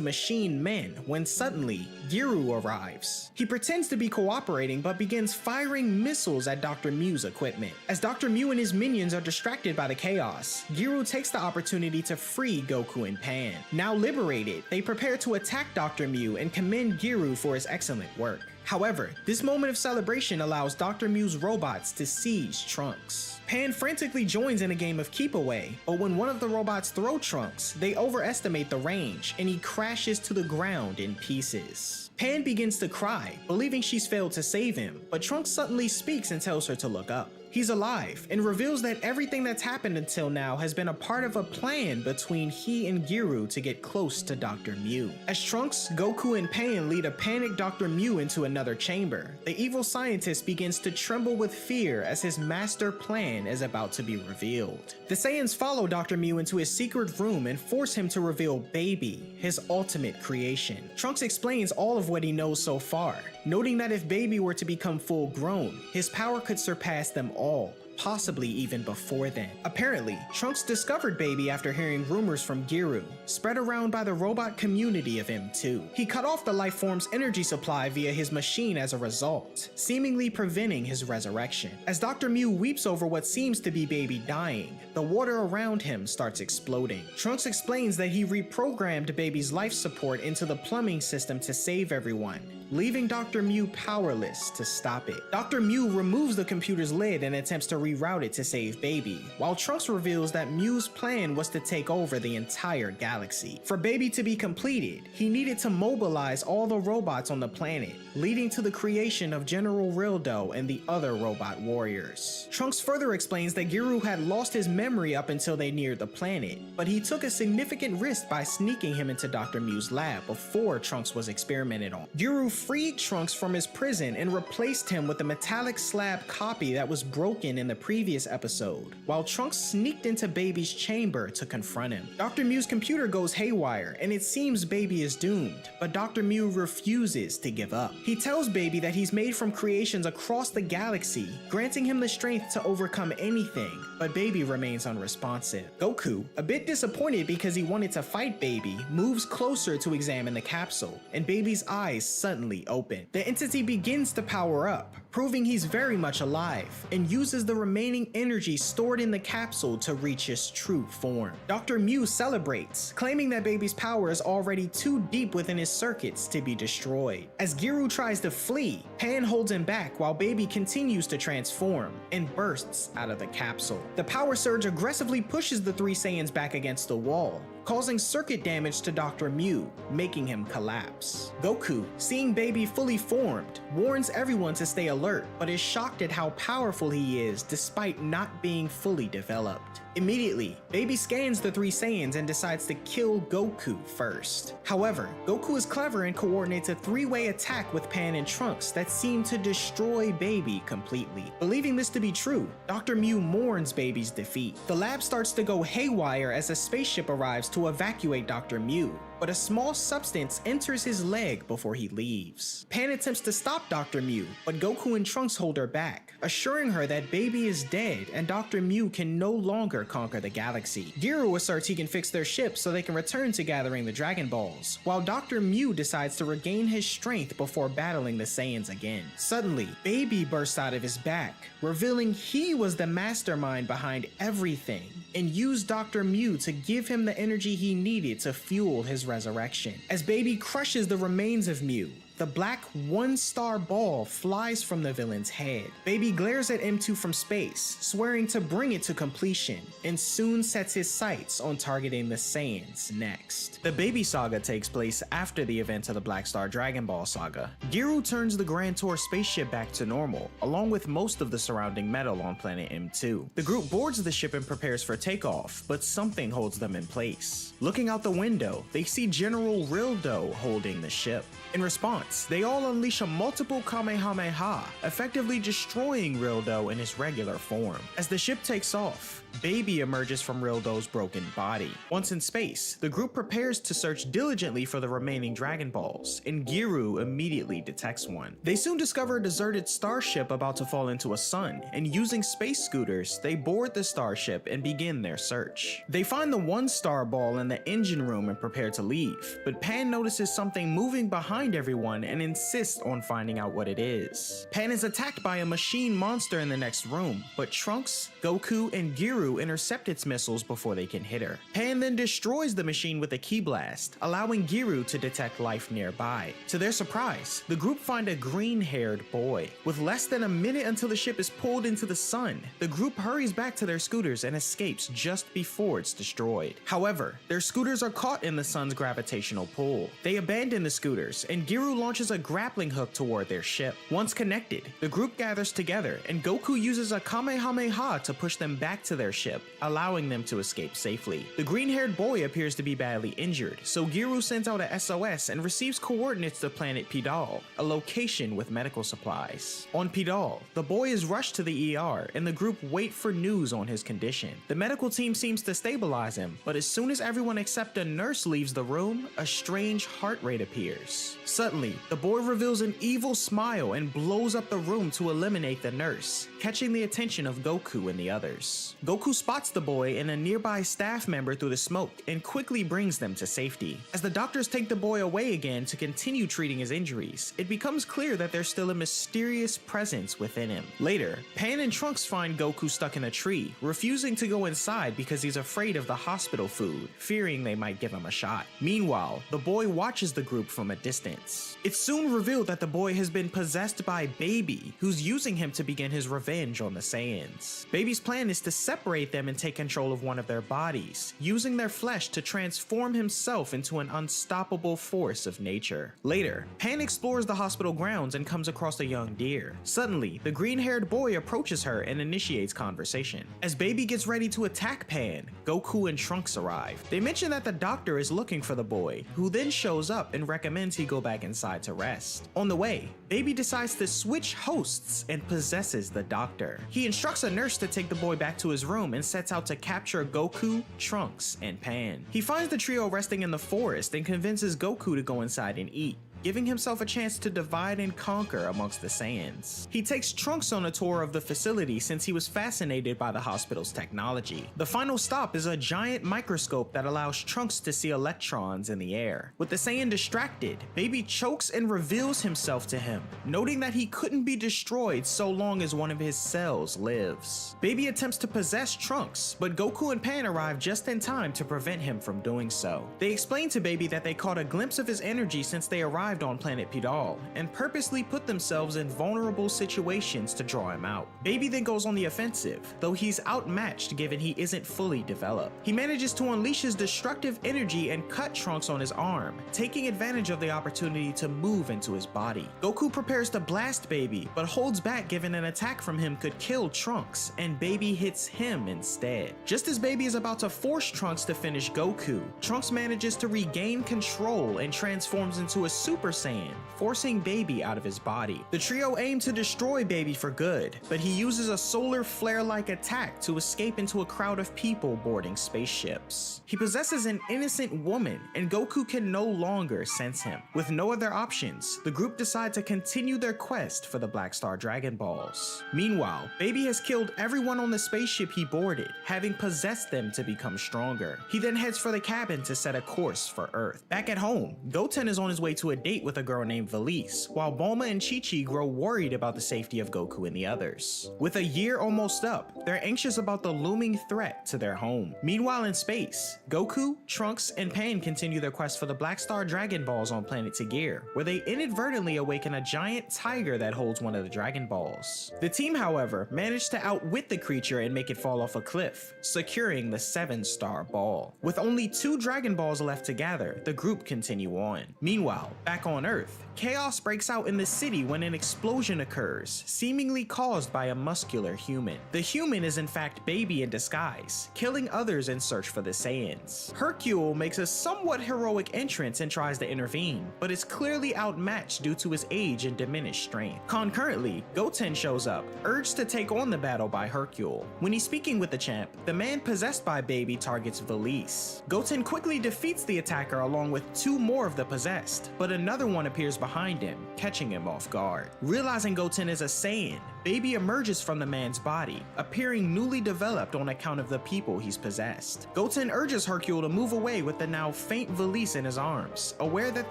Speaker 2: machine men when suddenly, Giru arrives. He pretends to be cooperating but begins firing missiles at Dr. Mew's equipment. As Dr. Mew and his minions are distracted by the chaos, Giru takes the opportunity to free Goku and Pan. Now liberated, they prepare to attack Dr. Mew and commend Giru for his excellent work. However, this moment of celebration allows Dr. Mew's robots to siege Trunks. Pan frantically joins in a game of keep away, but when one of the robots throw Trunks, they overestimate the range and he crashes to the ground in pieces. Pan begins to cry, believing she's failed to save him, but Trunks suddenly speaks and tells her to look up. He's alive and reveals that everything that's happened until now has been a part of a plan between he and Giru to get close to Dr. Mew. As Trunks, Goku, and Pan lead a panicked Dr. Mew into another chamber, the evil scientist begins to tremble with fear as his master plan is about to be revealed. The Saiyans follow Dr. Mew into his secret room and force him to reveal Baby, his ultimate creation. Trunks explains all of what he knows so far, noting that if Baby were to become full grown, his power could surpass them all, possibly even before then. Apparently, Trunks discovered Baby after hearing rumors from Giru, spread around by the robot community of M2. He cut off the life form's energy supply via his machine as a result, seemingly preventing his resurrection. As Dr. Mew weeps over what seems to be Baby dying, the water around him starts exploding. Trunks explains that he reprogrammed Baby's life support into the plumbing system to save everyone, leaving Dr. Mew powerless to stop it. Dr. Mew removes the computer's lid and attempts to reroute it to save Baby, while Trunks reveals that Mew's plan was to take over the entire galaxy. For Baby to be completed, he needed to mobilize all the robots on the planet, leading to the creation of General Rildo and the other robot warriors. Trunks further explains that Giru had lost his memory up until they neared the planet, but he took a significant risk by sneaking him into Dr. Mew's lab before Trunks was experimented on. Giru freed Trunks from his prison and replaced him with a metallic slab copy that was broken in the previous episode, while Trunks sneaked into Baby's chamber to confront him. Dr. Mew's computer goes haywire and it seems Baby is doomed, but Dr. Mew refuses to give up. He tells Baby that he's made from creations across the galaxy, granting him the strength to overcome anything, but Baby remains unresponsive. Goku, a bit disappointed because he wanted to fight Baby, moves closer to examine the capsule, and Baby's eyes suddenly open. The entity begins to power up, proving he's very much alive, and uses the remaining energy stored in the capsule to reach his true form. Dr. Mew celebrates, claiming that Baby's power is already too deep within his circuits to be destroyed. As Giru tries to flee, Pan holds him back while Baby continues to transform and bursts out of the capsule. The power surge aggressively pushes the 3 Saiyans back against the wall, causing circuit damage to Dr. Mew, making him collapse. Goku, seeing Baby fully formed, warns everyone to stay alert, but is shocked at how powerful he is despite not being fully developed. Immediately, Baby scans the three Saiyans and decides to kill Goku first. However, Goku is clever and coordinates a three-way attack with Pan and Trunks that seem to destroy Baby completely. Believing this to be true, Dr. Mew mourns Baby's defeat. The lab starts to go haywire as a spaceship arrives to evacuate Dr. Mew, but a small substance enters his leg before he leaves. Pan attempts to stop Dr. Mew, but Goku and Trunks hold her back, assuring her that Baby is dead and Dr. Mew can no longer conquer the galaxy. Giru asserts he can fix their ship so they can return to gathering the Dragon Balls, while Dr. Mew decides to regain his strength before battling the Saiyans again. Suddenly, Baby bursts out of his back, revealing he was the mastermind behind everything, and used Dr. Mew to give him the energy he needed to fuel his resurrection. As Baby crushes the remains of Mew, the black one-star ball flies from the villain's head. Baby glares at M2 from space, swearing to bring it to completion, and soon sets his sights on targeting the Saiyans next. The Baby saga takes place after the events of the Black Star Dragon Ball saga. Giru turns the Grand Tour spaceship back to normal, along with most of the surrounding metal on planet M2. The group boards the ship and prepares for takeoff, but something holds them in place. Looking out the window, they see General Rildo holding the ship. In response, they all unleash a multiple Kamehameha, effectively destroying Rildo in his regular form. As the ship takes off, Baby emerges from Rildo's broken body. Once in space, the group prepares to search diligently for the remaining Dragon Balls, and Giru immediately detects one. They soon discover a deserted starship about to fall into a sun, and using space scooters, they board the starship and begin their search. They find the one-star ball in the engine room and prepare to leave, but Pan notices something moving behind everyone and insists on finding out what it is. Pan is attacked by a machine monster in the next room, but Trunks, Goku, and Giru intercept its missiles before they can hit her. Pan then destroys the machine with a ki blast, allowing Giru to detect life nearby. To their surprise, the group find a green-haired boy. With less than a minute until the ship is pulled into the sun, the group hurries back to their scooters and escapes just before it's destroyed. However, their scooters are caught in the sun's gravitational pull. They abandon the scooters, and Giru launches a grappling hook toward their ship. Once connected, the group gathers together, and Goku uses a Kamehameha to push them back to their ship, allowing them to escape safely. The green-haired boy appears to be badly injured, so Giru sends out a SOS and receives coordinates to planet Pidal, a location with medical supplies. On Pidal, the boy is rushed to the ER, and the group wait for news on his condition. The medical team seems to stabilize him, but as soon as everyone except a nurse leaves the room, a strange heart rate appears. Suddenly, the boy reveals an evil smile and blows up the room to eliminate the nurse, catching the attention of Goku and the others. Goku spots the boy and a nearby staff member through the smoke and quickly brings them to safety. As the doctors take the boy away again to continue treating his injuries, it becomes clear that there's still a mysterious presence within him. Later, Pan and Trunks find Goku stuck in a tree, refusing to go inside because he's afraid of the hospital food, fearing they might give him a shot. Meanwhile, the boy watches the group from a distance. It's soon revealed that the boy has been possessed by Baby, who's using him to begin his revenge on the Saiyans. Baby's plan is to separate them and take control of one of their bodies, using their flesh to transform himself into an unstoppable force of nature. Later, Pan explores the hospital grounds and comes across a young deer. Suddenly, the green-haired boy approaches her and initiates conversation. As Baby gets ready to attack Pan, Goku and Trunks arrive. They mention that the doctor is looking for the boy, who then shows up and recommends he go back inside to rest. On the way, Baby decides to switch hosts and possesses the doctor. He instructs a nurse to take the boy back to his room and sets out to capture Goku, Trunks, and Pan. He finds the trio resting in the forest and convinces Goku to go inside and eat, giving himself a chance to divide and conquer amongst the Saiyans. He takes Trunks on a tour of the facility since he was fascinated by the hospital's technology. The final stop is a giant microscope that allows Trunks to see electrons in the air. With the Saiyan distracted, Baby chokes and reveals himself to him, noting that he couldn't be destroyed so long as one of his cells lives. Baby attempts to possess Trunks, but Goku and Pan arrive just in time to prevent him from doing so. They explain to Baby that they caught a glimpse of his energy since they arrived arrived on planet Pidal and purposely put themselves in vulnerable situations to draw him out. Baby then goes on the offensive, though he's outmatched given he isn't fully developed. He manages to unleash his destructive energy and cut Trunks on his arm, taking advantage of the opportunity to move into his body. Goku prepares to blast Baby, but holds back given an attack from him could kill Trunks, and Baby hits him instead. Just as Baby is about to force Trunks to finish Goku, Trunks manages to regain control and transforms into a Super Saiyan, forcing Baby out of his body. The trio aim to destroy Baby for good, but he uses a solar flare-like attack to escape into a crowd of people boarding spaceships. He possesses an innocent woman, and Goku can no longer sense him. With no other options, the group decide to continue their quest for the Black Star Dragon Balls. Meanwhile, Baby has killed everyone on the spaceship he boarded, having possessed them to become stronger. He then heads for the cabin to set a course for Earth. Back at home, Goten is on his way to a date with a girl named Valise, while Bulma and Chi-Chi grow worried about the safety of Goku and the others. With a year almost up, they're anxious about the looming threat to their home. Meanwhile in space, Goku, Trunks, and Pan continue their quest for the Black Star Dragon Balls on planet Tegir, where they inadvertently awaken a giant tiger that holds one of the Dragon Balls. The team, however, managed to outwit the creature and make it fall off a cliff, securing the 7-star ball. With only 2 Dragon Balls left to gather, the group continue on. Meanwhile, back on Earth, chaos breaks out in the city when an explosion occurs, seemingly caused by a muscular human. The human is in fact Baby in disguise, killing others in search for the Saiyans. Hercule makes a somewhat heroic entrance and tries to intervene, but is clearly outmatched due to his age and diminished strength. Concurrently, Goten shows up, urged to take on the battle by Hercule. When he's speaking with the champ, the man possessed by Baby targets Valise. Goten quickly defeats the attacker along with 2 more of the possessed, but another one appears behind him, catching him off guard. Realizing Goten is a Saiyan, Baby emerges from the man's body, appearing newly developed on account of the people he's possessed. Goten urges Hercule to move away with the now faint Valise in his arms, aware that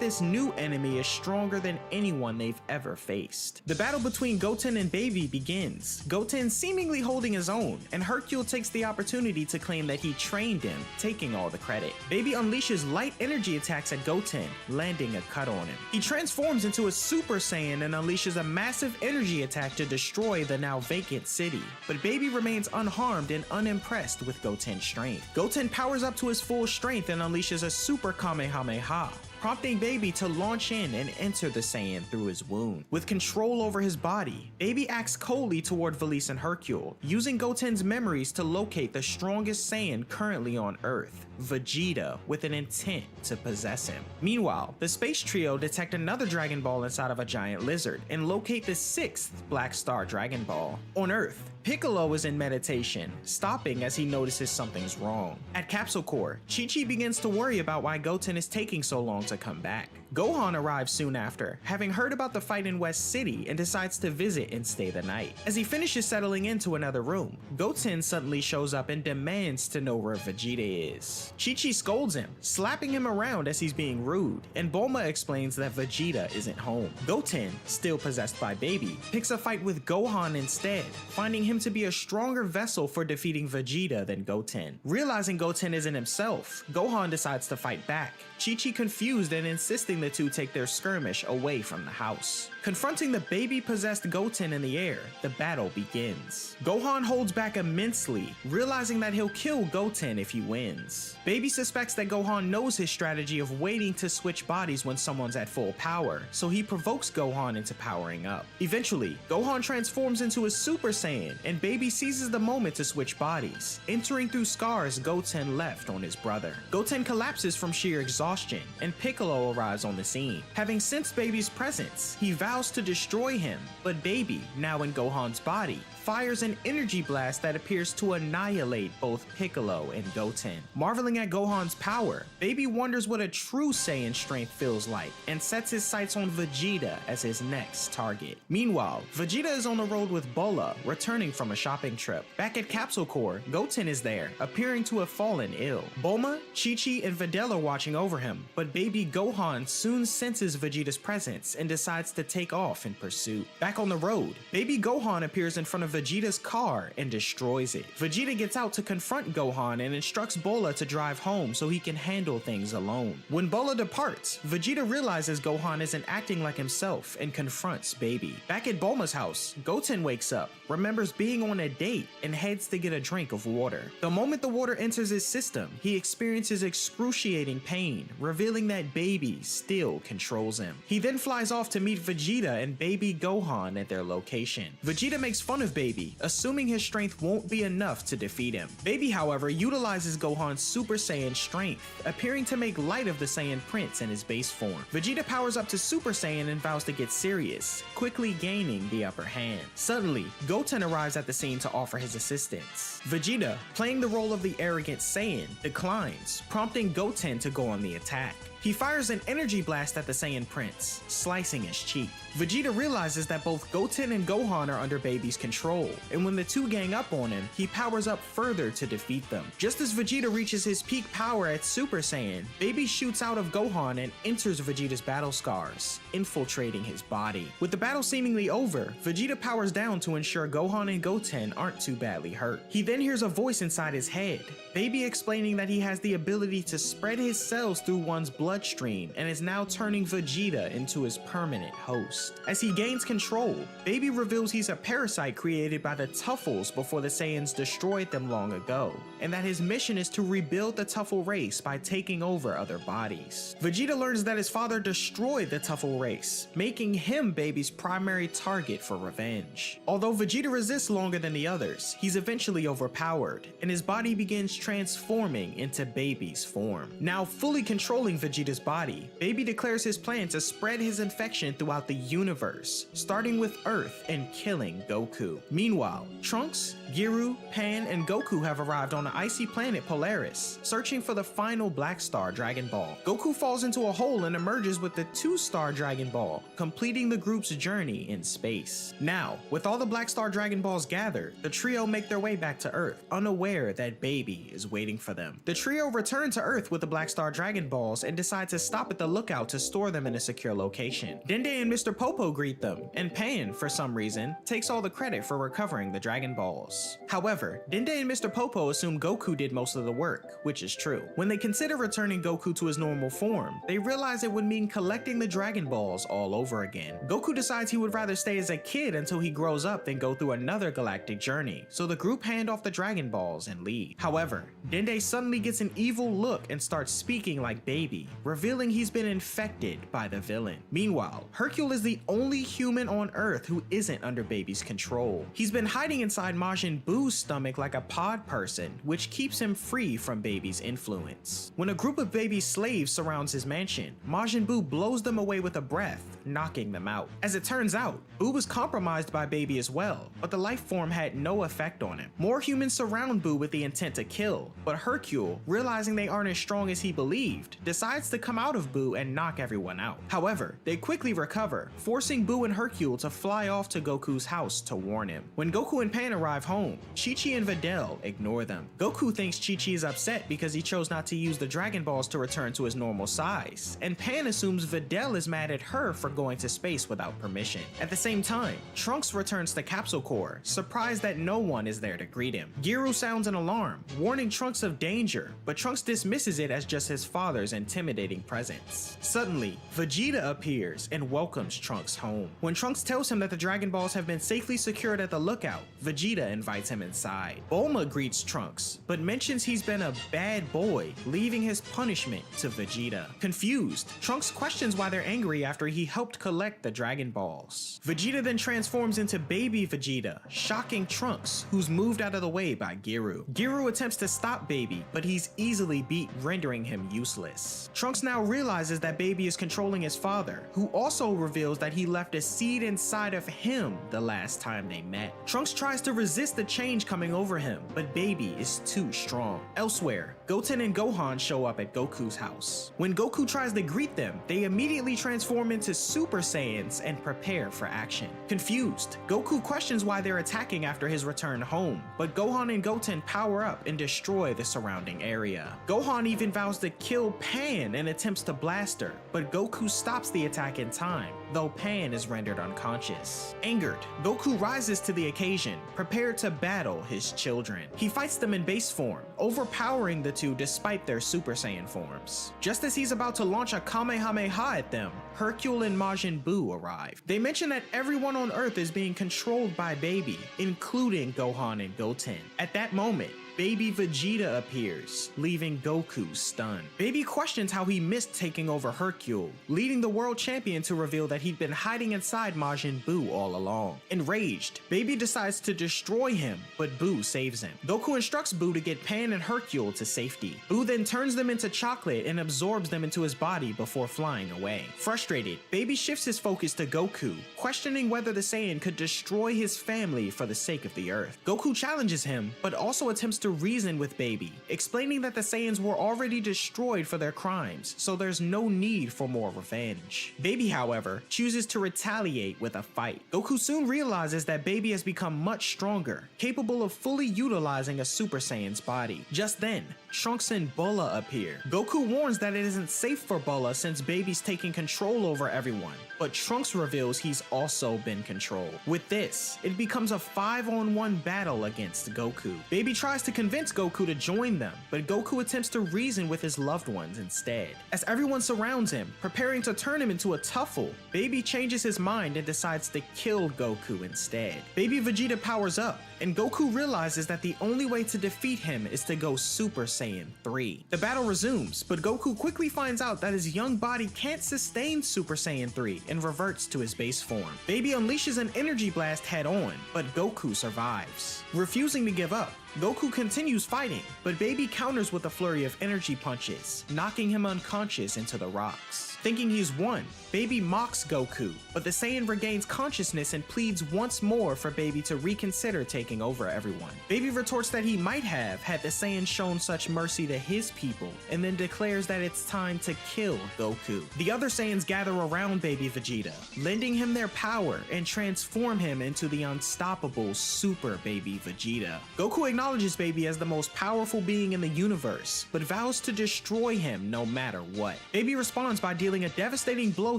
Speaker 2: this new enemy is stronger than anyone they've ever faced. The battle between Goten and Baby begins, Goten seemingly holding his own, and Hercule takes the opportunity to claim that he trained him, taking all the credit. Baby unleashes light energy attacks at Goten, landing a cut on him. He transforms into a Super Saiyan and unleashes a massive energy attack to destroy the now vacant city, but Baby remains unharmed and unimpressed with Goten's strength. Goten powers up to his full strength and unleashes a Super Kamehameha, prompting Baby to launch in and enter the Saiyan through his wound. With control over his body, Baby acts coldly toward Valise and Hercule, using Goten's memories to locate the strongest Saiyan currently on Earth, Vegeta, with an intent to possess him. Meanwhile, the space trio detect another Dragon Ball inside of a giant lizard and locate the 6th Black Star Dragon Ball. On Earth, Piccolo is in meditation, stopping as he notices something's wrong. At Capsule Corps, Chi-Chi begins to worry about why Goten is taking so long to come back. Gohan arrives soon after, having heard about the fight in West City, and decides to visit and stay the night. As he finishes settling into another room, Goten suddenly shows up and demands to know where Vegeta is. Chi-Chi scolds him, slapping him around as he's being rude, and Bulma explains that Vegeta isn't home. Goten, still possessed by Baby, picks a fight with Gohan instead, finding him to be a stronger vessel for defeating Vegeta than Goten. Realizing Goten isn't himself, Gohan decides to fight back, Chi-Chi confused and insisting the two take their skirmish away from the house. Confronting the baby-possessed Goten in the air, the battle begins. Gohan holds back immensely, realizing that he'll kill Goten if he wins. Baby suspects that Gohan knows his strategy of waiting to switch bodies when someone's at full power, so he provokes Gohan into powering up. Eventually, Gohan transforms into a Super Saiyan, and Baby seizes the moment to switch bodies, entering through scars Goten left on his brother. Goten collapses from sheer exhaustion, and Piccolo arrives on the scene. Having sensed Baby's presence, he vows to destroy him, but Baby, now in Gohan's body, fires an energy blast that appears to annihilate both Piccolo and Goten. Marveling at Gohan's power, Baby wonders what a true Saiyan strength feels like and sets his sights on Vegeta as his next target. Meanwhile, Vegeta is on the road with Bola, returning from a shopping trip. Back at Capsule Corps, Goten is there, appearing to have fallen ill. Bulma, Chi-Chi, and Videl are watching over him, but Baby Gohan soon senses Vegeta's presence and decides to take take off in pursuit. Back on the road, baby Gohan appears in front of Vegeta's car and destroys it. Vegeta gets out to confront Gohan and instructs Bola to drive home so he can handle things alone. When Bola departs, Vegeta realizes Gohan isn't acting like himself and confronts baby. Back at Bulma's house, Goten wakes up, remembers being on a date, and heads to get a drink of water. The moment the water enters his system, he experiences excruciating pain, revealing that baby still controls him. He then flies off to meet Vegeta and baby Gohan at their location. Vegeta makes fun of baby, assuming his strength won't be enough to defeat him. Baby, however, utilizes Gohan's Super Saiyan strength, appearing to make light of the Saiyan Prince in his base form. Vegeta powers up to Super Saiyan and vows to get serious, quickly gaining the upper hand. Suddenly, Goten arrives at the scene to offer his assistance. Vegeta, playing the role of the arrogant Saiyan, declines, prompting Goten to go on the attack. He fires an energy blast at the Saiyan Prince, slicing his cheek. Vegeta realizes that both Goten and Gohan are under baby's control, and when the two gang up on him, he powers up further to defeat them. Just as Vegeta reaches his peak power at Super Saiyan, baby shoots out of Gohan and enters Vegeta's battle scars, infiltrating his body. With the battle seemingly over, Vegeta powers down to ensure Gohan and Goten aren't too badly hurt. He then hears a voice inside his head, baby explaining that he has the ability to spread his cells through one's bloodstream and is now turning Vegeta into his permanent host. As he gains control, baby reveals he's a parasite created by the Tuffles before the Saiyans destroyed them long ago, and that his mission is to rebuild the Tuffle race by taking over other bodies. Vegeta learns that his father destroyed the Tuffle race, making him baby's primary target for revenge. Although Vegeta resists longer than the others, he's eventually overpowered, and his body begins transforming into baby's form. Now fully controlling Vegeta's body, baby declares his plan to spread his infection throughout the universe, starting with Earth and killing Goku. Meanwhile, Trunks, Giru, Pan, and Goku have arrived on the icy planet Polaris, searching for the final Black Star Dragon Ball. Goku falls into a hole and emerges with the 2-star Dragon Ball, completing the group's journey in space. Now, with all the Black Star Dragon Balls gathered, the trio make their way back to Earth, unaware that baby is waiting for them. The trio return to Earth with the Black Star Dragon Balls and decide to stop at the lookout to store them in a secure location. Dende and Mr. Popo greet them, and Pan, for some reason, takes all the credit for recovering the Dragon Balls. However, Dende and Mr. Popo assume Goku did most of the work, which is true. When they consider returning Goku to his normal form, they realize it would mean collecting the Dragon Balls all over again. Goku decides he would rather stay as a kid until he grows up than go through another galactic journey, so the group hand off the Dragon Balls and leave. However, Dende suddenly gets an evil look and starts speaking like baby, revealing he's been infected by the villain. Meanwhile, Hercule is the only human on Earth who isn't under baby's control. He's been hiding inside Majin Buu's stomach like a pod person, which keeps him free from baby's influence. When a group of baby slaves surrounds his mansion, Majin Buu blows them away with a breath, knocking them out. As it turns out, Buu was compromised by baby as well, but the life form had no effect on him. More humans surround Buu with the intent to kill, but Hercule, realizing they aren't as strong as he believed, decides to come out of Buu and knock everyone out. However, they quickly recover, forcing Buu and Hercule to fly off to Goku's house to warn him. When Goku and Pan arrive home, Chi-Chi and Videl ignore them. Goku thinks Chi-Chi is upset because he chose not to use the Dragon Balls to return to his normal size, and Pan assumes Videl is mad at her for going to space without permission. At the same time, Trunks returns to Capsule Corp, surprised that no one is there to greet him. Giru sounds an alarm, warning Trunks of danger, but Trunks dismisses it as just his father's intimidating presence. Suddenly, Vegeta appears and welcomes Trunks home. When Trunks tells him that the Dragon Balls have been safely secured at the lookout, Vegeta invites him inside. Bulma greets Trunks, but mentions he's been a bad boy, leaving his punishment to Vegeta. Confused, Trunks questions why they're angry after he helped collect the Dragon Balls. Vegeta then transforms into baby Vegeta, shocking Trunks, who's moved out of the way by Giru. Giru attempts to stop baby, but he's easily beat, rendering him useless. Trunks now realizes that baby is controlling his father, who also reveals that he left a seed inside of him the last time they met. Trunks tries to resist the change coming over him, but baby is too strong. Elsewhere, Goten and Gohan show up at Goku's house. When Goku tries to greet them, they immediately transform into Super Saiyans and prepare for action. Confused, Goku questions why they're attacking after his return home, but Gohan and Goten power up and destroy the surrounding area. Gohan even vows to kill Pan and attempts to blast her, but Goku stops the attack in time, though Pan is rendered unconscious. Angered, Goku rises to the occasion, prepared to battle his children. He fights them in base form, overpowering the two despite their Super Saiyan forms. Just as he's about to launch a Kamehameha at them, Hercule and Majin Buu arrive. They mention that everyone on Earth is being controlled by Baby, including Gohan and Goten. At that moment, Baby Vegeta appears, leaving Goku stunned. Baby questions how he missed taking over Hercule, leading the world champion to reveal that he'd been hiding inside Majin Buu all along. Enraged, Baby decides to destroy him, but Buu saves him. Goku instructs Buu to get Pan and Hercule to safety. Buu then turns them into chocolate and absorbs them into his body before flying away. Frustrated, Baby shifts his focus to Goku, questioning whether the Saiyan could destroy his family for the sake of the Earth. Goku challenges him, but also attempts to reason with Baby, explaining that the Saiyans were already destroyed for their crimes, so there's no need for more revenge. Baby, however, chooses to retaliate with a fight. Goku soon realizes that Baby has become much stronger, capable of fully utilizing a Super Saiyan's body. Just then, Trunks and Bulma appear. Goku warns that it isn't safe for Bulma since Baby's taking control over everyone, but Trunks reveals he's also been controlled. With this, it becomes a 5-on-1 battle against Goku. Baby tries to convince Goku to join them, but Goku attempts to reason with his loved ones instead. As everyone surrounds him, preparing to turn him into a tuffle, Baby changes his mind and decides to kill Goku instead. Baby Vegeta powers up, and Goku realizes that the only way to defeat him is to go Super Saiyan 3. The battle resumes, but Goku quickly finds out that his young body can't sustain Super Saiyan 3 and reverts to his base form. Baby unleashes an energy blast head on, but Goku survives. Refusing to give up, Goku continues fighting, but Baby counters with a flurry of energy punches, knocking him unconscious into the rocks. Thinking he's won, Baby mocks Goku, but the Saiyan regains consciousness and pleads once more for Baby to reconsider taking over everyone. Baby retorts that he might have had the Saiyan shown such mercy to his people, and then declares that it's time to kill Goku. The other Saiyans gather around Baby Vegeta, lending him their power and transform him into the unstoppable Super Baby Vegeta. Goku acknowledges Baby as the most powerful being in the universe, but vows to destroy him no matter what. Baby responds by dealing a devastating blow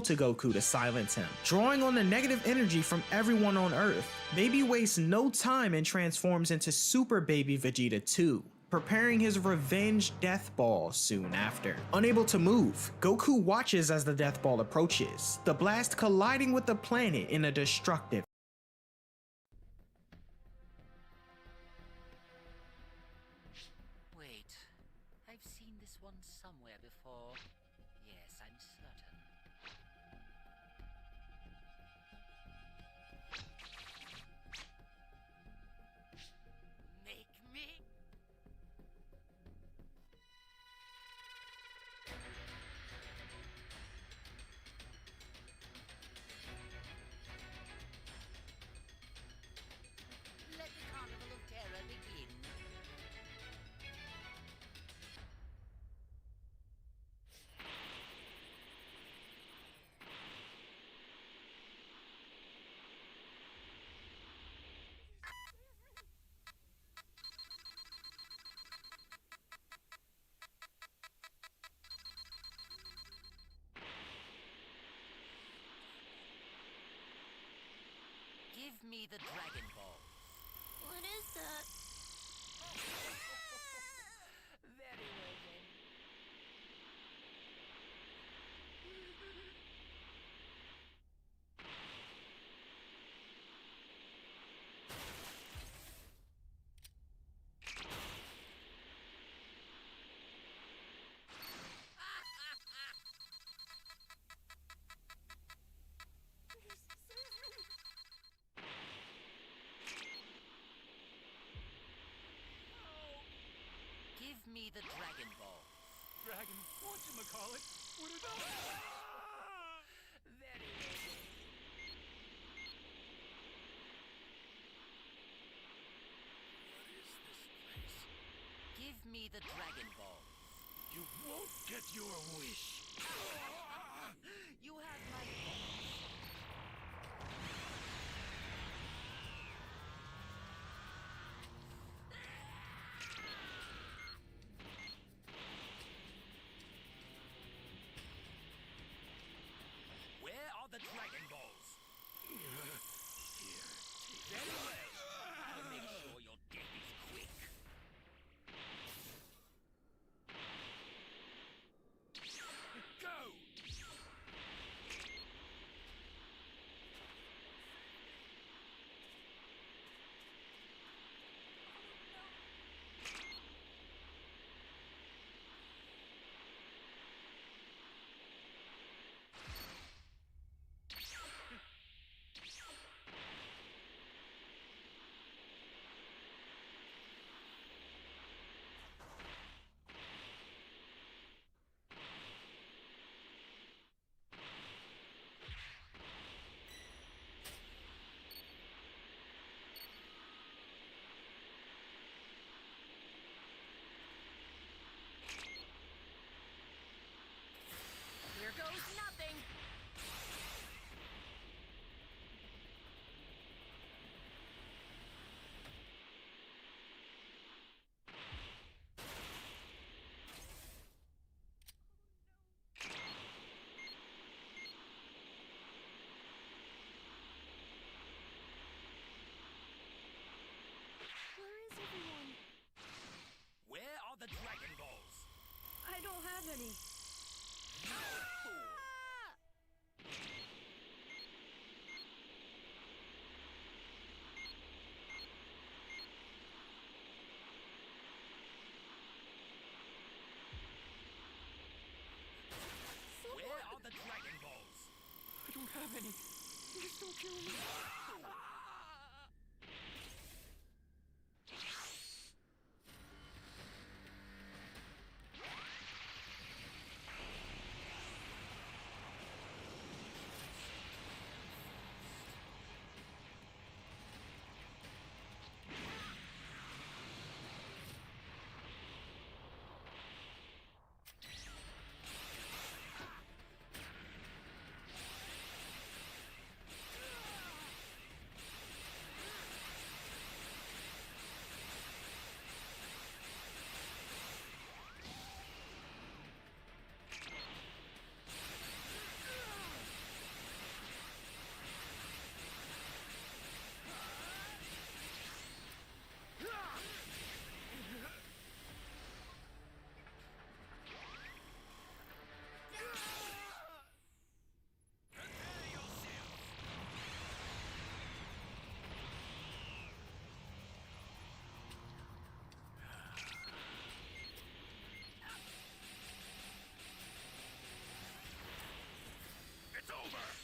Speaker 2: to Goku to silence him. Drawing on the negative energy from everyone on Earth, Baby wastes no time and transforms into Super Baby Vegeta 2, preparing his revenge Death Ball soon after. Unable to move, Goku watches as the Death Ball approaches, the blast colliding with the planet in a destructive
Speaker 6: Wait, I've seen this one somewhere before. Yes, I'm certain. Make me? Let the carnival of terror begin. Give me the Dragon Ball.
Speaker 4: What is that?
Speaker 6: Very well then. Give me the Dragon Ball.
Speaker 7: Dragon, whatchamacallit? What did I...
Speaker 6: Very well then.
Speaker 7: What is this place?
Speaker 6: Give me the Dragon Ball.
Speaker 7: You won't get your wish.
Speaker 6: You have my balls.
Speaker 3: Where are the Dragon
Speaker 4: any.
Speaker 3: Where are the Dragon Balls?
Speaker 7: I don't have any. Please don't kill me.
Speaker 3: It's over!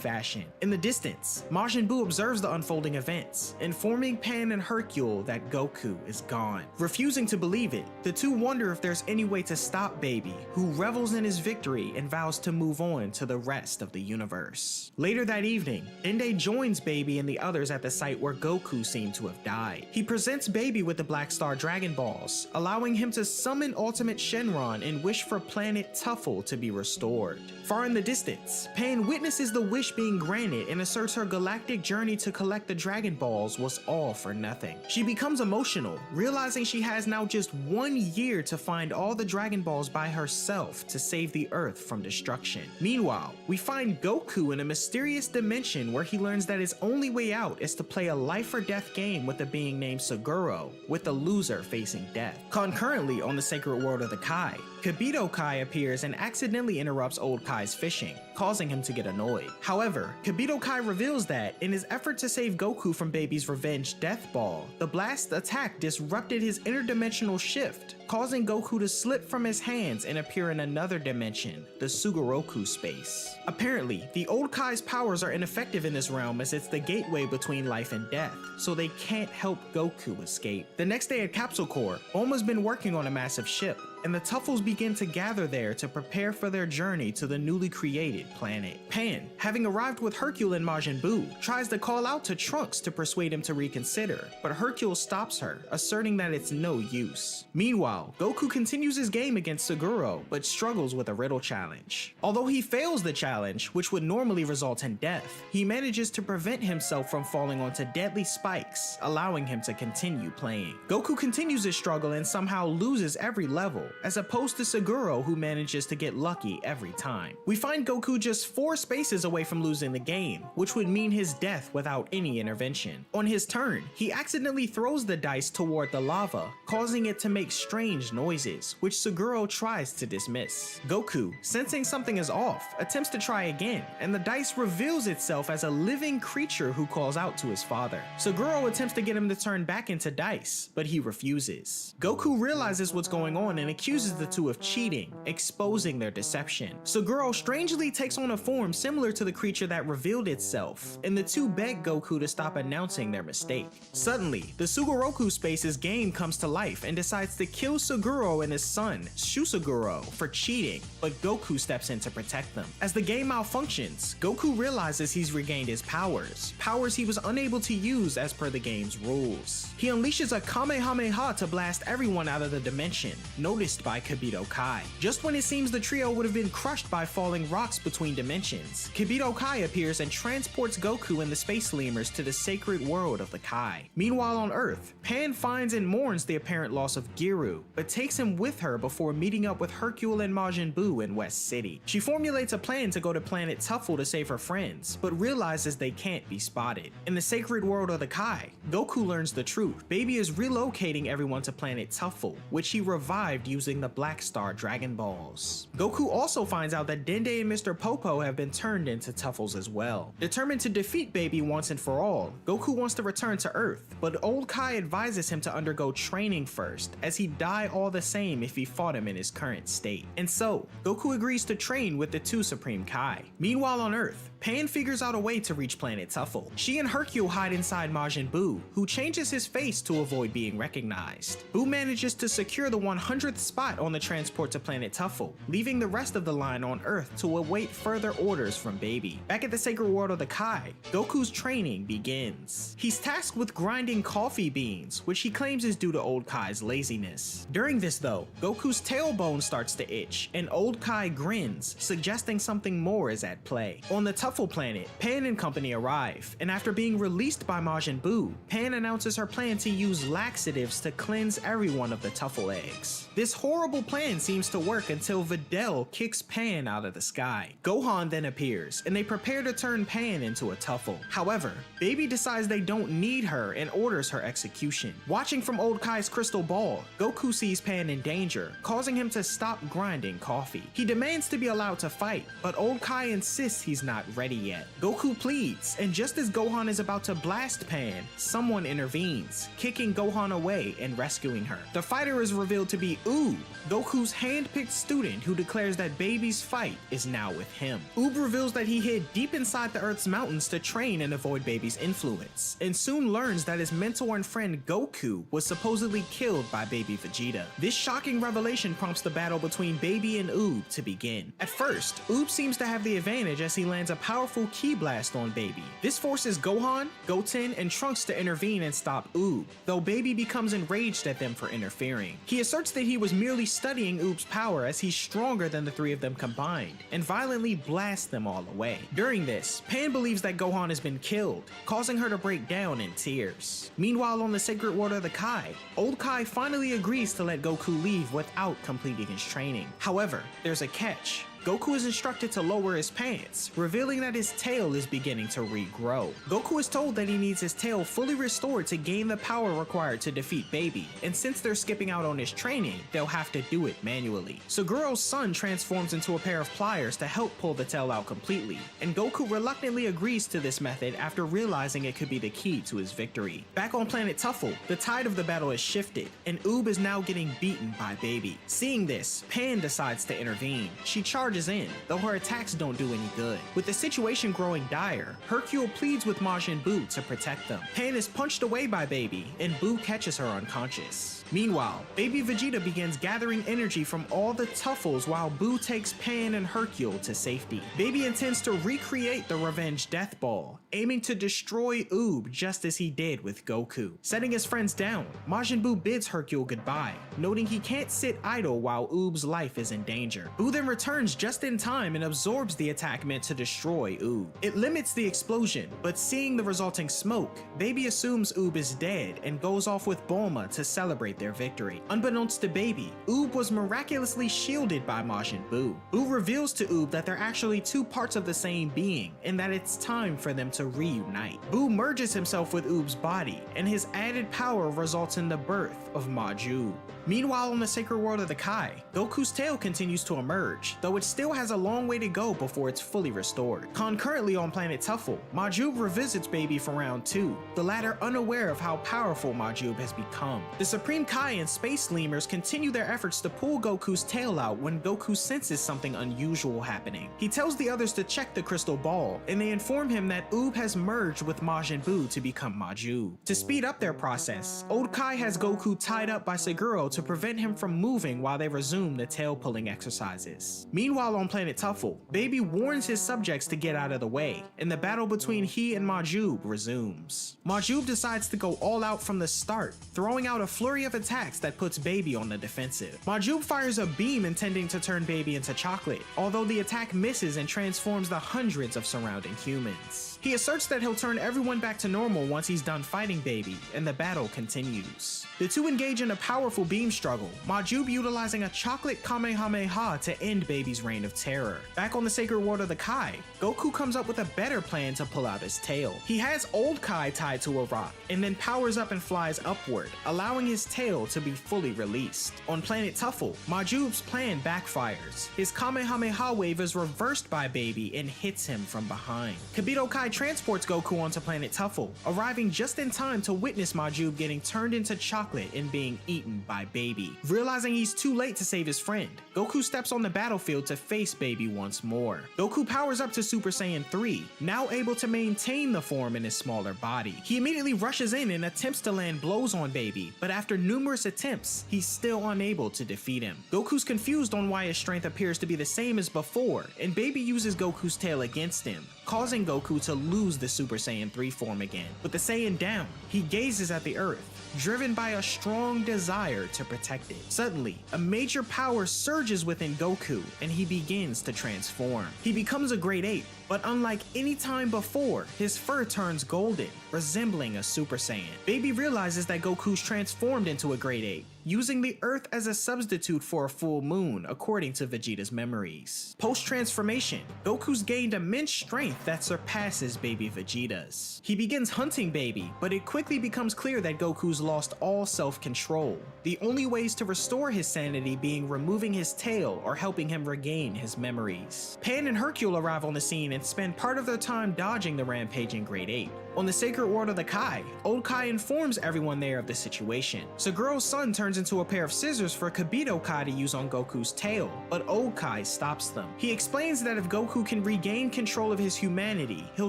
Speaker 2: fashion. In the distance, Majin Buu observes the unfolding events, informing Pan and Hercule that Goku is gone. Refusing to believe it, the two wonder if there's any way to stop Baby, who revels in his victory and vows to move on to the rest of the universe. Later that evening, Dende joins Baby and the others at the site where Goku seemed to have died. He presents Baby with the Black Star Dragon Balls, allowing him to summon Ultimate Shenron and wish for planet Tuffle to be restored. Far in the distance, Pan witnesses the wish wish being granted and asserts her galactic journey to collect the Dragon Balls was all for nothing. She becomes emotional, realizing she has now just 1 year to find all the Dragon Balls by herself to save the Earth from destruction. Meanwhile, we find Goku in a mysterious dimension where he learns that his only way out is to play a life or death game with a being named Saguro, with the loser facing death. Concurrently, on the sacred world of the Kai, Kibito Kai appears and accidentally interrupts old Kai's fishing, causing him to get annoyed. However, Kibito Kai reveals that, in his effort to save Goku from Baby's revenge Death Ball, the blast attack disrupted his interdimensional shift, causing Goku to slip from his hands and appear in another dimension, the Sugoroku space. Apparently, the old Kai's powers are ineffective in this realm as it's the gateway between life and death, so they can't help Goku escape. The next day at Capsule Corp, Bulma's been working on a massive ship, and the Tuffles begin to gather there to prepare for their journey to the newly created planet. Pan, having arrived with Hercule and Majin Buu, tries to call out to Trunks to persuade him to reconsider, but Hercule stops her, asserting that it's no use. Meanwhile, Goku continues his game against Saguro, but struggles with a riddle challenge. Although he fails the challenge, which would normally result in death, he manages to prevent himself from falling onto deadly spikes, allowing him to continue playing. Goku continues his struggle and somehow loses every level, as opposed to Saguro, who manages to get lucky every time. We find Goku just 4 spaces away from losing the game, which would mean his death without any intervention. On his turn, he accidentally throws the dice toward the lava, causing it to make strange noises, which Saguro tries to dismiss. Goku, sensing something is off, attempts to try again, and the dice reveals itself as a living creature who calls out to his father. Saguro attempts to get him to turn back into dice, but he refuses. Goku realizes what's going on and accuses the two of cheating, exposing their deception. Saguro strangely takes on a form similar to the creature that revealed itself, and the two beg Goku to stop announcing their mistake. Suddenly, the Sugoroku Space's game comes to life and decides to kill Saguro and his son, Shusaguro, for cheating, but Goku steps in to protect them. As the game malfunctions, Goku realizes he's regained his powers he was unable to use as per the game's rules. He unleashes a Kamehameha to blast everyone out of the dimension, noticed by Kibito Kai. Just when it seems the trio would have been crushed by falling rocks between dimensions, Kibito Kai appears and transports Goku and the Space Lemurs to the sacred world of the Kai. Meanwhile on Earth, Pan finds and mourns the apparent loss of Giru, but takes him with her before meeting up with Hercule and Majin Buu in West City. She formulates a plan to go to planet Tuffle to save her friends, but realizes they can't be spotted. In the sacred world of the Kai, Goku learns the truth. Baby is relocating everyone to planet Tuffle, which he revived using the Black Star Dragon Balls. Goku also finds out that Dende and Mr. Popo have been turned into Tuffles as well. Determined to defeat Baby once and for all, Goku wants to return to Earth, but old Kai advises him to undergo training first, as he'd die all the same if he fought him in his current state. And so, Goku agrees to train with the two Supreme Kai. Meanwhile on Earth, Pan figures out a way to reach planet Tuffle. She and Hercule hide inside Majin Buu, who changes his face to avoid being recognized. Buu manages to secure the 100th spot on the transport to planet Tuffle, leaving the rest of the line on Earth to await further orders from Baby. Back at the sacred world of the Kai, Goku's training begins. He's tasked with grinding coffee beans, which he claims is due to old Kai's laziness. During this though, Goku's tailbone starts to itch, and old Kai grins, suggesting something more is at play. On the Tuffle planet, Pan and company arrive, and after being released by Majin Buu, Pan announces her plan to use laxatives to cleanse everyone of the Tuffle eggs. This horrible plan seems to work until Videl kicks Pan out of the sky. Gohan then appears, and they prepare to turn Pan into a Tuffle. However, Baby decides they don't need her and orders her execution. Watching from old Kai's crystal ball, Goku sees Pan in danger, causing him to stop grinding coffee. He demands to be allowed to fight, but old Kai insists he's not ready yet. Goku pleads, and just as Gohan is about to blast Pan, someone intervenes, kicking Gohan away and rescuing her. The fighter is revealed to be Oob, Goku's hand-picked student who declares that Baby's fight is now with him. Oob reveals that he hid deep inside the Earth's mountains to train and avoid Baby's influence, and soon learns that his mentor and friend Goku was supposedly killed by Baby Vegeta. Vegeta. This shocking revelation prompts the battle between Baby and Oob to begin. At first, Oob seems to have the advantage as he lands a powerful Ki Blast on Baby. This forces Gohan, Goten, and Trunks to intervene and stop Oob, though Baby becomes enraged at them for interfering. He asserts that he was merely studying Oob's power as he's stronger than the three of them combined, and violently blasts them all away. During this, Pan believes that Gohan has been killed, causing her to break down in tears. Meanwhile, on the Sacred Water of the Kai, Old Kai finally agrees to let Goku leave without completing his training. However, there's a catch. Goku is instructed to lower his pants, revealing that his tail is beginning to regrow. Goku is told that he needs his tail fully restored to gain the power required to defeat Baby, and since they're skipping out on his training, they'll have to do it manually. Suguro's son transforms into a pair of pliers to help pull the tail out completely, and Goku reluctantly agrees to this method after realizing it could be the key to his victory. Back on planet Tuffle, the tide of the battle has shifted, and Oob is now getting beaten by Baby. Seeing this, Pan decides to intervene. She charges in, though her attacks don't do any good. With the situation growing dire, Hercule pleads with Majin Buu to protect them. Pan is punched away by Baby, and Buu catches her unconscious. Meanwhile, Baby Vegeta begins gathering energy from all the Tuffles while Buu takes Pan and Hercule to safety. Baby intends to recreate the Revenge Death Ball, aiming to destroy Oob just as he did with Goku. Setting his friends down, Majin Buu bids Hercule goodbye, noting he can't sit idle while Oob's life is in danger. Buu then returns just in time and absorbs the attack meant to destroy Oob. It limits the explosion, but seeing the resulting smoke, Baby assumes Oob is dead and goes off with Bulma to celebrate their victory. Unbeknownst to Baby, Oob was miraculously shielded by Majin Buu. Buu reveals to Oob that they're actually two parts of the same being, and that it's time for them to reunite. Buu merges himself with Oob's body, and his added power results in the birth of Maju. Meanwhile, on the Sacred World of the Kai, Goku's tail continues to emerge, though it still has a long way to go before it's fully restored. Concurrently on planet Tuffle, Majub revisits Baby for round 2, the latter unaware of how powerful Majub has become. The Supreme Kai and Space Lemurs continue their efforts to pull Goku's tail out when Goku senses something unusual happening. He tells the others to check the crystal ball, and they inform him that Oob has merged with Majin Buu to become Majub. To speed up their process, Old Kai has Goku tied up by Seguro to prevent him from moving while they resume the tail pulling exercises. Meanwhile on planet Tuffle, Baby warns his subjects to get out of the way, and the battle between he and Majub resumes. Majub decides to go all out from the start, throwing out a flurry of attacks that puts Baby on the defensive. Majub fires a beam intending to turn Baby into chocolate, although the attack misses and transforms the hundreds of surrounding humans. He asserts that he'll turn everyone back to normal once he's done fighting Baby, and the battle continues. The two engage in a powerful beam struggle, Majub utilizing a chocolate Kamehameha to end Baby's reign of terror. Back on the Sacred World of the Kai, Goku comes up with a better plan to pull out his tail. He has Old Kai tied to a rock, and then powers up and flies upward, allowing his tail to be fully released. On planet Tuffle, Majub's plan backfires. His Kamehameha wave is reversed by Baby and hits him from behind. Kibito Kai transports Goku onto planet Tuffle, arriving just in time to witness Majub getting turned into chocolate and being eaten by Baby. Realizing he's too late to save his friend, Goku steps on the battlefield to face Baby once more. Goku powers up to Super Saiyan 3, now able to maintain the form in his smaller body. He immediately rushes in and attempts to land blows on Baby, but after numerous attempts, he's still unable to defeat him. Goku's confused on why his strength appears to be the same as before, and Baby uses Goku's tail against him, causing Goku to lose the Super Saiyan 3 form again. With the Saiyan down, he gazes at the Earth, driven by a strong desire to protect it. Suddenly, a major power surges within Goku, and he begins to transform. He becomes a Great Ape, but unlike any time before, his fur turns golden, resembling a Super Saiyan. Baby realizes that Goku's transformed into a Great Ape, using the Earth as a substitute for a full moon, according to Vegeta's memories. Post-transformation, Goku's gained immense strength that surpasses Baby Vegeta's. He begins hunting Baby, but it quickly becomes clear that Goku's lost all self-control. The only ways to restore his sanity being removing his tail or helping him regain his memories. Pan and Hercule arrive on the scene and spend part of their time dodging the rampaging Great Ape. On the sacred world of the Kai, Old Kai informs everyone there of the situation. Saguro's son turns into a pair of scissors for Kibito Kai to use on Goku's tail, but Old Kai stops them. He explains that if Goku can regain control of his humanity, he'll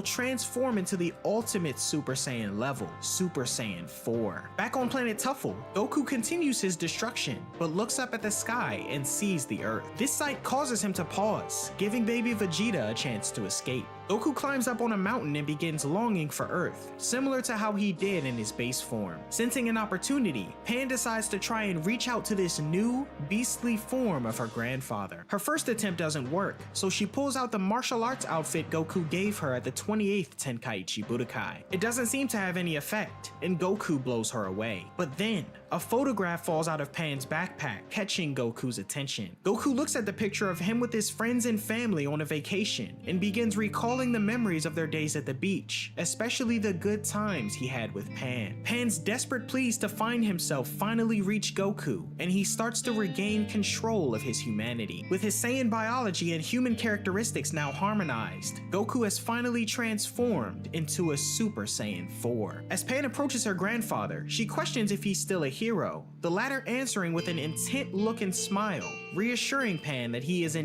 Speaker 2: transform into the ultimate Super Saiyan level, Super Saiyan 4. Back on planet Tuffle, Goku continues his destruction, but looks up at the sky and sees the Earth. This sight causes him to pause, giving baby Vegeta a chance to escape. Goku climbs up on a mountain and begins longing for Earth, similar to how he did in his base form. Sensing an opportunity, Pan decides to try and reach out to this new, beastly form of her grandfather. Her first attempt doesn't work, so she pulls out the martial arts outfit Goku gave her at the 28th Tenkaichi Budokai. It doesn't seem to have any effect, and Goku blows her away. But then, a photograph falls out of Pan's backpack, catching Goku's attention. Goku looks at the picture of him with his friends and family on a vacation, and begins recalling the memories of their days at the beach, especially the good times he had with Pan. Pan's desperate pleas to find himself finally reach Goku, and he starts to regain control of his humanity. With his Saiyan biology and human characteristics now harmonized, Goku has finally transformed into a Super Saiyan 4. As Pan approaches her grandfather, she questions if he's still a hero, the latter answering with an intent look and smile, reassuring Pan that he is in